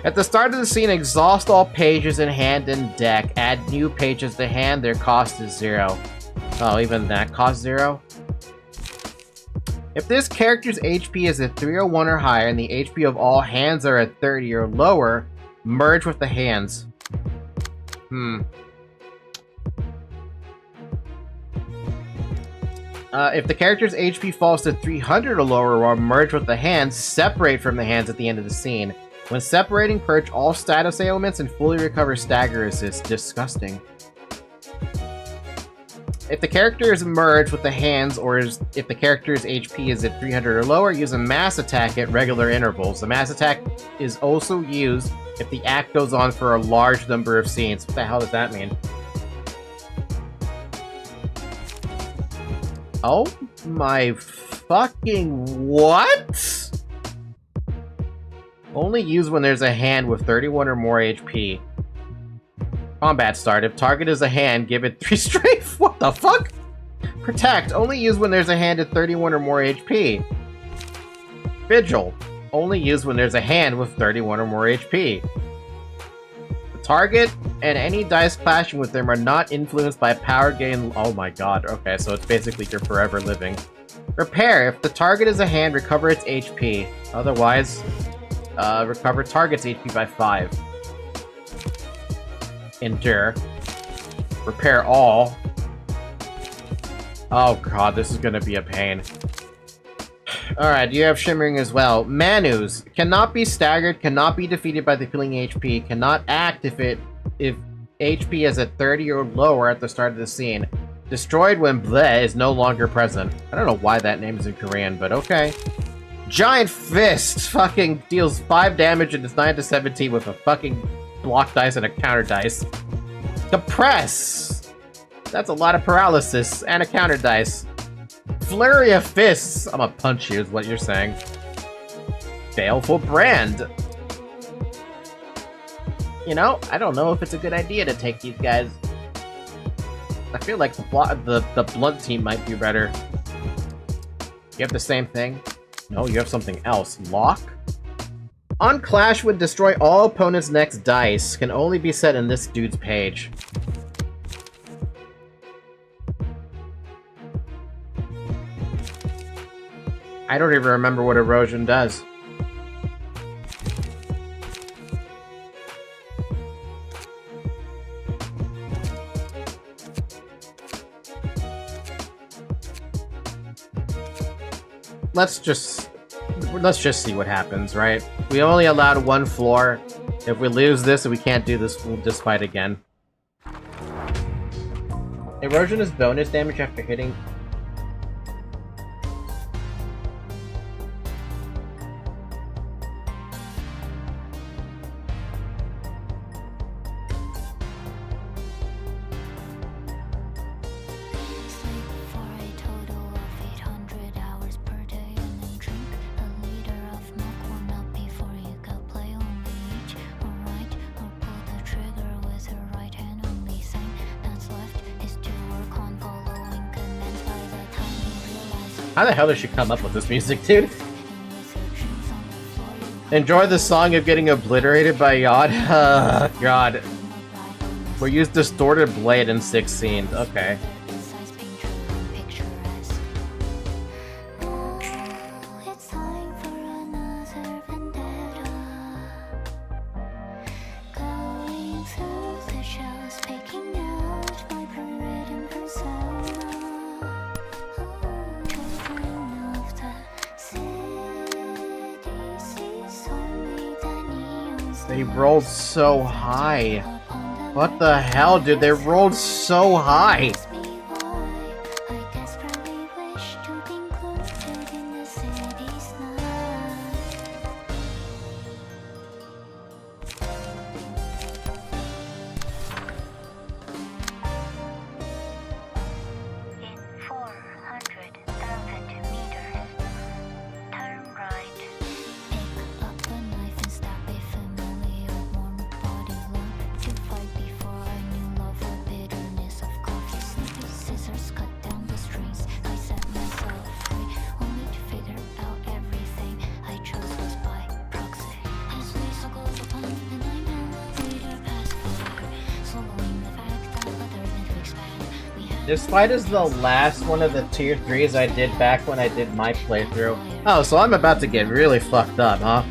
At the start of the scene, exhaust all pages in hand and deck. Add new pages to hand, their cost is 0. Oh, even that costs 0? If this character's HP is at 301 or higher and the HP of all hands are at 30 or lower, merge with the hands. If the character's HP falls to 300 or lower while merged with the hands, separate from the hands at the end of the scene. When separating, purge all status ailments and fully recover stagger assist. Disgusting. If the character is merged with the hands, or if the character's HP is at 300 or lower, use a mass attack at regular intervals. The mass attack is also used if the act goes on for a large number of scenes. What the hell does that mean? Oh my fucking what? Only use when there's a hand with 31 or more HP. Combat start. If target is a hand, give it 3 strafe. What the fuck? Protect. Only use when there's a hand at 31 or more HP. Vigil. Only use when there's a hand with 31 or more HP. The target and any dice clashing with them are not influenced by power gain. Oh my god. Okay, so it's basically you're forever living. Repair. If the target is a hand, recover its HP. Otherwise, recover target's HP by 5. Endure. Repair all. Oh god, this is gonna be a pain. Alright, you have shimmering as well. Manus. Cannot be staggered, cannot be defeated by the healing HP, cannot act if it if HP is at 30 or lower at the start of the scene. Destroyed when bleh is no longer present. I don't know why that name is in Korean, but okay. Giant Fist fucking deals 5 damage and is 9 to 17 with a fucking block dice and a counter dice. Depress! That's a lot of paralysis and a counter dice. Flurry of Fists! I'm gonna punch you is what you're saying. Baleful Brand. You know, I don't know if it's a good idea to take these guys. I feel like the blunt team might do better. You have the same thing? No, you have something else. Lock? On Clash would destroy all opponents' next dice. Can only be set in this dude's page. I don't even remember what erosion does. Let's just see what happens, right? We only allowed 1 floor. If we lose this and we can't do this, we'll just fight again. Erosion is bonus damage after hitting. How the hell did she come up with this music, dude? Enjoy the song of getting obliterated by Yod? God. We used Distorted Blade in 6 scenes. Okay. They rolled so high. What the hell, dude? They rolled so high. This fight is the last one of the tier 3s I did back when I did my playthrough. Oh, so I'm about to get really fucked up, huh?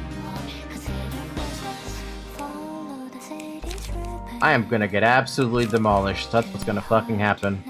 I am gonna get absolutely demolished. That's what's gonna fucking happen.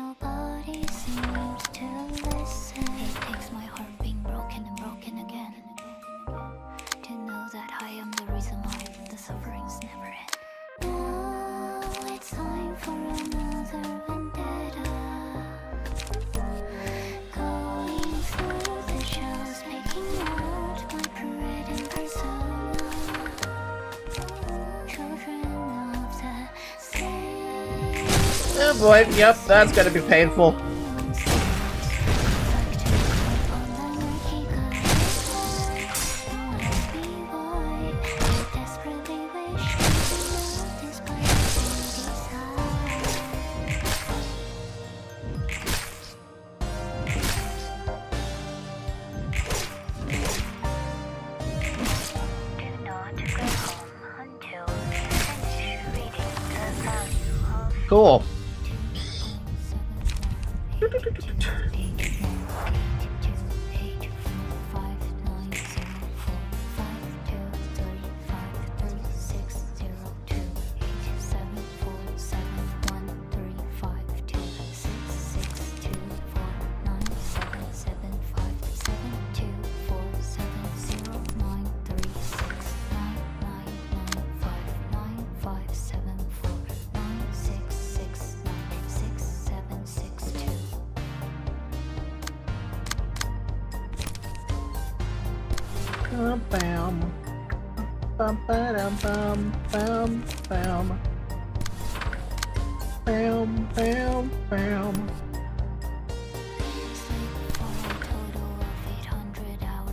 Oh boy, yep, that's gonna be painful. Cool.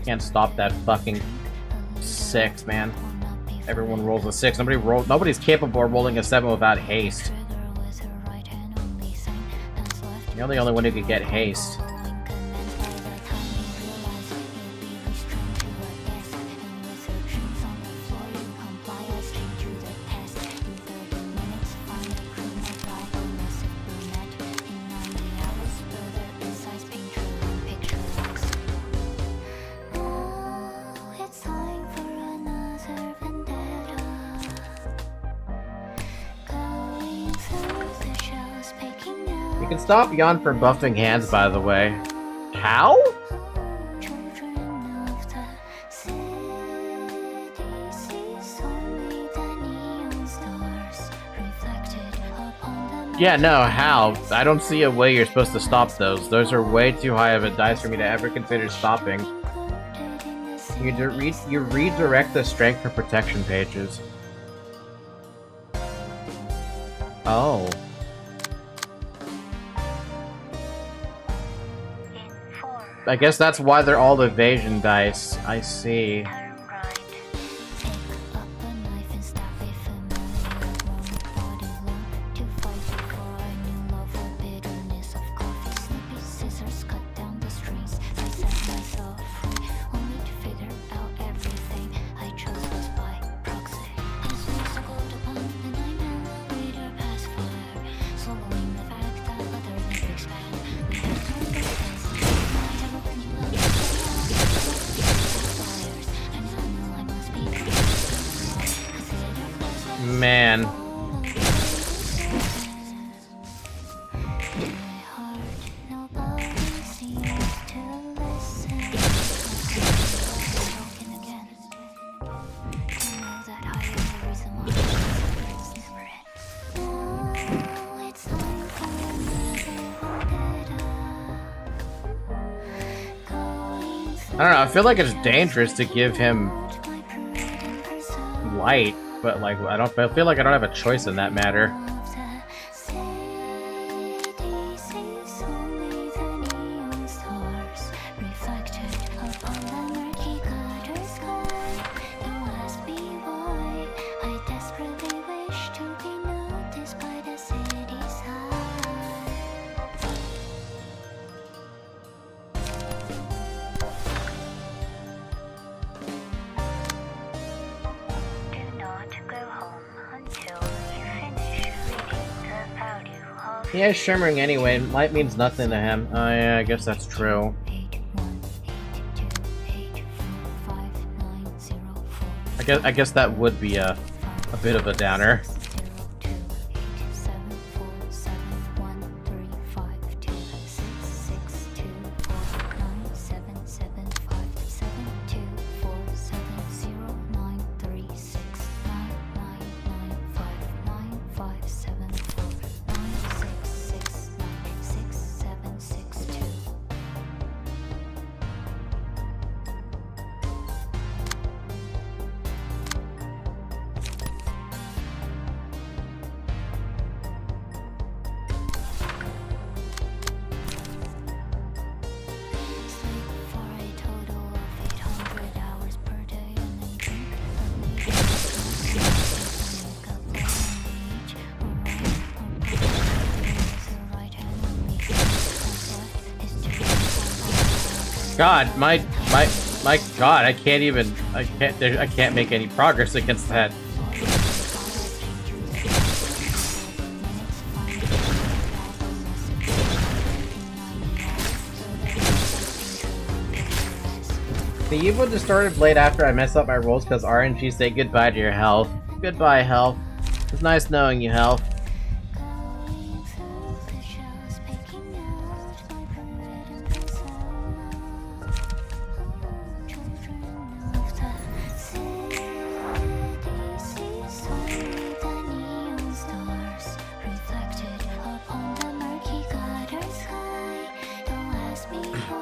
Can't stop that fucking 6, man. Everyone rolls a 6. Nobody's capable of rolling a 7 without haste. You're the only one who could get haste. You can stop Yawn from buffing hands, by the way. How? Yeah, no, how? I don't see a way you're supposed to stop those. Those are way too high of a dice for me to ever consider stopping. You redirect the strength for protection pages. Oh. I guess that's why they're all evasion dice. I see. Man. I don't know, I feel like it's dangerous to give him light, but like I feel like I don't have a choice in that matter. He has shimmering anyway, light means nothing to him. Oh yeah, I guess that's true. I guess that would be a bit of a downer. God, my God, I can't make any progress against that. The evil distorted blade after I mess up my rolls because RNG say goodbye to your health. Goodbye, health. It's nice knowing you, health.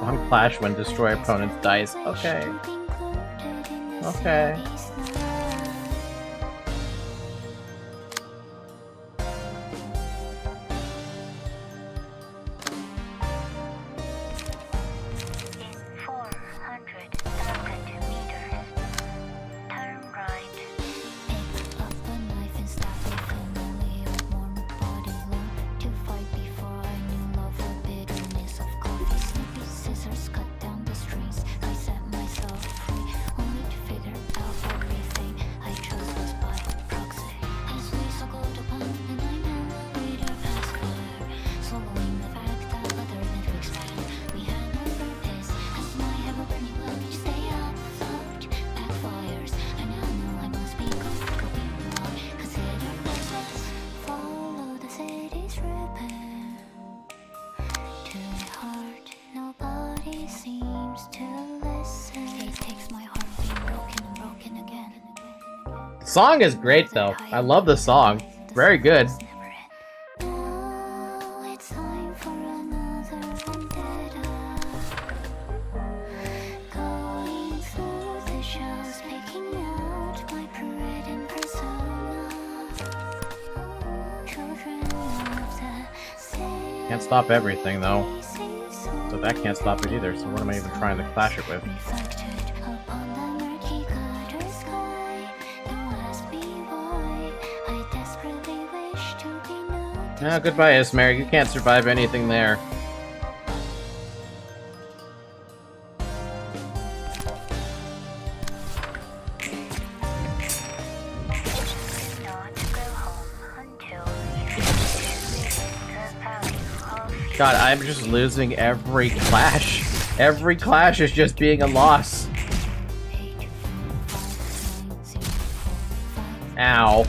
One clash when destroy opponent's dice. Okay. Okay. Song is great though. I love the song. Very good. Can't stop everything though. So that can't stop it either, so what am I even trying to clash it with? Ah, goodbye, Ismar. You can't survive anything there. God, I'm just losing every clash. Every clash is just being a loss. Ow.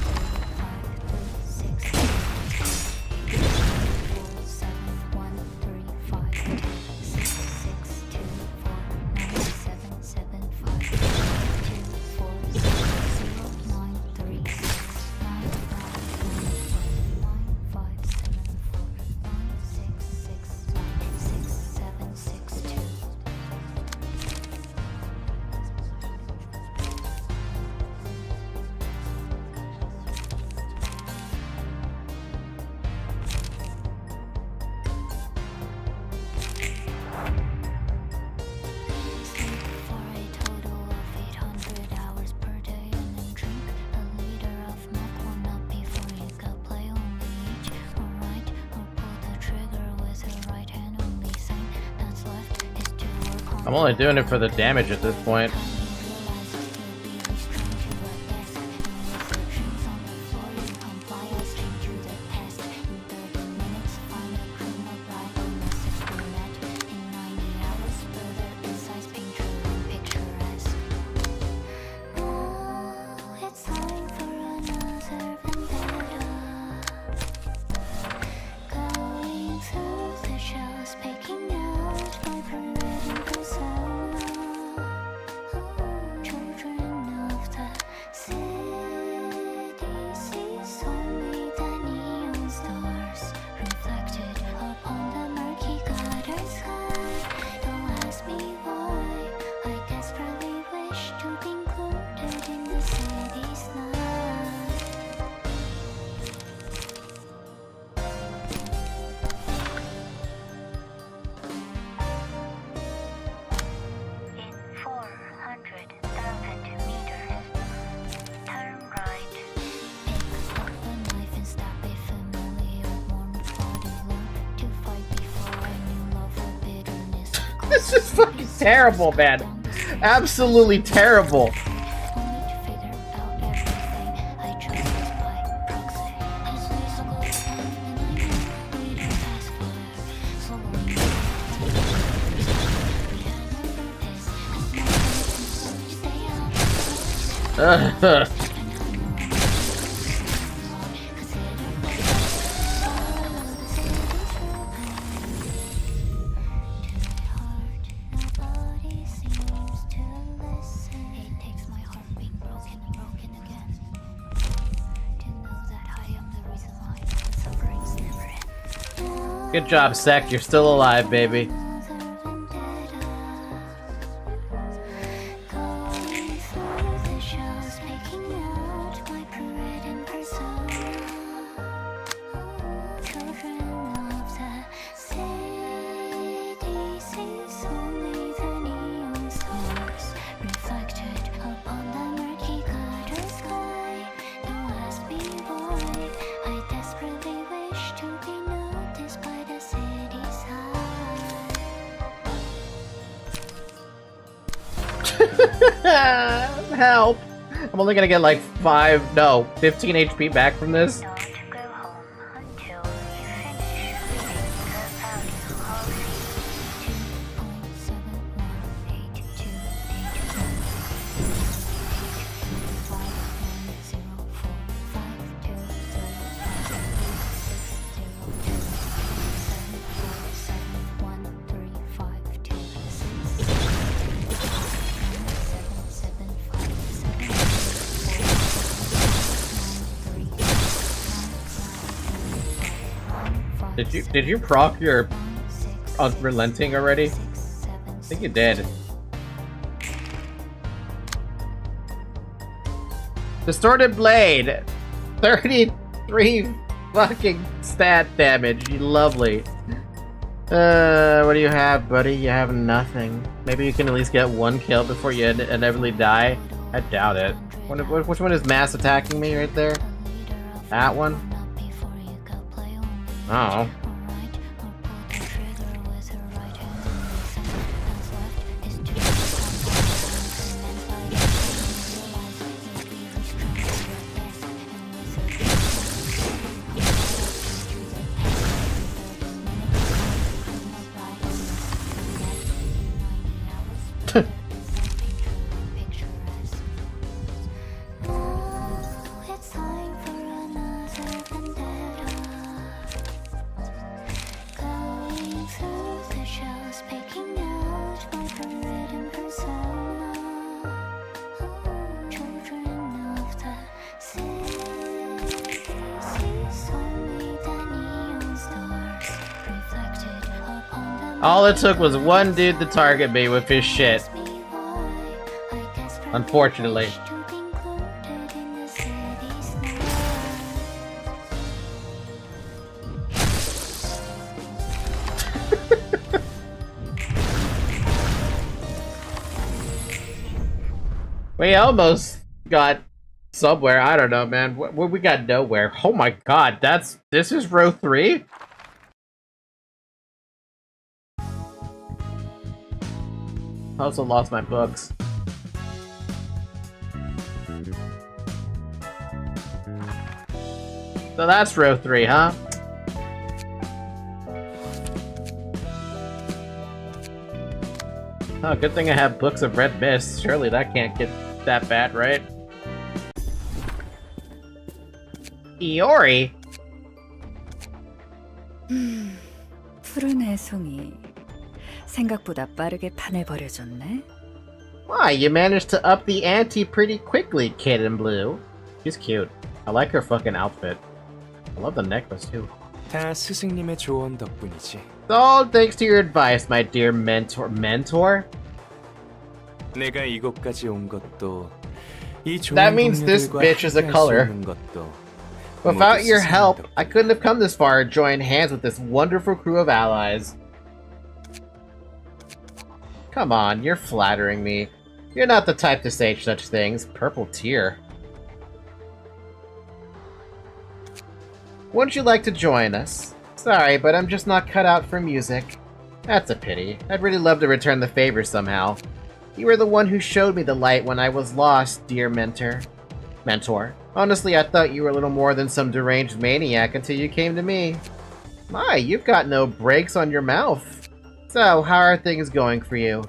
I'm only doing it for the damage at this point. This is fucking terrible, man. Absolutely terrible. Good job, Sec. You're still alive, baby. Help! I'm only gonna get like 15 HP back from this. Did you proc your unrelenting already? I think you did. Distorted Blade! 33 fucking stat damage, you lovely. What do you have, buddy? You have nothing. Maybe you can at least get one kill before you inevitably die? I doubt it. Which one is mass attacking me right there? That one? Oh. All it took was one dude to target me with his shit. Unfortunately. We almost got somewhere. I don't know, man. We got nowhere. Oh my god, this is row 3? I also lost my books. So that's row 3, huh? Oh, good thing I have Books of Red Mist. Surely that can't get that bad, right? Iori? 푸른 해송이 생각보다 빠르게 판을 벌여줬네. Why, you managed to up the ante pretty quickly, kid in blue. She's cute. I like her fucking outfit. I love the necklace too. 다 스승님의 조언 덕분이지. It's all thanks to your advice, my dear mentor. Mentor? 내가 이곳까지 온 것도 이 좋은 That means this 동료들과 bitch is a 함께할 수 color. 있는 것도 Without your 모두 help, 스승님 I couldn't have come this far and joined hands with this wonderful crew of allies. Come on, you're flattering me. You're not the type to say such things. Purple tear. Wouldn't you like to join us? Sorry, but I'm just not cut out for music. That's a pity. I'd really love to return the favor somehow. You were the one who showed me the light when I was lost, dear mentor. Honestly, I thought you were a little more than some deranged maniac until you came to me. My, you've got no brakes on your mouth. So, how are things going for you?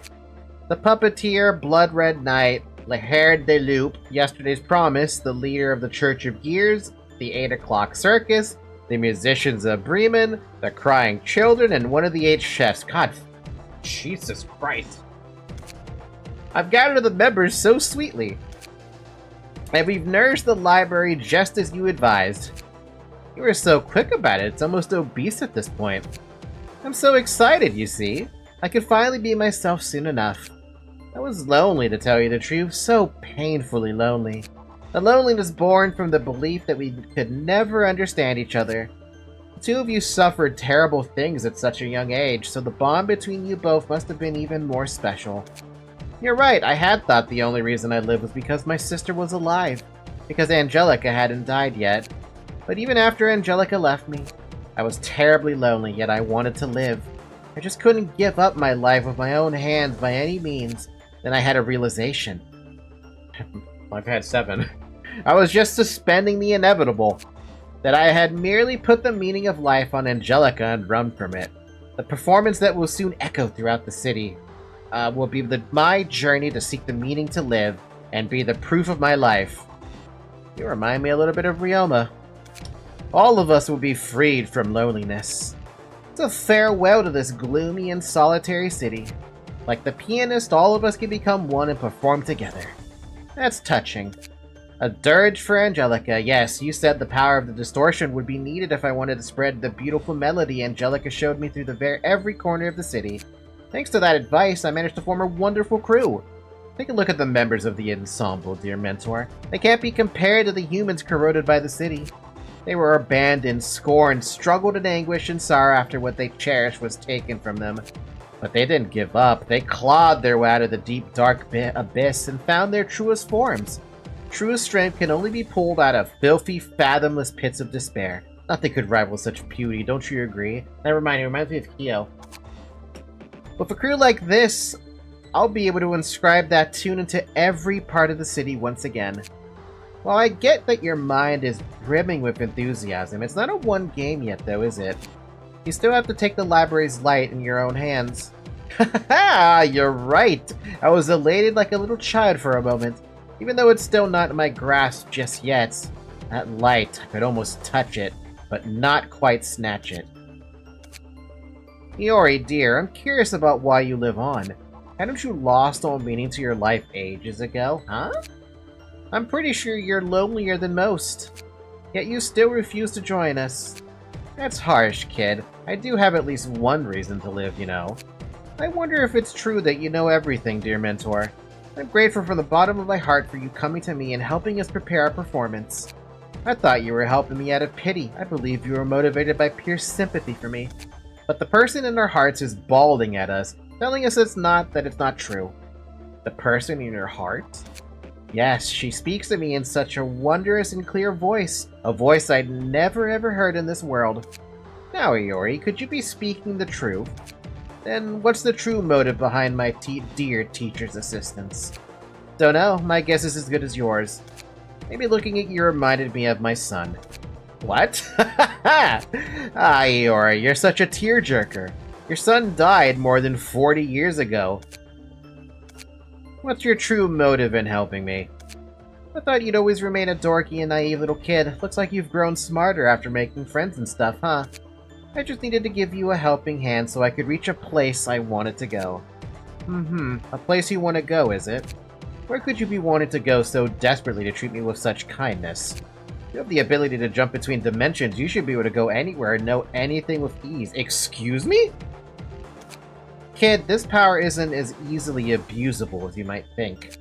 The puppeteer, Blood Red Knight, Le Hare de Loup, Yesterday's Promise, the leader of the Church of Gears, the 8 o'clock Circus, the musicians of Bremen, the Crying Children, and one of the 8 chefs. God, Jesus Christ. I've gathered the members so sweetly. And we've nourished the library just as you advised. You were so quick about it, it's almost obese at this point. I'm so excited, you see. I could finally be myself soon enough. I was lonely, to tell you the truth, so painfully lonely. A loneliness born from the belief that we could never understand each other. The two of you suffered terrible things at such a young age, so the bond between you both must have been even more special. You're right, I had thought the only reason I lived was because my sister was alive, because Angelica hadn't died yet. But even after Angelica left me, I was terribly lonely, yet I wanted to live. I just couldn't give up my life with my own hands by any means. Then I had a realization. I've had 7. I was just suspending the inevitable. That I had merely put the meaning of life on Angelica and run from it. The performance that will soon echo throughout the city will be my journey to seek the meaning to live and be the proof of my life. You remind me a little bit of Ryoma. All of us will be freed from loneliness. It's a farewell to this gloomy and solitary city. Like the pianist, all of us can become one and perform together. That's touching. A dirge for Angelica. Yes, you said the power of the distortion would be needed if I wanted to spread the beautiful melody Angelica showed me through every corner of the city. Thanks to that advice, I managed to form a wonderful crew. Take a look at the members of the ensemble, dear mentor. They can't be compared to the humans corroded by the city. They were abandoned, scorned, struggled in anguish and sorrow after what they cherished was taken from them. But they didn't give up. They clawed their way out of the deep, dark abyss and found their truest forms. Truest strength can only be pulled out of filthy, fathomless pits of despair. Nothing could rival such beauty, don't you agree? That reminds me of Kyo. With a crew like this, I'll be able to inscribe that tune into every part of the city once again. While I get that your mind is brimming with enthusiasm, it's not a one game yet though, is it? You still have to take the library's light in your own hands. Haha, you're right! I was elated like a little child for a moment. Even though it's still not in my grasp just yet. That light, I could almost touch it, but not quite snatch it. Iori, dear, I'm curious about why you live on. Hadn't you lost all meaning to your life ages ago, huh? I'm pretty sure you're lonelier than most. Yet you still refuse to join us. That's harsh, kid. I do have at least one reason to live, you know. I wonder if it's true that you know everything, dear mentor. I'm grateful from the bottom of my heart for you coming to me and helping us prepare our performance. I thought you were helping me out of pity. I believe you were motivated by pure sympathy for me. But the person in our hearts is bawling at us, telling us it's not true. The person in your heart? Yes, she speaks to me in such a wondrous and clear voice. A voice I'd never ever heard in this world. Now, Iori, could you be speaking the truth? Then what's the true motive behind my dear teacher's assistance? Don't know, my guess is as good as yours. Maybe looking at you reminded me of my son. What? Iori, you're such a tearjerker. Your son died more than 40 years ago. What's your true motive in helping me? I thought you'd always remain a dorky and naive little kid. Looks like you've grown smarter after making friends and stuff, huh? I just needed to give you a helping hand so I could reach a place I wanted to go. A place you want to go, is it? Where could you be wanting to go so desperately to treat me with such kindness? You have the ability to jump between dimensions. You should be able to go anywhere and know anything with ease. Excuse me? Kid, this power isn't as easily abusable as you might think.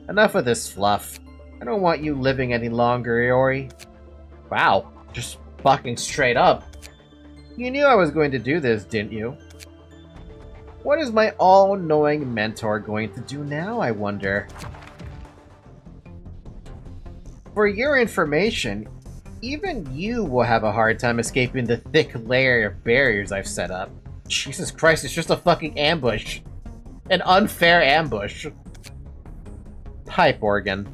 Enough of this fluff. I don't want you living any longer, Iori. Wow, just fucking straight up. You knew I was going to do this, didn't you? What is my all-knowing mentor going to do now, I wonder? For your information, even you will have a hard time escaping the thick layer of barriers I've set up. Jesus Christ, it's just a fucking ambush. An unfair ambush. Pipe organ.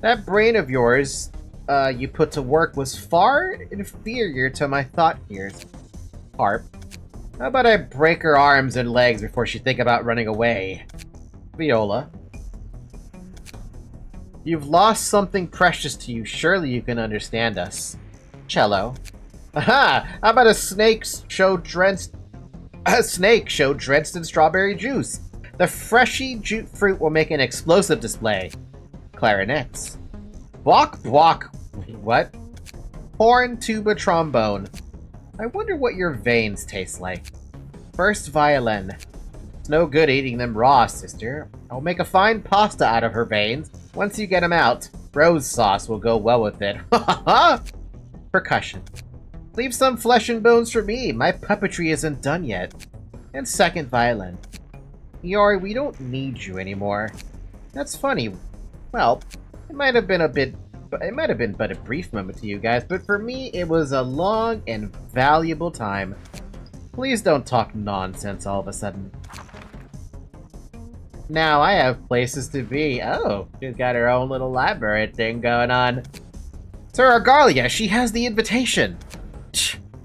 That brain of yours you put to work was far inferior to my thought gears. Harp. How about I break her arms and legs before she think about running away? Viola. You've lost something precious to you. Surely you can understand us. Cello. Aha! How about a snake show drenched in strawberry juice? The freshy fruit will make an explosive display. Clarinets. Bok bok. What? Horn, tuba, trombone. I wonder what your veins taste like. First violin. It's no good eating them raw, sister. I'll make a fine pasta out of her veins. Once you get them out, rose sauce will go well with it. Ha ha! Percussion. Leave some flesh and bones for me. My puppetry isn't done yet. And second violin. Iori, we don't need you anymore. That's funny. Well, it might have been but a brief moment to you guys, but for me, it was a long and valuable time. Please don't talk nonsense all of a sudden. Now I have places to be. Oh, she's got her own little library thing going on. Sir Argalia, she has the invitation.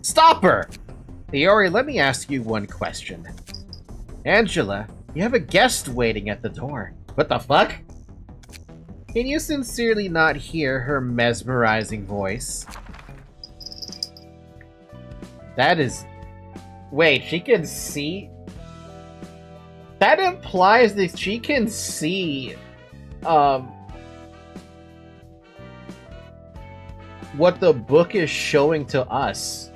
Stop her! Iori, let me ask you one question. Angela, you have a guest waiting at the door. What the fuck? Can you sincerely not hear her mesmerizing voice? That is... Wait, she can see... That implies that she can see... what the book is showing to us.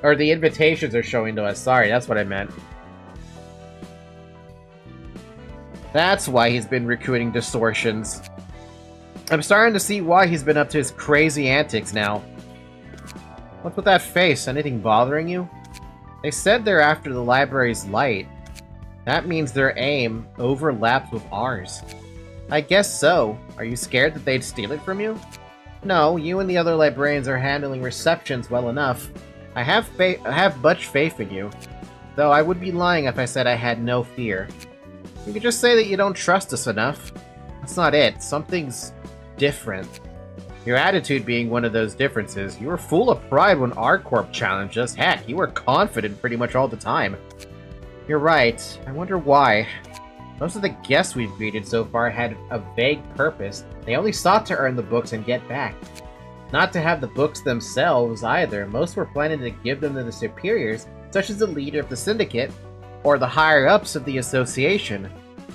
Or the invitations are showing to us. Sorry, that's what I meant. That's why he's been recruiting distortions. I'm starting to see why he's been up to his crazy antics now. What's with that face? Anything bothering you? They said they're after the library's light. That means their aim overlaps with ours. I guess so. Are you scared that they'd steal it from you? No, you and the other librarians are handling receptions well enough. I have much faith in you. Though I would be lying if I said I had no fear. You could just say that you don't trust us enough. That's not it. Something's different. Your attitude being one of those differences. You were full of pride when ArtCorp challenged us. Heck, you were confident pretty much all the time. You're right. I wonder why. Most of the guests we've greeted so far had a vague purpose. They only sought to earn the books and get back. Not to have the books themselves either. Most were planning to give them to the superiors, such as the leader of the syndicate, or the higher-ups of the association.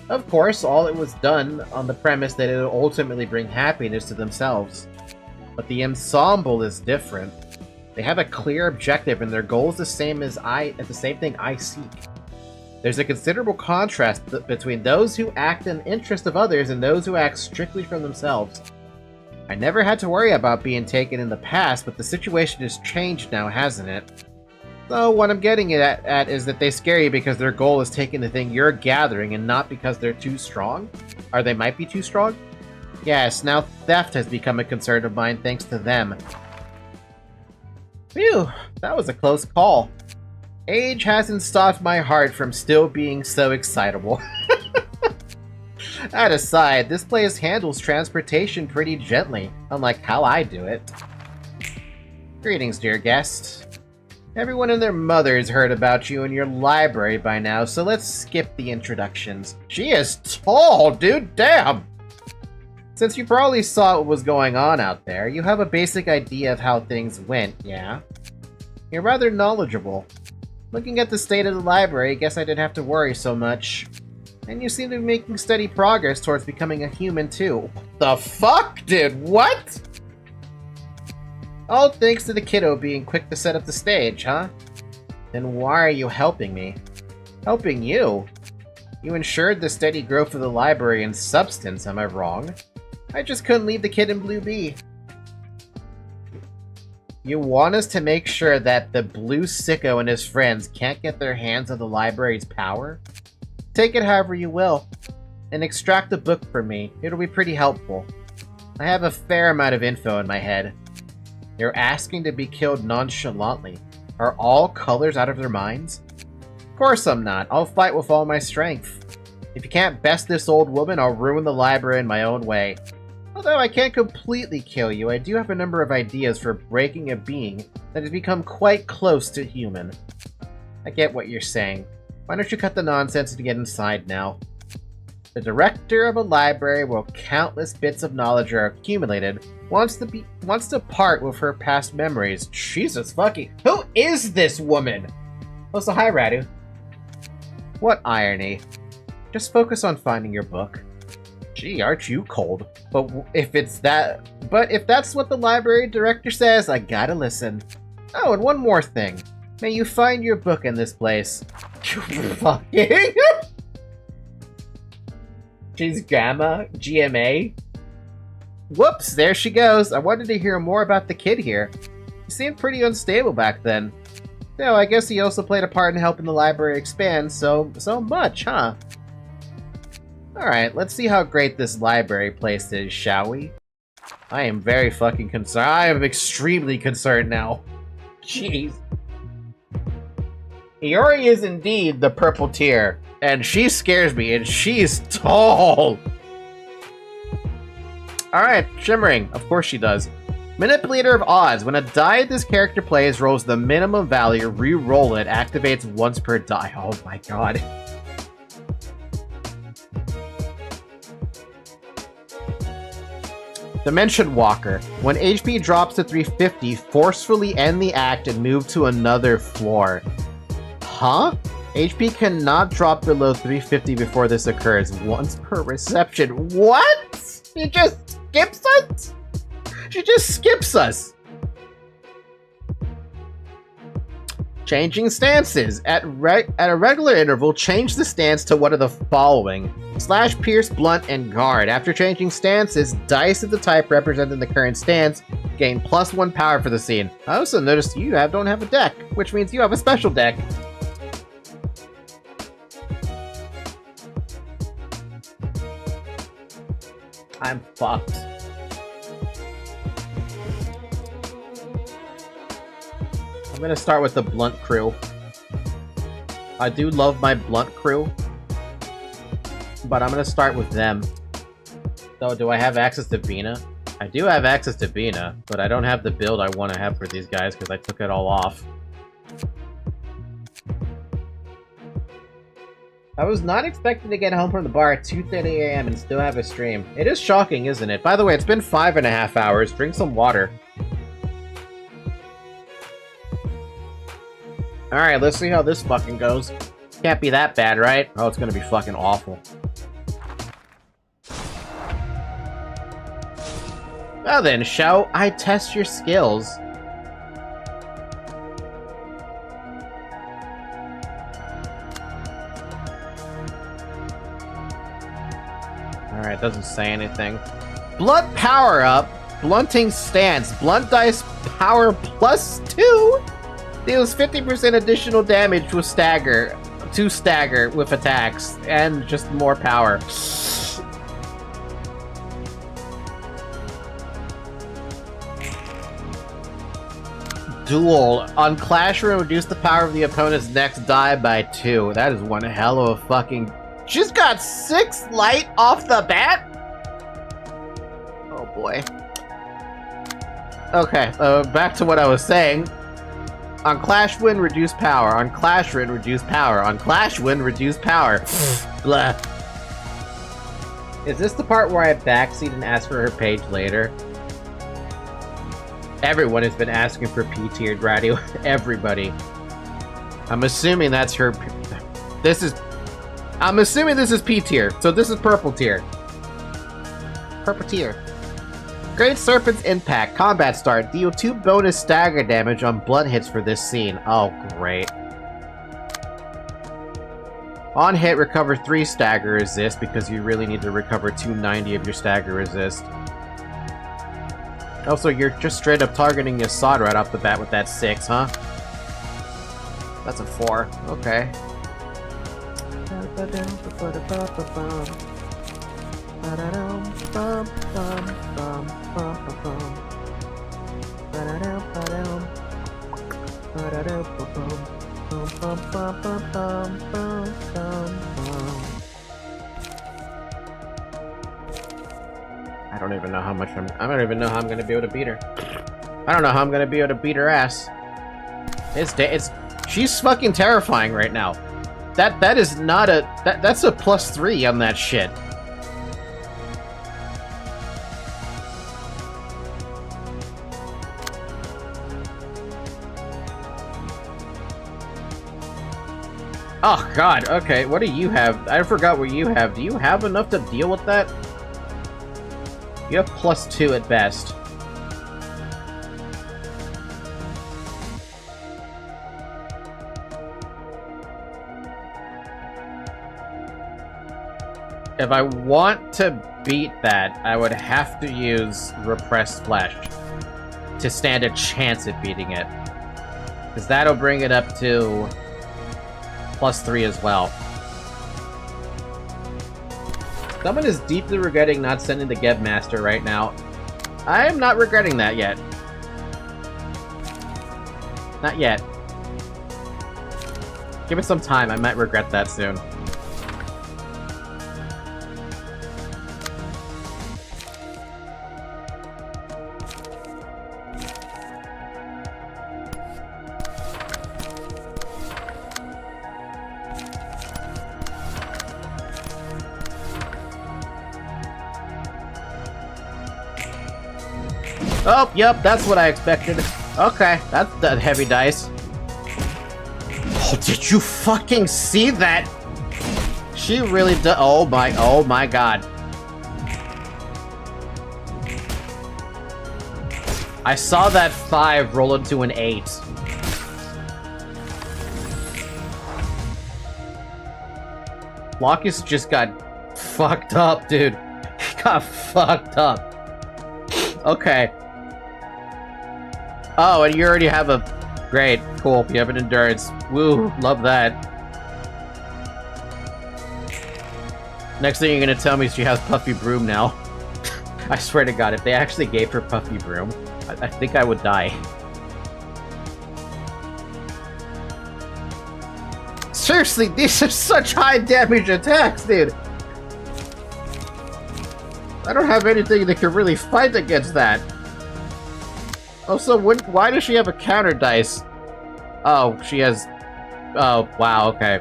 Of course, all it was done on the premise that it would ultimately bring happiness to themselves. But the ensemble is different. They have a clear objective, and their goal is the same thing I seek. There's a considerable contrast between those who act in the interest of others and those who act strictly for themselves. I never had to worry about being taken in the past, but the situation has changed now, hasn't it? So what I'm getting at is that they scare you because their goal is taking the thing you're gathering and not because they're too strong? Or they might be too strong? Yes, now theft has become a concern of mine thanks to them. Phew, that was a close call. Age hasn't stopped my heart from still being so excitable. That aside, this place handles transportation pretty gently, unlike how I do it. Greetings, dear guest. Everyone and their mothers heard about you in your library by now, so let's skip the introductions. She is tall, dude, damn! Since you probably saw what was going on out there, you have a basic idea of how things went, yeah? You're rather knowledgeable. Looking at the state of the library, I guess I didn't have to worry so much. And you seem to be making steady progress towards becoming a human too. The fuck, dude? What? All thanks to the kiddo being quick to set up the stage, huh? Then why are you helping me? Helping you? You ensured the steady growth of the library in substance, am I wrong? I just couldn't leave the kid in Blue be. You want us to make sure that the blue sicko and his friends can't get their hands on the library's power? Take it however you will, and extract the book from me. It'll be pretty helpful. I have a fair amount of info in my head. You're asking to be killed nonchalantly. Are all colors out of their minds? Of course I'm not. I'll fight with all my strength. If you can't best this old woman, I'll ruin the library in my own way. Although I can't completely kill you, I do have a number of ideas for breaking a being that has become quite close to human. I get what you're saying. Why don't you cut the nonsense and get inside now? The director of a library where countless bits of knowledge are accumulated wants to part with her past memories. Jesus fucking... Who is this woman? Oh, so hi, Radu. What irony. Just focus on finding your book. Gee, aren't you cold? But if that's what the library director says, I gotta listen. Oh, and one more thing. May you find your book in this place. Fucking... She's GMA? Whoops, there she goes. I wanted to hear more about the kid here. He seemed pretty unstable back then. No, I guess he also played a part in helping the library expand so much, huh? Alright, let's see how great this library place is, shall we? I am very fucking concerned. I am extremely concerned now. Jeez. Iori is indeed the purple tear. And she scares me, and she's tall! Alright, Shimmering. Of course she does. Manipulator of odds. When a die this character plays rolls the minimum value, re-roll it, activates once per die. Oh my god. Dimension Walker. When HP drops to 350, forcefully end the act and move to another floor. Huh? HP cannot drop below 350 before this occurs. Once per reception. What? She just skips us? She just skips us. Changing stances. At a regular interval, change the stance to one of the following. Slash, pierce, blunt, and guard. After changing stances, dice of the type representing the current stance gain +1 power for the scene. I also noticed you don't have a deck, which means you have a special deck. I'm fucked. I'm gonna start with the blunt crew. I do love my blunt crew, but I'm gonna start with them. So, do I have access to Vina? I do have access to Vina, but I don't have the build I want to have for these guys because I took it all off. I was not expecting to get home from the bar at 2:30 a.m. and still have a stream. It is shocking, isn't it? By the way, it's been 5.5 hours. Drink some water. Alright, let's see how this fucking goes. Can't be that bad, right? Oh, it's gonna be fucking awful. Well then, shall I test your skills? Alright, doesn't say anything. Blunt power up. Blunting stance. Blunt dice power +2. Deals 50% additional damage to stagger with attacks, and just more power. Duel. On Clash Room, reduce the power of the opponent's next die by 2. That is one hell of a fucking... She's got 6 light off the bat? Oh boy. Okay, back to what I was saying. On Clash Win, reduce power. On Clash Win, reduce power. On Clash Win, reduce power. Blah. Is this the part where I backseat and ask for her page later? Everyone has been asking for P-tiered radio. Everybody. I'm assuming that's her... I'm assuming this is P-tier. So this is purple tier. Purple tier. Great Serpent's Impact. Combat start. Deal 2 bonus stagger damage on blood hits for this scene. Oh, great. On hit, recover 3 stagger resist, because you really need to recover 290 of your stagger resist. Also, you're just straight up targeting Assad right off the bat with that 6, huh? That's a 4. Okay. I don't even know how much I don't even know how I'm gonna be able to beat her. I don't know how I'm gonna be able to beat her ass. She's fucking terrifying right now. That is not a that's a +3 on that shit. Oh god, okay, what do you have? I forgot what you have. Do you have enough to deal with that? You have +2 at best. If I want to beat that, I would have to use Repressed Flesh to stand a chance at beating it. Because that'll bring it up to +3 as well. Someone is deeply regretting not sending the Geb Master right now. I am not regretting that yet. Not yet. Give it some time, I might regret that soon. Oh, yep, that's what I expected. Okay, that's the heavy dice. Oh, did you fucking see that? She really does. Oh my god. I saw that 5 roll into an 8. Locus just got fucked up, dude. He got fucked up. Okay. Oh, and you already have a... Great, cool, you have an endurance. Woo, love that. Next thing you're gonna tell me is she has Puffy Broom now. I swear to god, if they actually gave her Puffy Broom, I think I would die. Seriously, these are such high damage attacks, dude! I don't have anything that can really fight against that. Also, why does she have a counter dice? Oh, she has... Oh, wow, okay.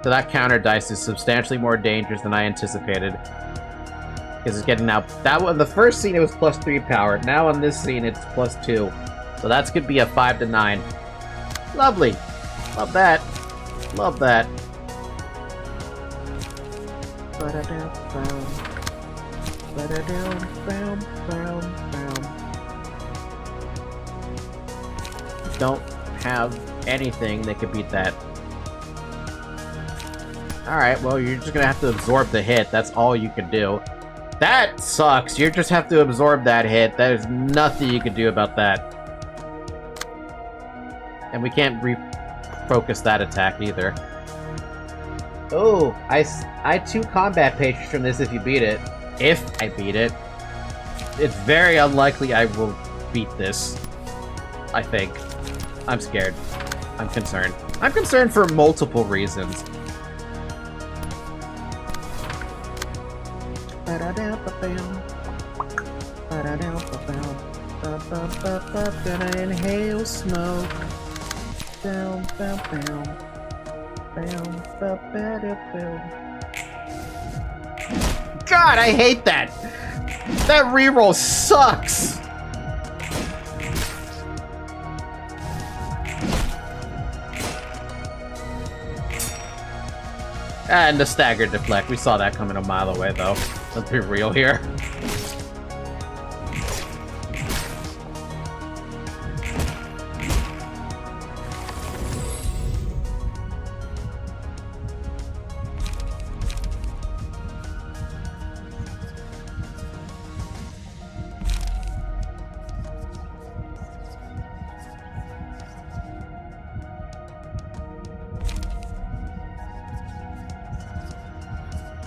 So that counter dice is substantially more dangerous than I anticipated. Because it's getting now... That one, the first scene it was +3 power. Now on this scene it's +2. So that's could be a 5 to 9. Lovely. Love that. Love that. Don't have anything that could beat that. Alright, well, you're just gonna have to absorb the hit. That's all you can do. That sucks. You just have to absorb that hit. There's nothing you can do about that. And we can't refocus that attack either. Oh, I 2 combat pages from this if you beat it. If I beat it. It's very unlikely I will beat this. I think. I'm scared. I'm concerned. I'm concerned for multiple reasons. Gonna inhale smoke. God, I hate that! That reroll sucks! And the stagger deflect. We saw that coming a mile away, though. Let's be real here.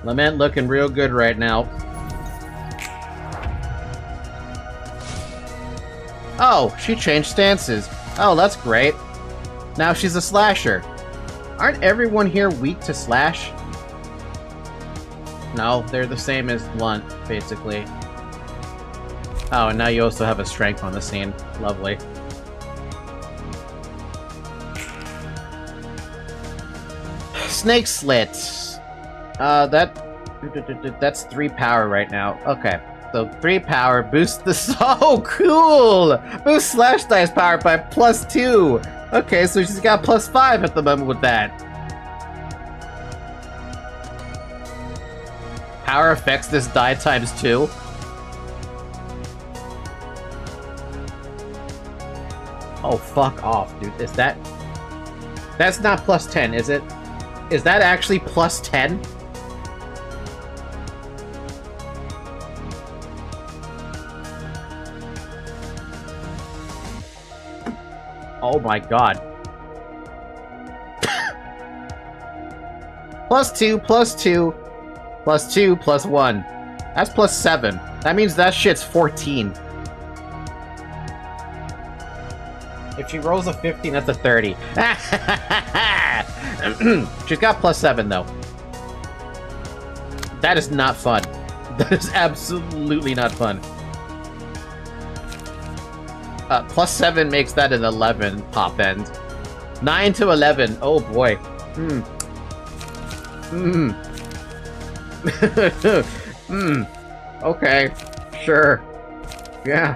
Lament looking real good right now. Oh, she changed stances. Oh, that's great. Now she's a slasher. Aren't everyone here weak to slash? No, they're the same as blunt, basically. Oh, and now you also have a strength on the scene. Lovely. Snake slit. That's 3 power right now. Okay, so 3 power, boost the... Oh, cool! Boost slash dice power by +2! Okay, so she's got +5 at the moment with that. Power affects this die ×2. Oh, fuck off, dude. Is that... That's not +10, is it? Is that actually +10? Oh my god. +2, +2, +2, +1. That's +7. That means that shit's 14. If she rolls a 15, that's a 30. She's got +7 though. That is not fun. That is absolutely not fun. +7 makes that an 11 pop end. 9 to 11. Oh boy. Okay. Sure. Yeah.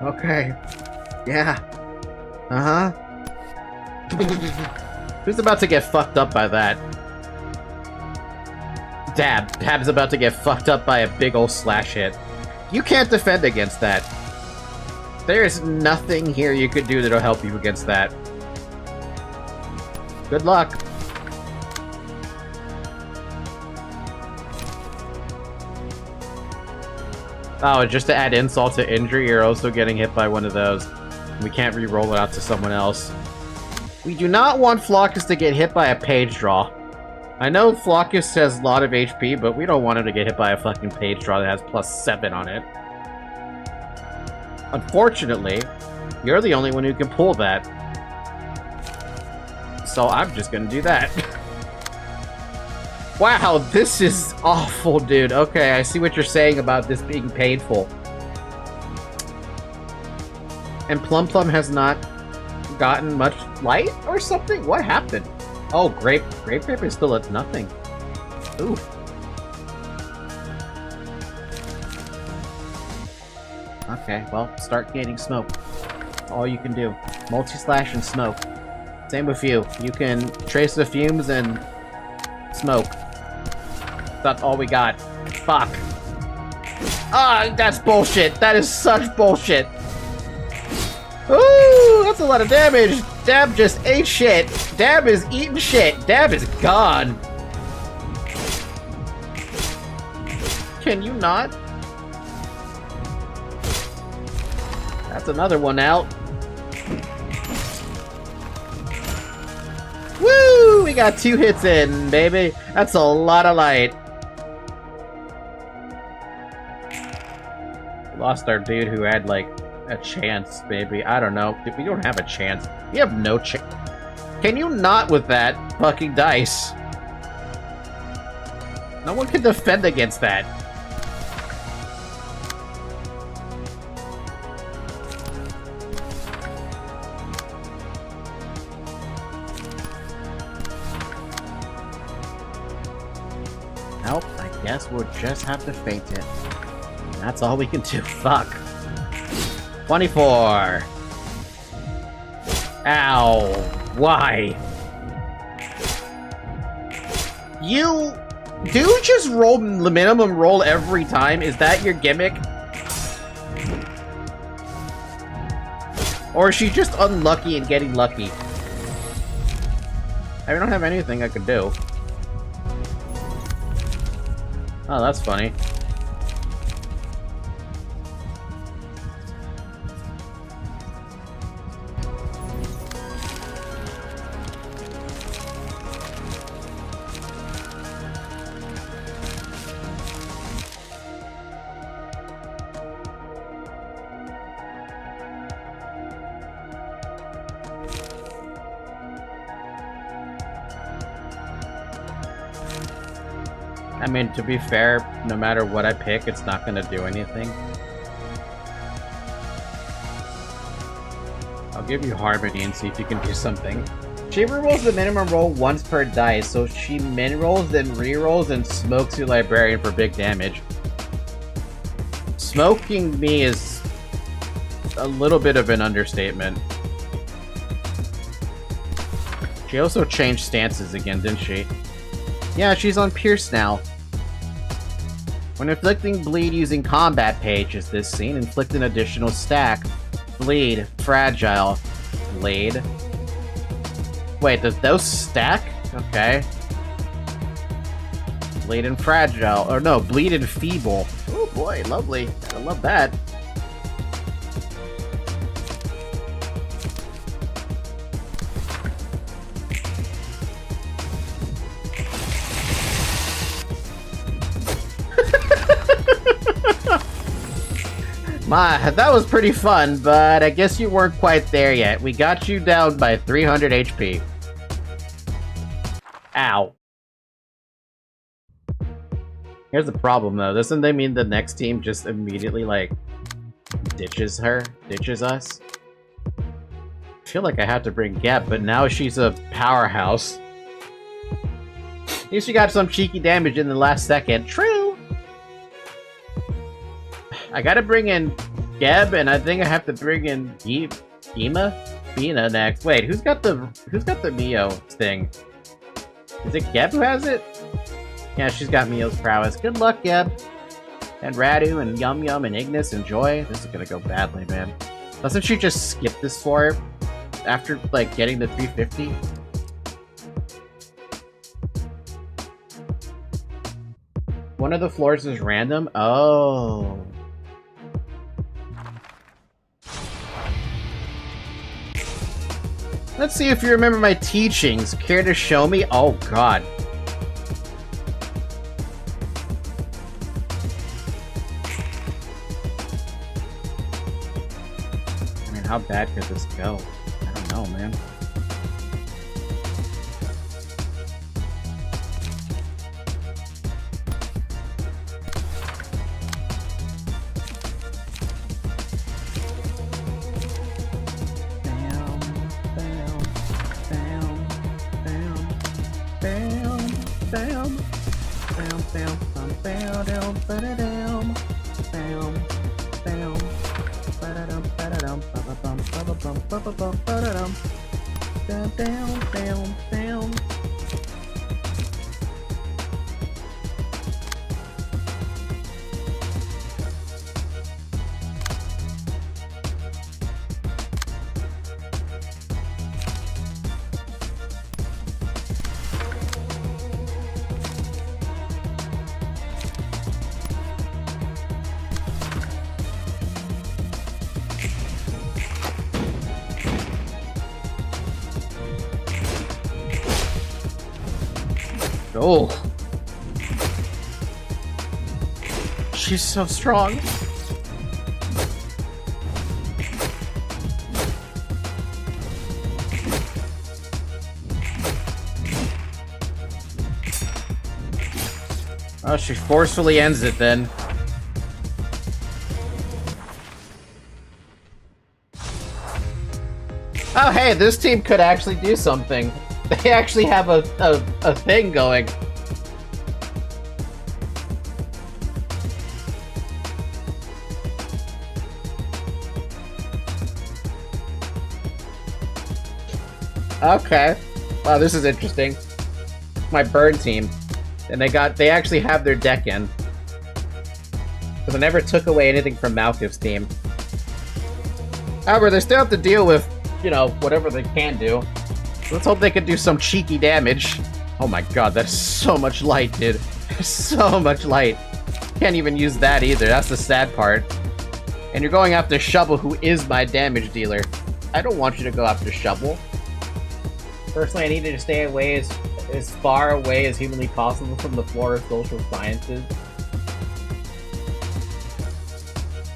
Okay. Yeah. Uh-huh. Who's about to get fucked up by that? Dab. Dab's about to get fucked up by a big ol' slash hit. You can't defend against that. There is nothing here you could do that'll help you against that. Good luck. Oh, and just to add insult to injury, you're also getting hit by one of those. We can't re-roll it out to someone else. We do not want Flockus to get hit by a page draw. I know Flockus has a lot of HP, but we don't want him to get hit by a fucking page draw that has +7 on it. Unfortunately, you're the only one who can pull that. So I'm just gonna do that. Wow, this is awful, dude. Okay, I see what you're saying about this being painful. And Plum Plum has not gotten much light or something? What happened? Oh, Grape is still at nothing. Ooh. Okay, well, start gaining smoke. All you can do. Multi-slash and smoke. Same with you. You can trace the fumes and smoke. That's all we got. Fuck. Ah, that's bullshit. That is such bullshit. Ooh, that's a lot of damage. Dab just ate shit. Dab is eating shit. Dab is gone. Can you not? That's another one out. Woo! We got 2 hits in, baby. That's a lot of light. Lost our dude who had, like, a chance, baby. I don't know. We don't have a chance. We have no chance. Can you not with that fucking dice? No one can defend against that. Nope, I guess we'll just have to feint it. That's all we can do. Fuck. 24. Ow. Why? You do just roll the minimum roll every time? Is that your gimmick? Or is she just unlucky and getting lucky? I don't have anything I could do. Oh, that's funny. I mean, to be fair, no matter what I pick, it's not gonna do anything. I'll give you Harmony and see if you can do something. She rerolls the minimum roll once per dice, so she min-rolls, then rerolls, and smokes your Librarian for big damage. Smoking me is a little bit of an understatement. She also changed stances again, didn't she? Yeah, she's on Pierce now. When inflicting bleed using combat pages this scene, inflict an additional stack. Bleed. Fragile. Bleed. Wait, does those stack? Okay. Bleed and fragile. Or no, bleed and feeble. Oh boy, lovely. I love that. My, that was pretty fun, but I guess you weren't quite there yet. We got you down by 300 HP. Ow. Here's the problem, though. Doesn't that mean the next team just immediately, like, ditches us? I feel like I have to bring Geb, but now she's a powerhouse. At least she got some cheeky damage in the last second. True! I gotta bring in Geb, and I think I have to bring in Bina next. Wait, who's got the Mio thing? Is it Geb who has it? Yeah, she's got Mio's prowess. Good luck, Geb. And Radu and Yum Yum and Ignis and Joy. This is gonna go badly, man. Doesn't she just skip this floor after like getting the 350? One of the floors is random? Oh. Let's see if you remember my teachings. Care to show me? Oh, God. I mean, how bad could this go? I don't know, man. Oh. She's so strong. Oh, she forcefully ends it then. Oh, hey, this team could actually do something. They actually have a thing going. Okay. Wow, this is interesting. My bird team. And they actually have their deck in. Because I never took away anything from Malkiv's team. However, they still have to deal with, you know, whatever they can do. Let's hope they can do some cheeky damage. Oh my god, that's so much light, dude. So much light. Can't even use that either, that's the sad part. And you're going after Shovel, who is my damage dealer. I don't want you to go after Shovel. Personally, I needed to stay away as far away as humanly possible from the floor of social sciences.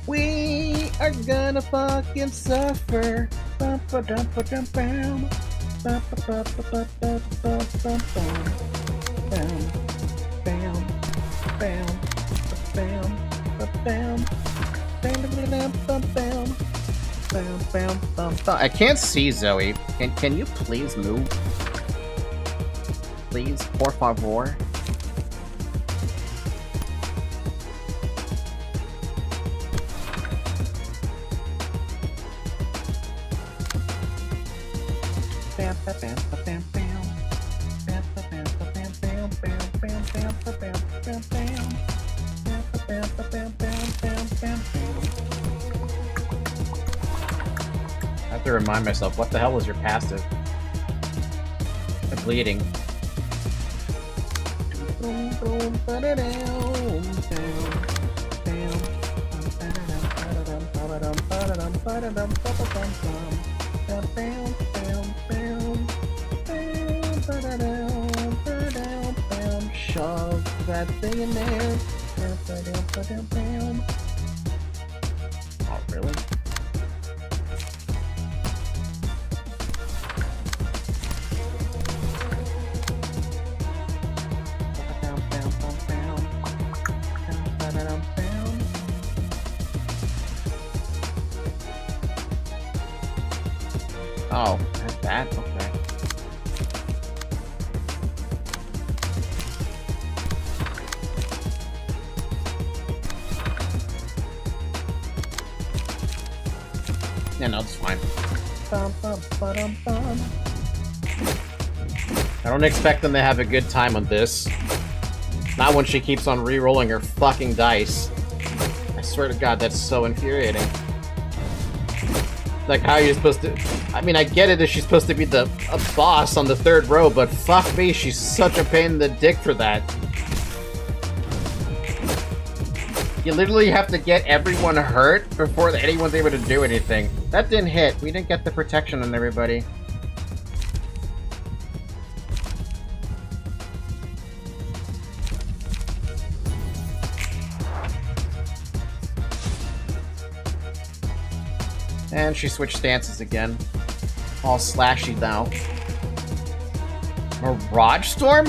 We are gonna fucking suffer. Bum, ba, dum, ba, dum, bam. Bum, ba, ba, ba, ba, ba, ba, bum, bum. Bam, bam, bam, bam, ba, bam, bam, bam, bam, bam, bam, bam, bam, bam. I can't see Zoe. Can you please move? Please, por favor. I have to remind myself, what the hell was your passive? The bleeding. Shove that thing in there. Oh, really? Oh, that's that? Okay. Yeah, no, it's fine. I don't expect them to have a good time on this. Not when she keeps on re-rolling her fucking dice. I swear to God, that's so infuriating. Like, how are you supposed to... I mean, I get it if she's supposed to be a boss on the third row, but fuck me, she's such a pain in the dick for that. You literally have to get everyone hurt before anyone's able to do anything. That didn't hit. We didn't get the protection on everybody. And she switched stances again. All slashy now. Mirage Storm?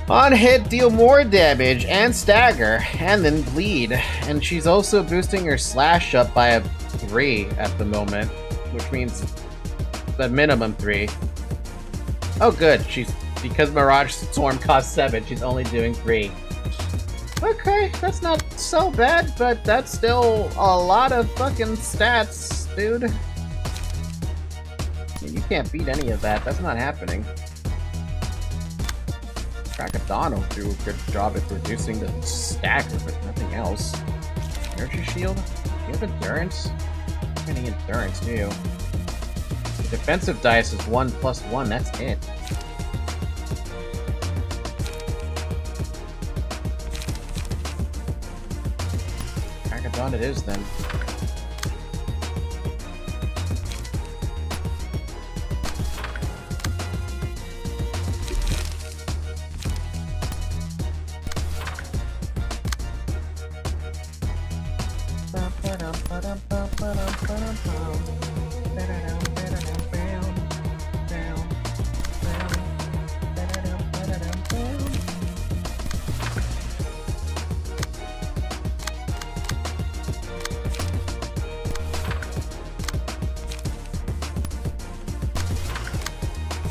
On hit, deal more damage and stagger, and then bleed. And she's also boosting her slash up by a 3 at the moment, which means the minimum 3. Oh good, because Mirage Storm costs 7, she's only doing 3. Okay, that's not so bad, but that's still a lot of fucking stats, dude. I mean, you can't beat any of that, that's not happening. Crack of Dawn will do a good job at reducing the stagger, but nothing else. Energy shield? Do you have endurance? You don't have any endurance, do you? The defensive dice is 1+1, that's it. Crack of Dawn it is then.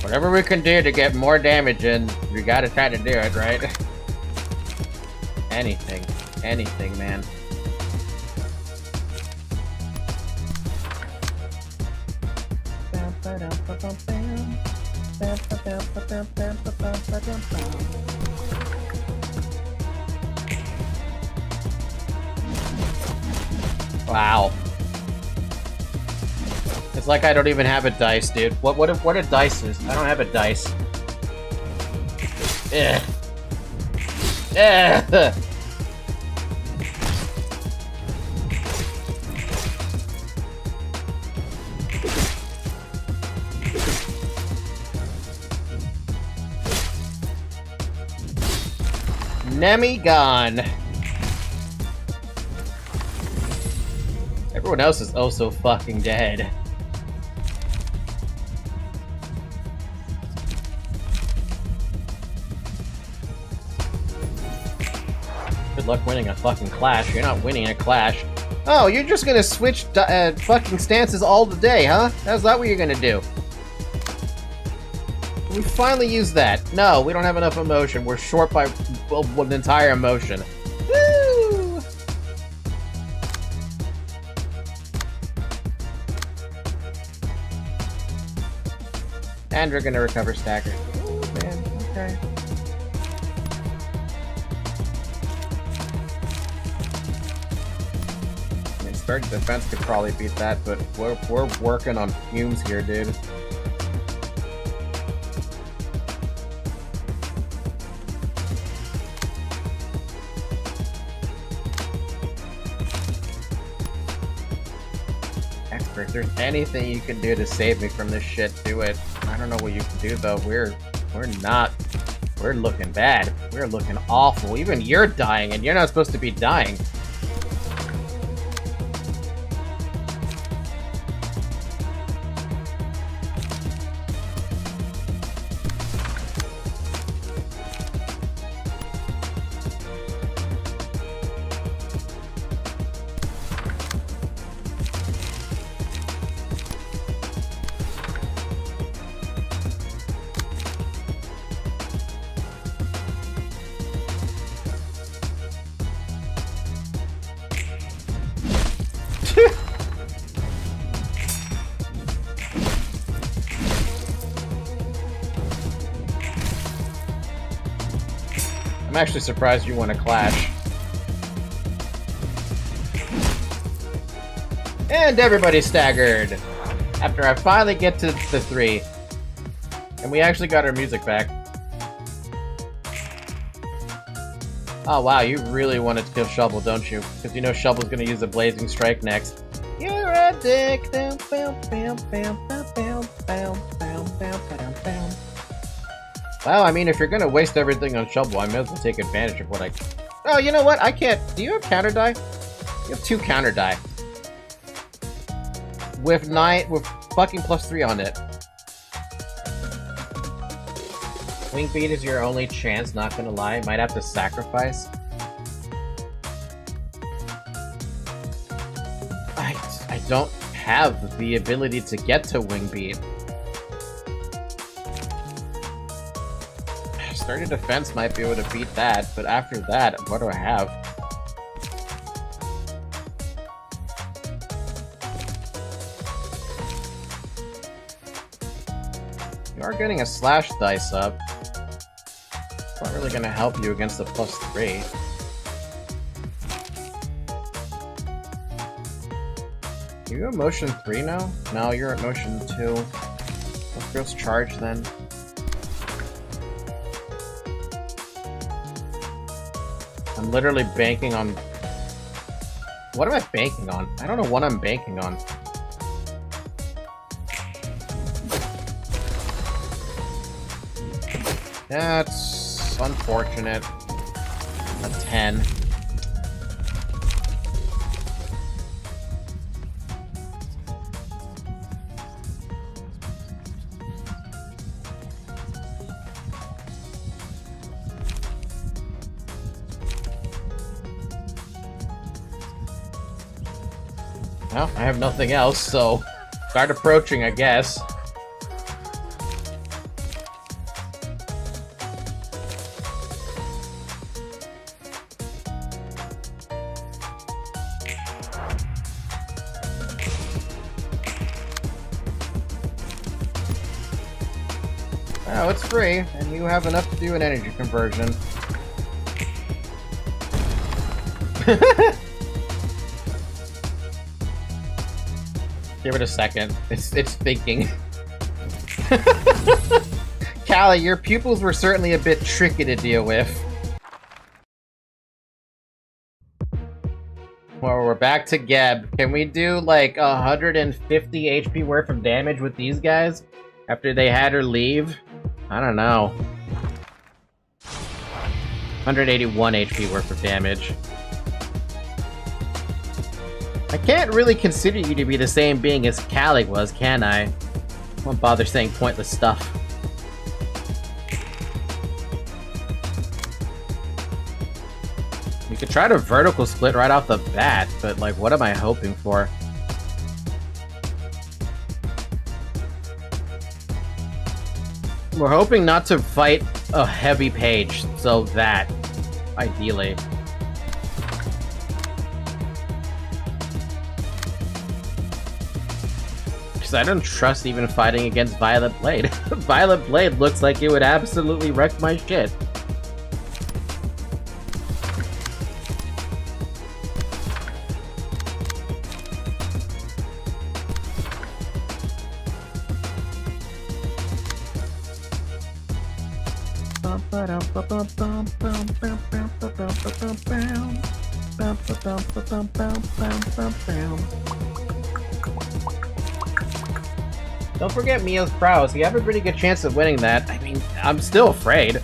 Whatever we can do to get more damage in, we gotta try to do it, right? Anything. Anything, man. Wow. It's like I don't even have a dice, dude. What a dice is? I don't have a dice. Ugh. Ugh. Nemi gone. Everyone else is also fucking dead. Good luck winning a fucking clash. You're not winning a clash. Oh, you're just gonna switch fucking stances all the day, huh? How's that what you're gonna do? We finally used that. No, we don't have enough emotion. We're short by an entire emotion. Woo! And we're gonna recover stagger. Oh man, okay. I mean, starting defense could probably beat that, but we're working on fumes here, dude. If there's anything you can do to save me from this shit, do it. I don't know what you can do though. We're looking bad. We're looking awful. Even you're dying, and you're not supposed to be dying. I'm actually surprised you want to clash. And everybody's staggered! After I finally get to the 3. And we actually got our music back. Oh wow, you really wanted to kill Shovel, don't you? Because you know Shovel's gonna use a Blazing Strike next. You're a dick! Well, I mean, if you're gonna waste everything on Shovel, I may as well take advantage of what I... Oh, you know what? I can't... Do you have counter die? You have 2 counter die. With fucking +3 on it. Wing beat is your only chance, not gonna lie. Might have to sacrifice. I don't have the ability to get to wing beat. Sturdy defense might be able to beat that, but after that, what do I have? You are getting a slash dice up. It's not really gonna help you against the +3. Are you at motion 3 now? No, you're at motion 2. Let's go charge then. I'm literally banking on... What am I banking on? I don't know what I'm banking on. That's unfortunate. A 10. Well, I have nothing else, so start approaching, I guess. Oh, it's free, and you have enough to do an energy conversion. Give it a second. It's thinking. Callie, your pupils were certainly a bit tricky to deal with. Well, we're back to Geb. Can we do like 150 HP worth of damage with these guys after they had her leave? I don't know. 181 HP worth of damage. I can't really consider you to be the same being as Callie was, can I? Won't bother saying pointless stuff. You could try to vertical split right off the bat, but like, what am I hoping for? We're hoping not to fight a heavy page, so that, ideally. I don't trust even fighting against Violet Blade. Violet Blade looks like it would absolutely wreck my shit. Don't forget Mio's prowess. You have a pretty good chance of winning that. I mean, I'm still afraid.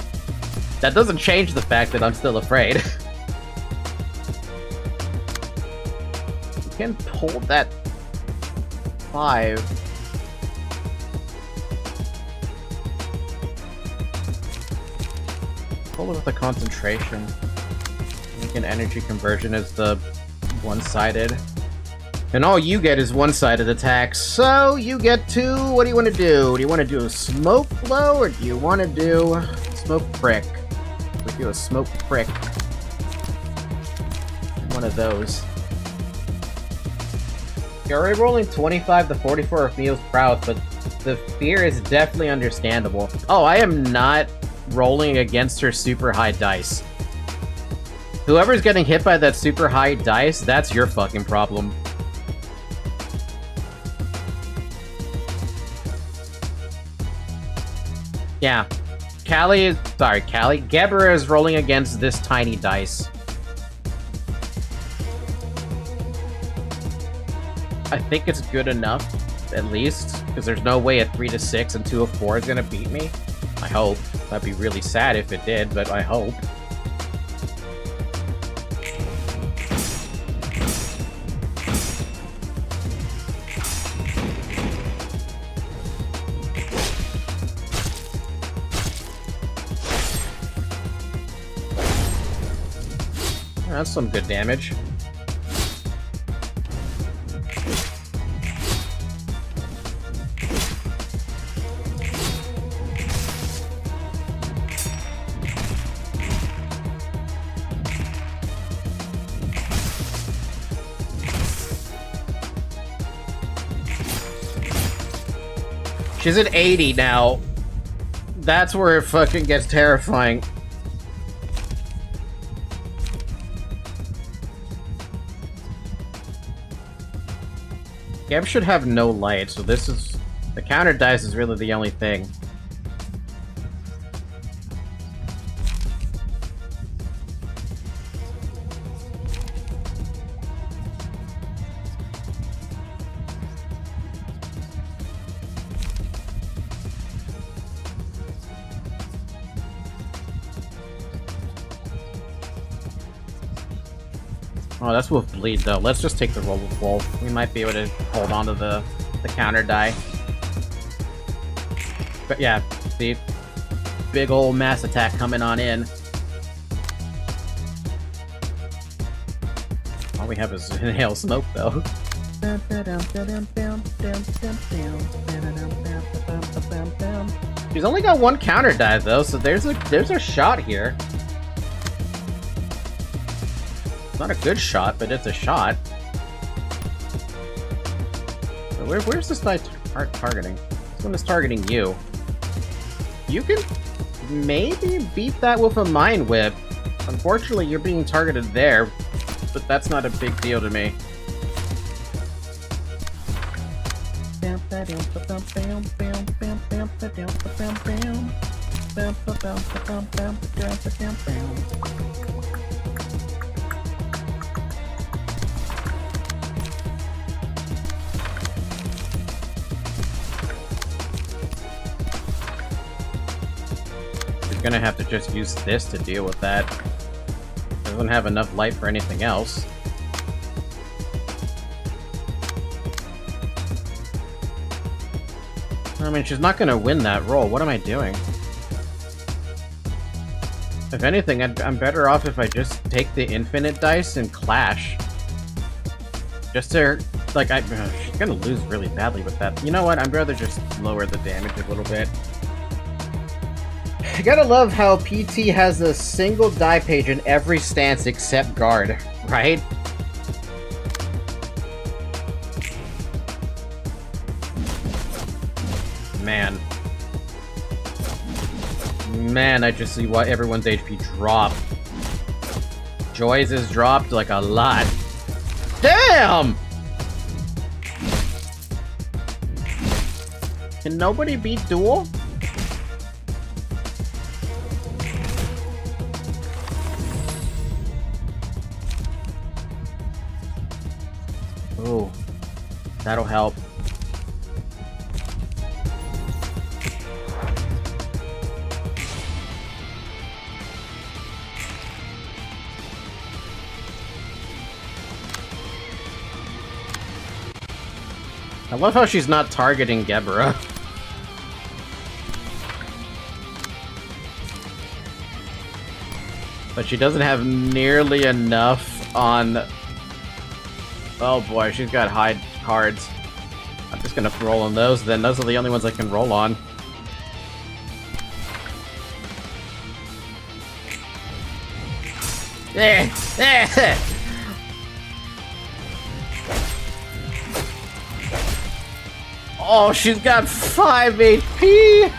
That doesn't change the fact that I'm still afraid. You can hold that 5. Hold it with the concentration. Make an energy conversion as the one-sided. And all you get is one-sided attacks, so you get to... What do you want to do? Do you want to do a smoke blow, or do you want to do smoke prick? We do a smoke prick. One of those. You're already rolling 25 to 44 of Mio's prowess, but the fear is definitely understandable. Oh, I am not rolling against her super high dice. Whoever's getting hit by that super high dice, that's your fucking problem. Yeah. Gebura is rolling against this tiny dice. I think it's good enough, at least, because there's no way a 3 to 6 and 2 of 4 is gonna beat me. I hope. That'd be really sad if it did, but I hope. That's some good damage. She's at 80 now. That's where it fucking gets terrifying. Geb should have no light, so this is... the counter dice is really the only thing. Oh, that's with bleed though. Let's just take the roll with wolf. We might be able to hold on to the counter die. But yeah, the big old mass attack coming on in. All we have is inhale smoke though. She's only got one counter die though, so there's a shot here. Not a good shot, but it's a shot. Where's this guy targeting? This one is targeting you. You can maybe beat that with a Mind Whip. Unfortunately, you're being targeted there, but that's not a big deal to me. Gonna have to just use this to deal with that. Doesn't have enough light for anything else. I mean, she's not gonna win that roll. What am I doing? If anything, I'm better off if I just take the infinite dice and clash. Just to, like, she's gonna lose really badly with that. You know what? I'd rather just lower the damage a little bit. I gotta love how PT has a single die page in every stance except guard, right? Man. Man, I just see why everyone's HP dropped. Joy's is dropped like a lot. Damn! Can nobody beat Duel? Oh, that'll help. I love how she's not targeting Gebura. But she doesn't have nearly enough on... Oh boy, she's got high cards. I'm just gonna roll on those then. Those are the only ones I can roll on. Oh, she's got 5 HP!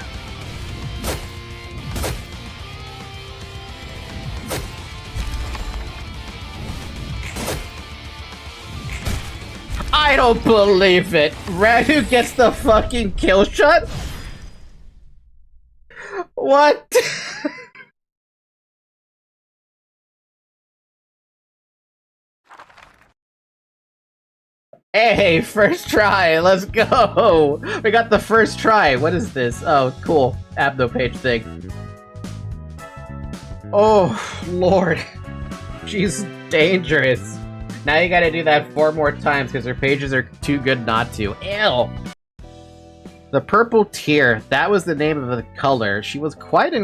I don't believe it. Radu gets the fucking kill shot? What? Hey, first try, let's go! We got the first try, what is this? Oh, cool, Abno page thing. Oh, lord. She's dangerous. Now you gotta do that 4 more times because her pages are too good not to. Ew! The purple tear, that was the name of the color. She was quite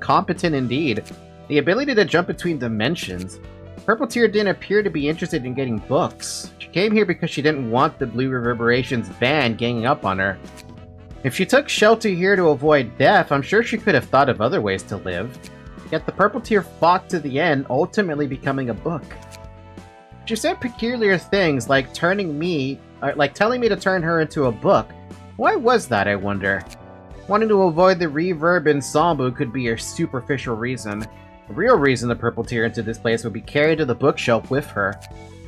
competent indeed. The ability to jump between dimensions. Purple tear didn't appear to be interested in getting books. She came here because she didn't want the blue reverberations band ganging up on her. If she took shelter here to avoid death, I'm sure she could have thought of other ways to live. Yet the purple tear fought to the end, ultimately becoming a book. She said peculiar things like telling me to turn her into a book. Why was that, I wonder? Wanting to avoid the reverb ensemble could be her superficial reason. The real reason the purple tear entered this place would be carried to the bookshelf with her.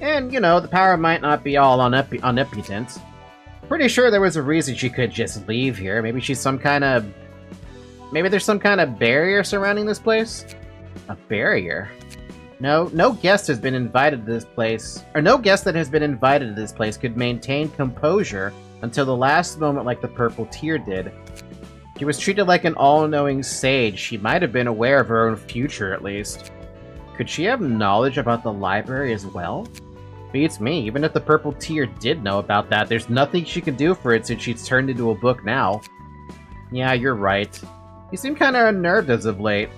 And, you know, the power might not be all omnipotent. Pretty sure there was a reason she could just leave here. Maybe there's some kind of barrier surrounding this place? A barrier? No guest has been invited to this place, or no guest that has been invited to this place could maintain composure until the last moment like the purple tear did. She was treated like an all-knowing sage. She might have been aware of her own future, at least. Could she have knowledge about the library as well? Beats me. Even if the purple tear did know about that, there's nothing she can do for it since she's turned into a book now. Yeah, you're right. You seem kinda unnerved as of late.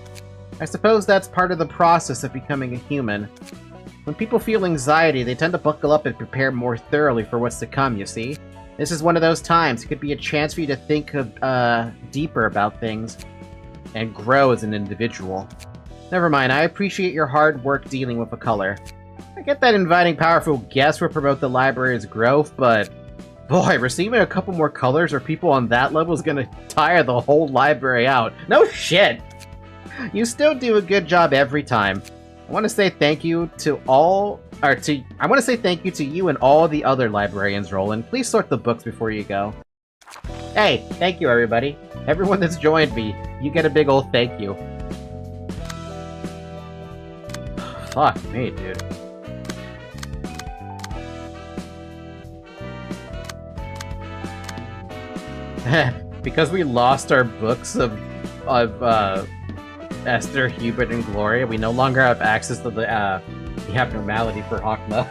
I suppose that's part of the process of becoming a human. When people feel anxiety, they tend to buckle up and prepare more thoroughly for what's to come, you see? This is one of those times. It could be a chance for you to think deeper about things and grow as an individual. Never mind, I appreciate your hard work dealing with a color. I get that inviting powerful guests will promote the library's growth, but boy, receiving a couple more colors or people on that level is gonna tire the whole library out. No shit! You still do a good job every time. I want to say thank you to you and all the other librarians, Roland. Please sort the books before you go. Hey, thank you everybody. Everyone that's joined me, you get a big old thank you. Fuck me, dude. Because we lost our books of Esther, Hubert, and Gloria, we no longer have access to the abnormality for Hakma.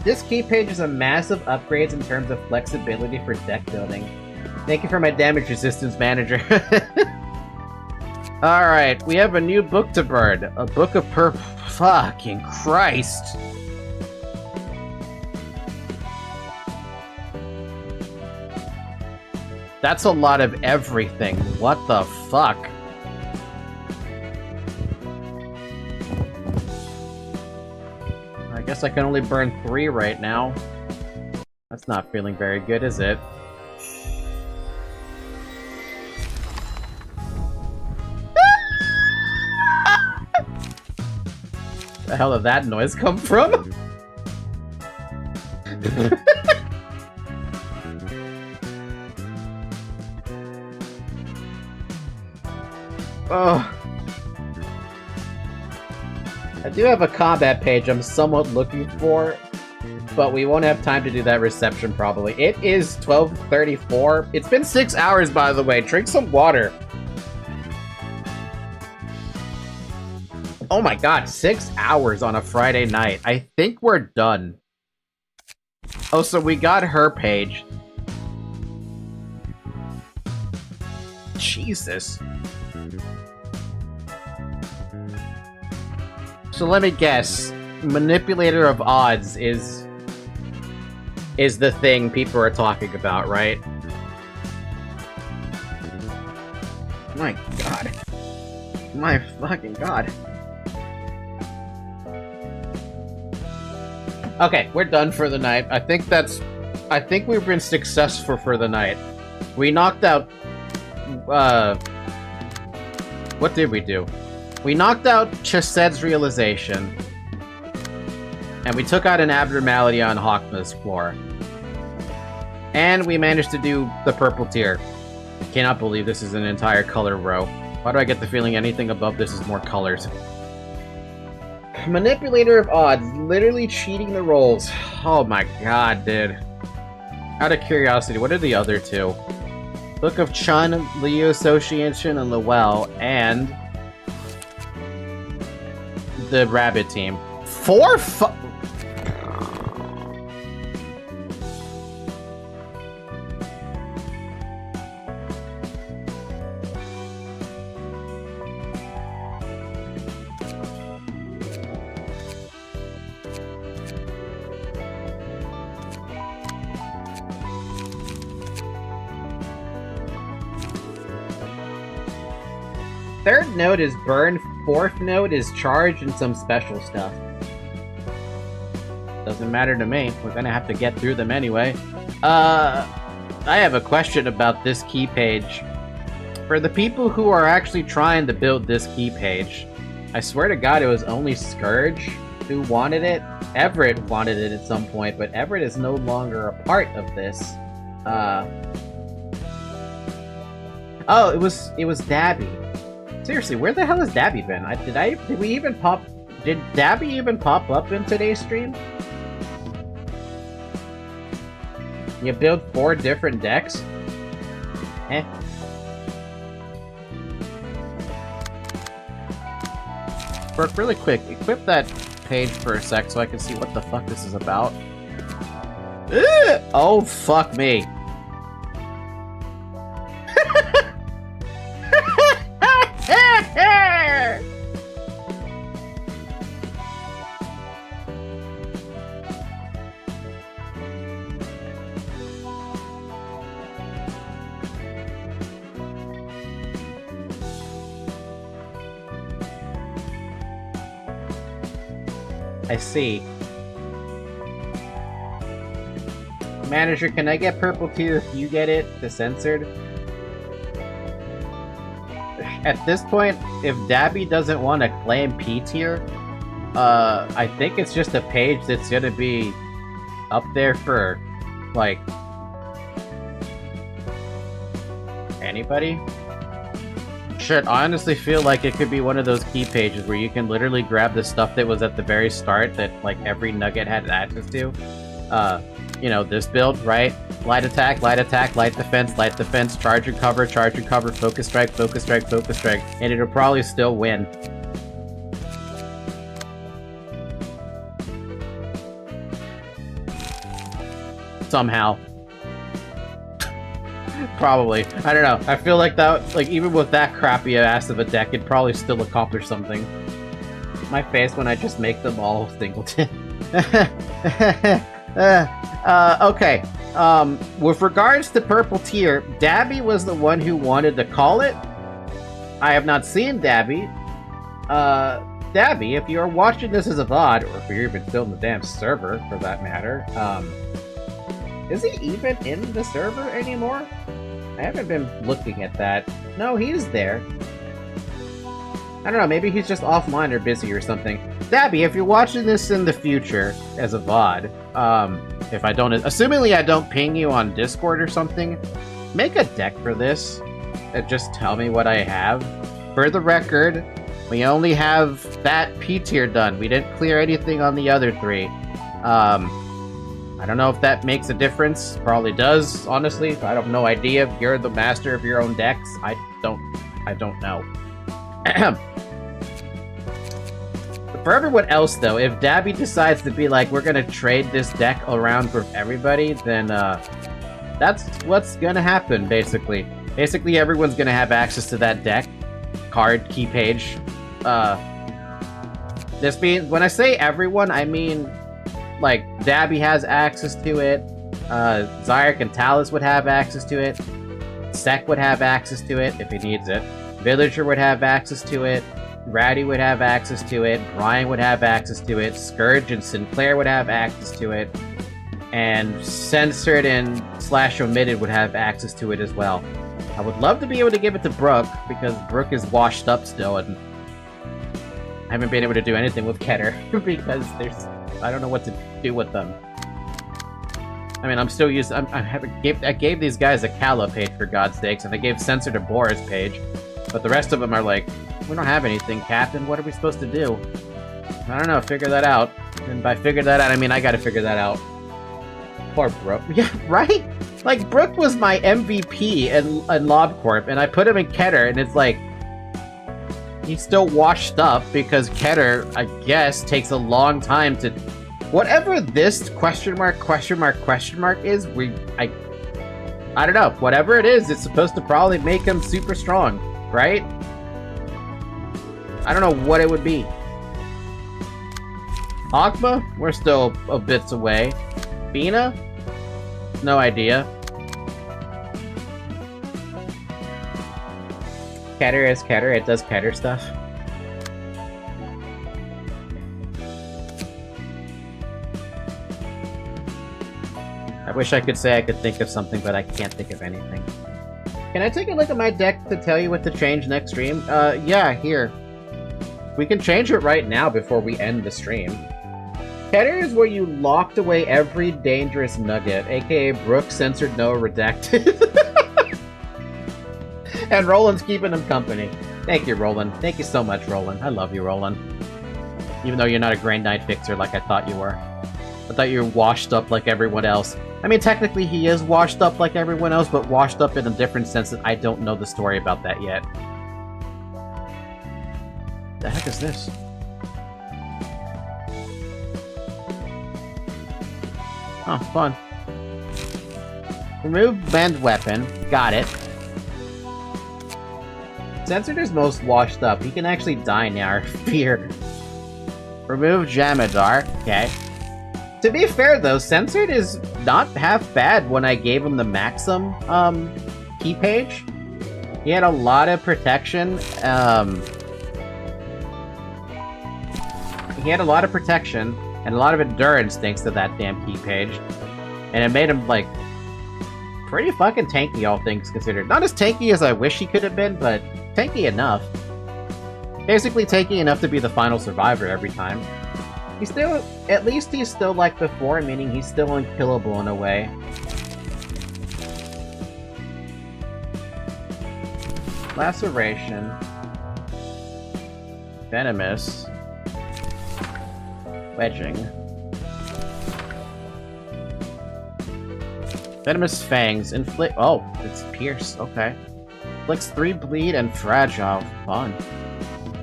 This key page is a massive upgrade in terms of flexibility for deck building. Thank you for my damage resistance manager. Alright, we have a new book to burn. A book of fucking Christ. That's a lot of everything. What the fuck? I guess I can only burn 3 right now. That's not feeling very good, is it? The hell did that noise come from? Oh. I do have a combat page I'm somewhat looking for, but we won't have time to do that reception probably. It is 12:34. It's been 6 hours, by the way. Drink some water. Oh my god, 6 hours on a Friday night. I think we're done. Oh, so we got her page. Jesus. So let me guess. Manipulator of odds is the thing people are talking about, right? My god. My fucking god. Okay, we're done for the night. I think we've been successful for the night. We knocked out, what did we do? We knocked out Chesed's realization. And we took out an abnormality on Hawkma's floor. And we managed to do the purple tier. I cannot believe this is an entire color row. Why do I get the feeling anything above this is more colors? Manipulator of odds, literally cheating the rolls. Oh my god, dude. Out of curiosity, what are the other two? Book of Chun, Leo Association, and Lowell, and the Rabbit team. 4 Third note is burn, fourth note is charge and some special stuff. Doesn't matter to me. We're gonna have to get through them anyway. I have a question about this key page. For the people who are actually trying to build this key page, I swear to God it was only Scourge who wanted it. Everett wanted it at some point, but Everett is no longer a part of this. Oh, it was Dabby. Seriously, where the hell has Dabby been? Did Dabby even pop up in today's stream? You build 4 different decks? Eh. Brooke, really quick, equip that page for a sec so I can see what the fuck this is about. Ugh! Oh, fuck me. I see. Manager, can I get purple tier if you get it? The censored? At this point, if Dabby doesn't want to claim P tier, I think it's just a page that's gonna be up there for, like, anybody? Shit, I honestly feel like it could be one of those key pages where you can literally grab the stuff that was at the very start that, like, every nugget had access to. You know, this build, right? Light attack, light defense, charge and cover, focus strike, and it'll probably still win. Somehow. Probably. I don't know. I feel like that, like, even with that crappy ass of a deck, it'd probably still accomplish something. My face when I just make them all singleton. Okay. With regards to purple tier, Dabby was the one who wanted to call it. I have not seen Dabby. Dabby, if you're watching this as a VOD, or if you're even still in the damn server, for that matter, is he even in the server anymore? I haven't been looking at that. No, he's there. I don't know, maybe he's just offline or busy or something. Dabby, if you're watching this in the future as a VOD, if I don't, assumingly I don't ping you on Discord or something, make a deck for this and just tell me what I have. For the record, we only have that P tier done. We didn't clear anything on the other 3. I don't know if that makes a difference. Probably does, honestly. I have no idea. You're the master of your own decks. I don't know. For everyone else, though, if Dabby decides to be like, we're gonna trade this deck around for everybody, then that's what's gonna happen, basically. Basically, everyone's gonna have access to that deck card key page. This being, when I say everyone, I mean, like, Dabby has access to it, Zyric and Talus would have access to it, Sek would have access to it if he needs it, Villager would have access to it, Ratty would have access to it, Brian would have access to it, Scourge and Sinclair would have access to it, and Censored and / Omitted would have access to it as well. I would love to be able to give it to Brooke, because Brooke is washed up still, and I haven't been able to do anything with Keter, because there's I don't know what to do with them. I mean, I'm still using. I gave these guys a Calla page for God's sakes, and I gave Censor to Boris page, but the rest of them are like, we don't have anything, Captain. What are we supposed to do? I don't know. Figure that out. And by figure that out, I mean I got to figure that out. Poor Brooke. Yeah, right. Like Brooke was my MVP in LobCorp, and I put him in Keter, and it's like he's still washed up because Keter, I guess, takes a long time to. Whatever this question mark is, I don't know. Whatever it is, it's supposed to probably make him super strong, right? I don't know what it would be. Akba? We're still a bits away. Bina? No idea. Keter is Keter. It does Keter stuff. I wish I could say I could think of something, but I can't think of anything. Can I take a look at my deck to tell you what to change next stream? Yeah, here. We can change it right now before we end the stream. Keter is where you locked away every dangerous nugget, aka Brooke, Censored, Noah, Redacted. And Roland's keeping him company. Thank you, Roland. Thank you so much, Roland. I love you, Roland. Even though you're not a Grey Knight fixer like I thought you were. I thought you were washed up like everyone else. I mean, technically he is washed up like everyone else, but washed up in a different sense that I don't know the story about that yet. The heck is this? Oh, fun. Remove banned weapon. Got it. Censored is most washed up. He can actually die now, fear. Remove Jamadar. Okay. To be fair though, Censored is not half bad when I gave him the Maxim key page. He had a lot of protection. He had a lot of protection and a lot of endurance thanks to that damn key page. And it made him, like, pretty fucking tanky, all things considered. Not as tanky as I wish he could have been, but tanky enough. Basically tanky enough to be the final survivor every time. He's still, at least he's still like before, meaning he's still unkillable in a way. Laceration. Venomous. Wedging. Venomous Fangs. Inflict. Oh, it's Pierce. Okay. Inflicts 3 bleed and fragile. Fun.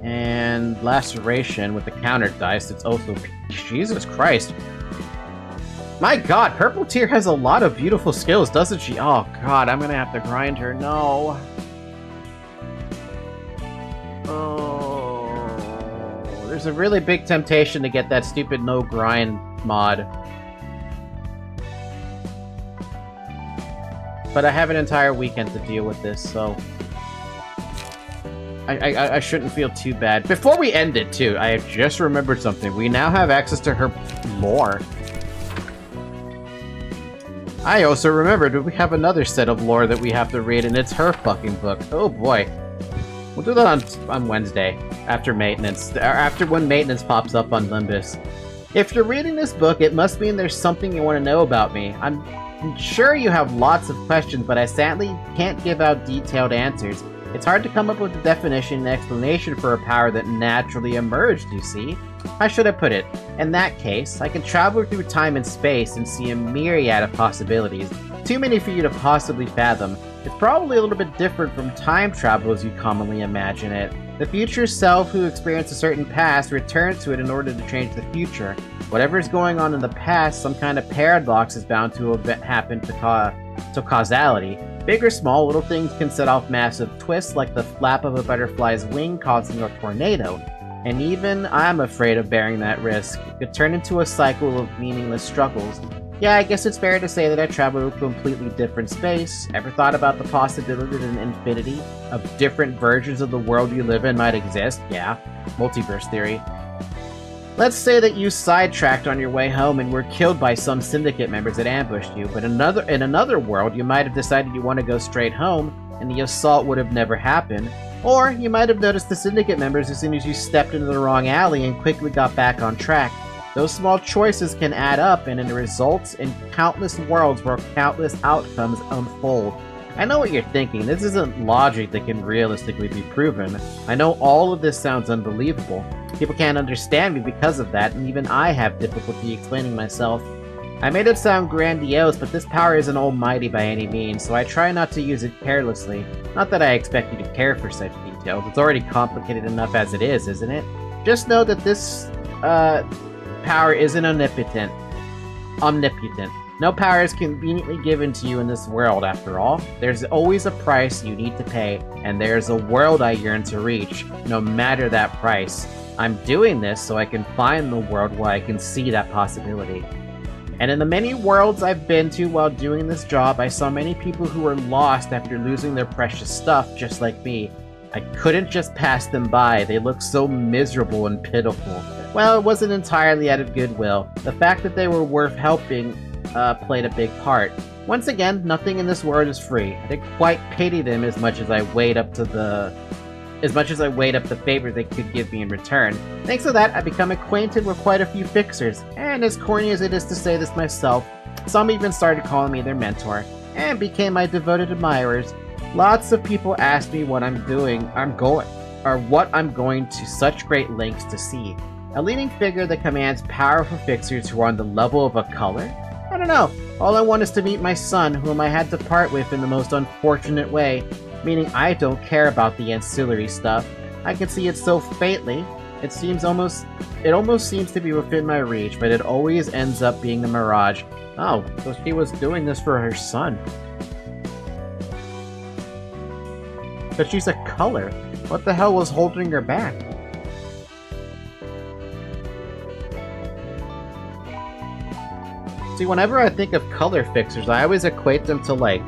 And Laceration with the counter dice. It's also. Jesus Christ. My god, Purple Tear has a lot of beautiful skills, doesn't she? Oh god, I'm gonna have to grind her. No. Oh. There's a really big temptation to get that stupid no grind mod. But I have an entire weekend to deal with this, so I shouldn't feel too bad. Before we end it, too, I have just remembered something. We now have access to her lore. I also remembered we have another set of lore that we have to read, and it's her fucking book. Oh boy. We'll do that on Wednesday, after maintenance, or after when maintenance pops up on Limbus. If you're reading this book, it must mean there's something you want to know about me. I'm sure you have lots of questions, but I sadly can't give out detailed answers. It's hard to come up with a definition and explanation for a power that naturally emerged, you see. How should I put it? In that case, I can travel through time and space and see a myriad of possibilities, too many for you to possibly fathom. It's probably a little bit different from time travel as you commonly imagine it. The future self who experienced a certain past returns to it in order to change the future. Whatever is going on in the past, some kind of paradox is bound to happen to causality. Big or small, little things can set off massive twists, like the flap of a butterfly's wing causing a tornado. And even I'm afraid of bearing that risk. It could turn into a cycle of meaningless struggles. Yeah, I guess it's fair to say that I travel to a completely different space. Ever thought about the possibility that an infinity of different versions of the world you live in might exist? Yeah, multiverse theory. Let's say that you sidetracked on your way home and were killed by some syndicate members that ambushed you, but in another world you might have decided you want to go straight home, and the assault would have never happened. Or you might have noticed the syndicate members as soon as you stepped into the wrong alley and quickly got back on track. Those small choices can add up, and it results in countless worlds where countless outcomes unfold. I know what you're thinking. This isn't logic that can realistically be proven. I know all of this sounds unbelievable. People can't understand me because of that, and even I have difficulty explaining myself. I made it sound grandiose, but this power isn't almighty by any means, so I try not to use it carelessly. Not that I expect you to care for such details. It's already complicated enough as it is, isn't it? Just know that this, power isn't omnipotent. No power is conveniently given to you in this world, after all. There's always a price you need to pay, and there's a world I yearn to reach, no matter that price. I'm doing this so I can find the world where I can see that possibility. And in the many worlds I've been to while doing this job, I saw many people who were lost after losing their precious stuff, just like me. I couldn't just pass them by. They looked so miserable and pitiful. Well, it wasn't entirely out of goodwill. The fact that they were worth helping played a big part. Once again, nothing in this world is free. I didn't quite pity them as much as I weighed up the favor they could give me in return. Thanks to that, I've become acquainted with quite a few fixers, and as corny as it is to say this myself, some even started calling me their mentor, and became my devoted admirers. Lots of people ask me what I'm going to such great lengths to see. A leading figure that commands powerful fixers who are on the level of a color? I don't know. All I want is to meet my son, whom I had to part with in the most unfortunate way, meaning I don't care about the ancillary stuff. I can see it so faintly. It almost seems to be within my reach, but it always ends up being a mirage. Oh, so she was doing this for her son. But she's a color. What the hell was holding her back? See, whenever I think of color fixers, I always equate them to, like,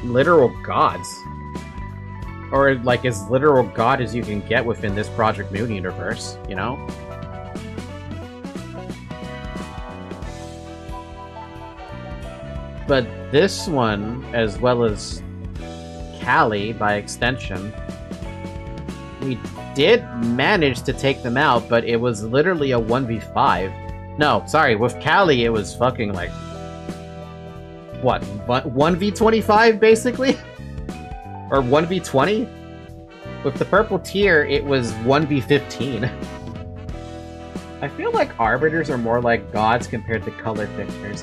literal gods. Or, like, as literal god as you can get within this Project Moon universe, you know? But this one, as well as Callie, by extension, we did manage to take them out, but it was literally a 1v5. No, sorry, with Callie it was fucking like... what, 1v25 basically? Or 1v20? With the purple tier, it was 1v15. I feel like Arbiters are more like gods compared to color fixers.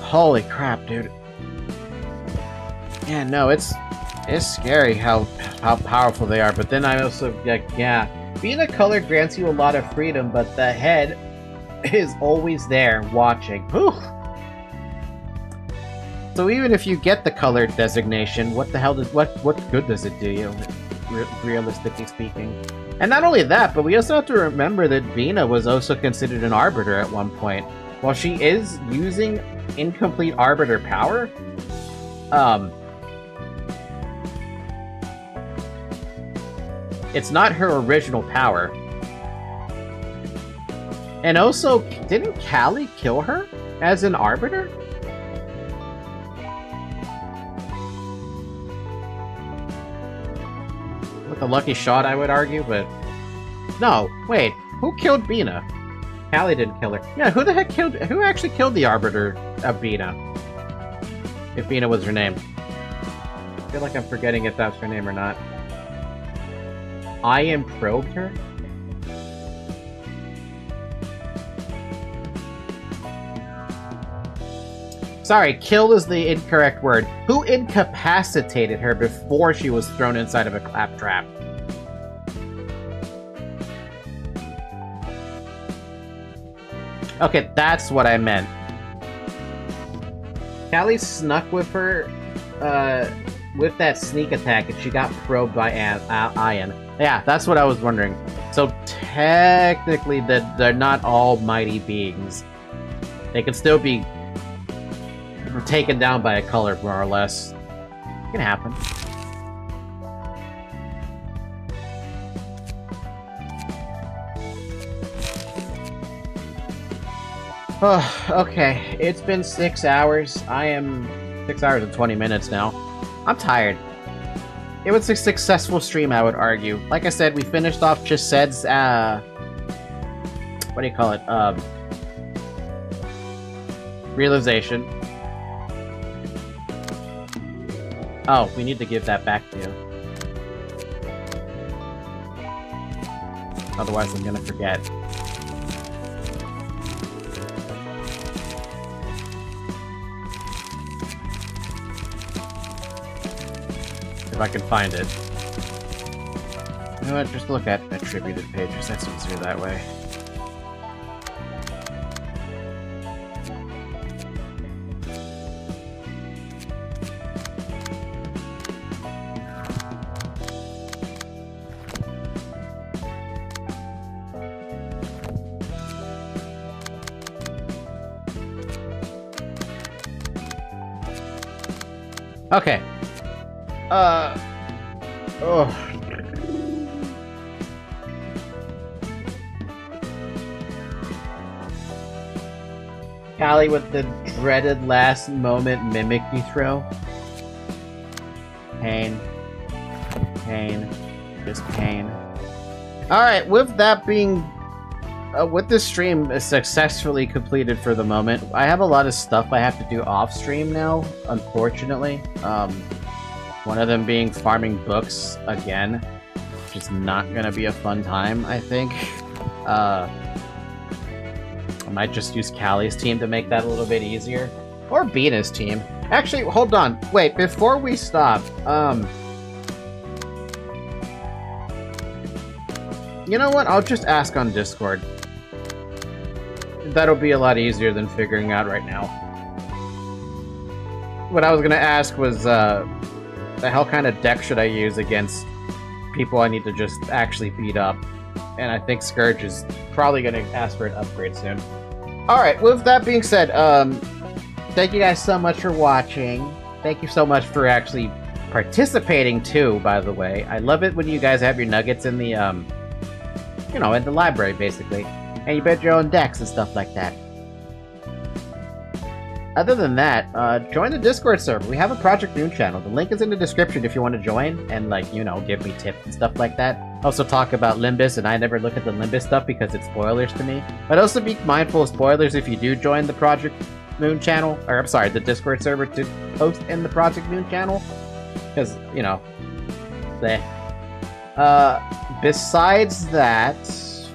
Holy crap, dude. Yeah, no, it's scary how powerful they are, but then I also, like, yeah. Being a color grants you a lot of freedom, but the head is always there, watching. Whew. So even if you get the color designation, what the hell what good does it do you, realistically speaking? And not only that, but we also have to remember that Vina was also considered an Arbiter at one point. While she is using incomplete Arbiter power, it's not her original power. And also, didn't Callie kill her as an Arbiter? With a lucky shot, I would argue, but... no, wait, who killed Bina? Callie didn't kill her. Yeah, who actually killed the Arbiter of Bina? If Bina was her name. I feel like I'm forgetting if that's her name or not. I am probed her? Sorry, killed is the incorrect word. Who incapacitated her before she was thrown inside of a claptrap? Okay, that's what I meant. Callie snuck with her, with that sneak attack, and she got probed by Ian. Yeah, that's what I was wondering. So technically, they're not all mighty beings. They could still be taken down by a color, more or less. It can happen. Oh, okay, it's been 6 hours. I am 6 hours and 20 minutes now. I'm tired. It was a successful stream, I would argue. Like I said, we finished off Chesed's what do you call it? Realization. Oh, we need to give that back to you. Otherwise I'm gonna forget. If I can find it. You know what, just look at attributed pages, that's easier that way. Okay. Oh. Callie with the dreaded last moment mimicry throw. Pain. Pain. Just pain. Alright, with that being... with this stream is successfully completed for the moment, I have a lot of stuff I have to do off stream now, unfortunately. One of them being farming books again, which is not gonna be a fun time, I think. I might just use Callie's team to make that a little bit easier. Or Bina's team. Actually, hold on. Wait, before we stop, you know what? I'll just ask on Discord. That'll be a lot easier than figuring out right now. What I was gonna ask was, the hell kind of deck should I use against people I need to just actually beat up? And I think Scourge is probably gonna ask for an upgrade soon. Alright, with that being said, thank you guys so much for watching. Thank you so much for actually participating too, by the way. I love it when you guys have your nuggets in the, you know, in the library, basically. And you build your own decks and stuff like that. Other than that, join the Discord server. We have a Project Moon channel. The link is in the description if you want to join and, like, you know, give me tips and stuff like that. Also talk about Limbus, and I never look at the Limbus stuff because it's spoilers to me. But also be mindful of spoilers if you do join the Project Moon channel, or I'm sorry, the Discord server to post in the Project Moon channel. Because, you know, besides that,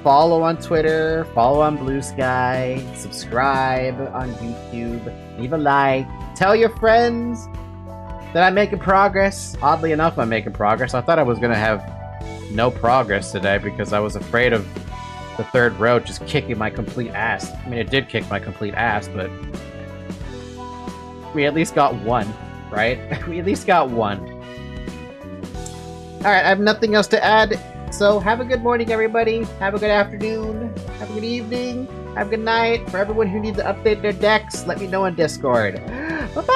follow on Twitter, follow on Blue Sky, subscribe on YouTube, leave a like, tell your friends that I'm making progress. Oddly enough, I'm making progress. I thought I was gonna have no progress today because I was afraid of the third row just kicking my complete ass. I mean, it did kick my complete ass, but we at least got one, right? We at least got one. Alright, I have nothing else to add. So, have a good morning, everybody. Have a good afternoon. Have a good evening. Have a good night. For everyone who needs to update their decks, let me know on Discord. Bye-bye!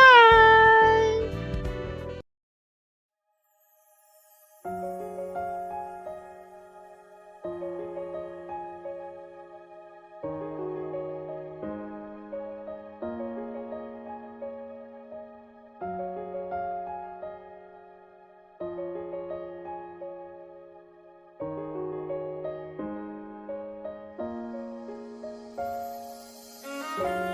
Bye.